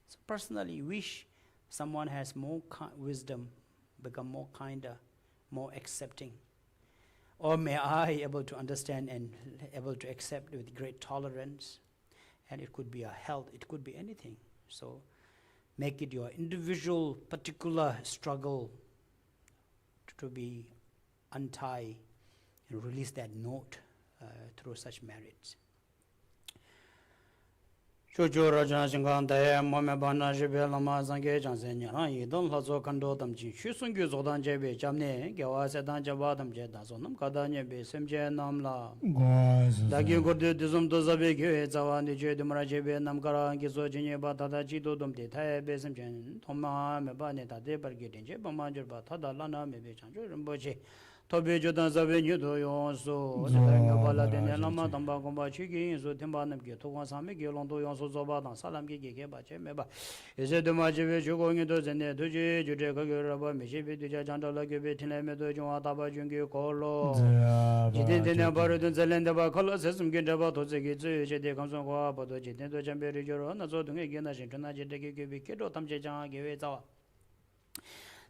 So personally, wish someone has more wisdom, become more kinder, more accepting. Or may I able to understand and able to accept with great tolerance. And it could be a health, it could be anything. So make it your individual, particular struggle to be untie and release that note through such merits. Chuchu Rajan Shingan Daya Mome Bana Jibe Lama Zange Jansen Yaran Yidon Lazo Kando Damji Shusun Gyu Zodan Jebe Jamne Gyawa Sedan Jabadam Jedan Sonam Kadanya Be Semje Namla Dagi Gordu Dizum Dozabe Gye Zawan Nije Dumara Jebe Namkara Gizo Jinye Batada Jido Dumde Tae Be Semjen Toma Mebane Tade Bargedinje Bamanjur Batada Lana Mebe Chanjo Rimboche Tobe Jodan Zabe Nyudo Yonso Jitanga Bala Dene Lama Tamba Gomba Chigi So Timbanam Gye Togan Sami Gye Londo Yonso Zobadan Salam Gye Bache Meba Ese Duma Jibe Chugo Ngido Zene Tuji Jure Kaguraba Mishibi Tuja Chandala Gebe Tine Medo Junga Taba Jungi Kolo Jidin Tine Barudun Zelendaba Kolo Sesum Gindaba Tozegi Tsu Jede Kamson Kwa Bado Jidin To Jamberi Joro Nazo Dunga Gina Shintuna Jede Gebe Kido Tamche Janga Gewe Zawa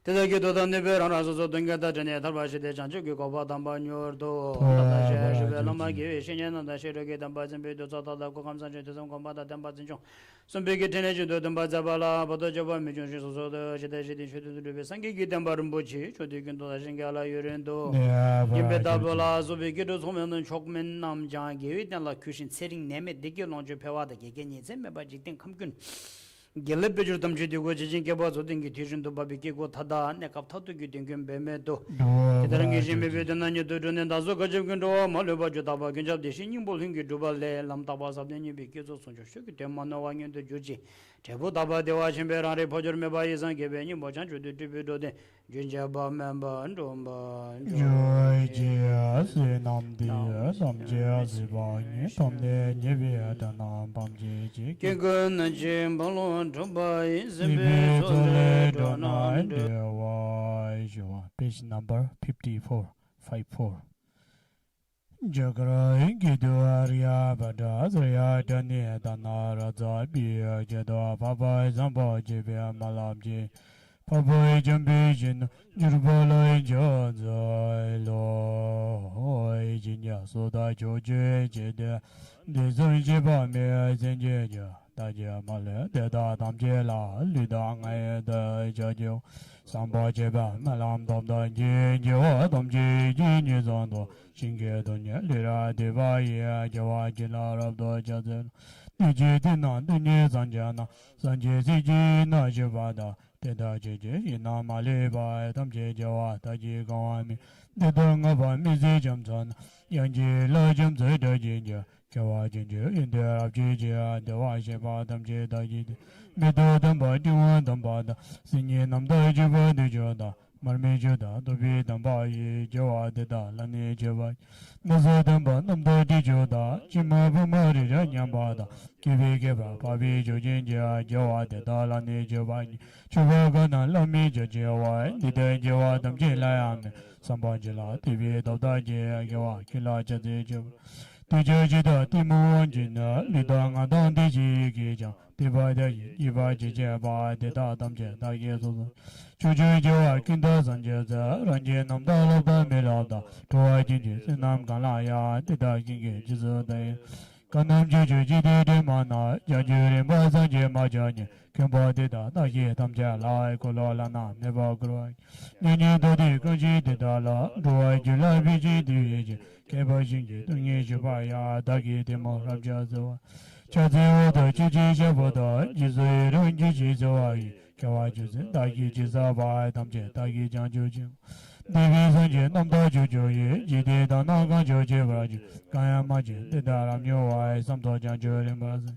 Tedaki Dodan Neberan Razo Dungata Jane Tarbashi de Janjuki Kopa Tamba Nyordo Tata Shibe Lama Give Shinyan and the Shiroki Tamba Zimbedo Sata Kokam Sanjo to some combat Tamba Zinjo. Some big teenage to Tamba Zabala, Potojaba Mijun Shiso, Shidi should do Sangi Tambarumbuchi, Chodikin to the Shingala Urendo, Yimbetabola, Zobikidos Home and Chokman Nam Jan gave it and like cushion setting name it, Diki Lonjo Pawada, Gagani, Zimba, Jitin Kamkun. Gelebejur tamjidi go jijin keba zodin gi tijin do babiki go thada ne kap thatu gi dingem beme do tedarangi jime be dananya do ne dazo gajib gen do maloba jota ba genjab de shin bol hingi dubal le lam taba sabne ni be kezo sonjo shu ki temana wangen do joji tebo daba dewa chimbe rare phojor me ba yesan ge be ni bochan chu de be do de junja ba memba ndomba joy je se nam de sam je ziba ni tom de ni be da nam bam je je ke gun jim balon Page number 54. Jagara Ingiduaria Bada Zria Dani Danara Zabi Jada Papa Zamba Jibia Malamji Papa Jambijin Jurbala Joza Lo Jinya Soda Joje Jede Dizun Jiba Me Zenjeja Daja Male Deda Damjela Lida Ngay Da Jajo Samba Jeba Malam Dom Da Jinjo Domji Jinyo Zondo Shinge Dunya Lira Deva Ye Jawa Jila Rabdo Jazel Niji Dina Dunye Zanjana Sanje Siji Na Jibada Deda Jeje Ina Maleba Damje Jawa Taji Gawami Deda Ngaba Mizi Jamzan Yanji La Jamze Da Jinja Jawa Jinja India Abjija Dewa Sheba Damje Da Jid Medo Damba Diwa Damba Da Sinye Namda Jiba Dijoda Marme Joda Dobi Damba Ye Jawa Deda Lani Jeba Nazo Damba Namda Dijoda Chima Bumari Ranyamba Da Kibi Geba Pabi Jojinja Jawa Deda Lani Jeba Chuba Gana Lami Jawa Dida Jawa Damje Layame Samba Jila Tibi Dabda Jawa Kila Jade Jeba Tijajida Timuan Jina Lidanga Dandi Jigija Divide Iva Jijaba Deda Damje Dagezo Chuju Jawa Kinda Sanjaza Ranje Namdala Milada Toa Jinji Sinam Galaya Deda Gingi Jizu Kanam Juju Jide Mana Jajuri Bazanje Majani Kimba Deda Daye Damja Lai Kolana Neva Groi Nini Dodi Kanji Dedala Roy Jula Viji Diji Keba Jinji Dungi Jubaya Dagi Demo Rabjazo Chazi Oda Jiji Shaboda Jizu Runji Jizawai Kawa Juzin Dagi Jizaba Damje Dagi Janjujim Devi Sanje Namda Jujoye Jide Dana Ganjoje Vraju Kaya Maji Dedara Myoai Samto Janjuri Mbazi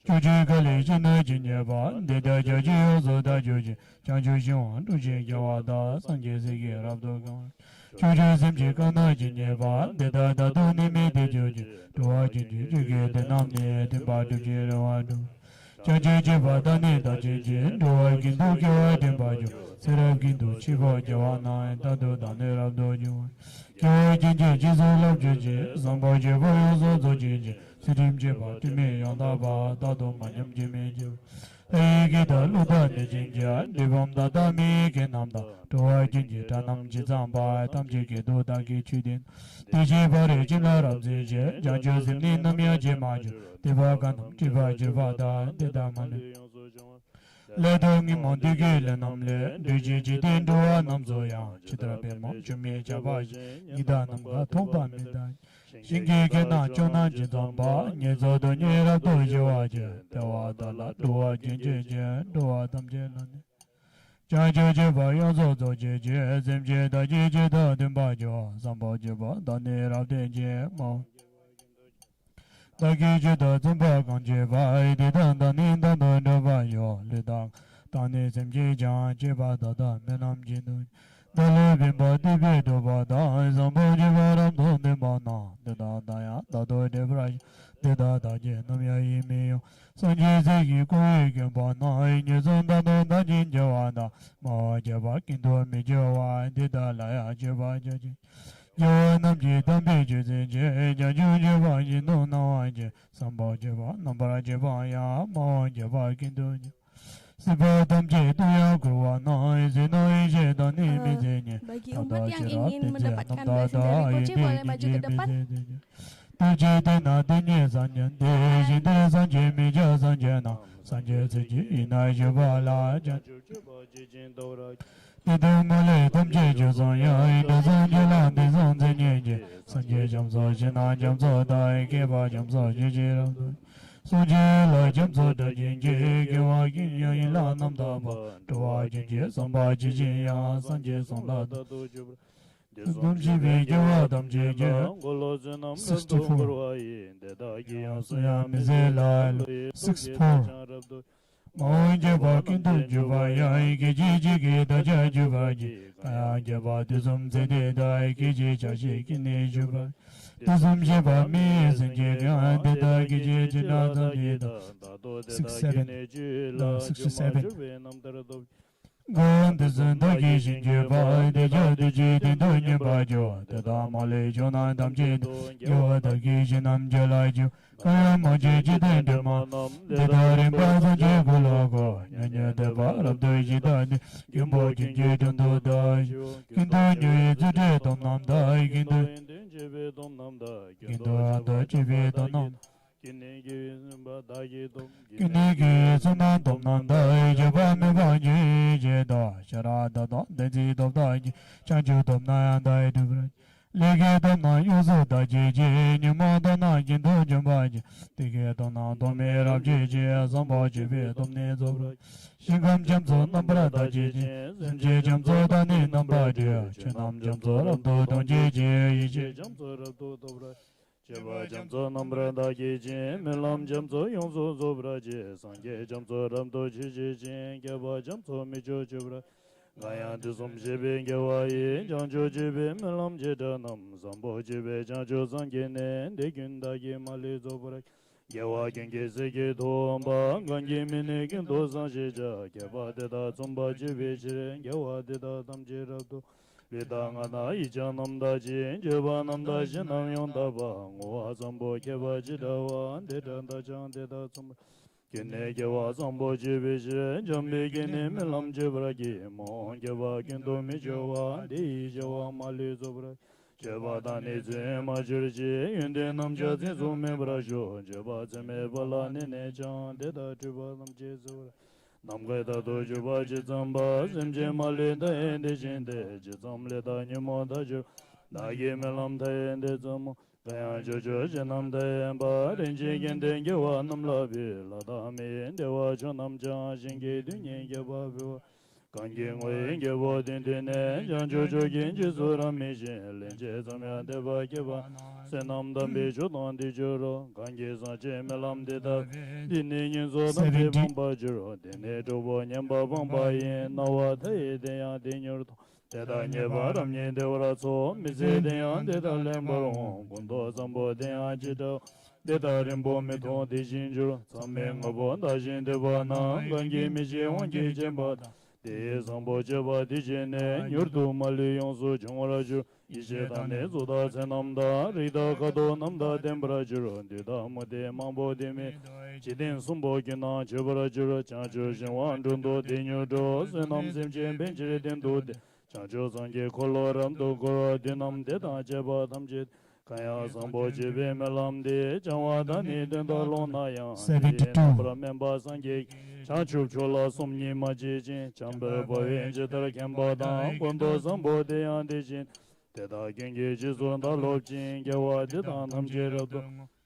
Juji Kali Jina Jinjeba Deda Jaji Ozo Da Juji Janju Shiwan Tuji Jawada Sanje Sigi Rabdo Gama Juji Simji Kana Jinjeba Deda Dadu Nimi De Juji Tuwa Jinji Jugi Denamni Timba Tuji Rawadu Jaji Jiba Dani Da Jiji Tuwa Gindu Kiwa Timba Ju Sirab Gindu Chiba Jawana Dadu Dani Rabdo Juwa Kiwa Jinji Jizu Lab Juji Samba Jiba Yozo Zo Jiji Sirim Jiba Timi Yandaba Dado Manyam Jimi Jiba Gita Luda Jinja Divam Dada Mi Kenamda Tuwa Jinji Tanam Jizamba Tamji Kido Dagi Chudin Diji Bari Jila Rabzije Janju Zimni Namya Jimaju Diva Ganam Jiva Jivada Didamani Ledongi Mondigi Lenamle Diji Jidin Dua Namzoya Chitra Bemam Jumi Javaji Nida Namga Tomba Midai Shingi Kena Chona Jitamba, Nizodo Nira Dojiwaje, Dewadala, Dua Jinjin, Dua Damjelani. Jajujiba Yozo Jiji, Zimji da Jiji da Dimbajo, Sambojiba, Danira Dinji, Mo. Dagi da Zimba Ganjiba, Didan Daninda Dobayo, Lidang, Dani Zimji Jan, Jiba da Menam Jinu. Dale Bimba Dibi Dubada, Zambojiba Ram Dondimana, Dida Daya, Dado Debraj, Dida Daji, Namya Imio, Sanji Zegi Kuikin Bana, Nizunda Donda Jinjawada, Majaba Kinto Mijawa, Dida Laya Jiba Jaji. Namji Dambi Jizinje, Jaju Jiba Jino Nawaje, Sambo Jiba, Nambara Jiba Ya, Majaba Kinto. Bagi umat yang ingin mendapatkan blessing dari Koci boleh maju ke depan. Sujila Jamso da Jinji, Giwa Ginya Ila Namdaba, Dua Jinji, Samba Jijiya, Sanje Sonda, Dumji Giwa Damji, 64. Mizela 64. Moinje Bakin Jubaya, Giji, the Jajubaji, Kaya Java, the Zum Zede, Giji, Jashi, Kine Juba. Dizum Jiba Miz and Jiga, the Dagi Jinada, 67. No, 67. Gone the Zundagi Jinjiba, the Jadiji, the Dunya Bajo, the Damale Jona Damjid, Yo the Gijinam Jalaju, Kayamaji Jidandaman, the Darimba Jagulago, and the Bar of the Jidan, Gimbo Jinjidun do die, Kindu the dead on Nam die, Kindu the Chividanam. Kinegi Sunan Domnanda, Jabame Baji, Jeda, Sharada, the Zid of Daji, Chanju Domna and I do. Lega Dona, Yuzu Daji, Nimadana, Jindu Jambaji, Tigetona, Domera Jiji, Zambaji, Domnezo, Shingam Jamso, Nambra Daji, Jamso, Dani, Nambaji, Chinam Jamso, Dodon Jiji, Jamso, Java Jamso Nambra Dagi, Melam Jamso, Yonzo Zobraji, Sange Jamso Ramdo Jiji, Gava Jamso Mijo Jubra, Gayan Dizum Jibi, Gawaii, Janjo Jibi, Melam Jedanam, Zambo Jibi, Janjo Zangene, Degundagi Mali Zobra, Gawa Gengizigi Domba, Gangi Minikin Dozan Jija, Gava Deda Zumba Jibi, Gawa Deda Damjirado. Vidangana Ijanam Daji, Javanam Daji Nam Yondaba, Wazambo Keva Jidawa, Deda Jan Deda Sum, Kinegeva Zambo Jivish, Jambi Gini Milam Jibragi, Mon Geva Kindo Mijawa, Dijawa Mali Zobra, Jevadani Majurji, Indianam Jazin Zume Brajo, Jevazime Balani Nejan, Deda Jivanam Jezura. Namgada doju baji zamba, zimje mali da ende jinde, jizamle da nyimo da ju, da ye melam da ende zamo, kaya jojo jinam da yamba, rinji gende gewa namlabi, la da mi ende wa jonam jan, jingi dunye geba biwa, kangi ngwe gewa dindine, jan jojo genji zura mi jin, linje zamya deba geba, senam da mi jodan di juro, kangi zanje melam di da, dini nyinzo da mi bamba juro, dini dobo nyamba bamba yin, nawa tayi deya dinyurto, deda nyeba ram nye devra so, mizi deya deda lembaron, kundo zambo deya jida, deda rimbo mi ton di jinjuro, samme ngabo da jin deba na, kangi mi je wangi jemba da, de zambo jeba di jene, nyurtu mali yonsu chungora ju, ishe tane zuda senamda, rida kado namda dembra juro, dida mode mambo deme, chidin sumbo kina chibra juro, chancho shinwan dundo dinyo do, senam simchen benchire dendo de, chancho sange kolo ramdo koro dinam deda jeba tamchit, kaya sambo jibe melam de, chanwa dani denda lona yang, de nambra memba sange, chanchup chola somni ma jijin, chambar boyen jitar kemba dan, kondo sambo de yan de jin, Deda gengi jizon da lobjin gewa deda namje rado.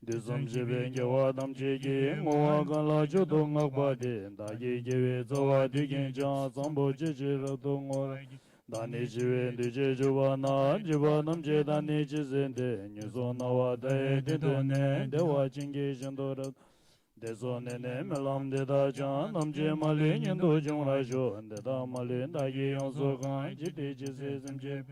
Dizam jibe gewa namje gi ngowa gala jodo ngakba de. Da ye gewe zawa digin jan zambo jiji rado ngora. Dani jiwe dije juba na jiba namje dani jizende. Nyuzo nawa dae dido ne dewa jingi jindo rado. Dezo nene melam deda jan namje mali nyendo jung la jo. Deda mali da ye yonso kan jiti jize zimje.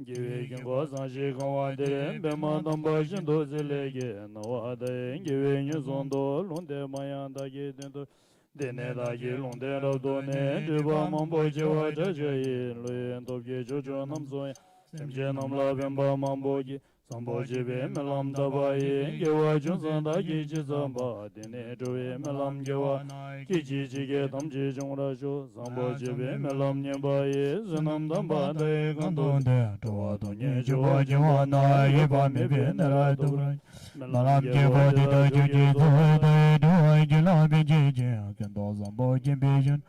Give go Sanji Kawade, Bema Damba Shindo Zelege, Nawade, giving you Zondo, Lunde Mayanda Gidendo, Deneda Gilunde Done, Juba Mambo Jewa Jay, Luyend of Gejonam Zoy, Semjenam Lavemba Mambogi, Samboji Melam Dabai, Gewa Junzanda Gijizamba, Denejo Melam Gewa, Kiji Getam Jijungrajo, Samboji Melam Nebai, Zenam Damba, Gandonde, Toa Donye Joa Joana, Yeba Mebena, Malam Jewa de Juji, do Jilabi Jiji, Kandozambo Jimbijan,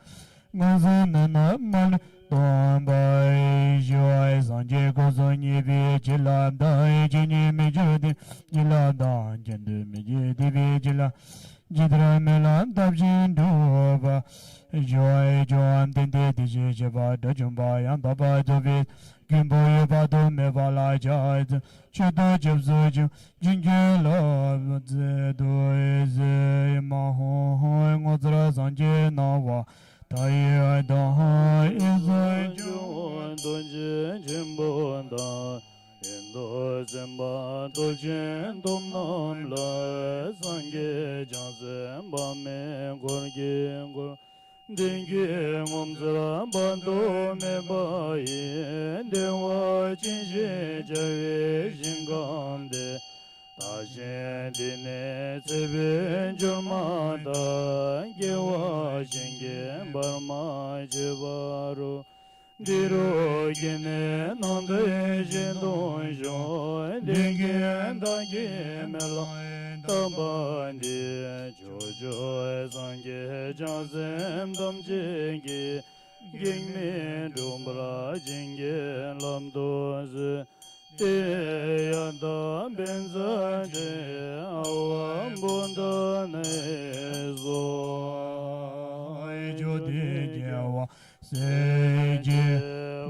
Gazan and Man. Don by joy, Sanjay Gozoni, Vigila, Dai, Jini, Mijudi, Jila, Dan, Jendu, Miji, Vigila, Jidra, Melan, Dabjin, Dova, Joy, Joan, Dinde, Dijaba, Dajumba, and Baba David, Gimbo, Bado, Mevala, Jad, Chuda, Jabzuju, Jingela, Zedo, Maho, Ngozra, Sanjay, Nawa. Taya da izai juan donje jimbo da indo zemba doljen domnam la sange jazemba me gorge gor dinge momzra bando me bai dewa jinje jave jingande Tajen dine sebe jurmada gewa jenge barma jibaru diro gine nande jendon jo dingen da gemela tabandi jojo zange jazem dam jenge gingme dumbra jenge lamdoz Yanda benza de awam bunda nezo jodi jawa seje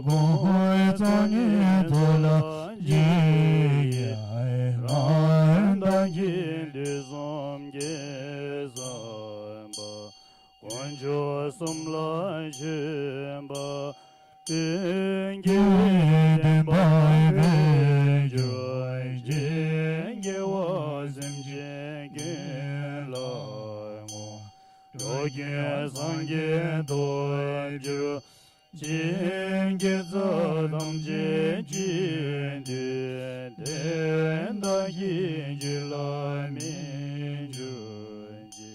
goy tani tola ji randa ginde zom gezamba konjo sumla jemba Dengue bai be joy jenge wazim jenge la mo doge sange do juro jenge zadam je jinde den da jila mi joji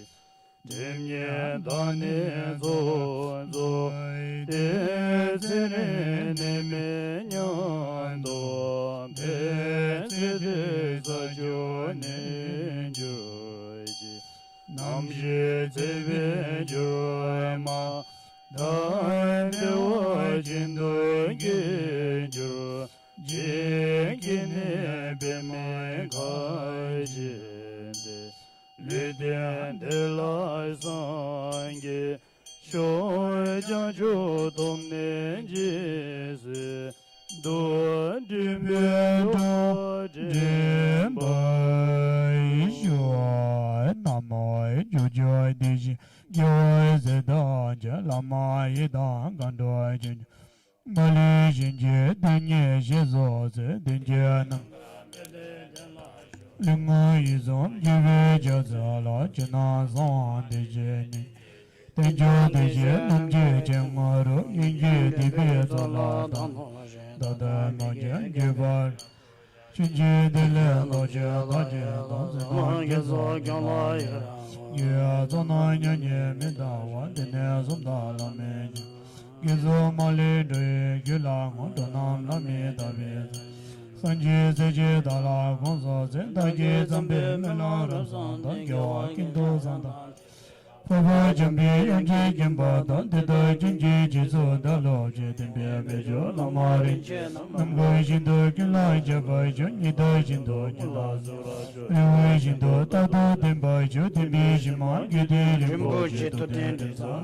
demye dane zo Desire me nyando Desire sajone joji Namje tebe joima Dane wajindo gejo Jengine beme kajinde Lüden delay sange Shoy janju domne jese do düme do jemba joy namoy joy deji joy zeda jalamay dan gandoy jin mali jinje denye jezo ze denje nam linga yizon jive jazala jana zon deje ni Tenjo deje namje jengaro yinje dibe zala dan dada noje jebar chunje dele noje daje dan gezo gyala ya zona nyanye medawa dene zomda la me gezo male de gyula ngodonam la me dabe Sanje zeje dala gonzo zenda ge zambe mena ramsan da gyawa kindo zanda Papa Jambi Yonji Kimba Tantita Jinji Jiso Dalo Jitimbe Mejo Lamari Namgo Jindo Kila Jaba Jonida Jindo Jila Rewe Jindo Tato Timba Jotimbi Jima Gidi Rimbo Jito Tendisa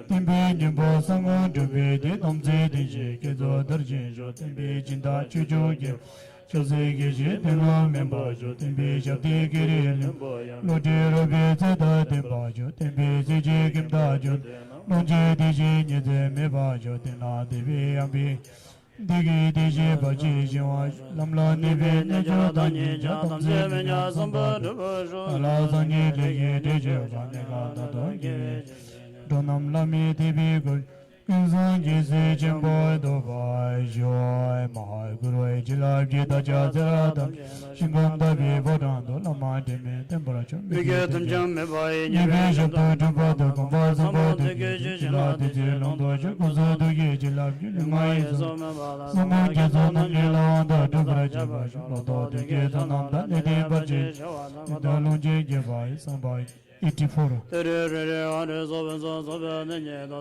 Timbi Jimbo Sangon Jubi Di Tomzi Diji Kizo Darjin Jo Timbi Jinda Chujo Gim Chose Gishi Tenwa Memba Jo Timbi Shabdi Giri Lodi Robi Zeta Timba Jo Timbi Ziji Kimda Jo Lonji Diji Nyeze Meba Jo Tina Divi Ambi Digi Diji Baji Jiwa Lamla Nivi Nejo Danyi Jatam Zemi Nya Samba Ala Zanyi Legi Diji Vanega Tato Giri Donam Lami Divi Gul Kinzon Jisi Jimbo Dubai Joy Mahai Guru Jilab Jita Jazadam Shingam Davi Bodando Lama Dimi Tempura Chum Bigetum Jamme Bai Nibi Shapu Jumpa Kumba Sambo Digi Jila Digi Londo Shakuzo Dugi Jilab Julimai Sumu Jazo Nangila Wanda Dubra Jaba Lodo Digi Tanam Nidi Baji Dalunji Jibai Sambai 84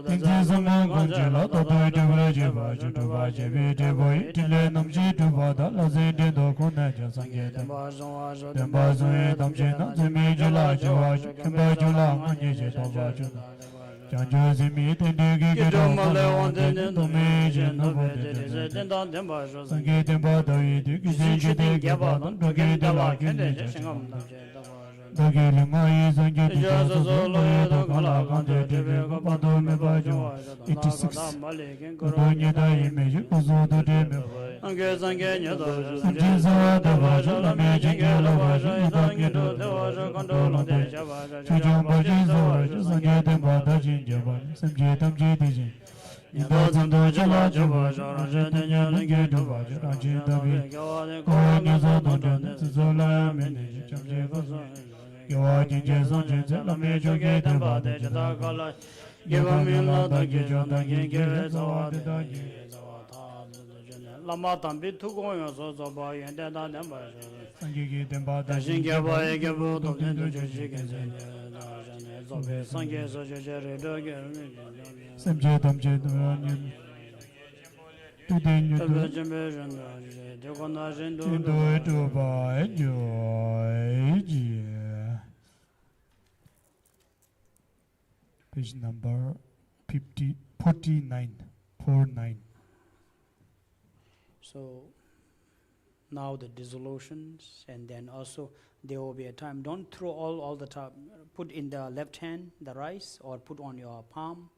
Tinti Saman Kanjila Tato Dubra Jiba Jutuba Jibi Diboi Tile Namji Duba Dala Zindi Doko Neja Sange Demba Zui Damji Namzimi Jila Jiwa Kimba Jula Manji Jitoba Juna Janjo Zimi Tindigi Gido Male Wande Dumi Jino Bode Sange Demba Dawi Digi Jidi Gaba Dogi Dala Gindi Dogi Lima Sange Jazo Zolo Yedo Kala Kante Dibe Kapado Meba Jua 86 Kodonye Dai Meju Kuzo Dime Sange Sange Nyodo Sange Zawa Dava Jala Meji Gela Vaja Idangi Do Devaja Kandolo De Javaja Chujum Baji Zawa Sange Demba Dajin Javan Samje Tamji Dijin Yada Zando Jala Java Jara Jatanya Nange Duva Jara Jindavi Koya Nyazo Donjan Zola Mene Chamje Vazo Yawa Jinje Sanjin Zela Mejo Ge Demba De Jata Kala Giva Mila Dagi Jodagi Give Zawa Dagi Lama Tambi Tukoyo Sozo Boy and Dada Demba Sangi Demba Dajin Dajin Gaba Gabu to Tendo Chicken Zobe Sange Soja Dogi Samje Tamje Duranyan Tudin Yudu Tindo Duba Joy Page number 49. So now the dissolutions, and then also there will be a time, don't throw all the time, put in the left hand the rice, or put on your palm,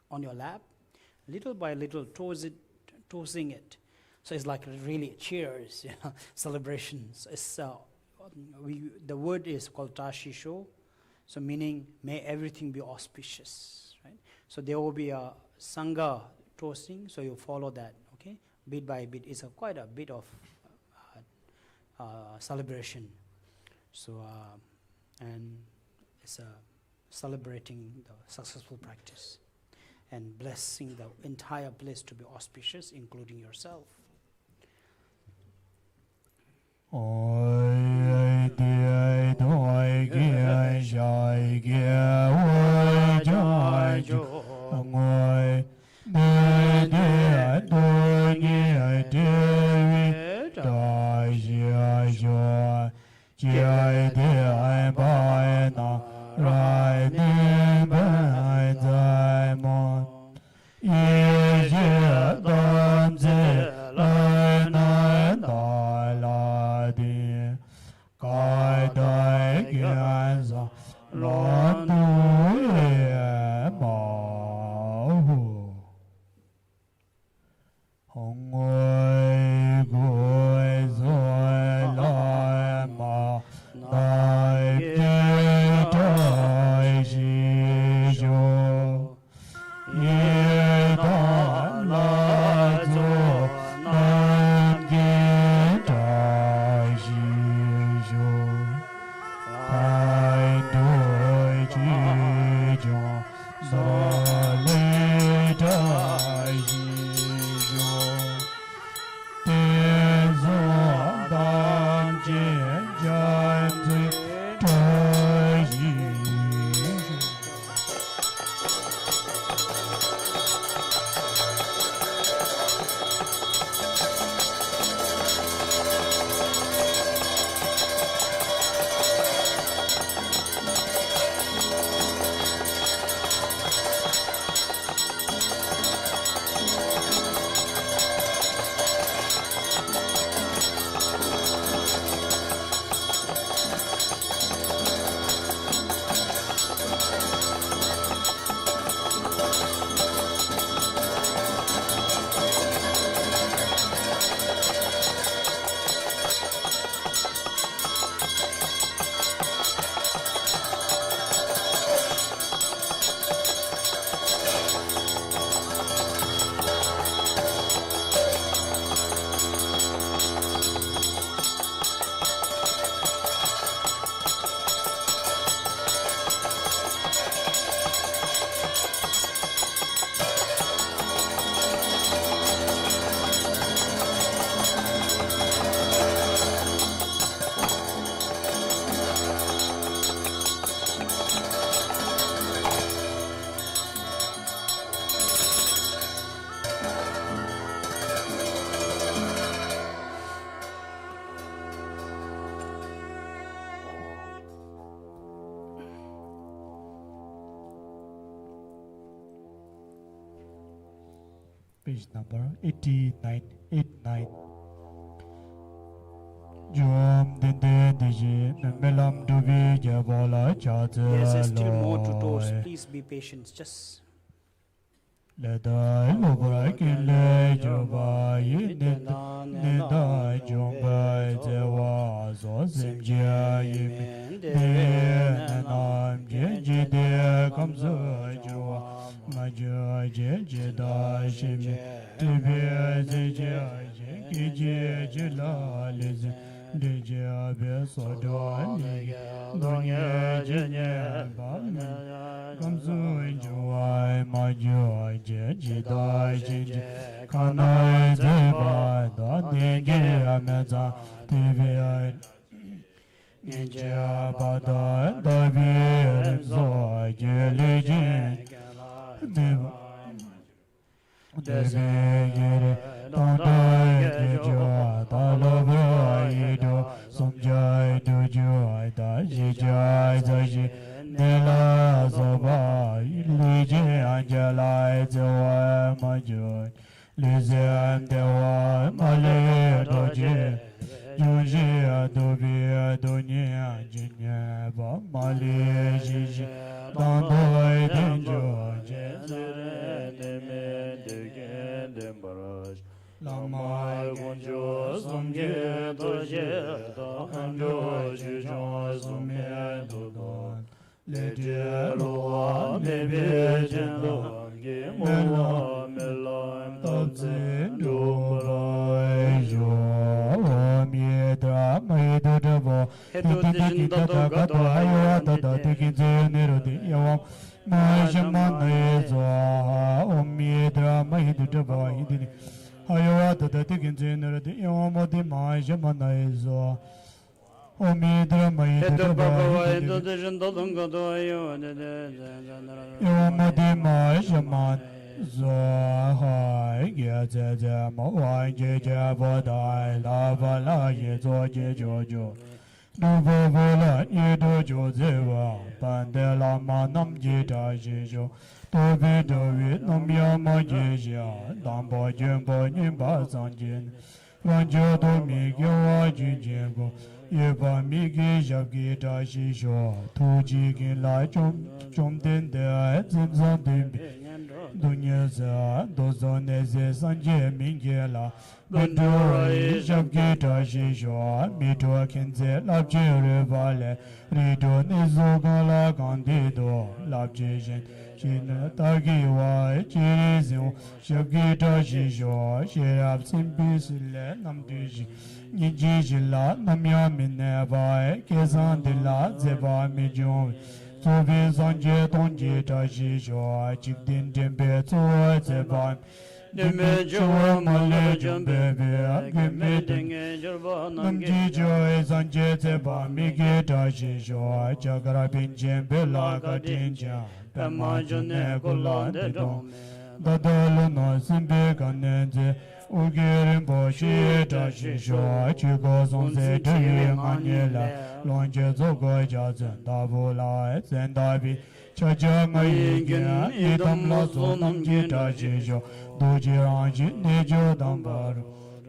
on your lap, little by little tossing it. So it's like really cheers, celebrations. It's, the word is called tashisho, so meaning may everything be auspicious, right? So there will be a sangha toasting, so you follow that, okay? Bit by bit, it's quite a bit of celebration. So, and it's celebrating the successful practice and blessing the entire place to be auspicious, including yourself. Oi di doi gi shai gi oi jai ju ngoi de de do ni de dai ji jo ji de ai bai na rai ni bai zai mo ye ji dan zi lai na dai la di kai dai gian za lo tu ye ma hu hong oi goi zoi lai ma dai de dai ji jo ye da la zo nan ge dai ji jo ai doi ji jo so le dai ji jo te zo dan jian jian zi page number 89. 89. Jom dinde deji melam dubi jabala chaze Yes, there's still more loy. tutors. Please be patient. Just Ledai lobra kile jaba nida jomba zewa zo simjia yim de nam je de kamzo jwa majo je da shimi tibe je je la lez de je abe so do ni donya je ba kamzo jwa majo je da je kana je ba da de ge ameza tibe je ba da bi zo je le je Desegere tanda jo ta lo bra do som jai do jo ta ji jai za ji ne la so ba li je anjala zo ma jo le ze an de wa ma le do je jo je do bi do ni ji ne ba ma le ji ji dan do de jo je Lamai gonjo somje doje da hanjo jujo somye dodon le je lo ne be jendo ge mo melam tabze do yo mi da mai do de bo ti da ga do ayo da ti ki je ne ro de yo ma shama ne zo mi da mai do de bo idini Ayo da tikin generate yomo de mai jamanazo omidra mai de ba de jendo dongo do yo yomo de mai jaman zo hai ge je mo wai je bo dai la ba la ye zo je jo jo no bo la ye do jo ze wa pan de la ma nam je da je jo do be do we nam ya ma je ja dam bo jen bo nin ba san jin wan jo do mi ge wa ji je bo ye ba mi ge ja ge da shi sho tu ji ge la chom den de zin zan de dunya za do zon ne ze san je min ge la Bendora jab ge da shi sho mi to ken ze la je re ba le ri do ne zo ga la gan de do la je jen Jina tagi wa jiri zin shabgi da shi sho shirab simbi sile nam du ji Niji jila nam ya min ne ba kesan de la zeba mi jung Sobi sanje tong ji da shi sho jik din tempe zo zeba Deme jo ma le jumbe be gemme denge jorba nam ji jo sanje zeba mi ge da shi sho jagara bin jembe la ga din ja Pema jone kula de dome Dadalo no simbe kanenze Ugirin po shi da shi sho Chigo son se tuyi nganyela Lonje zogo ja zenda bula zenda bi Chaja ngayi gina idam la so nam ji da shi sho Doji ranji ne jo dambaru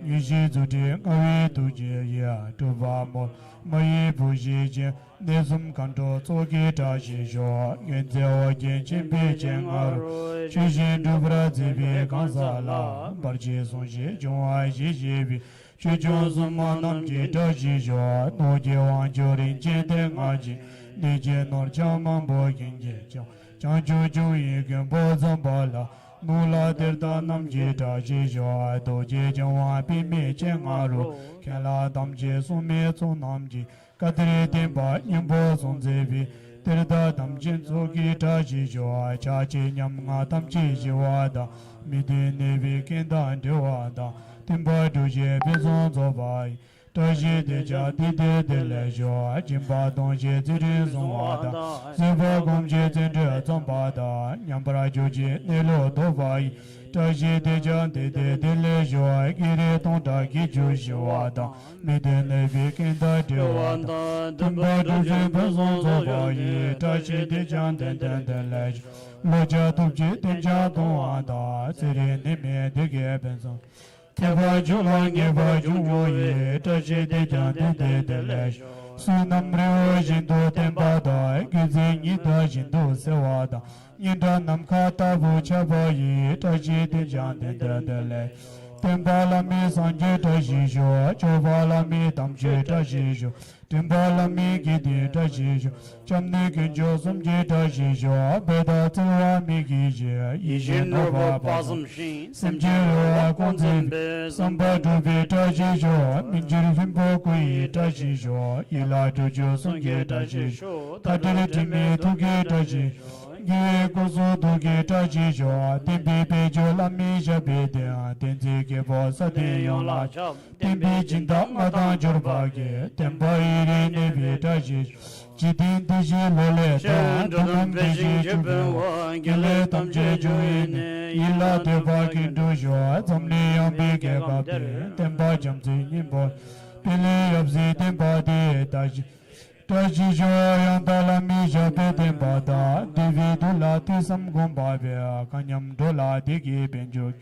Yishi zuti ngawi tuji ya tuba mo Mayi bu shi jin Nesum kanto tsoki ta shi sho Genze o gen chimpi chen aru Chishin dubra zibi kansa la Barchi son shi chungwa shi shi bi Chichun suma nam chi ta shi sho No je wang jo rin chen ten a ji Ni je nor chang mang bo gen je chang Chang chu chung yi gen bo zang pa la Nula dirta nam ji ta shi sho Do je chungwa pi mi chen aru Ken la tam je sum me tsung nam ji Kadri timpa nyambo son zebi Tirda tam jin tsoki ta shi sho Cha chi nyam nga tam chi shi wada Midi nebi kenda dewa da Timpa du je pe son zo bai taji de ja di de le jo jimba dong je zirin zong wa da ziba gom je zin zhe zong ba da nyam pra jo je ne lo do ba yi taji de ja de le jo giri tong da gi ju shi wa da mi de ne bi kin da de wa da tumba du je ba zong zo ba yi taji de ja de le jo lo ja tu je de ja dong wa da zirin ne me de ge ben zong Teba jula ngeba jungo ye taji de jan de le sunam reo jindo temba da gizi nida jindo sewa da nida nam kata bu chaba ye taji de jan de le temba la mi sanje taji jo choba la mi tamje taji jo temba la mi gidi taji jo chamne genjo samje taji jo beda tsuwa mi gije ije no ba ba samje ro konzen samba do be taji jo minjiri fimbo kui taji jo ila do jo sanje taji jo tadele timi tuge taji ge gozo doge taji jo tembe be jo la mi jabe de tenze ge bo sa de yon la tembe jinda madan jorba ge temba ire ne be taji jidin de je lole ta dum be je jubo gele tam je join ila de ba ki do jo zamne yon be ge ba be temba jam je yin bo pele ab je temba de taji taji jo yan da la mi jabe temba da devi do la ti sam gom ba be kanyam do la de ge ben jo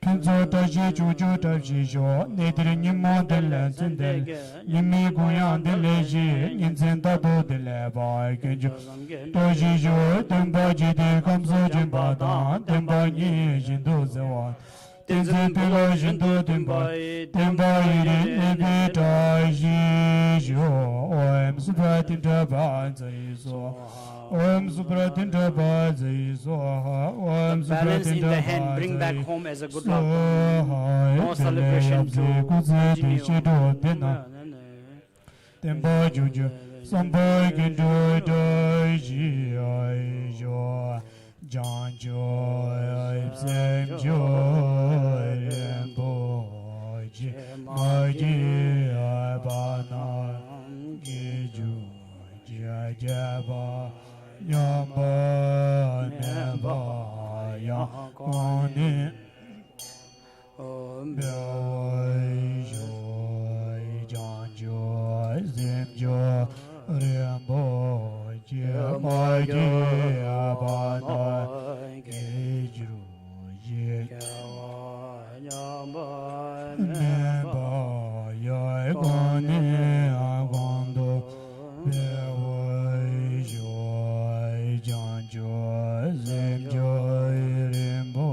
Pinzo taji juju taji jo nedri nimo dele zinde yimi goyan dele ji ninzen da do dele ba genjo taji jo temba ji de kamso jimba da temba ni jindo zewa tenze pelo jindo temba iri nebi taji jo oem supratim taba zai so Om Supratin Tapa Zai Swaha Om Balance in the hand, bring back home as a good luck. No celebration to continue. Tempa Juju Sampai Kintu Dai Ji Ai Jo Jan Jo Ai Sem Jo Rembo Ji Mai Ji Ai Ba Na Ki Ju Jia Jia Ba Nyamba Neba Yakoni Beoi Joi Jan Joi Zim Jo Rembo Jia Mai Jia Banai Gejru Jia Neba Yakoni Agondo Beoi Joi Jan Joi Zim Joi Rembo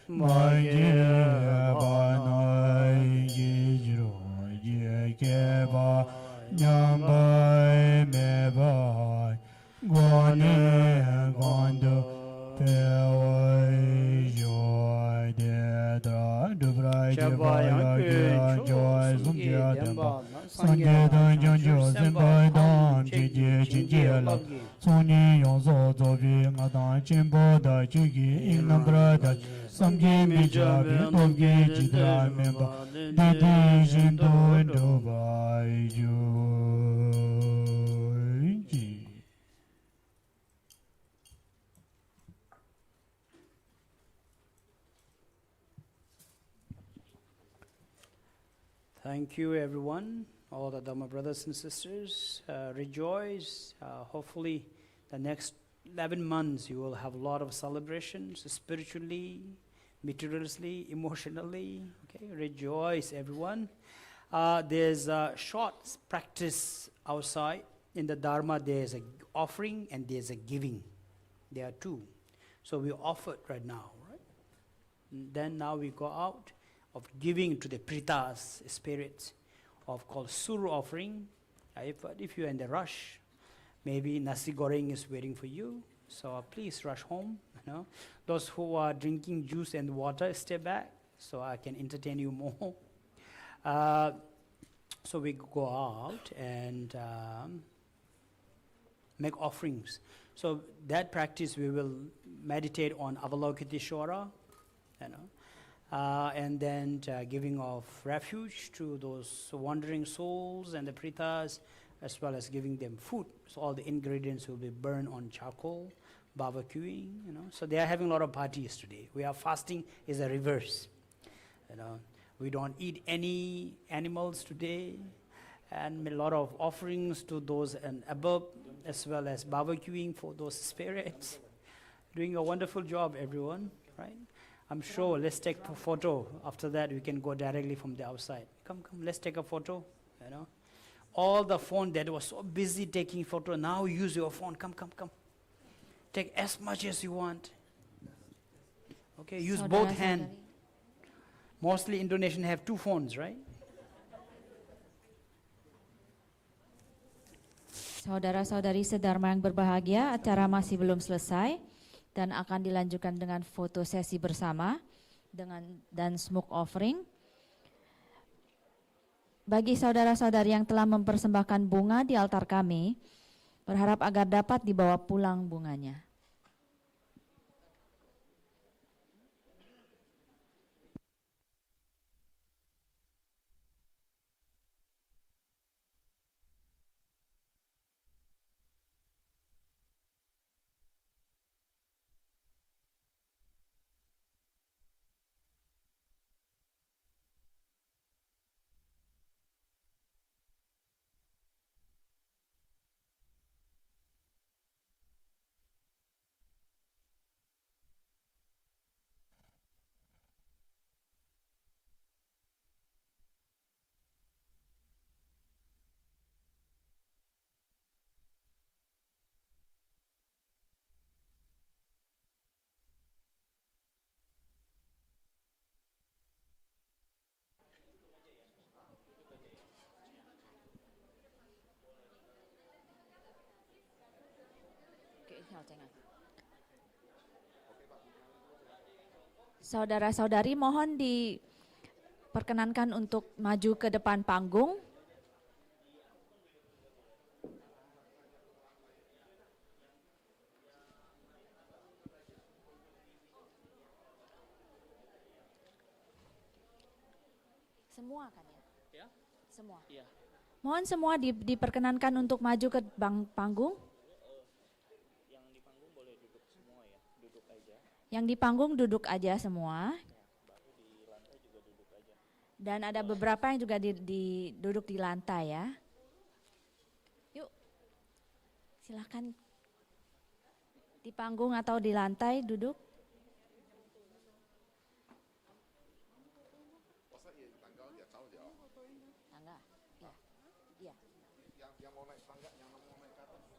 Mai Jia Banai Gejru Jia Keba Nyambai Mebai Guane Gondo Pewai Joy Dedra Dubrai Jebaya Gya Joy Sumjya Demba Sanje Dan Janjo Sembai Dan Jije Jije La Soni Yonzo Zobi Ngadan Chimbo Da Chugi Inam Brada Samgi Mijabi Tomgi Jidra Memba Didi Jindo Dubai Joy Thank you, everyone, all the Dhamma brothers and sisters. Rejoice. Hopefully, the next 11 months you will have a lot of celebrations spiritually, materially, emotionally. Okay, rejoice, everyone. There's a short practice outside. In the Dharma, there's an offering and there's a giving. There are two. So we offer it right now, right? And then now we go out of giving to the pritas, spirits, of called sur offering. If you're in the rush, maybe nasi goreng is waiting for you. So please rush home. You know, those who are drinking juice and water, stay back so I can entertain you more. So we go out and make offerings. So that practice we will meditate on Avalokiteshvara, you know. and then giving of refuge to those wandering souls and the pritas, as well as giving them food. So all the ingredients will be burned on charcoal, barbecuing, So they are having a lot of parties today. We are fasting is a reverse, We don't eat any animals today, and a lot of offerings to those and above, as well as barbecuing for those spirits. Doing a wonderful job, everyone, right? I'm sure. Let's take a photo. After that, we can go directly from the outside. Come, let's take a photo, All the phone that was so busy taking photo, now use your phone. Come. Take as much as you want. Okay, use both hands. Mostly Indonesian have 2 phones, right? Saudara-saudari sedharma yang berbahagia, acara masih belum selesai dan akan dilanjutkan dengan foto sesi bersama dan smoke offering. Bagi saudara-saudari yang telah mempersembahkan bunga di altar kami, berharap agar dapat dibawa pulang bunganya. Saudara-saudari mohon diperkenankan untuk maju ke depan panggung. Semua kan ya? Ya. Semua. Iya. Mohon semua diperkenankan untuk maju ke panggung. Yang di panggung boleh duduk semua ya, duduk aja. Yang di panggung duduk aja semua. Baru di lantai juga duduk aja. Dan ada beberapa yang juga duduk di lantai ya. Yuk, silakan di panggung atau di lantai duduk. Tangga, iya, iya. Yang mau naik tangga, yang mau naik ke atas, ya.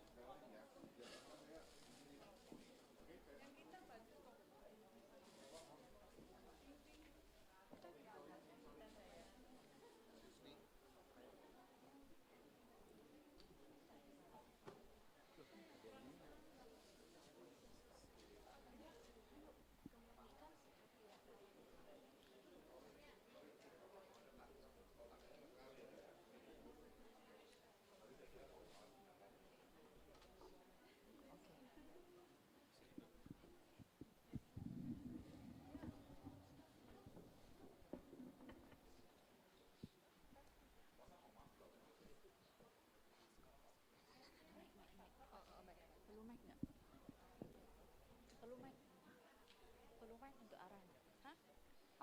Perlu mic untuk arahnya. Hah?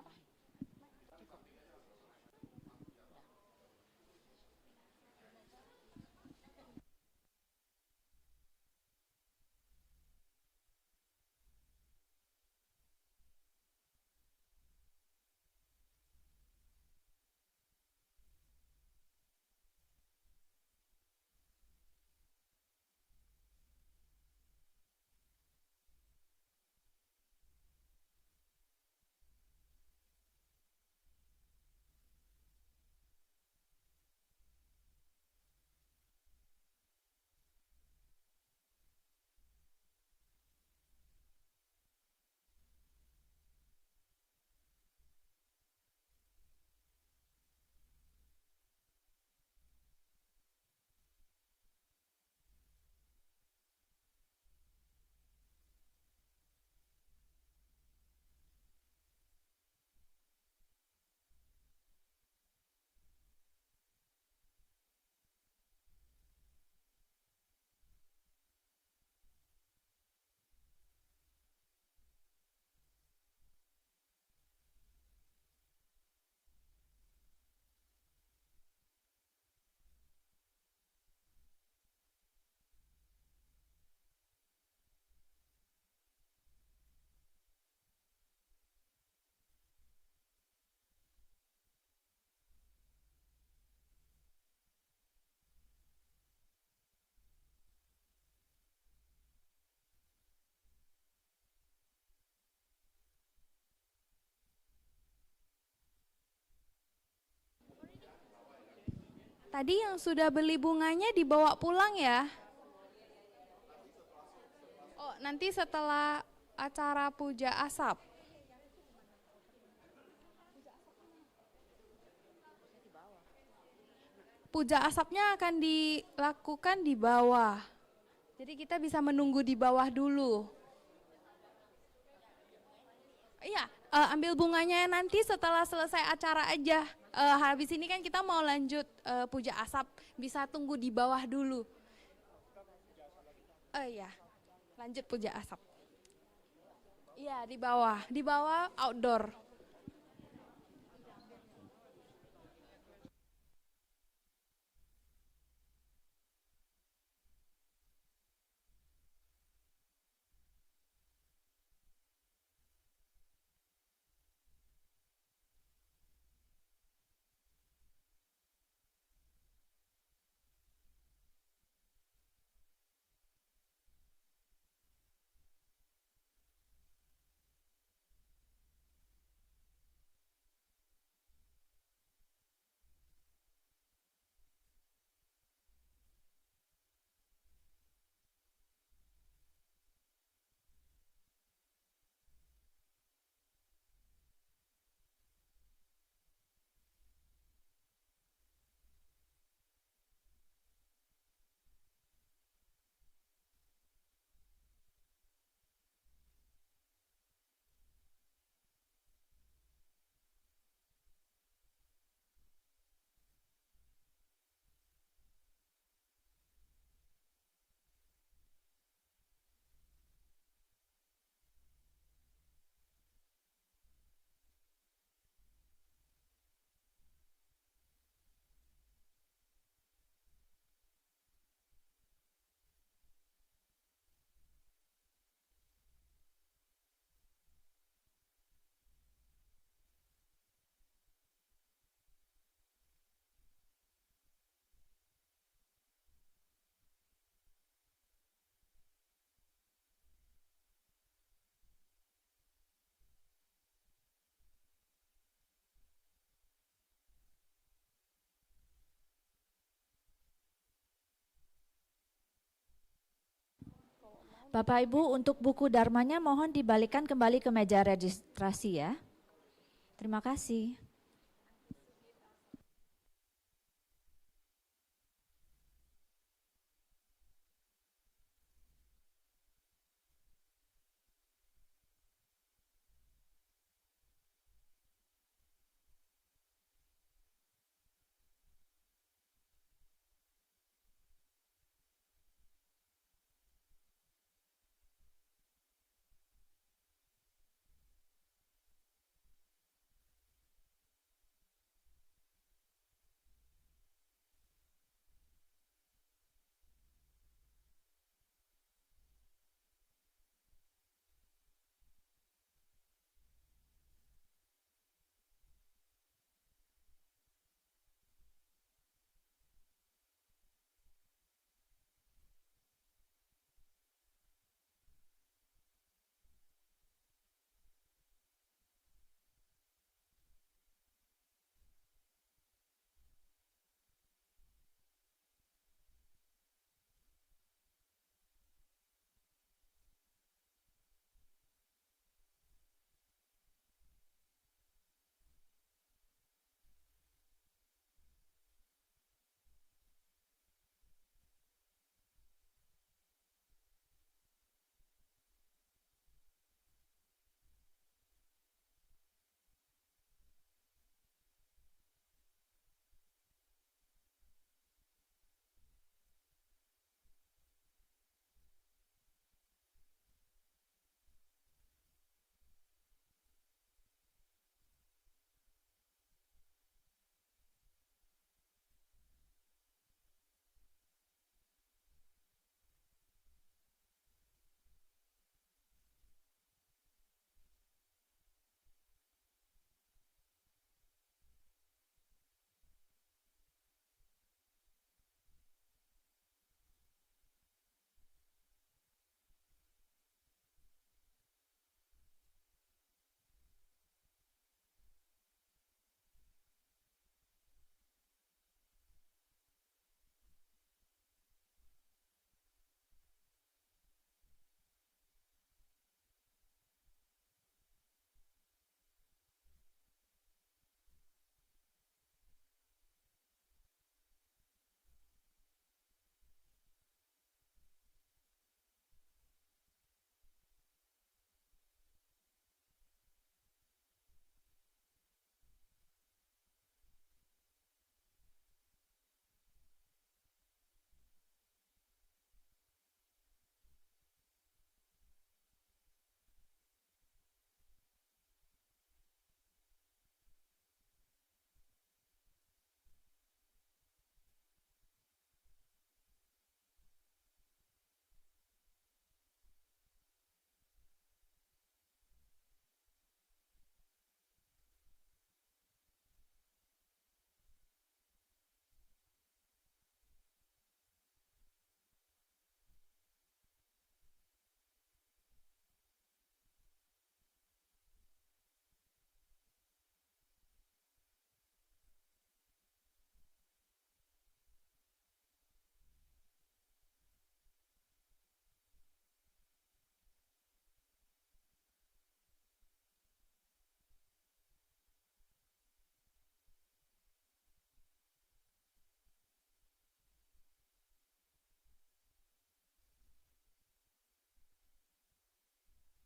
Apa? Cukup. Tadi yang sudah beli bunganya dibawa pulang ya? Oh, nanti setelah acara puja asap. Puja asapnya akan dilakukan di bawah. Jadi kita bisa menunggu di bawah dulu. Iya, ambil bunganya nanti setelah selesai acara aja. Habis ini kan kita mau lanjut puja asap, bisa tunggu di bawah dulu. Iya, lanjut puja asap. Iya, di bawah outdoor. Bapak Ibu, untuk buku dharmanya mohon dibalikan kembali ke meja registrasi ya. Terima kasih.